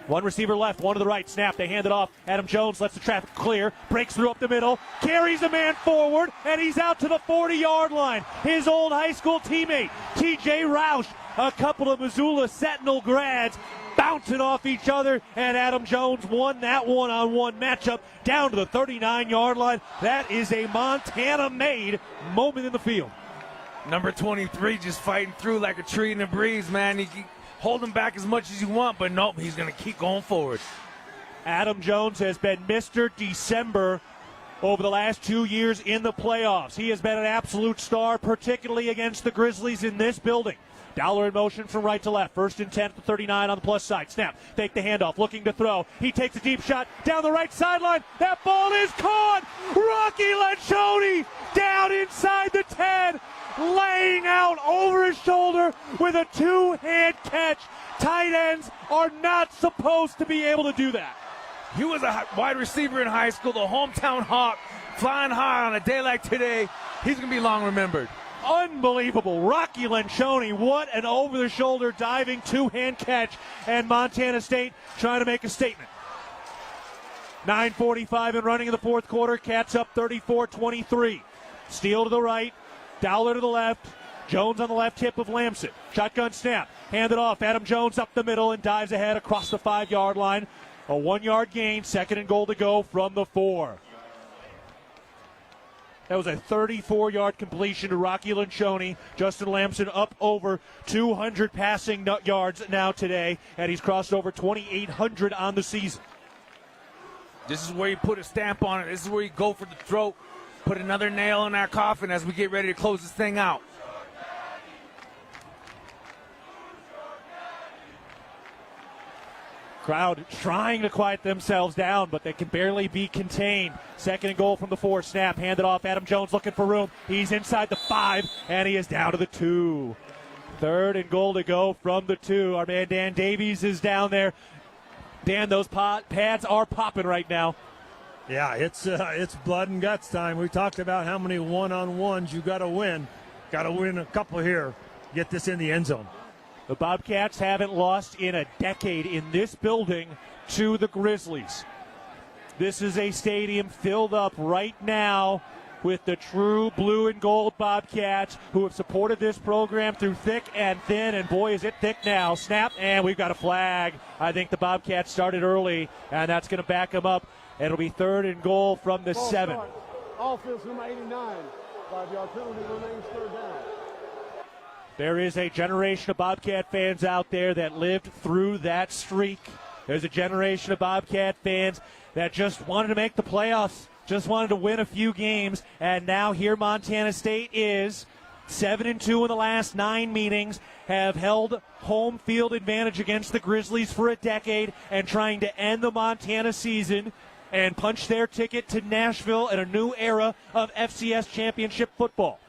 One receiver left, one to the right. Snap, they hand it off. Adam Jones lets the traffic clear, breaks through up the middle, carries a man forward, and he's out to the 40-yard line. His old high school teammate, T.J. Roush, a couple of Missoula Sentinel grads, bouncing off each other, and Adam Jones won that one-on-one matchup down to the 39-yard line. That is a Montana-made moment in the field. Number 23 just fighting through like a tree in the breeze, man. You can hold him back as much as you want, but nope, he's going to keep going forward. Adam Jones has been Mr. December over the last 2 years in the playoffs. He has been an absolute star, particularly against the Grizzlies in this building. Dollar in motion from right to left. 1st and 10 to 39 on the plus side. Snap. Take the handoff. Looking to throw. He takes a deep shot down the right sideline. That ball is caught. Rocky Lencioni down inside the 10. Laying out over his shoulder with a 2-hand catch. Tight ends are not supposed to be able to do that. He was a wide receiver in high school, the hometown hawk, flying high on a day like today. He's going to be long remembered. Unbelievable. Rocky Lencioni, what an over-the-shoulder diving 2-hand catch. And Montana State trying to make a statement. 9:45 and running in the fourth quarter. Cats up 34-23. Steele to the right. Dowler to the left. Jones on the left hip of Lamson. Shotgun snap. Handed off. Adam Jones up the middle and dives ahead across the 5-yard line. A 1-yard gain. 2nd and goal to go from the 4. That was a 34-yard completion to Rocky Lencioni. Justin Lamson up over 200 passing yards now today, and he's crossed over 2,800 on the season. This is where you put a stamp on it. This is where you go for the throat, put another nail in our coffin as we get ready to close this thing out. Crowd trying to quiet themselves down, but they can barely be contained. 2nd and goal from the 4. Snap, handed off. Adam Jones looking for room. He's inside the 5, and he is down to the 2. 3rd and goal to go from the 2. Our man Dan Davies is down there. Dan, those pads are popping right now. Yeah, it's blood and guts time. We talked about how many one-on-ones you got to win. Got to win a couple here. Get this in the end zone. The Bobcats haven't lost in a decade in this building to the Grizzlies. This is a stadium filled up right now with the true blue and gold Bobcats who have supported this program through thick and thin, and boy, is it thick now. Snap, and we've got a flag. I think the Bobcats started early, and that's going to back them up. It'll be 3rd and goal from the 7. Offense number 89. 5-yard penalty remains 3rd down. There is a generation of Bobcat fans out there that lived through that streak. There's a generation of Bobcat fans that just wanted to make the playoffs, just wanted to win a few games, and now here Montana State is 7-2 in the last 9 meetings, have held home field advantage against the Grizzlies for a decade, and trying to end the Montana season and punch their ticket to Nashville in a new era of FCS championship football.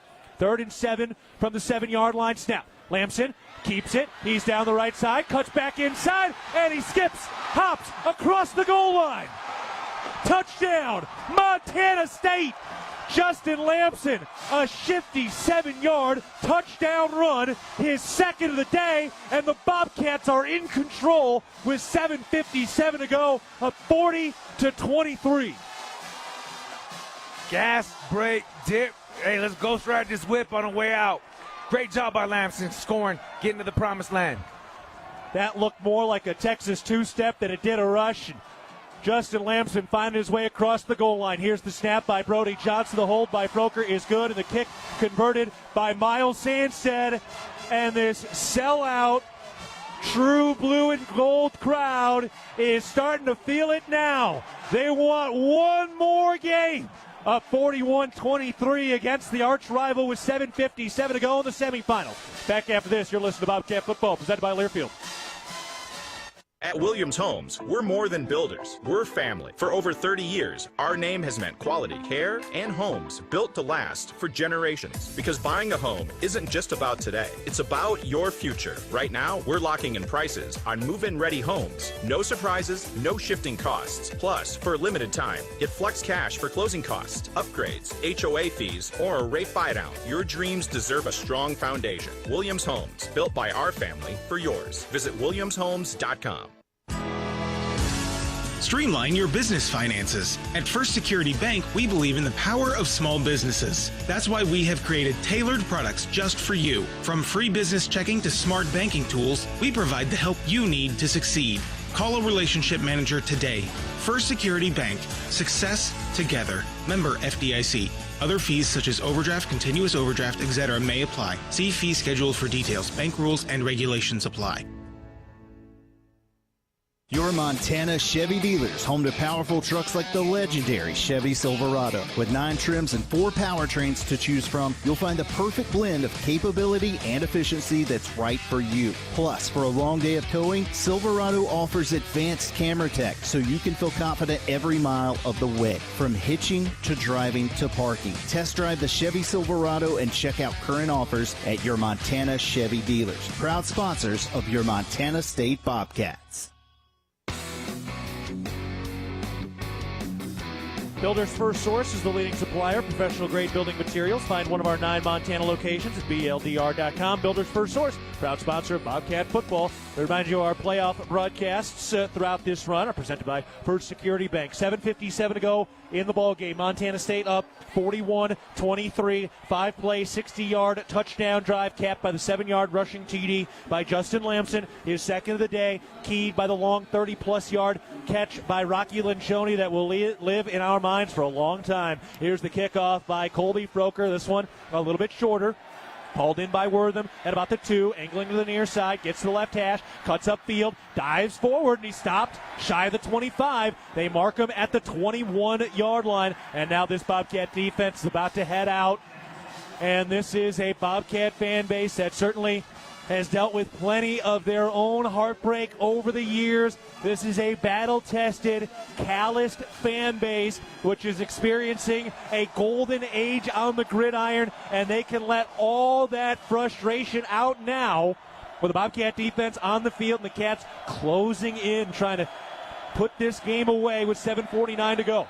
3rd and 7 from the 7-yard line. Snap. Lamson keeps it. He's down the right side, cuts back inside, and he skips, hops across the goal line. Touchdown, Montana State. Justin Lamson, a shifty 7-yard touchdown run, his second of the day, and the Bobcats are in control with 7:57 to go, up 40-23. Gas, brake, dip. Hey, let's ghost ride this whip on the way out. Great job by Lamson scoring, getting to the promised land. That looked more like a Texas two-step than it did a rush. Justin Lamson finding his way across the goal line. Here's the snap by Brody Johnson. The hold by Broker is good, and the kick converted by Miles Sandstead. And this sellout, true blue and gold crowd is starting to feel it now. They want one more game. Up 41-23 against the arch rival with 7:57 to go in the semifinal. Back after this, you're listening to Bobcat Football, presented by Learfield. At Williams Homes, we're more than builders. We're family. For over 30 years, our name has meant quality care and homes built to last for generations. Because buying a home isn't just about today. It's about your future. Right now, we're locking in prices on move-in ready homes. No surprises, no shifting costs. Plus, for a limited time, get flex cash for closing costs, upgrades, HOA fees, or a rate buy-down. Your dreams deserve a strong foundation. Williams Homes, built by our family for yours. Visit williamshomes.com. Streamline your business finances. At First Security Bank, we believe in the power of small businesses. That's why we have created tailored products just for you. From free business checking to smart banking tools, we provide the help you need to succeed. Call a relationship manager today. First Security Bank. Success together. Member FDIC. Other fees such as overdraft, continuous overdraft, etc. may apply. See fee schedule for details. Bank rules and regulations apply. Your Montana Chevy dealers, home to powerful trucks like the legendary Chevy Silverado. With 9 trims and 4 powertrains to choose from, you'll find the perfect blend of capability and efficiency that's right for you. Plus, for a long day of towing, Silverado offers advanced camera tech so you can feel confident every mile of the way. From hitching to driving to parking. Test drive the Chevy Silverado and check out current offers at your Montana Chevy dealers. Proud sponsors of your Montana State Bobcats. Builders First Source is the leading supplier of professional-grade building materials. Find one of our 9 Montana locations at BLDR.com. Builders First Source, proud sponsor of Bobcat Football. We remind you our playoff broadcasts throughout this run are presented by First Security Bank. 7:57 to go in the ball game. Montana State up 41-23. 5-play, 60-yard touchdown drive capped by the 7-yard rushing TD by Justin Lamson. His second of the day, keyed by the long 30-plus yard catch by Rocky Lencioni that will live in our minds for a long time. Here's the kickoff by Colby Froker. This one a little bit shorter. Hauled in by Wortham at about the 2, angling to the near side, gets to the left hash, cuts upfield, dives forward, and he stopped shy of the 25. They mark him at the 21-yard line, and now this Bobcat defense is about to head out. And this is a Bobcat fan base that certainly has dealt with plenty of their own heartbreak over the years. This is a battle-tested, calloused fan base which is experiencing a golden age on the gridiron, and they can let all that frustration out now with the Bobcat defense on the field and the Cats closing in, trying to put this game away with 7:49 to go.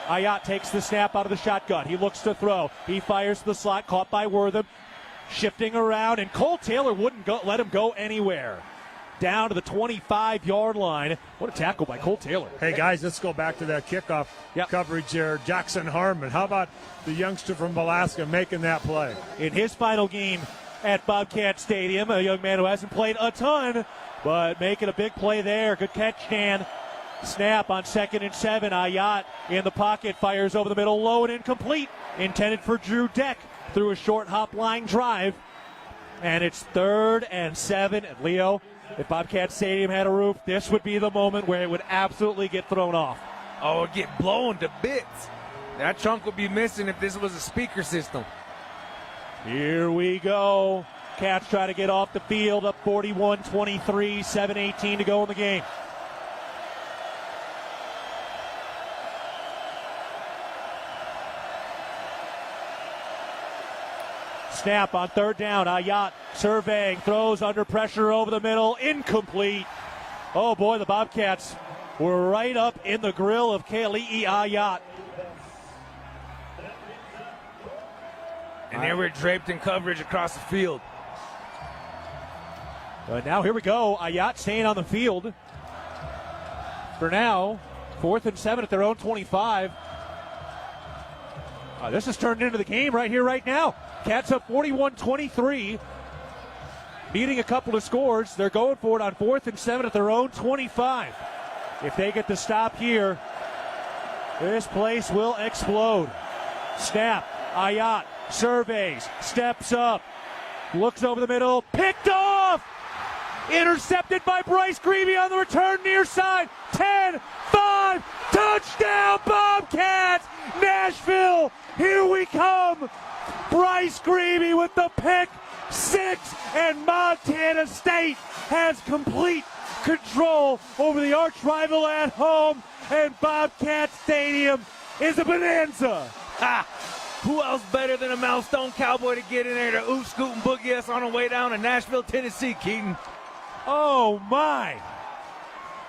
Ayat takes the snap out of the shotgun. He looks to throw. He fires the slot, caught by Wortham. Shifting around, and Cole Taylor wouldn't let him go anywhere. Down to the 25-yard line. What a tackle by Cole Taylor. Hey, guys, let's go back to that kickoff coverage there. Jackson Harmon. How about the youngster from Alaska making that play? In his final game at Bobcat Stadium, a young man who hasn't played a ton, but making a big play there. Good catch, Dan. Snap on 2nd and 7. Ayat in the pocket, fires over the middle, low and incomplete. Intended for Drew Deck through a short hop line drive. And it's 3rd and 7. And Leo, if Bobcat Stadium had a roof, this would be the moment where it would absolutely get thrown off. Oh, it'd get blown to bits. That trunk would be missing if this was a speaker system. Here we go. Cats try to get off the field, up 41-23, 7:18 to go in the game. Snap on 3rd down. Ayat surveying, throws under pressure over the middle, incomplete. Oh boy, the Bobcats were right up in the grill of Keali'i Ayat. And they were draped in coverage across the field. Now here we go. Ayat staying on the field. For now, 4th and 7 at their own 25. This has turned into the game right here, right now. Cats up 41-23. Needing a couple of scores. They're going for it on 4th and 7 at their own 25. If they get the stop here, this place will explode. Snap. Ayat surveys, steps up, looks over the middle, picked off! Intercepted by Bryce Greavy on the return near side. 10-5, touchdown Bobcats! Nashville, here we come! Bryce Greavy with the pick 6, and Montana State has complete control over the arch rival at home, and Bobcat Stadium is a bonanza. Ha! Who else better than a Milestone Cowboy to get in there to oot, scoot, and boogie us on our way down to Nashville, Tennessee, Keaton? Oh, my.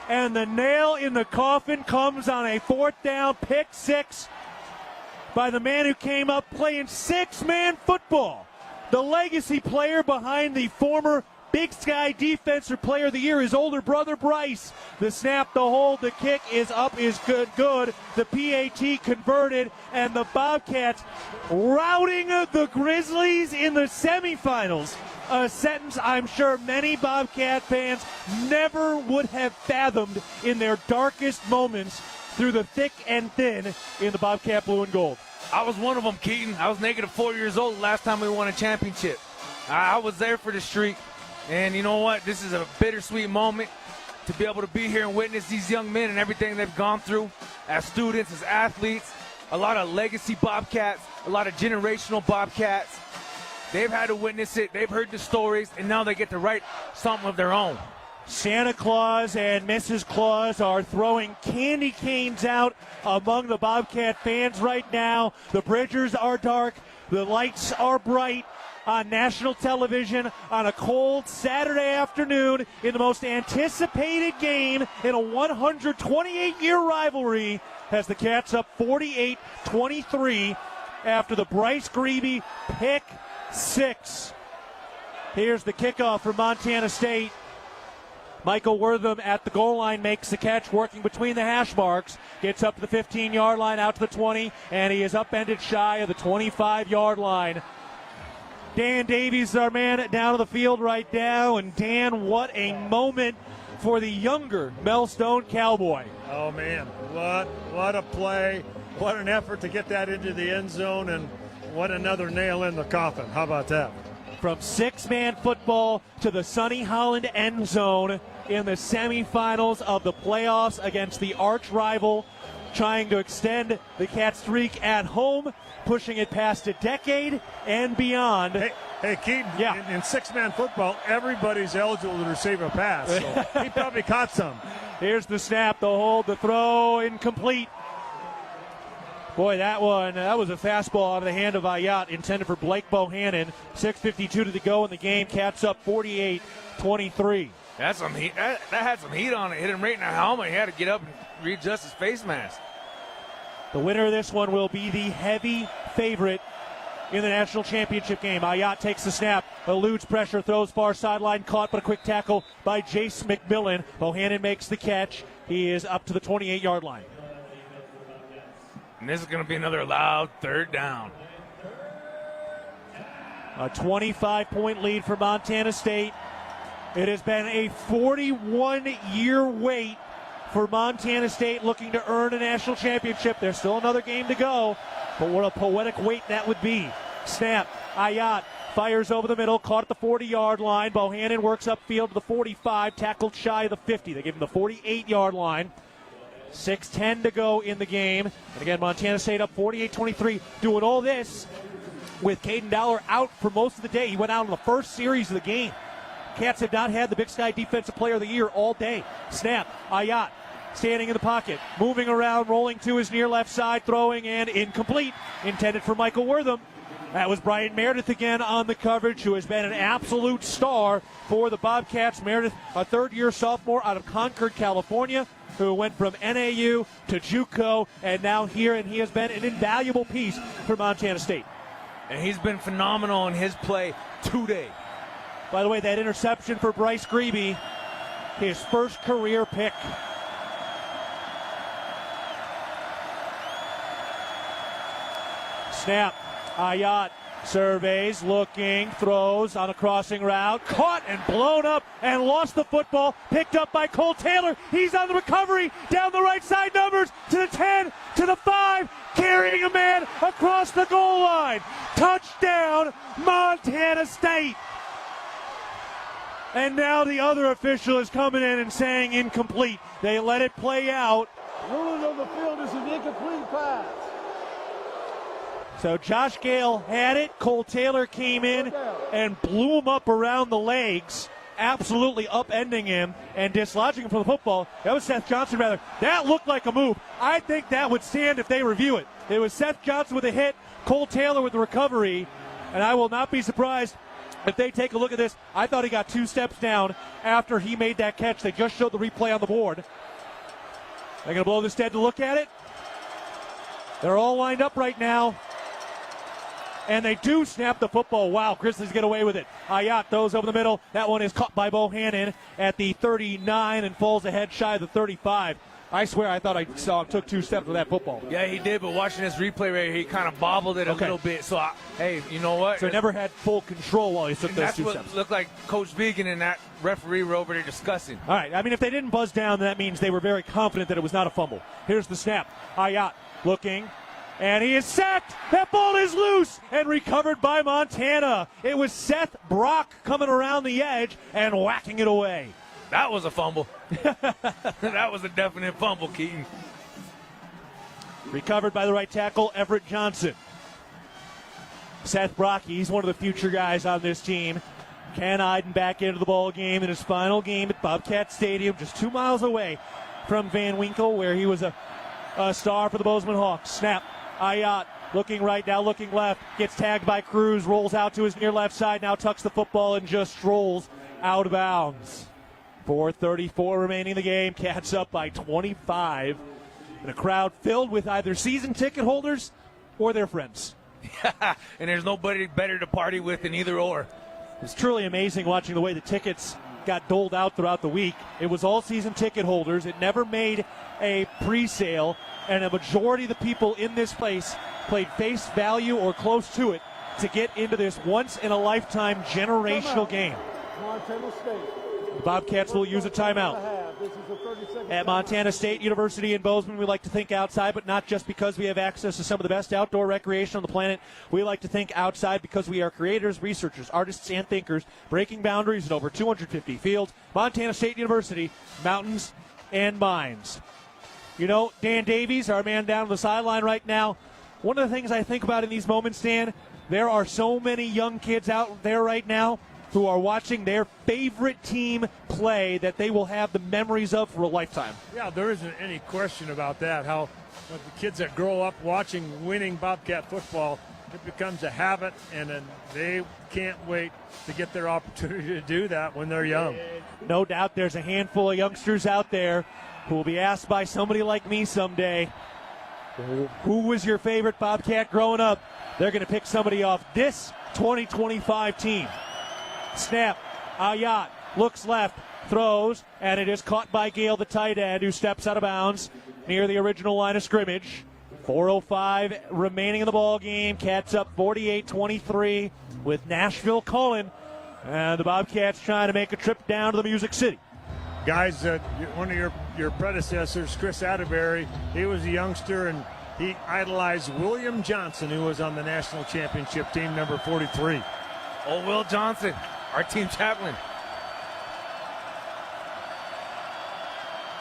And the nail in the coffin comes on a 4th down pick 6 by the man who came up playing 6-man football. The legacy player behind the former Big Sky Defensive Player of the Year, his older brother Bryce. The snap, the hold, the kick is up, is good. The PAT converted, and the Bobcats routing the Grizzlies in the semifinals. A sentence I'm sure many Bobcat fans never would have fathomed in their darkest moments through the thick and thin in the Bobcat blue and gold. I was one of them, Keaton. I was negative 4 years old last time we won a championship. I was there for the streak. And you know what? This is a bittersweet moment to be able to be here and witness these young men and everything they've gone through as students, as athletes. A lot of legacy Bobcats, a lot of generational Bobcats. They've had to witness it. They've heard the stories, and now they get to write something of their own. Santa Claus and Mrs. Claus are throwing candy canes out among the Bobcat fans right now. The Bridgers are dark. The lights are bright. On national television on a cold Saturday afternoon in the most anticipated game in a 128-year rivalry has the Cats up 48-23 after the Bryce Greavy pick 6. Here's the kickoff for Montana State. Michael Wortham at the goal line makes the catch, working between the hash marks, gets up to the 15-yard line, out to the 20, and he is upended shy of the 25-yard line. Dan Davies is our man down to the field right now. And Dan, what a moment for the younger Milestone Cowboy. Oh, man, what a play. What an effort to get that into the end zone, and what another nail in the coffin. How about that? From 6-man football to the Sonny Holland end zone in the semifinals of the playoffs against the arch rival, trying to extend the Cats' streak at home, pushing it past a decade and beyond. Hey Keaton, in 6-man football, everybody's eligible to receive a pass, so he probably caught some. Here's the snap, the hold, the throw, incomplete. Boy, that was a fastball out of the hand of Ayat, intended for Blake Bohannon. 6:52 to go in the game. Cats up 48-23. That's some heat. That had some heat on it. Hit him right in the helmet. He had to get up and readjust his face mask. The winner of this one will be the heavy favorite in the national championship game. Ayat takes the snap, eludes pressure, throws far sideline, caught, but a quick tackle by Jace McMillan. Bohannon makes the catch. He is up to the 28-yard line. And this is going to be another loud third down. A 25-point lead for Montana State. It has been a 41-year wait for Montana State looking to earn a national championship. There's still another game to go, but what a poetic wait that would be. Snap. Ayat fires over the middle, caught at the 40-yard line. Bohannon works upfield to the 45, tackled shy of the 50. They give him the 48-yard line. 6:10 to go in the game. And again, Montana State up 48-23, doing all this with Caden Dowler out for most of the day. He went out in the first series of the game. Cats have not had the Big Sky Defensive Player of the Year all day. Snap. Ayat standing in the pocket, moving around, rolling to his near left side, throwing, and incomplete. Intended for Michael Wortham. That was Brian Meredith again on the coverage, who has been an absolute star for the Bobcats. Meredith, a third-year sophomore out of Concord, California, who went from NAU to JUCO and now here, and he has been an invaluable piece for Montana State. And he's been phenomenal in his play today. By the way, that interception for Bryce Grebe, his first career pick. Snap. Ayat surveys, looking, throws on a crossing route, caught and blown up and lost the football, picked up by Cole Taylor. He's on the recovery, down the right side numbers, to the 10, to the 5, carrying a man across the goal line. Touchdown, Montana State. And now the other official is coming in and saying incomplete. They let it play out. Ruling on the field is an incomplete pass. So Josh Gale had it. Cole Taylor came in and blew him up around the legs, absolutely upending him and dislodging him from the football. That was Seth Johnson, rather. That looked like a move. I think that would stand if they review it. It was Seth Johnson with a hit, Cole Taylor with the recovery, and I will not be surprised if they take a look at this. I thought he got 2 steps down after he made that catch. They just showed the replay on the board. They're going to blow this dead to look at it. They're all lined up right now. And they do snap the football. Wow, Grizzlies get away with it. Ayat throws over the middle. That one is caught by Bohannon at the 39 and falls ahead shy of the 35. I swear I thought I saw him took 2 steps with that football. Yeah, he did, but watching this replay right here, he kind of bobbled it a little bit. So, hey, you know what? So he never had full control while he took those 2 steps. That's what looked like Coach Vegan and that referee were over there discussing. All right, I mean, if they didn't buzz down, then that means they were very confident that it was not a fumble. Here's the snap. Ayat looking. And he is sacked. That ball is loose and recovered by Montana. It was Seth Brock coming around the edge and whacking it away. That was a fumble. That was a definite fumble, Keaton. Recovered by the right tackle, Everett Johnson. Seth Brock, he's one of the future guys on this team. Ken Iden back into the ball game in his final game at Bobcat Stadium, just 2 miles away from Van Winkle, where he was a star for the Bozeman Hawks. Snap. Ayat looking right, now looking left, gets tagged by Cruz, rolls out to his near left side, now tucks the football and just strolls out of bounds. 4:34 remaining in the game. Cats up by 25. And a crowd filled with either season ticket holders or their friends. And there's nobody better to party with than either or. It's truly amazing watching the way the tickets got doled out throughout the week. It was all season ticket holders. It never made a pre-sale. And a majority of the people in this place played face value or close to it to get into this once-in-a-lifetime generational game. Montana State. The Bobcats will use a timeout. At Montana State University in Bozeman, we like to think outside, but not just because we have access to some of the best outdoor recreation on the planet. We like to think outside because we are creators, researchers, artists, and thinkers, breaking boundaries at over 250 fields. Montana State University, mountains and mines. You know, Dan Davies, our man down the sideline right now, one of the things I think about in these moments, Dan, there are so many young kids out there right now who are watching their favorite team play that they will have the memories of for a lifetime. Yeah, there isn't any question about that. How the kids that grow up watching winning Bobcat football, it becomes a habit, and then they can't wait to get their opportunity to do that when they're young. No doubt there's a handful of youngsters out there who will be asked by somebody like me someday, Who was your favorite Bobcat growing up? They're going to pick somebody off this 2025 team. Snap. Ayat looks left, throws, and it is caught by Gale, the tight end, who steps out of bounds near the original line of scrimmage. 4:05 remaining in the ball game. Cats up 48-23 with Nashville calling. And the Bobcats trying to make a trip down to the Music City. Guys, one of your predecessors, Chris Atterbury, he was a youngster, and he idolized William Johnson, who was on the national championship team, number 43. Oh, Will Johnson, our team chaplain.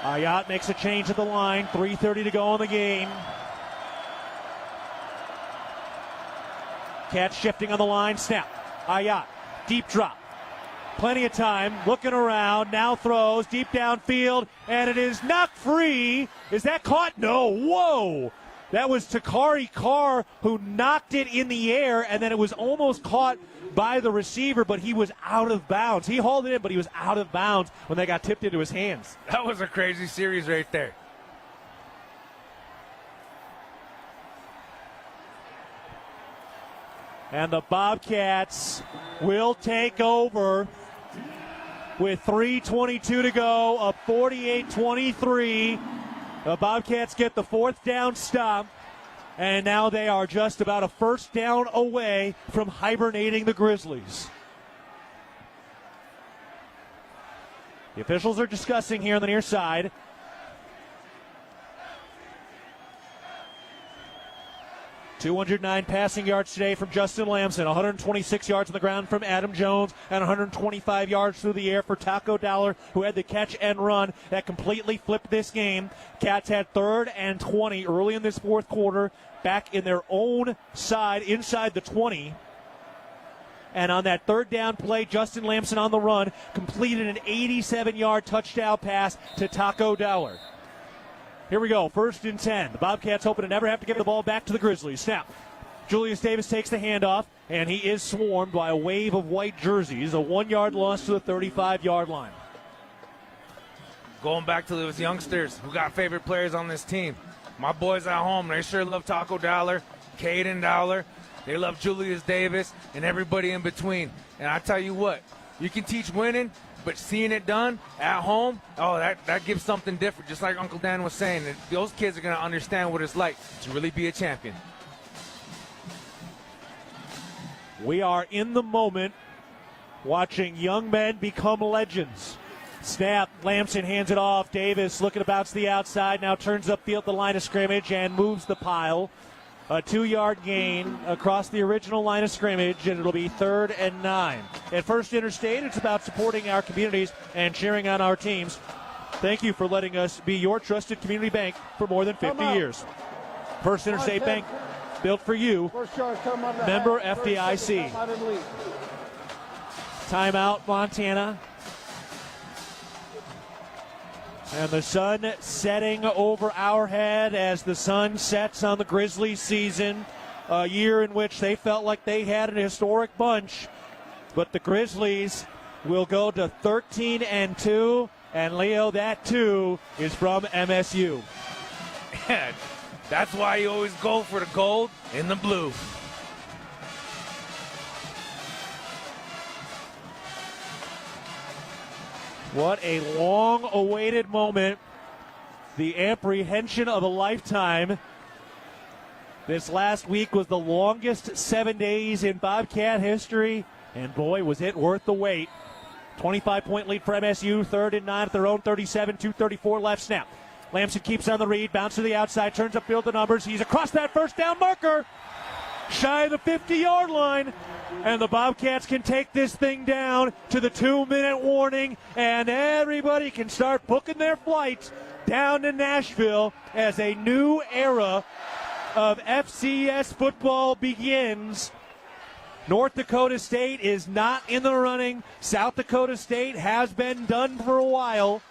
Ayat makes a change at the line. 3:30 to go in the game. Cats shifting on the line. Snap. Ayat. Deep drop. Plenty of time. Looking around. Now throws. Deep downfield. And it is knocked free. Is that caught? No. Whoa. That was Takari Carr who knocked it in the air, and then it was almost caught by the receiver, but he was out of bounds. He hauled it in, but he was out of bounds when they got tipped into his hands. That was a crazy series right there. And the Bobcats will take over with 3:22 to go, up 48-23. The Bobcats get the fourth down stop, and now they are just about a first down away from hibernating the Grizzlies. The officials are discussing here on the near side. .209 passing yards today from Justin Lamson, 126 yards on the ground from Adam Jones, and 125 yards through the air for Taco Dollar, who had the catch and run that completely flipped this game. Cats had 3rd and 20 early in this fourth quarter, back in their own side, inside the 20. And on that third down play, Justin Lamson on the run completed an 87-yard touchdown pass to Taco Dollar. Here we go, 1st and 10. The Bobcats hoping to never have to give the ball back to the Grizzlies. Snap. Julius Davis takes the handoff, and he is swarmed by a wave of white jerseys. A 1-yard loss to the 35-yard line. Going back to those youngsters who got favorite players on this team. My boys at home, they sure love Taco Dollar, Keaton Dollar. They love Julius Davis and everybody in between. And I tell you what, you can teach winning, but seeing it done at home, oh, that gives something different. Just like Uncle Dan was saying, those kids are going to understand what it's like to really be a champion. We are in the moment watching young men become legends. Snap, Lamson hands it off. Davis looking to bounce to the outside, now turns upfield the line of scrimmage and moves the pile. A 2-yard gain across the original line of scrimmage, and it'll be 3rd and 9. At First Interstate, it's about supporting our communities and cheering on our teams. Thank you for letting us be your trusted community bank for more than 50 years. First Interstate Bank, built for you. Member FDIC. Timeout, Montana. And the sun setting over our head as the sun sets on the Grizzlies season, a year in which they felt like they had an historic bunch. But the Grizzlies will go to 13-2, and Leo, that too is from MSU. And that's why you always go for the gold and the blue. What a long-awaited moment. The apprehension of a lifetime. This last week was the longest 7 days in Bobcat history, and boy, was it worth the wait. 25-point lead for MSU, 3rd and 9 at their own 37, 2:34 left. Snap. Lamson keeps on the read, bounce to the outside, turns upfield the numbers. He's across that first down marker, shy of the 50-yard line. And the Bobcats can take this thing down to the 2-minute warning, and everybody can start booking their flights down to Nashville as a new era of FCS football begins. North Dakota State is not in the running. South Dakota State has been done for a while.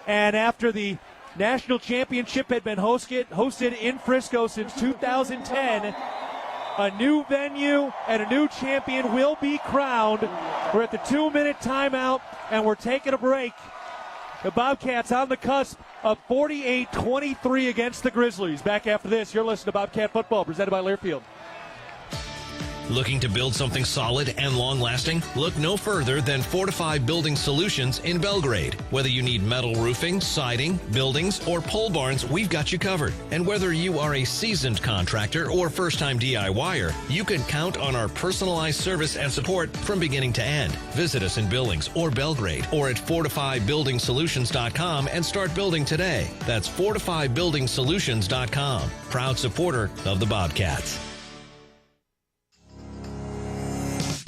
And after the national championship had been hosted in Frisco since 2010, a new venue and a new champion will be crowned. We're at the 2-minute timeout, and we're taking a break. The Bobcats on the cusp of 48-23 against the Grizzlies. Back after this, you're listening to Bobcat Football, presented by Learfield. Looking to build something solid and long-lasting? Look no further than Fortify Building Solutions in Belgrade. Whether you need metal roofing, siding, buildings, or pole barns, we've got you covered. And whether you are a seasoned contractor or first-time DIYer, you can count on our personalized service and support from beginning to end. Visit us in Billings or Belgrade or at FortifyBuildingSolutions.com and start building today. That's FortifyBuildingSolutions.com. Proud supporter of the Bobcats.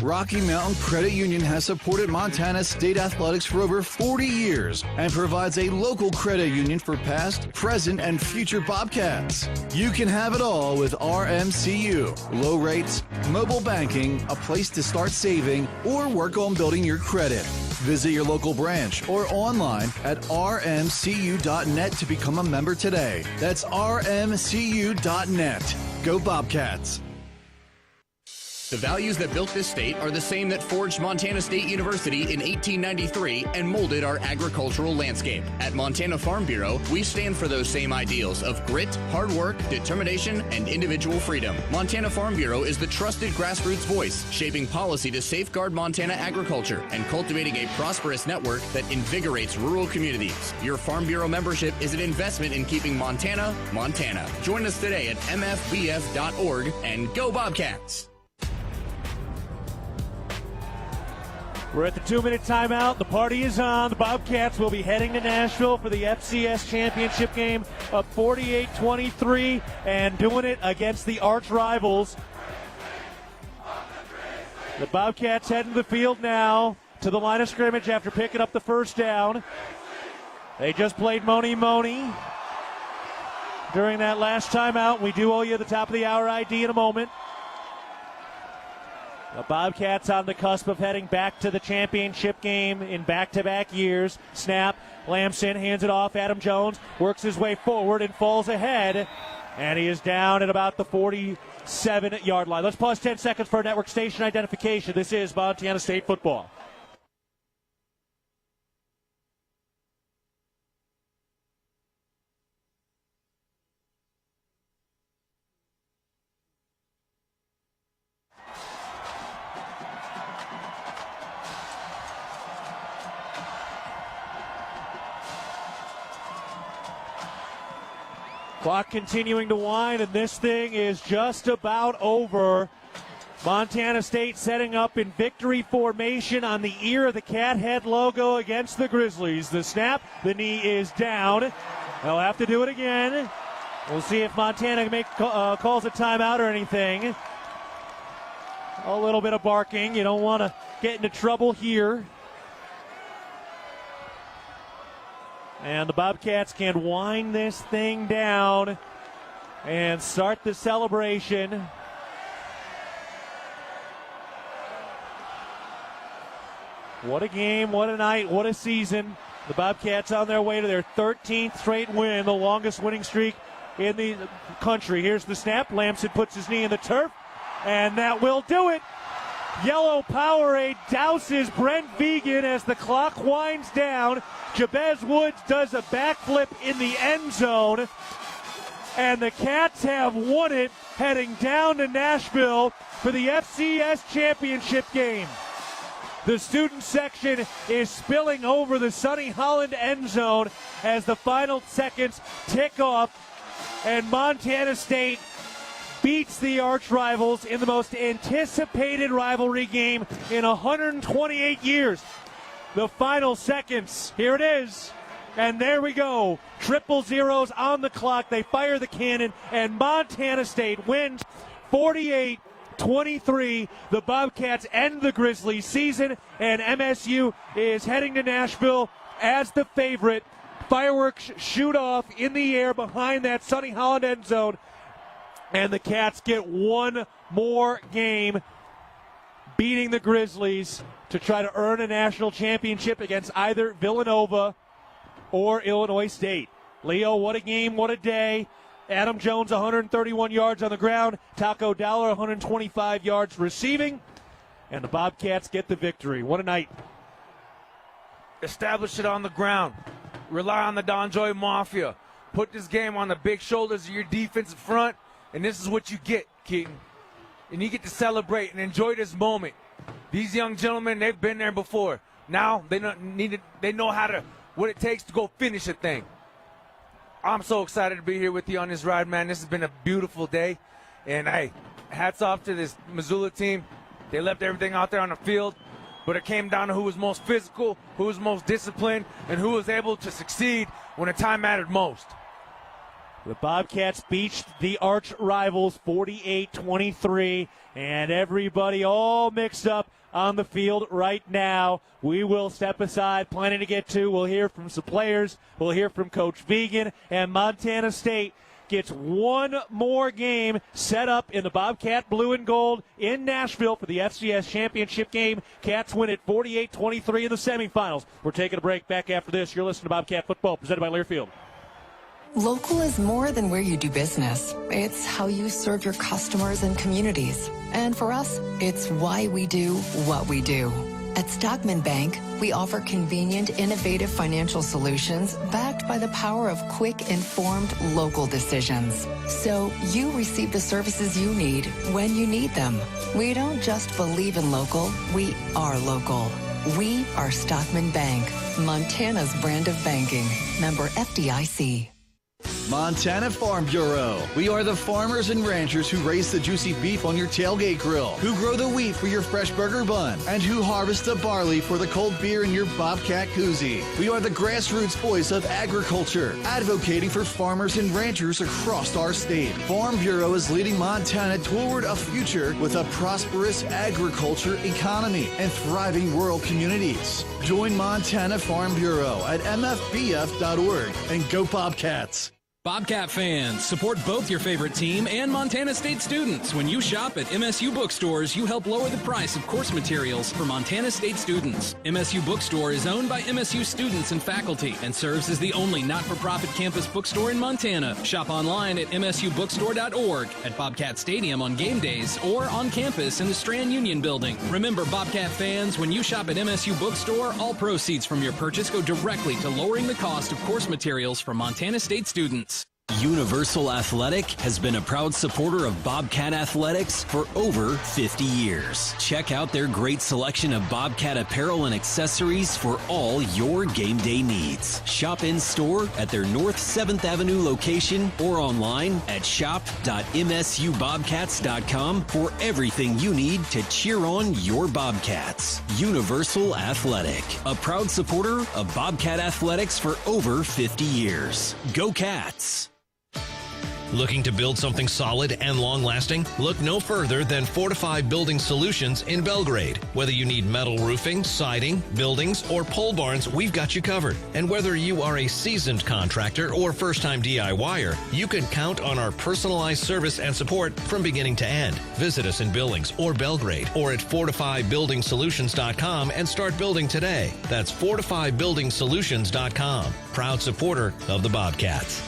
Rocky Mountain Credit Union has supported Montana State athletics for over 40 years and provides a local credit union for past, present, and future Bobcats. You can have it all with RMCU. Low rates, mobile banking, a place to start saving, or work on building your credit. Visit your local branch or online at rmcu.net to become a member today. That's rmcu.net. Go Bobcats. The values that built this state are the same that forged Montana State University in 1893 and molded our agricultural landscape. At Montana Farm Bureau, we stand for those same ideals of grit, hard work, determination, and individual freedom. Montana Farm Bureau is the trusted grassroots voice, shaping policy to safeguard Montana agriculture and cultivating a prosperous network that invigorates rural communities. Your Farm Bureau membership is an investment in keeping Montana, Montana. Join us today at mfbf.org and go Bobcats! We're at the 2-minute timeout. The party is on. The Bobcats will be heading to Nashville for the FCS championship game of 48-23 and doing it against the arch rivals. The Bobcats heading to the field now to the line of scrimmage after picking up the first down. They just played Moni during that last timeout. We do owe you the top of the hour ID in a moment. The Bobcats on the cusp of heading back to the championship game in back-to-back years. Snap, Lamson hands it off. Adam Jones works his way forward and falls ahead. And he is down at about the 47-yard line. Let's pause 10 seconds for network station identification. This is Montana State football. Clock continuing to wind, and this thing is just about over. Montana State setting up in victory formation on the ear of the cat head logo against the Grizzlies. The snap, the knee is down. They'll have to do it again. We'll see if Montana calls a timeout or anything. A little bit of barking. You don't want to get into trouble here. And the Bobcats can wind this thing down and start the celebration. What a game, what a night, what a season. The Bobcats on their way to their 13th straight win, the longest winning streak in the country. Here's the snap. Lamson puts his knee in the turf, and that will do it. Yellow Powerade douses Brent Vegan as the clock winds down. Jabez Woods does a backflip in the end zone. And the Cats have won it, heading down to Nashville for the FCS championship game. The student section is spilling over the Sonny Holland end zone as the final seconds tick off. And Montana State beats the arch rivals in the most anticipated rivalry game in 128 years. The final seconds, here it is, and there we go. Triple zeros on the clock. They fire the cannon, and Montana State wins 48-23. The Bobcats end the Grizzlies season, and MSU is heading to Nashville as the favorite. Fireworks shoot off in the air behind that Sonny Holland end zone. And the Cats get one more game beating the Grizzlies to try to earn a national championship against either Villanova or Illinois State. Leo, what a game, what a day. Adam Jones, 131 yards on the ground. Taco Dollar, 125 yards receiving. And the Bobcats get the victory. What a night. Establish it on the ground. rely on the Don Joy Mafia. Put this game on the big shoulders of your defensive front, and this is what you get, Keaton. And you get to celebrate and enjoy this moment. These young gentlemen, they've been there before. Now they know what it takes to go finish a thing. I'm so excited to be here with you on this ride, man. This has been a beautiful day. And, hey, hats off to this Missoula team. They left everything out there on the field, but it came down to who was most physical, who was most disciplined, and who was able to succeed when the time mattered most. The Bobcats beat the arch rivals 48-23, and everybody all mixed up on the field right now. We will step aside, plenty to get to. We'll hear from some players. We'll hear from Coach Vegan, and Montana State gets one more game set up in the Bobcat blue and gold in Nashville for the FCS championship game. Cats win at 48-23 in the semifinals. We're taking a break. Back after this. You're listening to Bobcat Football, presented by Learfield. Local is more than where you do business. It's how you serve your customers and communities. And for us, it's why we do what we do. At Stockman Bank, we offer convenient, innovative financial solutions backed by the power of quick, informed, local decisions. So you receive the services you need when you need them. We don't just believe in local, we are local. We are Stockman Bank, Montana's brand of banking. Member FDIC. Montana Farm Bureau. We are the farmers and ranchers who raise the juicy beef on your tailgate grill, who grow the wheat for your fresh burger bun, and who harvest the barley for the cold beer in your Bobcat koozie. We are the grassroots voice of agriculture, advocating for farmers and ranchers across our state. Farm Bureau is leading Montana toward a future with a prosperous agriculture economy and thriving rural communities. Join Montana Farm Bureau at mfbf.org and go Bobcats. Bobcat fans, support both your favorite team and Montana State students. When you shop at MSU bookstores, you help lower the price of course materials for Montana State students. MSU Bookstore is owned by MSU students and faculty and serves as the only not-for-profit campus bookstore in Montana. Shop online at msubookstore.org, at Bobcat Stadium on game days, or on campus in the Strand Union Building. Remember, Bobcat fans, when you shop at MSU Bookstore, all proceeds from your purchase go directly to lowering the cost of course materials for Montana State students. Universal Athletic has been a proud supporter of Bobcat Athletics for over 50 years. Check out their great selection of Bobcat apparel and accessories for all your game day needs. Shop in store at their North 7th Avenue location or online at shop.msubobcats.com for everything you need to cheer on your Bobcats. Universal Athletic, a proud supporter of Bobcat Athletics for over 50 years. Go Cats! Looking to build something solid and long-lasting? Look no further than Fortified Building Solutions in Belgrade. Whether you need metal roofing, siding, buildings, or pole barns, we've got you covered. And whether you are a seasoned contractor or first-time DIYer, you can count on our personalized service and support from beginning to end. Visit us in Billings or Belgrade or at FortifiedBuildingSolutions.com and start building today. That's FortifiedBuildingSolutions.com. Proud supporter of the Bobcats.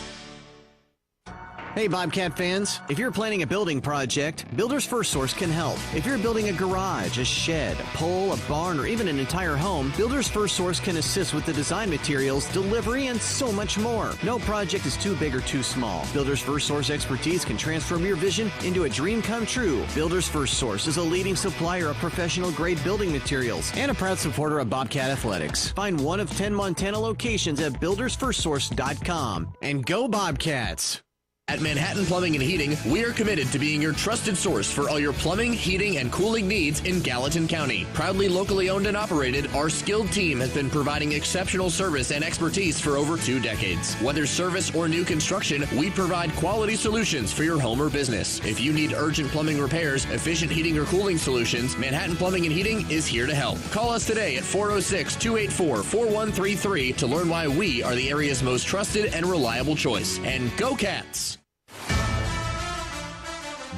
Hey Bobcat fans, if you're planning a building project, Builders First Source can help. If you're building a garage, a shed, a pole, a barn, or even an entire home, Builders First Source can assist with the design materials, delivery, and so much more. No project is too big or too small. Builders First Source expertise can transform your vision into a dream come true. Builders First Source is a leading supplier of professional grade building materials and a proud supporter of Bobcat Athletics. Find one of 10 Montana locations at buildersfirstsource.com. And go Bobcats! At Manhattan Plumbing and Heating, we are committed to being your trusted source for all your plumbing, heating, and cooling needs in Gallatin County. Proudly locally owned and operated, our skilled team has been providing exceptional service and expertise for over 2 decades. Whether service or new construction, we provide quality solutions for your home or business. If you need urgent plumbing repairs, efficient heating or cooling solutions, Manhattan Plumbing and Heating is here to help. Call us today at 406-284-4133 to learn why we are the area's most trusted and reliable choice. And go Cats!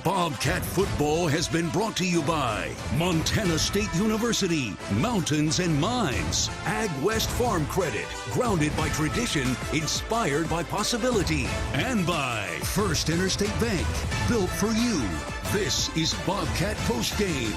Bobcat football has been brought to you by Montana State University, Mountains and Mines, Ag West Farm Credit, grounded by tradition, inspired by possibility, and by First Interstate Bank, built for you. This is Bobcat Postgame.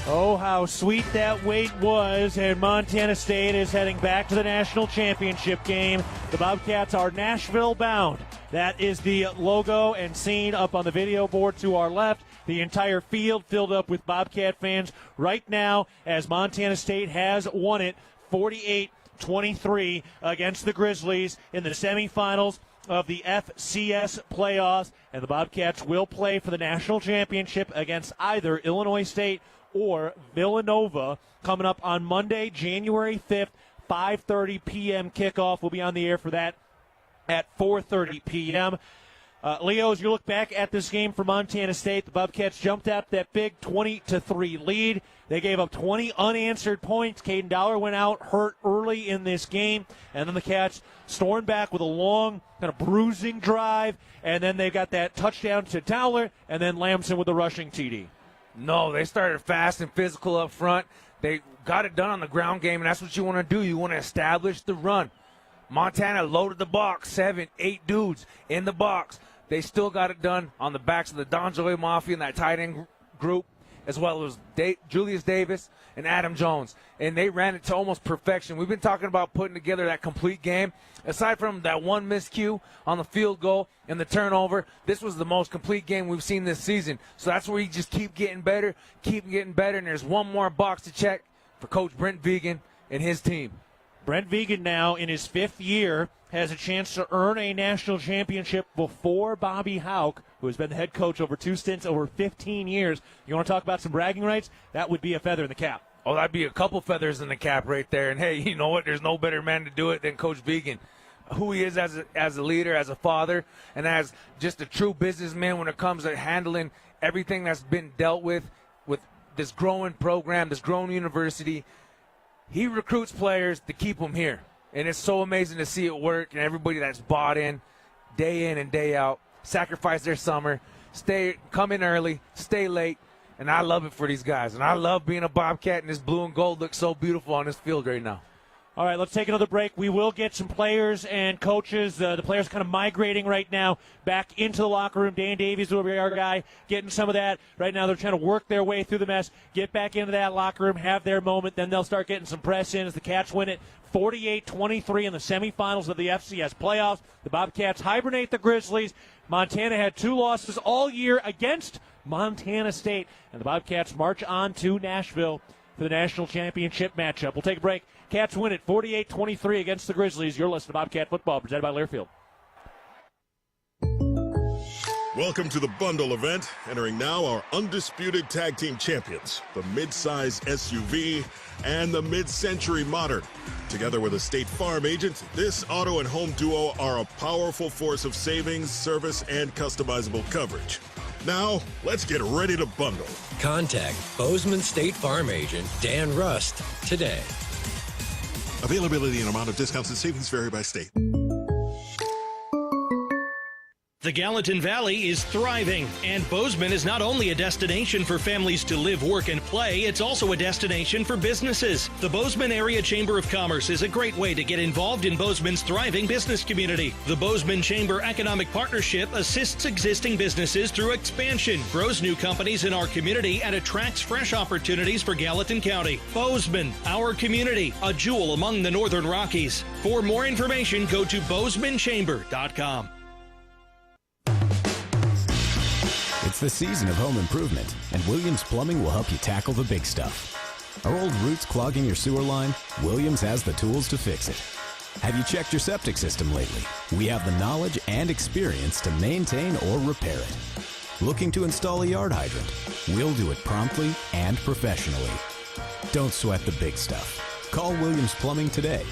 Oh, how sweet that wait was, and Montana State is heading back to the national championship game. The Bobcats are Nashville bound. That is the logo and scene up on the video board to our left. The entire field filled up with Bobcat fans right now as Montana State has won it 48-23 against the Grizzlies in the semifinals of the FCS playoffs, and the Bobcats will play for the national championship against either Illinois State or Villanova coming up on Monday, January 5th, 5:30 p.m. kickoff. We'll be on the air for that at 4:30 p.m. Leo, as you look back at this game for Montana State, the Bobcats jumped out that big 20-3 lead. They gave up 20 unanswered points. Caden Dowler went out hurt early in this game, and then the Cats stormed back with a long kind of bruising drive, and then they got that touchdown to Dowler, and then Lamson with the rushing TD. No, they started fast and physical up front. They got it done on the ground game, and that's what you want to do. You want to establish the run. Montana loaded the box, 7, 8 dudes in the box. They still got it done on the backs of the Donjoy Mafia and that tight end group, as well as Julius Davis and Adam Jones. And they ran it to almost perfection. We've been talking about putting together that complete game. Aside from that one miscue on the field goal and the turnover, this was the most complete game we've seen this season. So that's where you just keep getting better, and there's one more box to check for Coach Brent Vegan and his team. Brent Vegan now in his 5th year has a chance to earn a national championship before Bobby Houck, who has been the head coach over 2 stints over 15 years. You want to talk about some bragging rights? That would be a feather in the cap. Oh, that'd be a couple feathers in the cap right there. And, hey, you know what? There's no better man to do it than Coach Vegan. Who he is as a leader, as a father, and as just a true businessman when it comes to handling everything that's been dealt with this growing program, this growing university. He recruits players to keep them here. And it's so amazing to see it work, and everybody that's bought in and day out, sacrifice their summer, come in early, stay late, and I love it for these guys. And I love being a Bobcat, and this blue and gold looks so beautiful on this field right now. All right, let's take another break. We will get some players and coaches. The players kind of migrating right now back into the locker room. Dan Davies will be our guy getting some of that. Right now they're trying to work their way through the mess, get back into that locker room, have their moment. Then they'll start getting some press in as the Cats win it 48-23 in the semifinals of the FCS playoffs. The Bobcats hibernate the Grizzlies. Montana had 2 losses all year against Montana State. And the Bobcats march on to Nashville for the national championship matchup. We'll take a break. Cats win it 48-23 against the Grizzlies. You're listening to Bobcat Football, presented by Learfield. Welcome to the bundle event. Entering now our undisputed tag team champions, the mid-size SUV and the mid-century modern. Together with a State Farm agent, this auto and home duo are a powerful force of savings, service, and customizable coverage. Now, let's get ready to bundle. Contact Bozeman State Farm agent Dan Rust today. Availability and amount of discounts and savings vary by state. The Gallatin Valley is thriving, and Bozeman is not only a destination for families to live, work, and play, it's also a destination for businesses. The Bozeman Area Chamber of Commerce is a great way to get involved in Bozeman's thriving business community. The Bozeman Chamber Economic Partnership assists existing businesses through expansion, grows new companies in our community, and attracts fresh opportunities for Gallatin County. Bozeman, our community, a jewel among the Northern Rockies. For more information, go to BozemanChamber.com. It's the season of home improvement, and Williams Plumbing will help you tackle the big stuff. Are old roots clogging your sewer line? Williams has the tools to fix it. Have you checked your septic system lately? We have the knowledge and experience to maintain or repair it. Looking to install a yard hydrant? We'll do it promptly and professionally. Don't sweat the big stuff. Call Williams Plumbing today.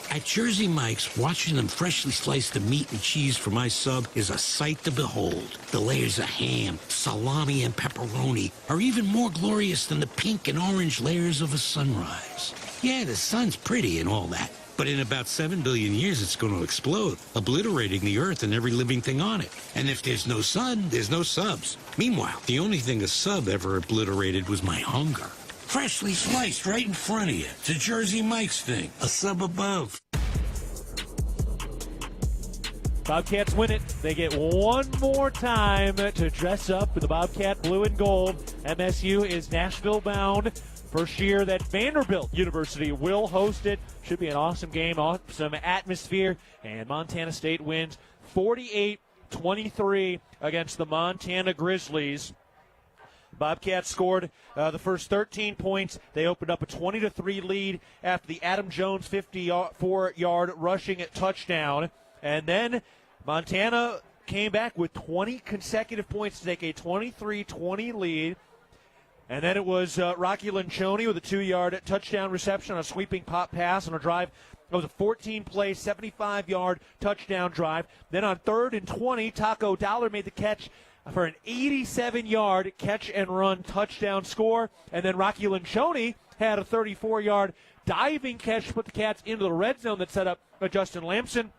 At Jersey Mike's, watching them freshly slice the meat and cheese for my sub is a sight to behold. The layers of ham, salami, and pepperoni are even more glorious than the pink and orange layers of a sunrise. Yeah, the sun's pretty and all that, but in about 7 billion years, it's going to explode, obliterating the Earth and every living thing on it. And if there's no sun, there's no subs. Meanwhile, the only thing a sub ever obliterated was my hunger. Freshly sliced right in front of you. It's a Jersey Mike's thing. A sub above. Bobcats win it. They get one more time to dress up with the Bobcat blue and gold. MSU is Nashville bound. First year that Vanderbilt University will host it. Should be an awesome game, awesome atmosphere. And Montana State wins 48-23 against the Montana Grizzlies. Bobcats scored the first 13 points. They opened up a 20-3 lead after the Adam Jones 54-yard rushing touchdown. And then Montana came back with 20 consecutive points to take a 23-20 lead. And then it was Rocky Lencioni with a 2-yard touchdown reception on a sweeping pop pass on a drive. It was a 14-play, 75-yard touchdown drive. Then on 3rd and 20, Taco Dollar made the catch for an 87-yard catch-and-run touchdown score. And then Rocky Lencioni had a 34-yard diving catch to put the Cats into the red zone that set up a Justin Lamson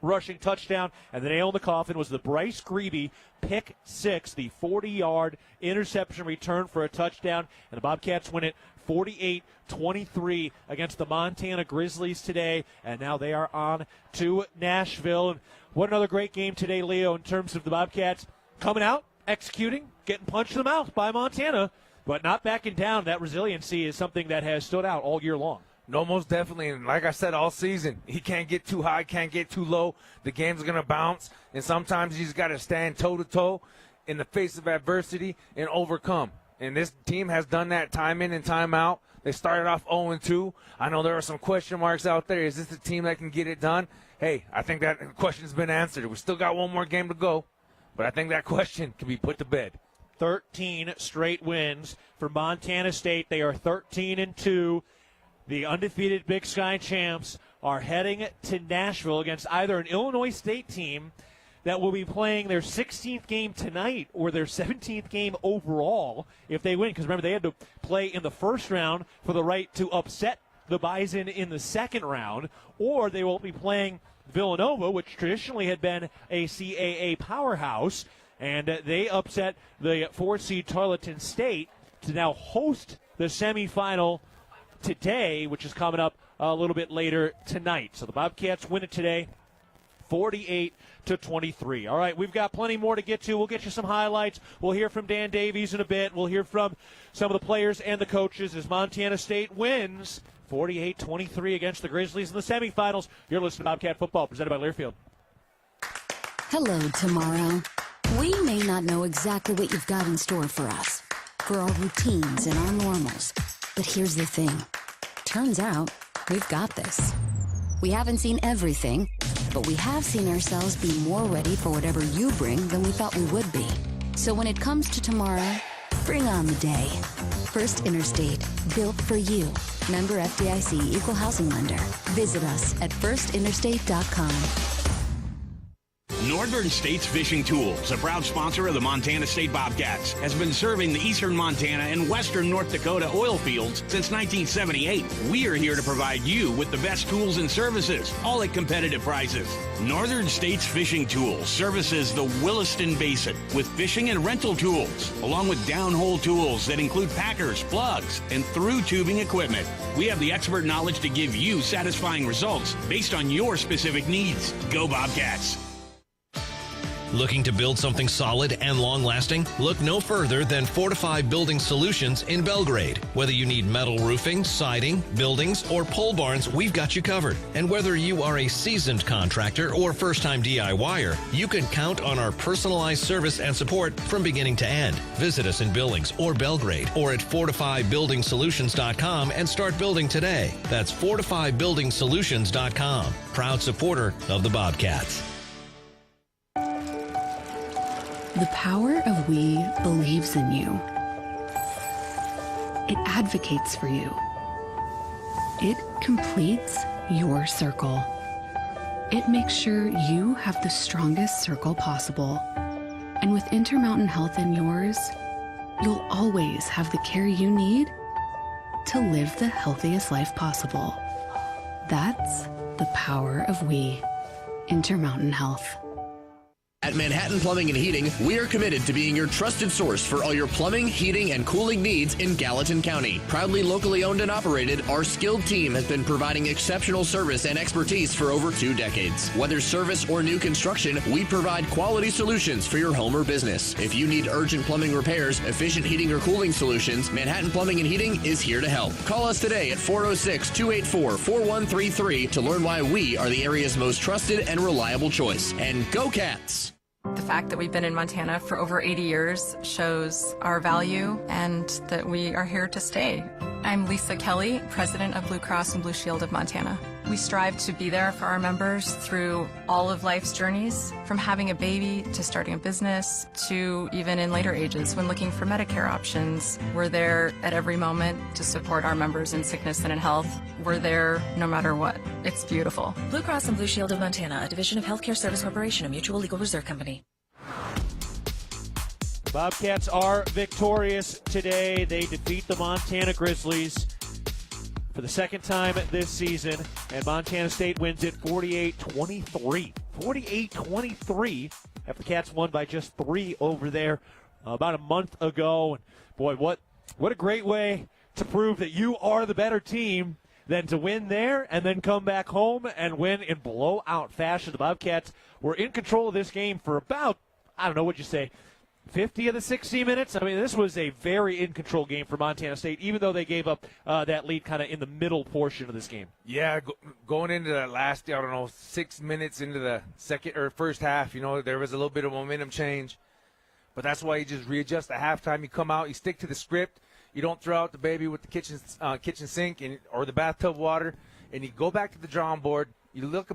rushing touchdown. And the nail in the coffin was the Bryce Grebe pick six, the 40-yard interception return for a touchdown. And the Bobcats win it 48-23 against the Montana Grizzlies today. And now they are on to Nashville. And what another great game today, Leo, in terms of the Bobcats coming out, executing, getting punched in the mouth by Montana, but not backing down. That resiliency is something that has stood out all year long. No, most definitely. And like I said, all season, he can't get too high, can't get too low. The game's going to bounce, and sometimes you just got to stand toe-to-toe in the face of adversity and overcome. And this team has done that time in and time out. They started off 0-2. I know there are some question marks out there. Is this a team that can get it done? Hey, I think that question's been answered. We still got one more game to go, but I think that question can be put to bed. 13 straight wins for Montana State. They are 13-2. The undefeated Big Sky champs are heading to Nashville against either an Illinois State team that will be playing their 16th game tonight or their 17th game overall if they win. Because remember, they had to play in the first round for the right to upset the Bison in the second round, or they will be playing Villanova, which traditionally had been a CAA powerhouse, and they upset the 4-seed Tarleton State to now host the semifinal today, which is coming up a little bit later tonight. So the Bobcats win it today, 48-23. All right, we've got plenty more to get to. We'll get you some highlights. We'll hear from Dan Davies in a bit. We'll hear from some of the players and the coaches as Montana State wins 48-23 against the Grizzlies in the semifinals. You're listening to Bobcat Football, presented by Learfield. Hello, tomorrow. We may not know exactly what you've got in store for us, for our routines and our normals. But here's the thing. Turns out, we've got this. We haven't seen everything, but we have seen ourselves be more ready for whatever you bring than we thought we would be. So when it comes to tomorrow, bring on the day. First Interstate, built for you. Member FDIC, Equal Housing Lender. Visit us at firstinterstate.com. Northern States Fishing Tools, a proud sponsor of the Montana State Bobcats, has been serving the eastern Montana and western North Dakota oil fields since 1978. We are here to provide you with the best tools and services, all at competitive prices. Northern States Fishing Tools services the Williston Basin with fishing and rental tools, along with downhole tools that include packers, plugs, and through tubing equipment. We have the expert knowledge to give you satisfying results based on your specific needs. Go Bobcats! Looking to build something solid and long-lasting? Look no further than Fortify Building Solutions in Belgrade. Whether you need metal roofing, siding, buildings, or pole barns, we've got you covered. And whether you are a seasoned contractor or first-time DIYer, you can count on our personalized service and support from beginning to end. Visit us in Billings or Belgrade or at FortifyBuildingSolutions.com and start building today. That's FortifyBuildingSolutions.com. Proud supporter of the Bobcats. The power of we believes in you. It advocates for you. It completes your circle. It makes sure you have the strongest circle possible. And with Intermountain Health in yours, you'll always have the care you need to live the healthiest life possible. That's the power of we. Intermountain Health. At Manhattan Plumbing and Heating, we are committed to being your trusted source for all your plumbing, heating, and cooling needs in Gallatin County. Proudly locally owned and operated, our skilled team has been providing exceptional service and expertise for over 2 decades. Whether service or new construction, we provide quality solutions for your home or business. If you need urgent plumbing repairs, efficient heating or cooling solutions, Manhattan Plumbing and Heating is here to help. Call us today at 406-284-4133 to learn why we are the area's most trusted and reliable choice. And go Cats! The fact that we've been in Montana for over 80 years shows our value and that we are here to stay. I'm Lisa Kelly, president of Blue Cross and Blue Shield of Montana. We strive to be there for our members through all of life's journeys, from having a baby to starting a business to even in later ages when looking for Medicare options. We're there at every moment to support our members in sickness and in health. We're there no matter what. It's beautiful. Blue Cross and Blue Shield of Montana, a division of Healthcare Service Corporation, a mutual legal reserve company. The Bobcats are victorious today. They defeat the Montana Grizzlies for the second time this season, and Montana State wins it 48-23. 48-23 after the Cats won by just 3 over there about a month ago. And boy, what a great way to prove that you are the better team than to win there and then come back home and win in blowout fashion. The Bobcats were in control of this game for about, I don't know what you say, 50 of the 60 minutes. I mean, this was a very in-control game for Montana State, even though they gave up that lead kind of in the middle portion of this game. Yeah, going into that last, 6 minutes into the first half, there was a little bit of momentum change. But that's why you just readjust at halftime. You come out, you stick to the script. You don't throw out the baby with the kitchen sink or the bathtub water, and you go back to the drawing board. You look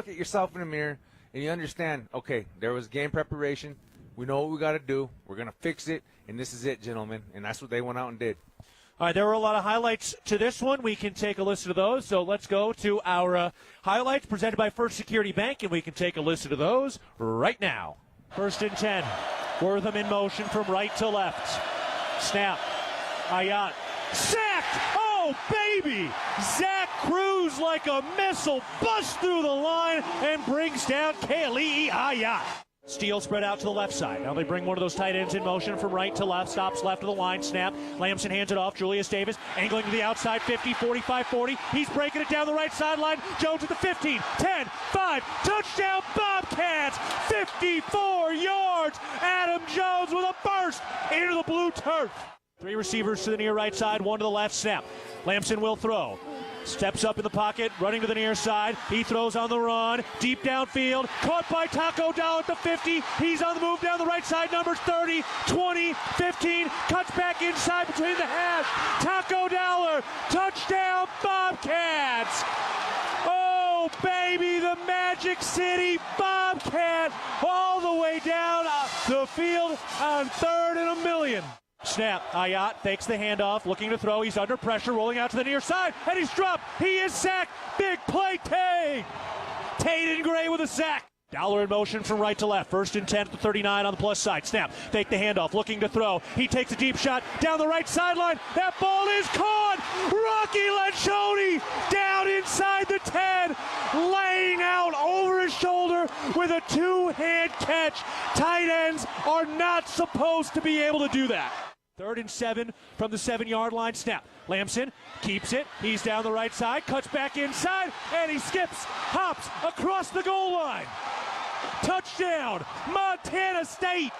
at yourself in the mirror, and you understand, okay, there was game preparation. We know what we got to do. We're going to fix it, and this is it, gentlemen. And that's what they went out and did. All right, there were a lot of highlights to this one. We can take a listen to those. So let's go to our highlights presented by First Security Bank, and we can take a listen to those right now. 1st and 10. Wortham in motion from right to left. Snap. Ayat. Sacked! Oh, baby! Zach Cruz like a missile busts through the line and brings down Kali'i Ayat. Steele spread out to the left side. Now they bring one of those tight ends in motion from right to left. Stops left of the line. Snap. Lamson hands it off. Julius Davis angling to the outside. 50, 45, 40. He's breaking it down the right sideline. Jones at the 15, 10, 5. Touchdown Bobcats. 54 yards. Adam Jones with a burst into the blue turf. 3 receivers to the near right side. 1 to the left. Snap. Lamson will throw. Steps up in the pocket, running to the near side. He throws on the run, deep downfield. Caught by Taco Dollar at the 50. He's on the move down the right side. Numbers 30, 20, 15. Cuts back inside between the halves. Taco Dollar, touchdown Bobcats. Oh, baby, the Magic City Bobcat all the way down the field on 3rd and 1,000,000. Snap. Ayat fakes the handoff, looking to throw. He's under pressure, rolling out to the near side, and he's dropped. He is sacked. Big play, Tate. Tate Gray with a sack. Dollar in motion from right to left. 1st and 10 at the 39 on the plus side. Snap. Fake the handoff, looking to throw. He takes a deep shot down the right sideline. That ball is caught. Rocky Lencioni down inside the 10, laying out over his shoulder with a 2-hand catch. Tight ends are not supposed to be able to do that. 3rd and 7 from the 7-yard line. Snap. Lamson keeps it. He's down the right side, cuts back inside, and he skips, hops across the goal line. Touchdown, Montana State.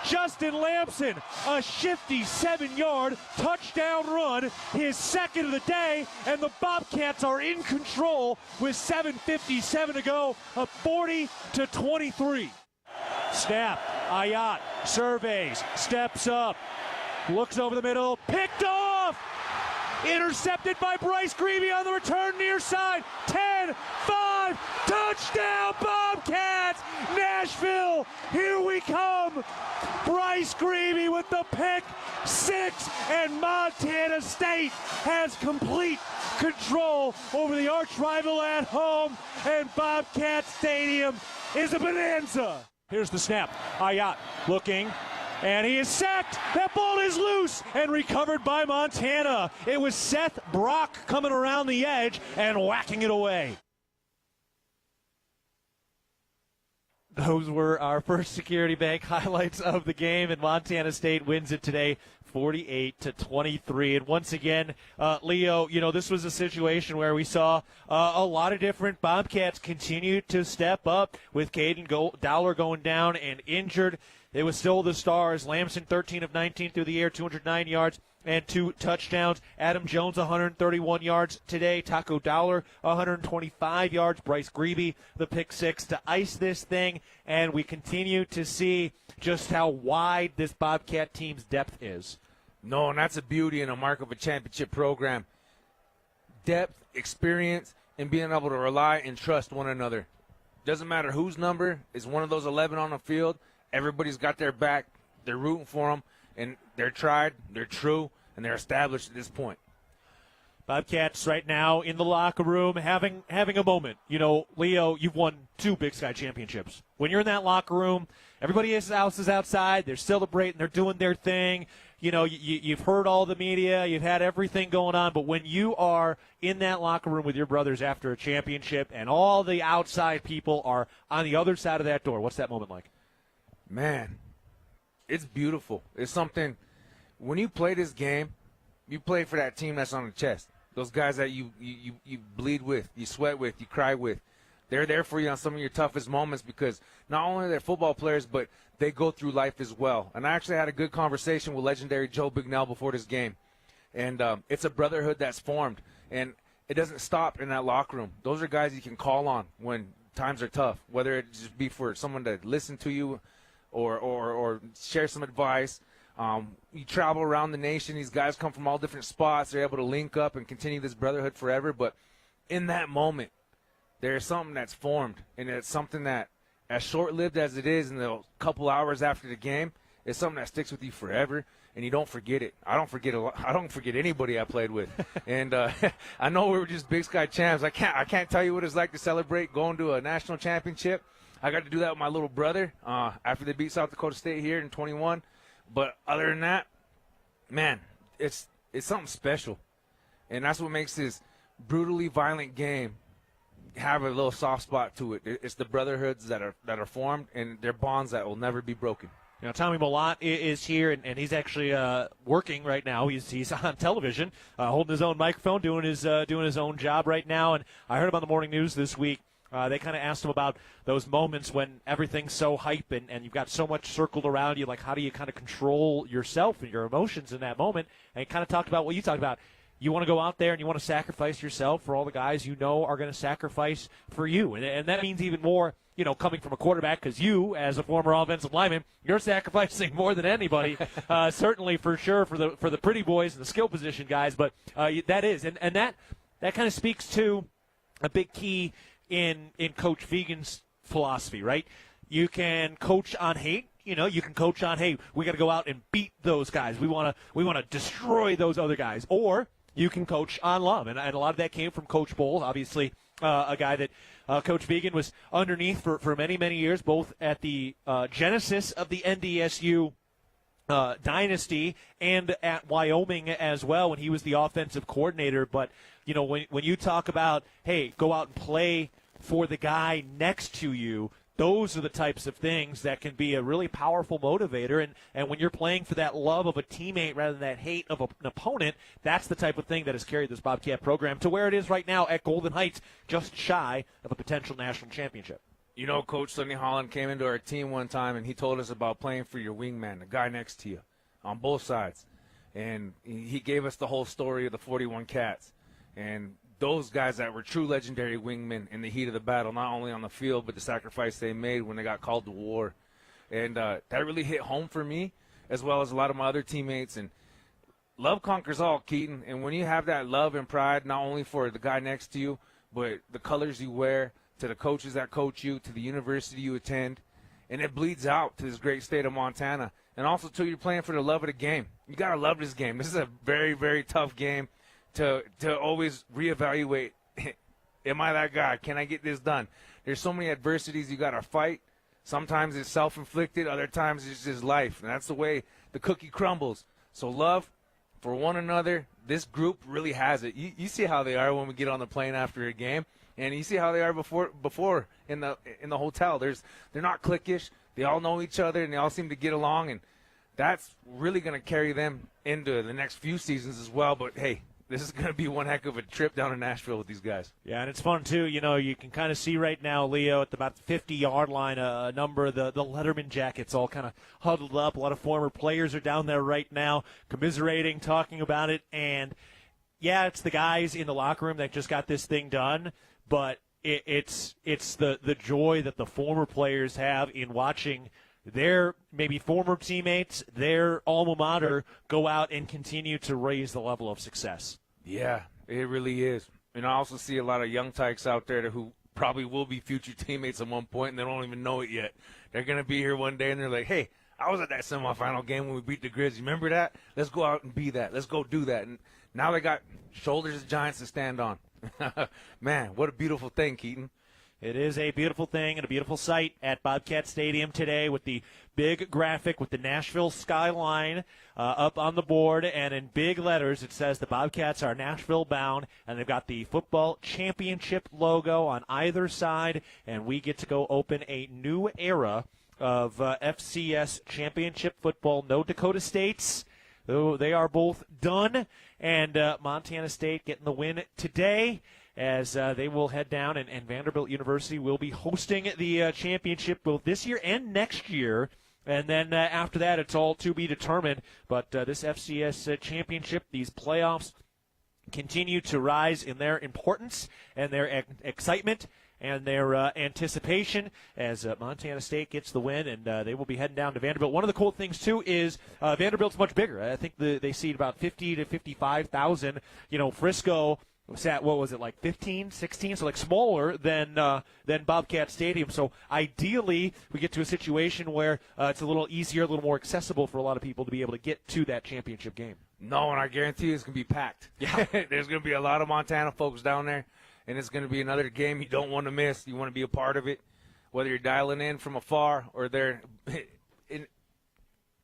Justin Lamson, a shifty 7-yard touchdown run, his 2nd of the day, and the Bobcats are in control with 7:57 to go, up 40-23. Snap. Ayat surveys, steps up, looks over the middle, picked off. Intercepted by Bryce Greavy on the return near side. 10, 5, touchdown Bobcats! Nashville, here we come. Bryce Greavy with the pick 6, and Montana State has complete control over the arch rival at home, and Bobcat Stadium is a bonanza. Here's the snap. Ayat looking. And he is sacked. That ball is loose and recovered by Montana. It was Seth Brock coming around the edge and whacking it away. Those were our first Security Bank highlights of the game, and Montana State wins it today 48-23. And once again, Leo, this was a situation where we saw a lot of different Bobcats continue to step up with Keaton Dowler going down and injured. It was still the Stars. Lamson 13 of 19 through the air, 209 yards and 2 touchdowns. Adam Jones 131 yards today. Taco Dowler 125 yards. Bryce Grebe the pick 6 to ice this thing. And we continue to see just how wide this Bobcat team's depth is. No, and that's a beauty and a mark of a championship program. Depth, experience, and being able to rely and trust one another. Doesn't matter whose number is one of those 11 on the field. Everybody's got their back. They're rooting for them, and they're tried, they're true, and they're established at this point. Bobcats right now in the locker room having a moment. Leo, you've won 2 Big Sky championships. When you're in that locker room, everybody else is outside. They're celebrating. They're doing their thing. You've heard all the media. You've had everything going on. But when you are in that locker room with your brothers after a championship and all the outside people are on the other side of that door, what's that moment like? Man, it's beautiful. It's something, when you play this game, you play for that team that's on the chest. Those guys that you bleed with, you sweat with, you cry with. They're there for you on some of your toughest moments because not only are they football players, but they go through life as well. And I actually had a good conversation with legendary Joe Bignell before this game. And it's a brotherhood that's formed. And it doesn't stop in that locker room. Those are guys you can call on when times are tough, whether it just be for someone to listen to you or share some advice. You travel around the nation. These guys come from all different spots. They're able to link up and continue this brotherhood forever. But in that moment, there's something that's formed, and it's something that, as short-lived as it is in the couple hours after the game, it's something that sticks with you forever, and you don't forget it. I don't forget anybody I played with. And I know we were just Big Sky champs. I can't tell you what it's like to celebrate going to a national championship. I got to do that with my little brother after they beat South Dakota State here in 21. But other than that, man, it's something special. And that's what makes this brutally violent game have a little soft spot to it. It's the brotherhoods that are formed, and they're bonds that will never be broken. Tommy Malott is here, and he's actually working right now. He's on television, holding his own microphone, doing his own job right now. And I heard him on the morning news this week. They kind of asked him about those moments when everything's so hype and you've got so much circled around you. Like, how do you kind of control yourself and your emotions in that moment? And he kind of talked about what you talked about. You want to go out there and you want to sacrifice yourself for all the guys you know are going to sacrifice for you. And that means even more, coming from a quarterback, because you, as a former offensive lineman, you're sacrificing more than anybody, certainly for sure for the pretty boys and the skill position guys. But that is. And that kind of speaks to a big key in Coach Vigen's philosophy, right? You can coach on hate. You can coach on, hey, we got to go out and beat those guys. We want to destroy those other guys. Or you can coach on love. And a lot of that came from Coach Bohl, obviously a guy that Coach Vigen was underneath for many, many years, both at the genesis of the NDSU dynasty and at Wyoming as well when he was the offensive coordinator. But, when you talk about, hey, go out and play for the guy next to you, those are the types of things that can be a really powerful motivator. And when you're playing for that love of a teammate rather than that hate of an opponent, that's the type of thing that has carried this Bobcat program to where it is right now at Golden Heights, just shy of a potential national championship. Coach Sonny Holland came into our team one time, and he told us about playing for your wingman, the guy next to you, on both sides. And he gave us the whole story of the 41 Cats. And those guys that were true legendary wingmen in the heat of the battle, not only on the field, but the sacrifice they made when they got called to war. And that really hit home for me, as well as a lot of my other teammates. And love conquers all, Keaton. And when you have that love and pride, not only for the guy next to you, but the colors you wear, to the coaches that coach you, to the university you attend, and it bleeds out to this great state of Montana. And also, too, you're playing for the love of the game. You got to love this game. This is a very, very tough game to always reevaluate. Am I that guy? Can I get this done? There's so many adversities you got to fight. Sometimes it's self-inflicted. Other times it's just life. And that's the way the cookie crumbles. So love for one another, this group really has it. You see how they are when we get on the plane after a game. And you see how they are before in the hotel. They're not cliquish. They all know each other, and they all seem to get along. And that's really going to carry them into the next few seasons as well. But, hey, this is going to be one heck of a trip down to Nashville with these guys. Yeah, and it's fun, too. You know, you can kind of see right now, Leo, at about the 50-yard line, a number of the Letterman jackets all kind of huddled up. A lot of former players are down there right now commiserating, talking about it. And, yeah, it's the guys in the locker room that just got this thing done. But it's the joy that the former players have in watching their maybe former teammates, their alma mater, go out and continue to raise the level of success. Yeah, it really is. And I also see a lot of young tykes out there who probably will be future teammates at one point, and they don't even know it yet. They're going to be here one day, and they're like, hey, I was at that semifinal game when we beat the Grizzlies. Remember that? Let's go out and be that. Let's go do that. And now they got shoulders of giants to stand on. Man, what a beautiful thing, Keaton. It is a beautiful thing and a beautiful sight at Bobcat Stadium today with the big graphic with the Nashville skyline up on the board, and in big letters it says the Bobcats are Nashville bound, and they've got the football championship logo on either side, and we get to go open a new era of FCS championship football. No Dakota States. They are both done, and Montana State getting the win today as they will head down, and Vanderbilt University will be hosting the championship both this year and next year. And then after that, it's all to be determined. But this FCS championship, these playoffs, continue to rise in their importance and their excitement and their anticipation as Montana State gets the win, and they will be heading down to Vanderbilt. One of the cool things, too, is Vanderbilt's much bigger. I think they seat about 50 to 55,000. You know, Frisco was at, what was it, like 15, 16, so like smaller than Bobcat Stadium. So ideally, we get to a situation where it's a little easier, a little more accessible for a lot of people to be able to get to that championship game. No, and I guarantee you it's going to be packed. Yeah, there's going to be a lot of Montana folks down there, and it's going to be another game you don't want to miss. You want to be a part of it, whether you're dialing in from afar or they're in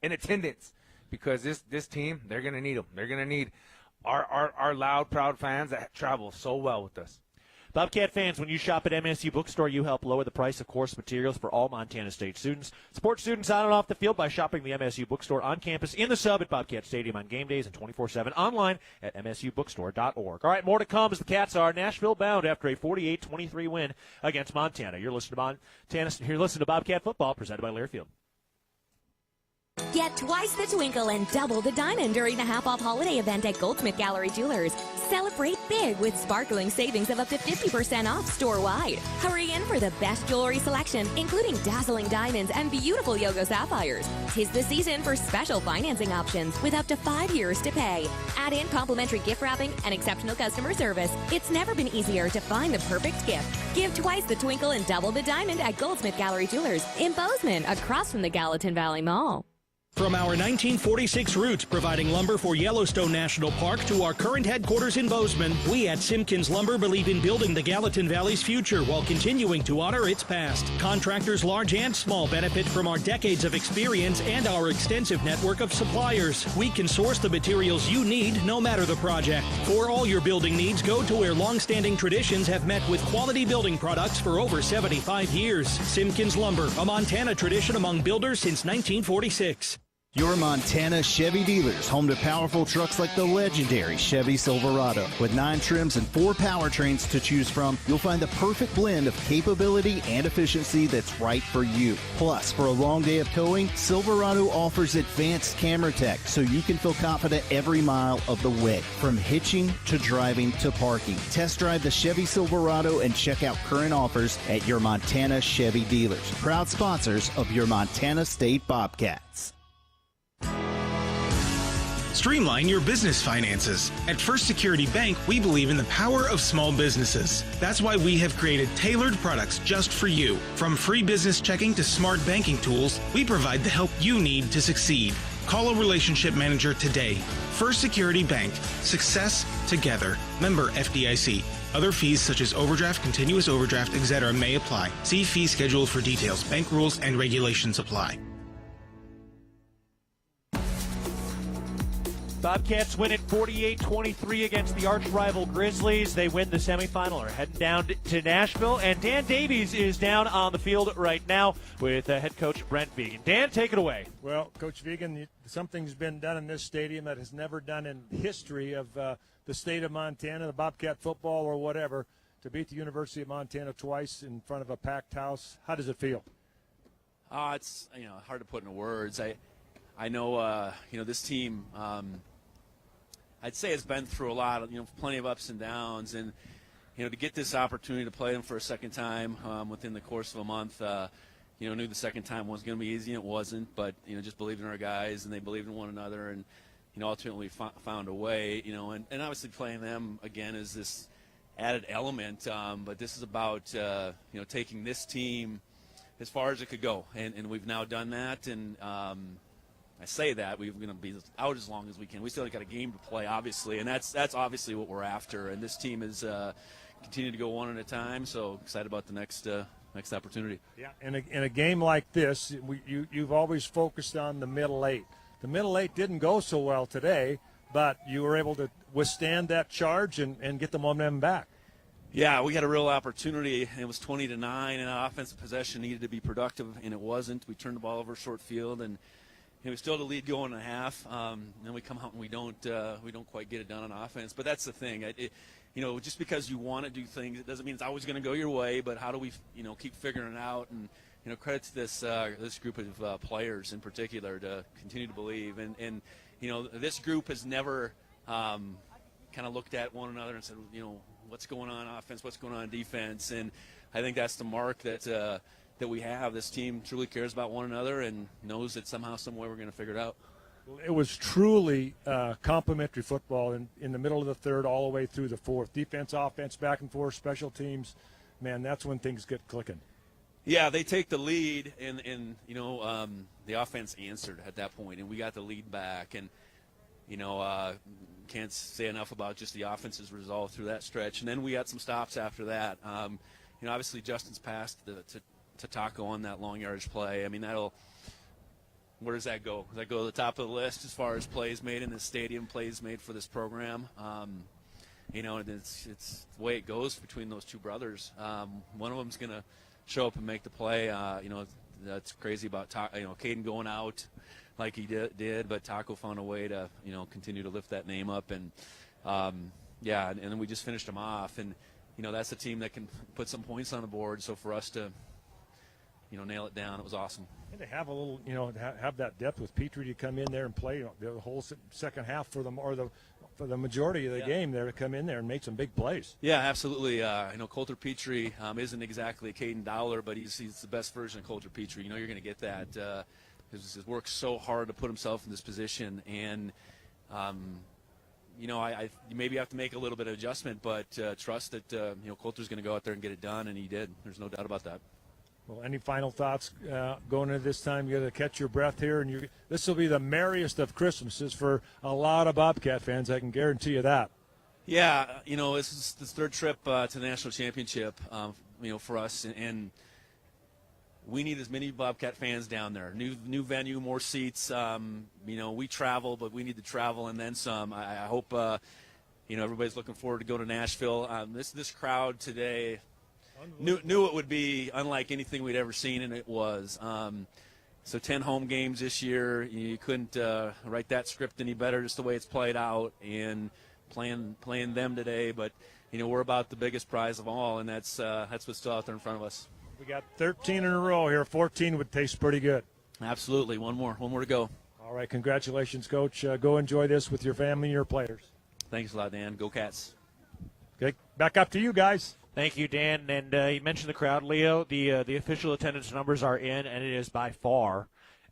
attendance, because this team, they're going to need them. They're going to need our loud, proud fans that travel so well with us. Bobcat fans, when you shop at MSU Bookstore, you help lower the price of course materials for all Montana State students. Support students on and off the field by shopping the MSU Bookstore on campus, in the sub at Bobcat Stadium on game days, and 24/7 online at msubookstore.org. All right, more to come as the Cats are Nashville bound after a 48-23 win against Montana. You're listening to Bobcat football, presented by Learfield. Get twice the twinkle and double the diamond during the half-off holiday event at Goldsmith Gallery Jewelers. Celebrate big with sparkling savings of up to 50% off store-wide. Hurry in for the best jewelry selection, including dazzling diamonds and beautiful Yogo sapphires. 'Tis the season for special financing options with up to 5 years to pay. Add in complimentary gift wrapping and exceptional customer service. It's never been easier to find the perfect gift. Give twice the twinkle and double the diamond at Goldsmith Gallery Jewelers in Bozeman, across from the Gallatin Valley Mall. From our 1946 roots providing lumber for Yellowstone National Park to our current headquarters in Bozeman, we at Simpkins Lumber believe in building the Gallatin Valley's future while continuing to honor its past. Contractors large and small benefit from our decades of experience and our extensive network of suppliers. We can source the materials you need no matter the project. For all your building needs, go to where long-standing traditions have met with quality building products for over 75 years. Simpkins Lumber, a Montana tradition among builders since 1946. Your Montana Chevy dealers, home to powerful trucks like the legendary Chevy Silverado. With 9 trims and 4 powertrains to choose from, you'll find the perfect blend of capability and efficiency that's right for you. Plus, for a long day of towing, Silverado offers advanced camera tech so you can feel confident every mile of the way. From hitching to driving to parking. Test drive the Chevy Silverado and check out current offers at your Montana Chevy dealers. Proud sponsors of your Montana State Bobcats. Streamline your business finances. At First Security Bank, we believe in the power of small businesses. That's why we have created tailored products just for you. From free business checking to smart banking tools, we provide the help you need to succeed. Call a relationship manager today. First Security Bank. Success together. Member FDIC. Other fees such as overdraft, continuous overdraft, etc. may apply. See fee schedule for details. Bank rules and regulations apply. Bobcats win it 48-23 against the arch-rival Grizzlies. They win the semifinal, are heading down to Nashville. And Dan Davies is down on the field right now with head coach Brent Vegan. Dan, take it away. Well, Coach Vegan, something's been done in this stadium that has never done in history of the state of Montana, the Bobcat football or whatever, to beat the University of Montana twice in front of a packed house. How does it feel? It's hard to put into words. I know this team. I'd say it's been through a lot of plenty of ups and downs, and to get this opportunity to play them for a second time within the course of a month. Knew the second time wasn't going to be easy, and it wasn't. But just believed in our guys, and they believed in one another, and ultimately found a way. And obviously playing them again is this added element. But this is about taking this team as far as it could go, and we've now done that. And I say that we're going to be out as long as we can. We still got a game to play, obviously, and that's obviously what we're after. And this team is continue to go one at a time. So excited about the next opportunity. Yeah, in a game like this, you've always focused on the middle eight. The middle eight didn't go so well today, but you were able to withstand that charge and get the momentum back. Yeah, we had a real opportunity. It was 20-9, and offensive possession needed to be productive, and it wasn't. We turned the ball over short field, and we still had a lead going in a half. Then we come out and we don't quite get it done on offense. But that's the thing. Just because you want to do things, it doesn't mean it's always going to go your way. But how do we, keep figuring it out? And credit to this group of players in particular to continue to believe. And this group has never kind of looked at one another and said, what's going on offense, what's going on defense. And I think that's the mark that we have. This team truly cares about one another and knows that somehow, some way we're going to figure it out. It was truly complimentary football in the middle of the third all the way through the fourth. Defense, offense, back and forth, special teams. Man, that's when things get clicking. Yeah, they take the lead, and the offense answered at that point, and we got the lead back. And, can't say enough about just the offense's resolve through that stretch. And then we got some stops after that. Obviously Justin's pass to Taco on that long yardage play. I mean, where does that go? Does that go to the top of the list as far as plays made in this stadium, plays made for this program? And it's the way it goes between those two brothers. One of them's going to show up and make the play. That's crazy about Keaton going out like he did, but Taco found a way to continue to lift that name up, and and then we just finished them off, and that's a team that can put some points on the board. So for us to nail it down, it was awesome. And to have a little, have that depth with Petrie to come in there and play the whole second half for them, or for the majority of the game there, to come in there and make some big plays. Yeah, absolutely. Coulter Petrie isn't exactly a Caden Dowler, but he's the best version of Coulter Petrie. You're going to get that. He's worked so hard to put himself in this position, and you maybe have to make a little bit of adjustment, but trust that Coulter's going to go out there and get it done, and he did. There's no doubt about that. Well, any final thoughts going into this time? You got to catch your breath here, and this will be the merriest of Christmases for a lot of Bobcat fans. I can guarantee you that. Yeah, this is the third trip to the national championship, for us, and we need as many Bobcat fans down there. New venue, more seats. We travel, but we need to travel and then some. I hope everybody's looking forward to go to Nashville. This crowd today knew it would be unlike anything we'd ever seen, and it was. So 10 home games this year. You couldn't write that script any better, just the way it's played out, and playing them today. But we're about the biggest prize of all, and that's what's still out there in front of us. We got 13 in a row here. 14 would taste pretty good. Absolutely. One more to go. All right. Congratulations, Coach. Go enjoy this with your family and your players. Thanks a lot, Dan. Go Cats. Okay. Back up to you guys. Thank you, Dan. And you mentioned the crowd, Leo. The official attendance numbers are in, and it is by far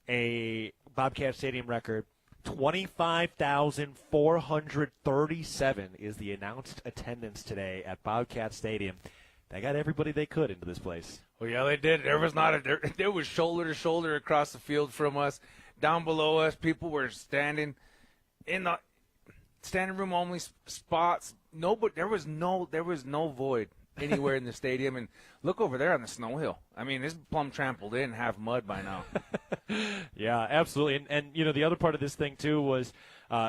a Bobcat Stadium record. 25,437 is the announced attendance today at Bobcat Stadium. They got everybody they could into this place. Well, yeah, they did. There was shoulder to shoulder across the field from us. Down below us, people were standing in the standing room only spots. No, but there was no void. anywhere in the stadium. And look over there on the snow hill. I mean, it's plumb trampled in, half mud by now. Yeah, absolutely. And the other part of this thing, too, was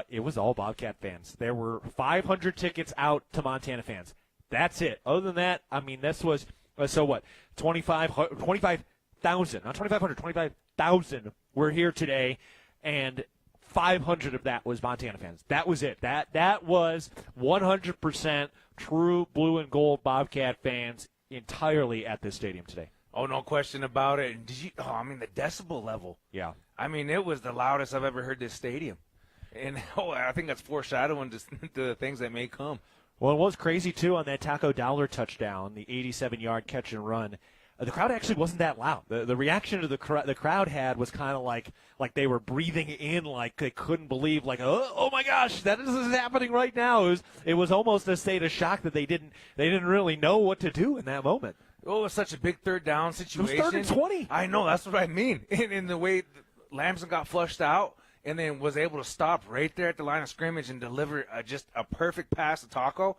it was all Bobcat fans. There were 500 tickets out to Montana fans. That's it. Other than that, I mean, this was, 25,000, not 2,500, 25,000 were here today, and 500 of that was Montana fans. That was it. That was 100% true blue and gold Bobcat fans entirely at this stadium today. Oh, no question about it. And the decibel level. Yeah. I mean, it was the loudest I've ever heard this stadium. And I think that's foreshadowing to the things that may come. Well, it was crazy, too, on that Taco Dowler touchdown, the 87-yard catch and run. The crowd actually wasn't that loud. The reaction to the crowd had was kind of like they were breathing in, like they couldn't believe, like, oh my gosh, this is happening right now. It was almost a state of shock that they didn't really know what to do in that moment. Oh, it was such a big third down situation. It was 3rd and 20. I know, that's what I mean. In the way Lamson got flushed out and then was able to stop right there at the line of scrimmage and deliver just a perfect pass to Taco.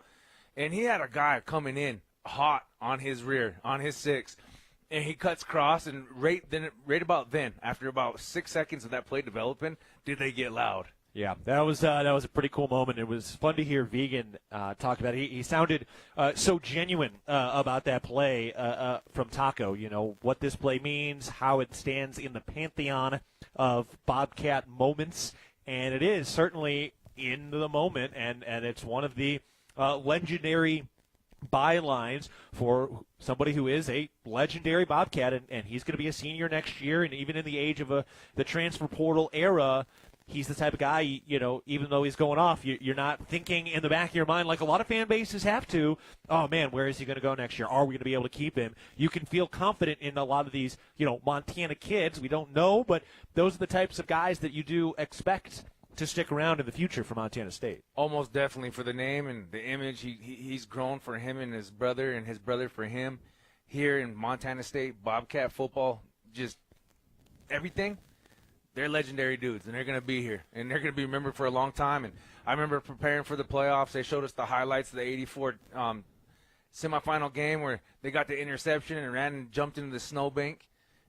And he had a guy coming in hot on his rear, on his 6. And he cuts cross, and right about then, after about 6 seconds of that play developing, did they get loud. Yeah, that was a pretty cool moment. It was fun to hear Vegan talk about it. He sounded so genuine about that play from Taco, what this play means, how it stands in the pantheon of Bobcat moments. And it is certainly in the moment, and it's one of the legendary bylines for somebody who is a legendary Bobcat, and he's going to be a senior next year, and even in the age of the transfer portal era, he's the type of guy, even though he's going off, you're not thinking in the back of your mind like a lot of fan bases have to, oh, man, where is he going to go next year? Are we going to be able to keep him? You can feel confident in a lot of these, Montana kids. We don't know, but those are the types of guys that you do expect to stick around in the future for Montana State. Almost definitely, for the name and the image. He's grown for him and his brother for him here in Montana State. Bobcat football, just everything. They're legendary dudes, and they're going to be here, and they're going to be remembered for a long time. And I remember preparing for the playoffs. They showed us the highlights of the 84 semifinal game where they got the interception and ran and jumped into the snowbank.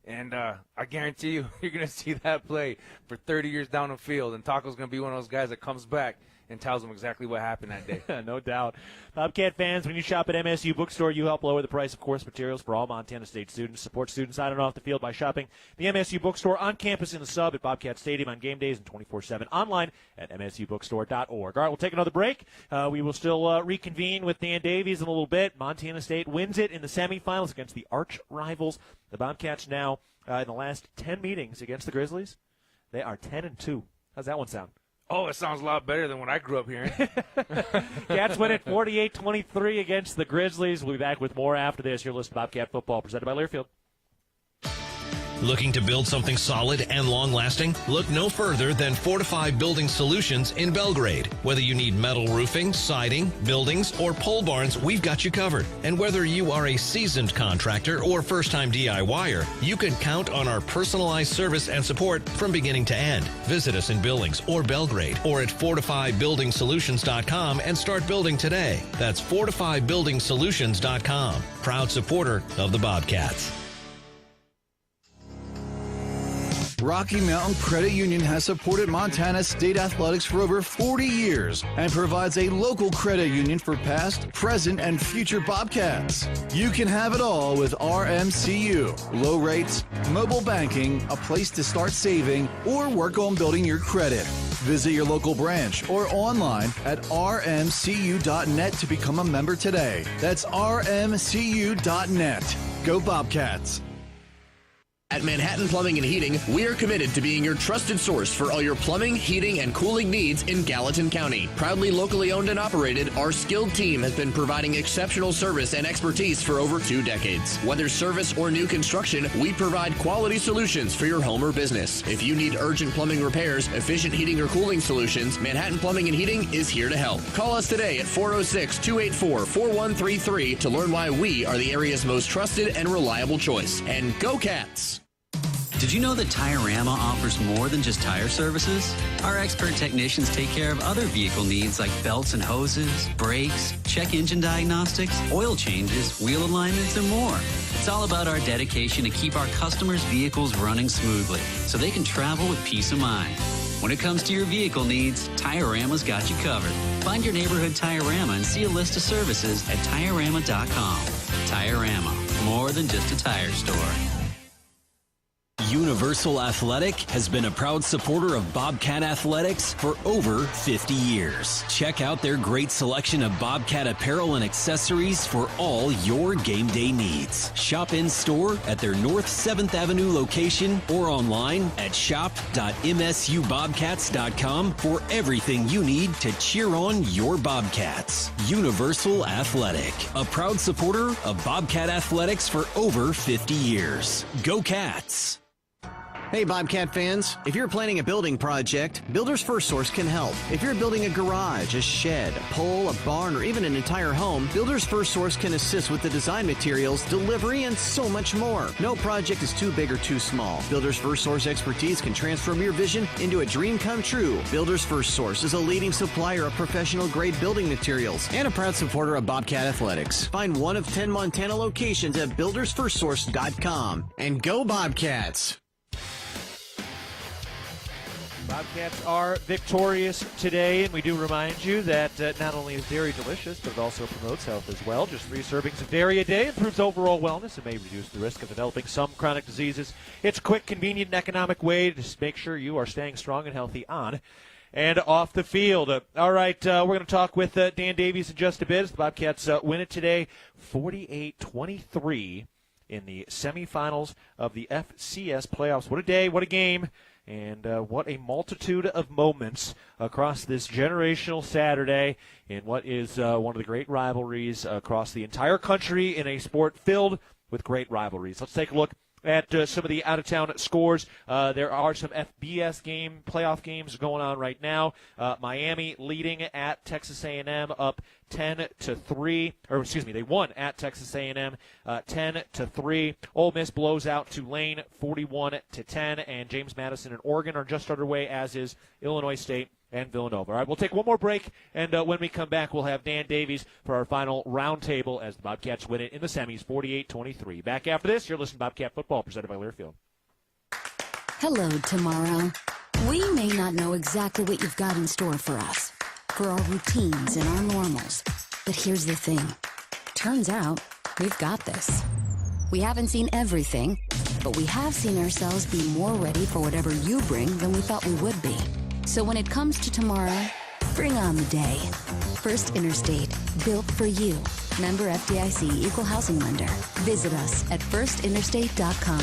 And I guarantee you're going to see that play for 30 years down the field. And Taco's going to be one of those guys that comes back and tells them exactly what happened that day. No doubt. Bobcat fans, when you shop at MSU Bookstore, you help lower the price of course materials for all Montana State students. Support students on and off the field by shopping the MSU Bookstore on campus in the sub at Bobcat Stadium on game days and 24/7 online at msubookstore.org. All right, we'll take another break. We will still reconvene with Dan Davies in a little bit. Montana State wins it in the semifinals against the arch rivals. The Bobcats now, in the last 10 meetings against the Grizzlies, they are 10-2. How's that one sound? Oh, it sounds a lot better than what I grew up hearing. Cats win it 48-23 against the Grizzlies. We'll be back with more after this. You're listening to Bobcat Football, presented by Learfield. Looking to build something solid and long-lasting? Look no further than Fortify Building Solutions in Belgrade. Whether you need metal roofing, siding, buildings, or pole barns, we've got you covered. And whether you are a seasoned contractor or first-time DIYer, you can count on our personalized service and support from beginning to end. Visit us in Billings or Belgrade or at FortifyBuildingSolutions.com and start building today. That's FortifyBuildingSolutions.com. Proud supporter of the Bobcats. Rocky Mountain Credit Union has supported Montana State athletics for over 40 years and provides a local credit union for past, present, and future Bobcats. You can have it all with RMCU. Low rates, mobile banking, a place to start saving, or work on building your credit. Visit your local branch or online at rmcu.net to become a member today. That's rmcu.net. Go Bobcats. At Manhattan Plumbing and Heating, we are committed to being your trusted source for all your plumbing, heating, and cooling needs in Gallatin County. Proudly locally owned and operated, our skilled team has been providing exceptional service and expertise for over 2 decades. Whether service or new construction, we provide quality solutions for your home or business. If you need urgent plumbing repairs, efficient heating or cooling solutions, Manhattan Plumbing and Heating is here to help. Call us today at 406-284-4133 to learn why we are the area's most trusted and reliable choice. And go Cats! Did you know that Tire-Rama offers more than just tire services? Our expert technicians take care of other vehicle needs like belts and hoses, brakes, check engine diagnostics, oil changes, wheel alignments, and more. It's all about our dedication to keep our customers' vehicles running smoothly so they can travel with peace of mind. When it comes to your vehicle needs, Tire-Rama's got you covered. Find your neighborhood Tire-Rama and see a list of services at TireRama.com. Tire-Rama, more than just a tire store. Universal Athletic has been a proud supporter of Bobcat Athletics for over 50 years. Check out their great selection of Bobcat apparel and accessories for all your game day needs. Shop in store at their North 7th Avenue location or online at shop.msubobcats.com for everything you need to cheer on your Bobcats. Universal Athletic, a proud supporter of Bobcat Athletics for over 50 years. Go Cats! Hey Bobcat fans, if you're planning a building project, Builders First Source can help. If you're building a garage, a shed, a pole, a barn, or even an entire home, Builders First Source can assist with the design materials, delivery, and so much more. No project is too big or too small. Builders First Source expertise can transform your vision into a dream come true. Builders First Source is a leading supplier of professional grade building materials and a proud supporter of Bobcat Athletics. Find one of 10 Montana locations at buildersfirstsource.com. And go Bobcats! Bobcats are victorious today, and we do remind you that not only is dairy delicious, but it also promotes health as well. Just 3 servings of dairy a day improves overall wellness and may reduce the risk of developing some chronic diseases. It's a quick, convenient, and economic way to just make sure you are staying strong and healthy on and off the field. All right, we're going to talk with Dan Davies in just a bit as the Bobcats win it today 48-23 in the semifinals of the FCS playoffs. What a day, what a game. And what a multitude of moments across this generational Saturday in what is one of the great rivalries across the entire country in a sport filled with great rivalries. Let's take a look at some of the out-of-town scores. There are some FBS playoff games going on right now. Miami leading at Texas A&M up 10-3, or excuse me, they won at Texas A&M 10-3. Ole Miss blows out Tulane 41-10, and James Madison and Oregon are just underway, as is Illinois State and Villanova. All right, we'll take one more break, and when we come back, we'll have Dan Davies for our final roundtable as the Bobcats win it in the semis 48-23. Back after this, you're listening to Bobcat Football, presented by Learfield. Hello, tomorrow. We may not know exactly what you've got in store for us, for our routines and our normals. But here's the thing. Turns out, we've got this. We haven't seen everything, but we have seen ourselves be more ready for whatever you bring than we thought we would be. So when it comes to tomorrow, bring on the day. First Interstate, built for you. Member FDIC, Equal Housing Lender. Visit us at firstinterstate.com.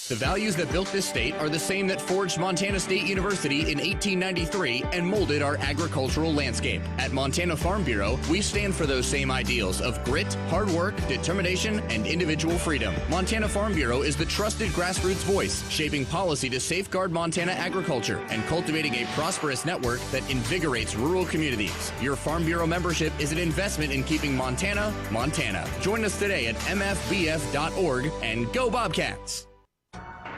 The values that built this state are the same that forged Montana State University in 1893 and molded our agricultural landscape. At Montana Farm Bureau, we stand for those same ideals of grit, hard work, determination, and individual freedom. Montana Farm Bureau is the trusted grassroots voice, shaping policy to safeguard Montana agriculture and cultivating a prosperous network that invigorates rural communities. Your Farm Bureau membership is an investment in keeping Montana, Montana. Join us today at mfbf.org and go Bobcats!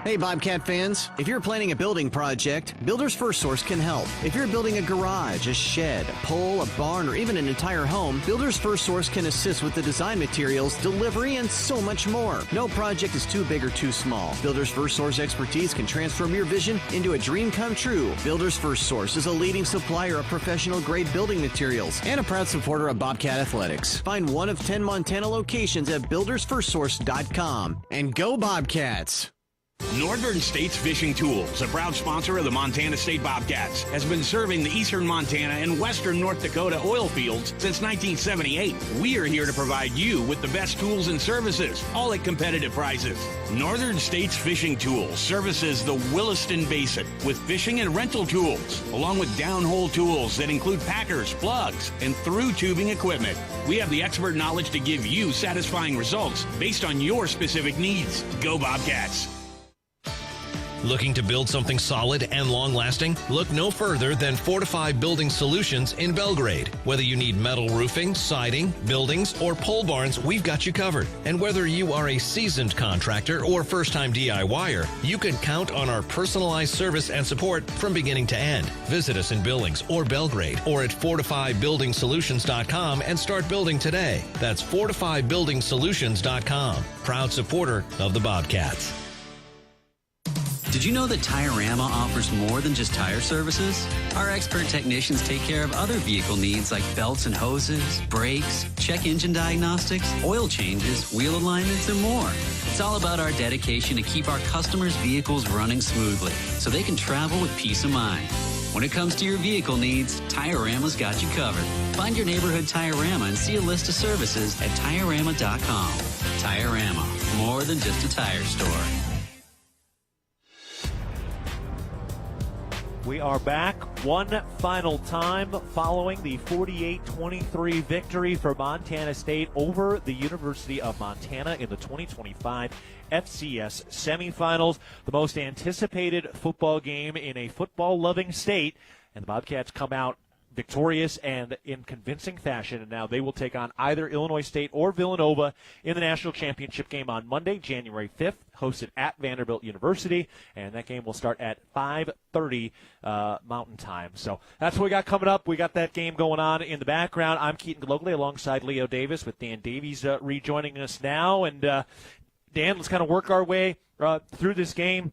Hey Bobcat fans, if you're planning a building project, Builders First Source can help. If you're building a garage, a shed, a pole, a barn, or even an entire home, Builders First Source can assist with the design materials, delivery, and so much more. No project is too big or too small. Builders First Source expertise can transform your vision into a dream come true. Builders First Source is a leading supplier of professional grade building materials and a proud supporter of Bobcat Athletics. Find one of 10 Montana locations at buildersfirstsource.com. And go Bobcats! Northern States Fishing Tools, a proud sponsor of the Montana State Bobcats, has been serving the eastern Montana and western North Dakota oil fields since 1978. We are here to provide you with the best tools and services, all at competitive prices. Northern States Fishing Tools services the Williston Basin with fishing and rental tools, along with downhole tools that include packers, plugs, and through tubing equipment. We have the expert knowledge to give you satisfying results based on your specific needs. Go Bobcats! Looking to build something solid and long-lasting? Look no further than Fortify Building Solutions in Belgrade. Whether you need metal roofing, siding, buildings, or pole barns, we've got you covered. And whether you are a seasoned contractor or first-time DIYer, you can count on our personalized service and support from beginning to end. Visit us in Billings or Belgrade or at FortifyBuildingSolutions.com and start building today. That's FortifyBuildingSolutions.com. Proud supporter of the Bobcats. Did you know that Tire-Rama offers more than just tire services? Our expert technicians take care of other vehicle needs like belts and hoses, brakes, check engine diagnostics, oil changes, wheel alignments, and more. It's all about our dedication to keep our customers' vehicles running smoothly so they can travel with peace of mind. When it comes to your vehicle needs, Tire-Rama's got you covered. Find your neighborhood Tire-Rama and see a list of services at TireRama.com. Tire-Rama, more than just a tire store. We are back one final time following the 48-23 victory for Montana State over the University of Montana in the 2025 FCS semifinals, the most anticipated football game in a football-loving state, and the Bobcats come out victorious and in convincing fashion, and now they will take on either Illinois State or Villanova in the national championship game on Monday, January 5th, hosted at Vanderbilt University, and that game will start at 5:30 Mountain Time. So that's what we got coming up. We got that game going on in the background. I'm Keaton Gillogly alongside Leo Davis with Dan Davies rejoining us now. And Dan, let's kind of work our way through this game,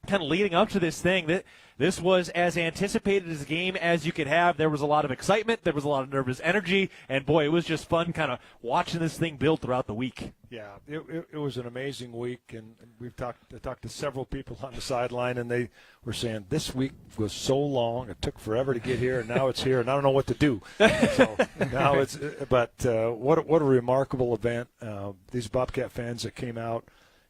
kind of leading up to this thing. This was as anticipated as a game as you could have. There was a lot of excitement. There was a lot of nervous energy. And, boy, it was just fun kind of watching this thing build throughout the week. Yeah, it was an amazing week. And I talked to several people on the sideline, and they were saying this week was so long. It took forever to get here, and now it's here, and I don't know what to do. So now what a remarkable event. These Bobcat fans that came out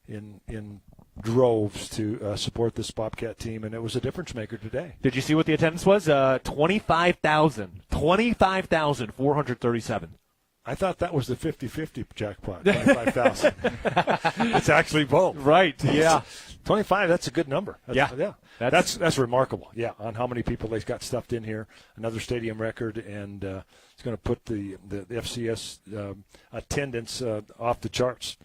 in droves to support this Bobcat team, and it was a difference maker today. Did you see what the attendance was? 25,437. I thought that was the 50-50 jackpot, 25,000. It's actually both. Right, yeah. 25, that's a good number. That's remarkable, on how many people they got stuffed in here. Another stadium record, and it's going to put the FCS attendance off the charts.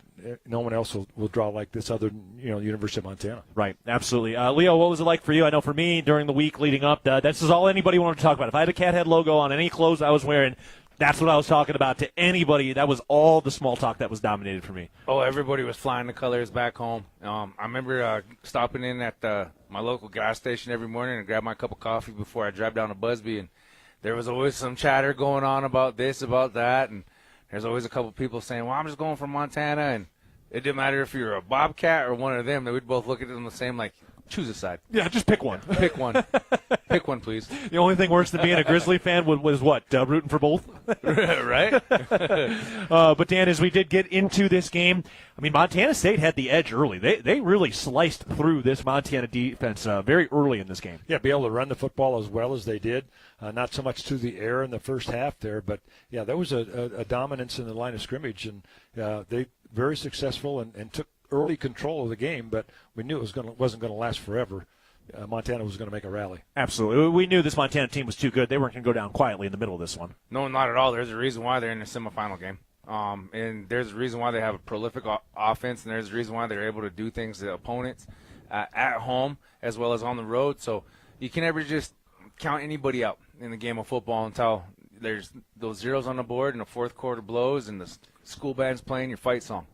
No one else will draw like this other than, University of Montana. Right, absolutely. Leo, what was it like for you? I know for me, during the week leading up, this is all anybody wanted to talk about. If I had a Cat Head logo on any clothes I was wearing, that's what I was talking about to anybody. That was all the small talk that was dominated for me. Oh, everybody was flying the colors back home. I remember stopping in at my local gas station every morning and grab my cup of coffee before I drive down to Busby, and there was always some chatter going on about this, about that, and there's always a couple people saying, well, I'm just going from Montana, and it didn't matter if you're a Bobcat or one of them. We'd both look at them the same, like, choose a side. Yeah, just pick one. Pick one. Pick one, please. The only thing worse than being a Grizzly fan was what? Rooting for both? Right? But, Dan, as we did get into this game, I mean, Montana State had the edge early. They really sliced through this Montana defense very early in this game. Yeah, be able to run the football as well as they did. Not so much through the air in the first half there, but, yeah, there was a dominance in the line of scrimmage, and they very successful and took early control of the game, but we knew it wasn't going to last forever. Montana was going to make a rally. Absolutely. We knew this Montana team was too good. They weren't going to go down quietly in the middle of this one. No, not at all. There's a reason why they're in the semifinal game. And there's a reason why they have a prolific offense, and there's a reason why they're able to do things to opponents at home as well as on the road. So you can never just count anybody out in the game of football until there's those zeros on the board and the fourth quarter blows and the school band's playing your fight song.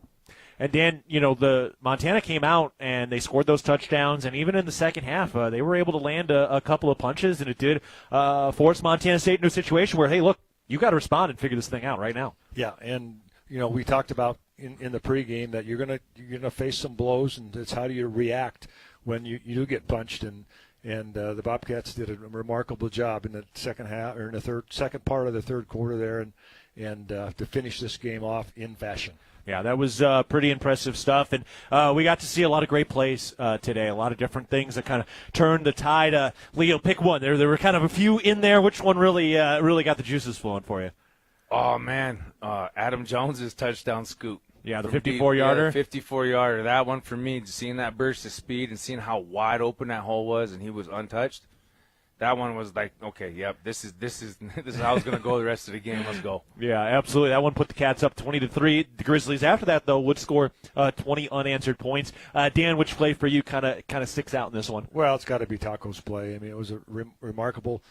And, Dan, the Montana came out and they scored those touchdowns, and even in the second half, they were able to land a couple of punches, and it did force Montana State into a situation where, hey, look, you got to respond and figure this thing out right now. Yeah, and we talked about in the pregame that you're gonna face some blows, and it's how do you react when you do get punched, and the Bobcats did a remarkable job in the second half or in the second part of the third quarter there, and to finish this game off in fashion. Yeah, that was pretty impressive stuff, and we got to see a lot of great plays today, a lot of different things that kind of turned the tide. Leo, pick one. There were kind of a few in there. Which one really got the juices flowing for you? Oh, man, Adam Jones's touchdown scoop. Yeah, the 54-yarder. 54-yarder. That one for me, seeing that burst of speed and seeing how wide open that hole was, and he was untouched. That one was like, okay, yep, this is how it's going to go the rest of the game. Let's go. Yeah, absolutely. That one put the Cats up 20-3. The Grizzlies after that, though, would score 20 unanswered points. Dan, which play for you kind of sticks out in this one? Well, Well, it's got to be Taco's play. I mean, it was a remarkable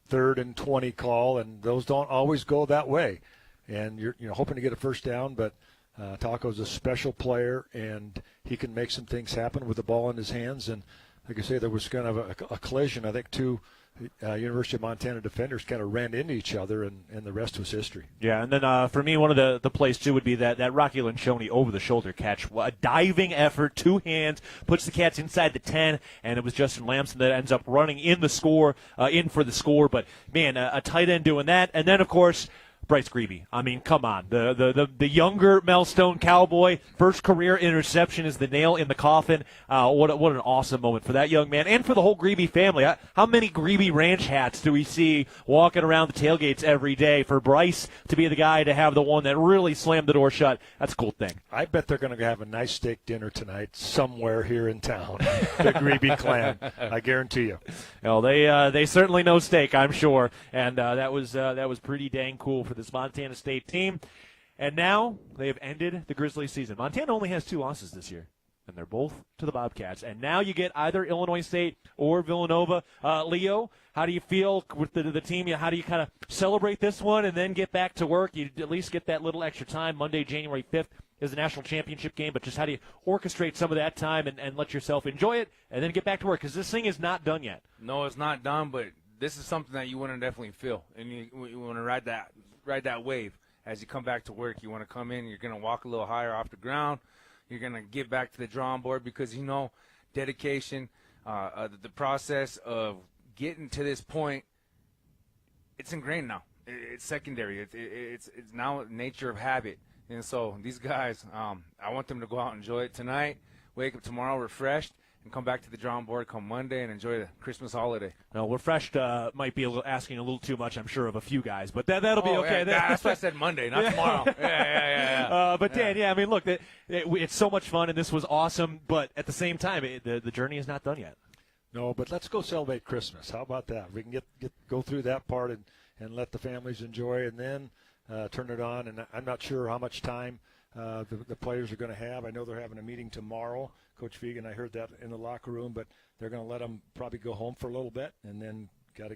3rd and 20 call, and those don't always go that way. And you're hoping to get a first down, but Taco's a special player, and he can make some things happen with the ball in his hands. And like I say, there was kind of a collision. I think two University of Montana defenders kind of ran into each other, and the rest was history. Yeah, and then for me, one of the plays, too, would be that Rocky Lencioni over-the-shoulder catch. A diving effort, 2 hands, puts the Cats inside the 10, and it was Justin Lamson that ends up running in for the score. But, man, a tight end doing that. And then, of course, Bryce Grebe. I mean, come on. The younger Mel Stone Cowboy, first career interception is the nail in the coffin. What an awesome moment for that young man and for the whole Grebe family. How many Grebe Ranch hats do we see walking around the tailgates every day? For Bryce to be the guy to have the one that really slammed the door shut, that's a cool thing. I bet they're going to have a nice steak dinner tonight somewhere here in town. The Grebe clan, I guarantee you. Well, they certainly know steak, I'm sure, and that was pretty dang cool for this Montana State team. And now they have ended the Grizzly season. Montana only has 2 losses this year, and they're both to the Bobcats. And now you get either Illinois State or Villanova. Leo, how do you feel with the team? How do you kind of celebrate this one and then get back to work? You at least get that little extra time. Monday, January 5th is the national championship game, but just how do you orchestrate some of that time and let yourself enjoy it and then get back to work? Because this thing is not done yet. No, it's not done, but this is something that you want to definitely feel, and you want to ride that wave as you come back to work. You want to come in, you're going to walk a little higher off the ground. You're going to get back to the drawing board because, dedication, the process of getting to this point, it's ingrained now. It's secondary. It's now nature of habit. And so these guys, I want them to go out and enjoy it tonight, wake up tomorrow refreshed, and come back to the drawing board come Monday and enjoy the Christmas holiday. Well, refreshed might be asking a little too much, I'm sure, of a few guys, but that'll be okay. Yeah, that's why I said Monday, not tomorrow. Yeah. But Dan, I mean, look, it's so much fun, and this was awesome, but at the same time, the journey is not done yet. No, but let's go celebrate Christmas. How about that? We can go through that part and let the families enjoy, and then turn it on. And I'm not sure how much time the players are going to have. I know they're having a meeting tomorrow. Coach Fegan, I heard that in the locker room, but they're going to let them probably go home for a little bit and then got to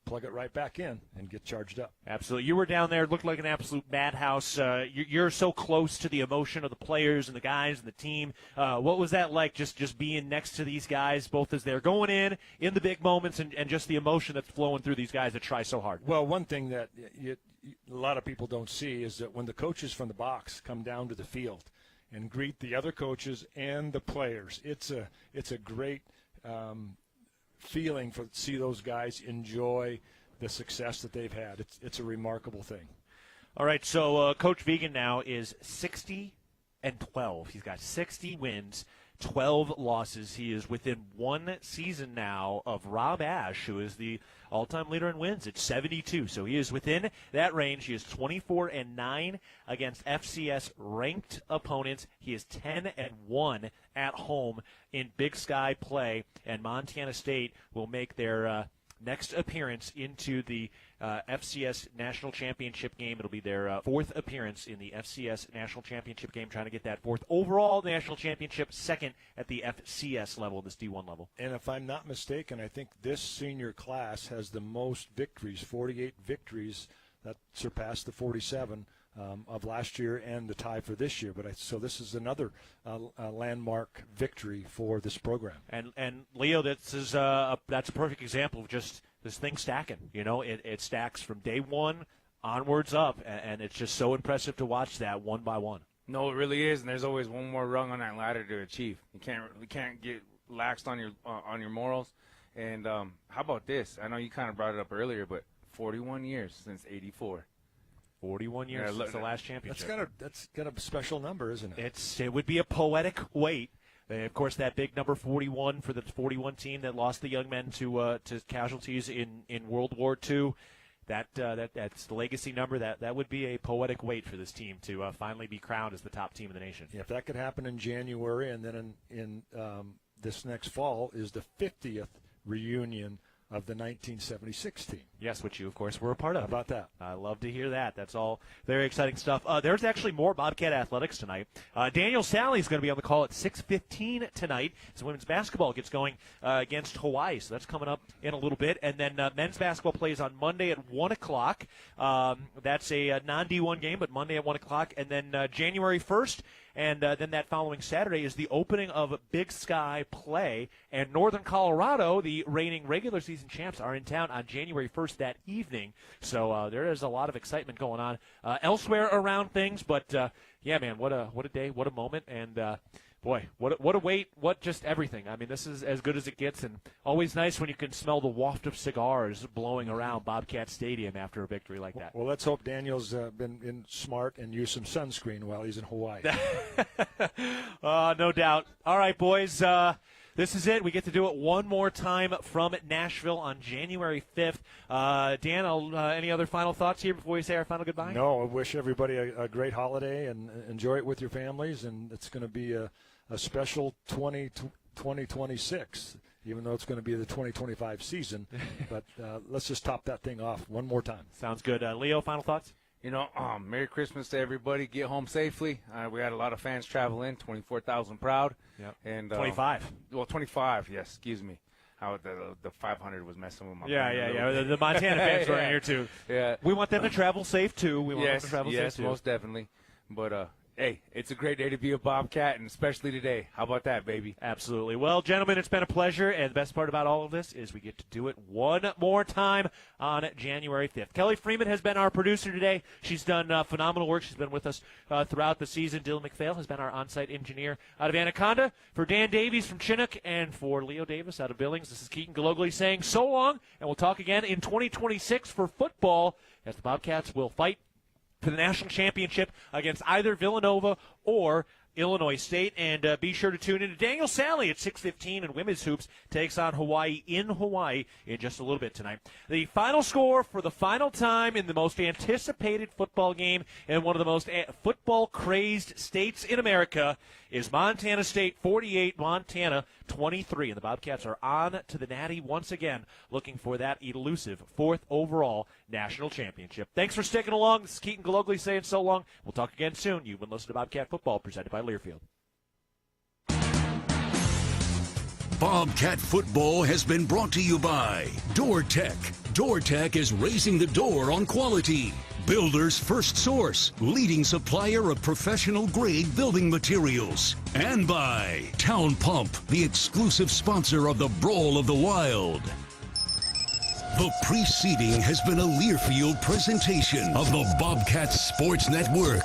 plug it right back in and get charged up. Absolutely. You were down there. It looked like an absolute madhouse. You're so close to the emotion of the players and the guys and the team. What was that like, just being next to these guys, both as they're going in the big moments and just the emotion that's flowing through these guys that try so hard? Well, one thing that a lot of people don't see is that when the coaches from the box come down to the field and greet the other coaches and the players, it's a great feeling to see those guys enjoy the success that they've had. It's a remarkable thing. All right, so Coach Fegan now is 60-12. He's got 60 wins, 12 losses. He is within 1 season now of Rob Ashe, who is the all-time leader in wins at 72. So he is within that range. He is 24-9 against FCS ranked opponents. He is 10-1 at home in Big Sky play, and Montana State will make their next appearance into the FCS National Championship game. It'll be their 4th appearance in the FCS National Championship game, trying to get that 4th overall National Championship, 2nd at the FCS level, this D1 level. And if I'm not mistaken, I think this senior class has the most victories, 48 victories, that surpassed the 47 of last year and the tie for this year. So this is another landmark victory for this program. And Leo, that's a perfect example of just this thing stacking. It stacks from day one onwards up, and it's just so impressive to watch that one by one. No, it really is, and there's always one more rung on that ladder to achieve. You can't get laxed on your morals. And how about this? I know you kind of brought it up earlier, but 41 years since '84. 41 years since the last championship. That's got a special number, isn't it? It would be a poetic weight. Of course, that big number 41 for the 41 team that lost the young men to casualties in World War II. that's the legacy number. That would be a poetic weight for this team to finally be crowned as the top team in the nation. If that could happen in January, and then in this next fall is the 50th reunion of the 1976 team. Yes, which you, of course, were a part of. How about that? I love to hear that. That's all very exciting stuff. There's actually more Bobcat athletics tonight. Daniel Sally is going to be on the call at 6:15 tonight as women's basketball gets going against Hawaii. So that's coming up in a little bit. And then men's basketball plays on Monday at 1 o'clock. That's a non-D1 game, but Monday at 1 o'clock. And then January 1st. And then that following Saturday is the opening of Big Sky Play. And Northern Colorado, the reigning regular season champs, are in town on January 1st that evening. So there is a lot of excitement going on elsewhere around things. But, yeah, man, what a day, what a moment. And, boy, what a wait, what just everything. I mean, this is as good as it gets, and always nice when you can smell the waft of cigars blowing around Bobcat Stadium after a victory like that. Well, let's hope Daniel's been smart and used some sunscreen while he's in Hawaii. No doubt. All right, boys. This is it. We get to do it one more time from Nashville on January 5th. Dan, any other final thoughts here before we say our final goodbye? No, I wish everybody a great holiday and enjoy it with your families. And it's going to be a special 2026, even though it's going to be the 2025 season. But let's just top that thing off one more time. Sounds good. Leo, final thoughts? Merry Christmas to everybody. Get home safely. We had a lot of fans travel in, 24,000 proud. Yep. And 25. Well, 25, yes, excuse me. How the 500 was messing with my Yeah. brain. The Montana fans were in Yeah. here, too. Yeah. We want them to travel safe, too. We want them to travel safe, too. Yes, most definitely. But, hey, it's a great day to be a Bobcat, and especially today. How about that, baby? Absolutely. Well, gentlemen, it's been a pleasure, and the best part about all of this is we get to do it one more time on January 5th. Kelly Freeman has been our producer today. She's done phenomenal work. She's been with us throughout the season. Dylan McPhail has been our on-site engineer out of Anaconda. For Dan Davies from Chinook and for Leo Davis out of Billings, this is Keaton Gillogly saying so long, and we'll talk again in 2026 for football as the Bobcats will fight for the national championship against either Villanova or Illinois State. And be sure to tune in to Daniel Sally at 6:15, and Women's Hoops takes on Hawaii in Hawaii in just a little bit tonight. The final score for the final time in the most anticipated football game in one of the most football-crazed states in America is Montana State 48, Montana 23. And the Bobcats are on to the Natty once again, looking for that elusive 4th overall national championship. Thanks for sticking along. This is Keaton Gillogly saying so long. We'll talk again soon. You've been listening to Bobcat Football, presented by Learfield. Bobcat Football has been brought to you by DoorTech. DoorTech is raising the door on quality. Builder's First Source, leading supplier of professional-grade building materials. And by Town Pump, the exclusive sponsor of the Brawl of the Wild. The preceding has been a Learfield presentation of the Bobcats Sports Network.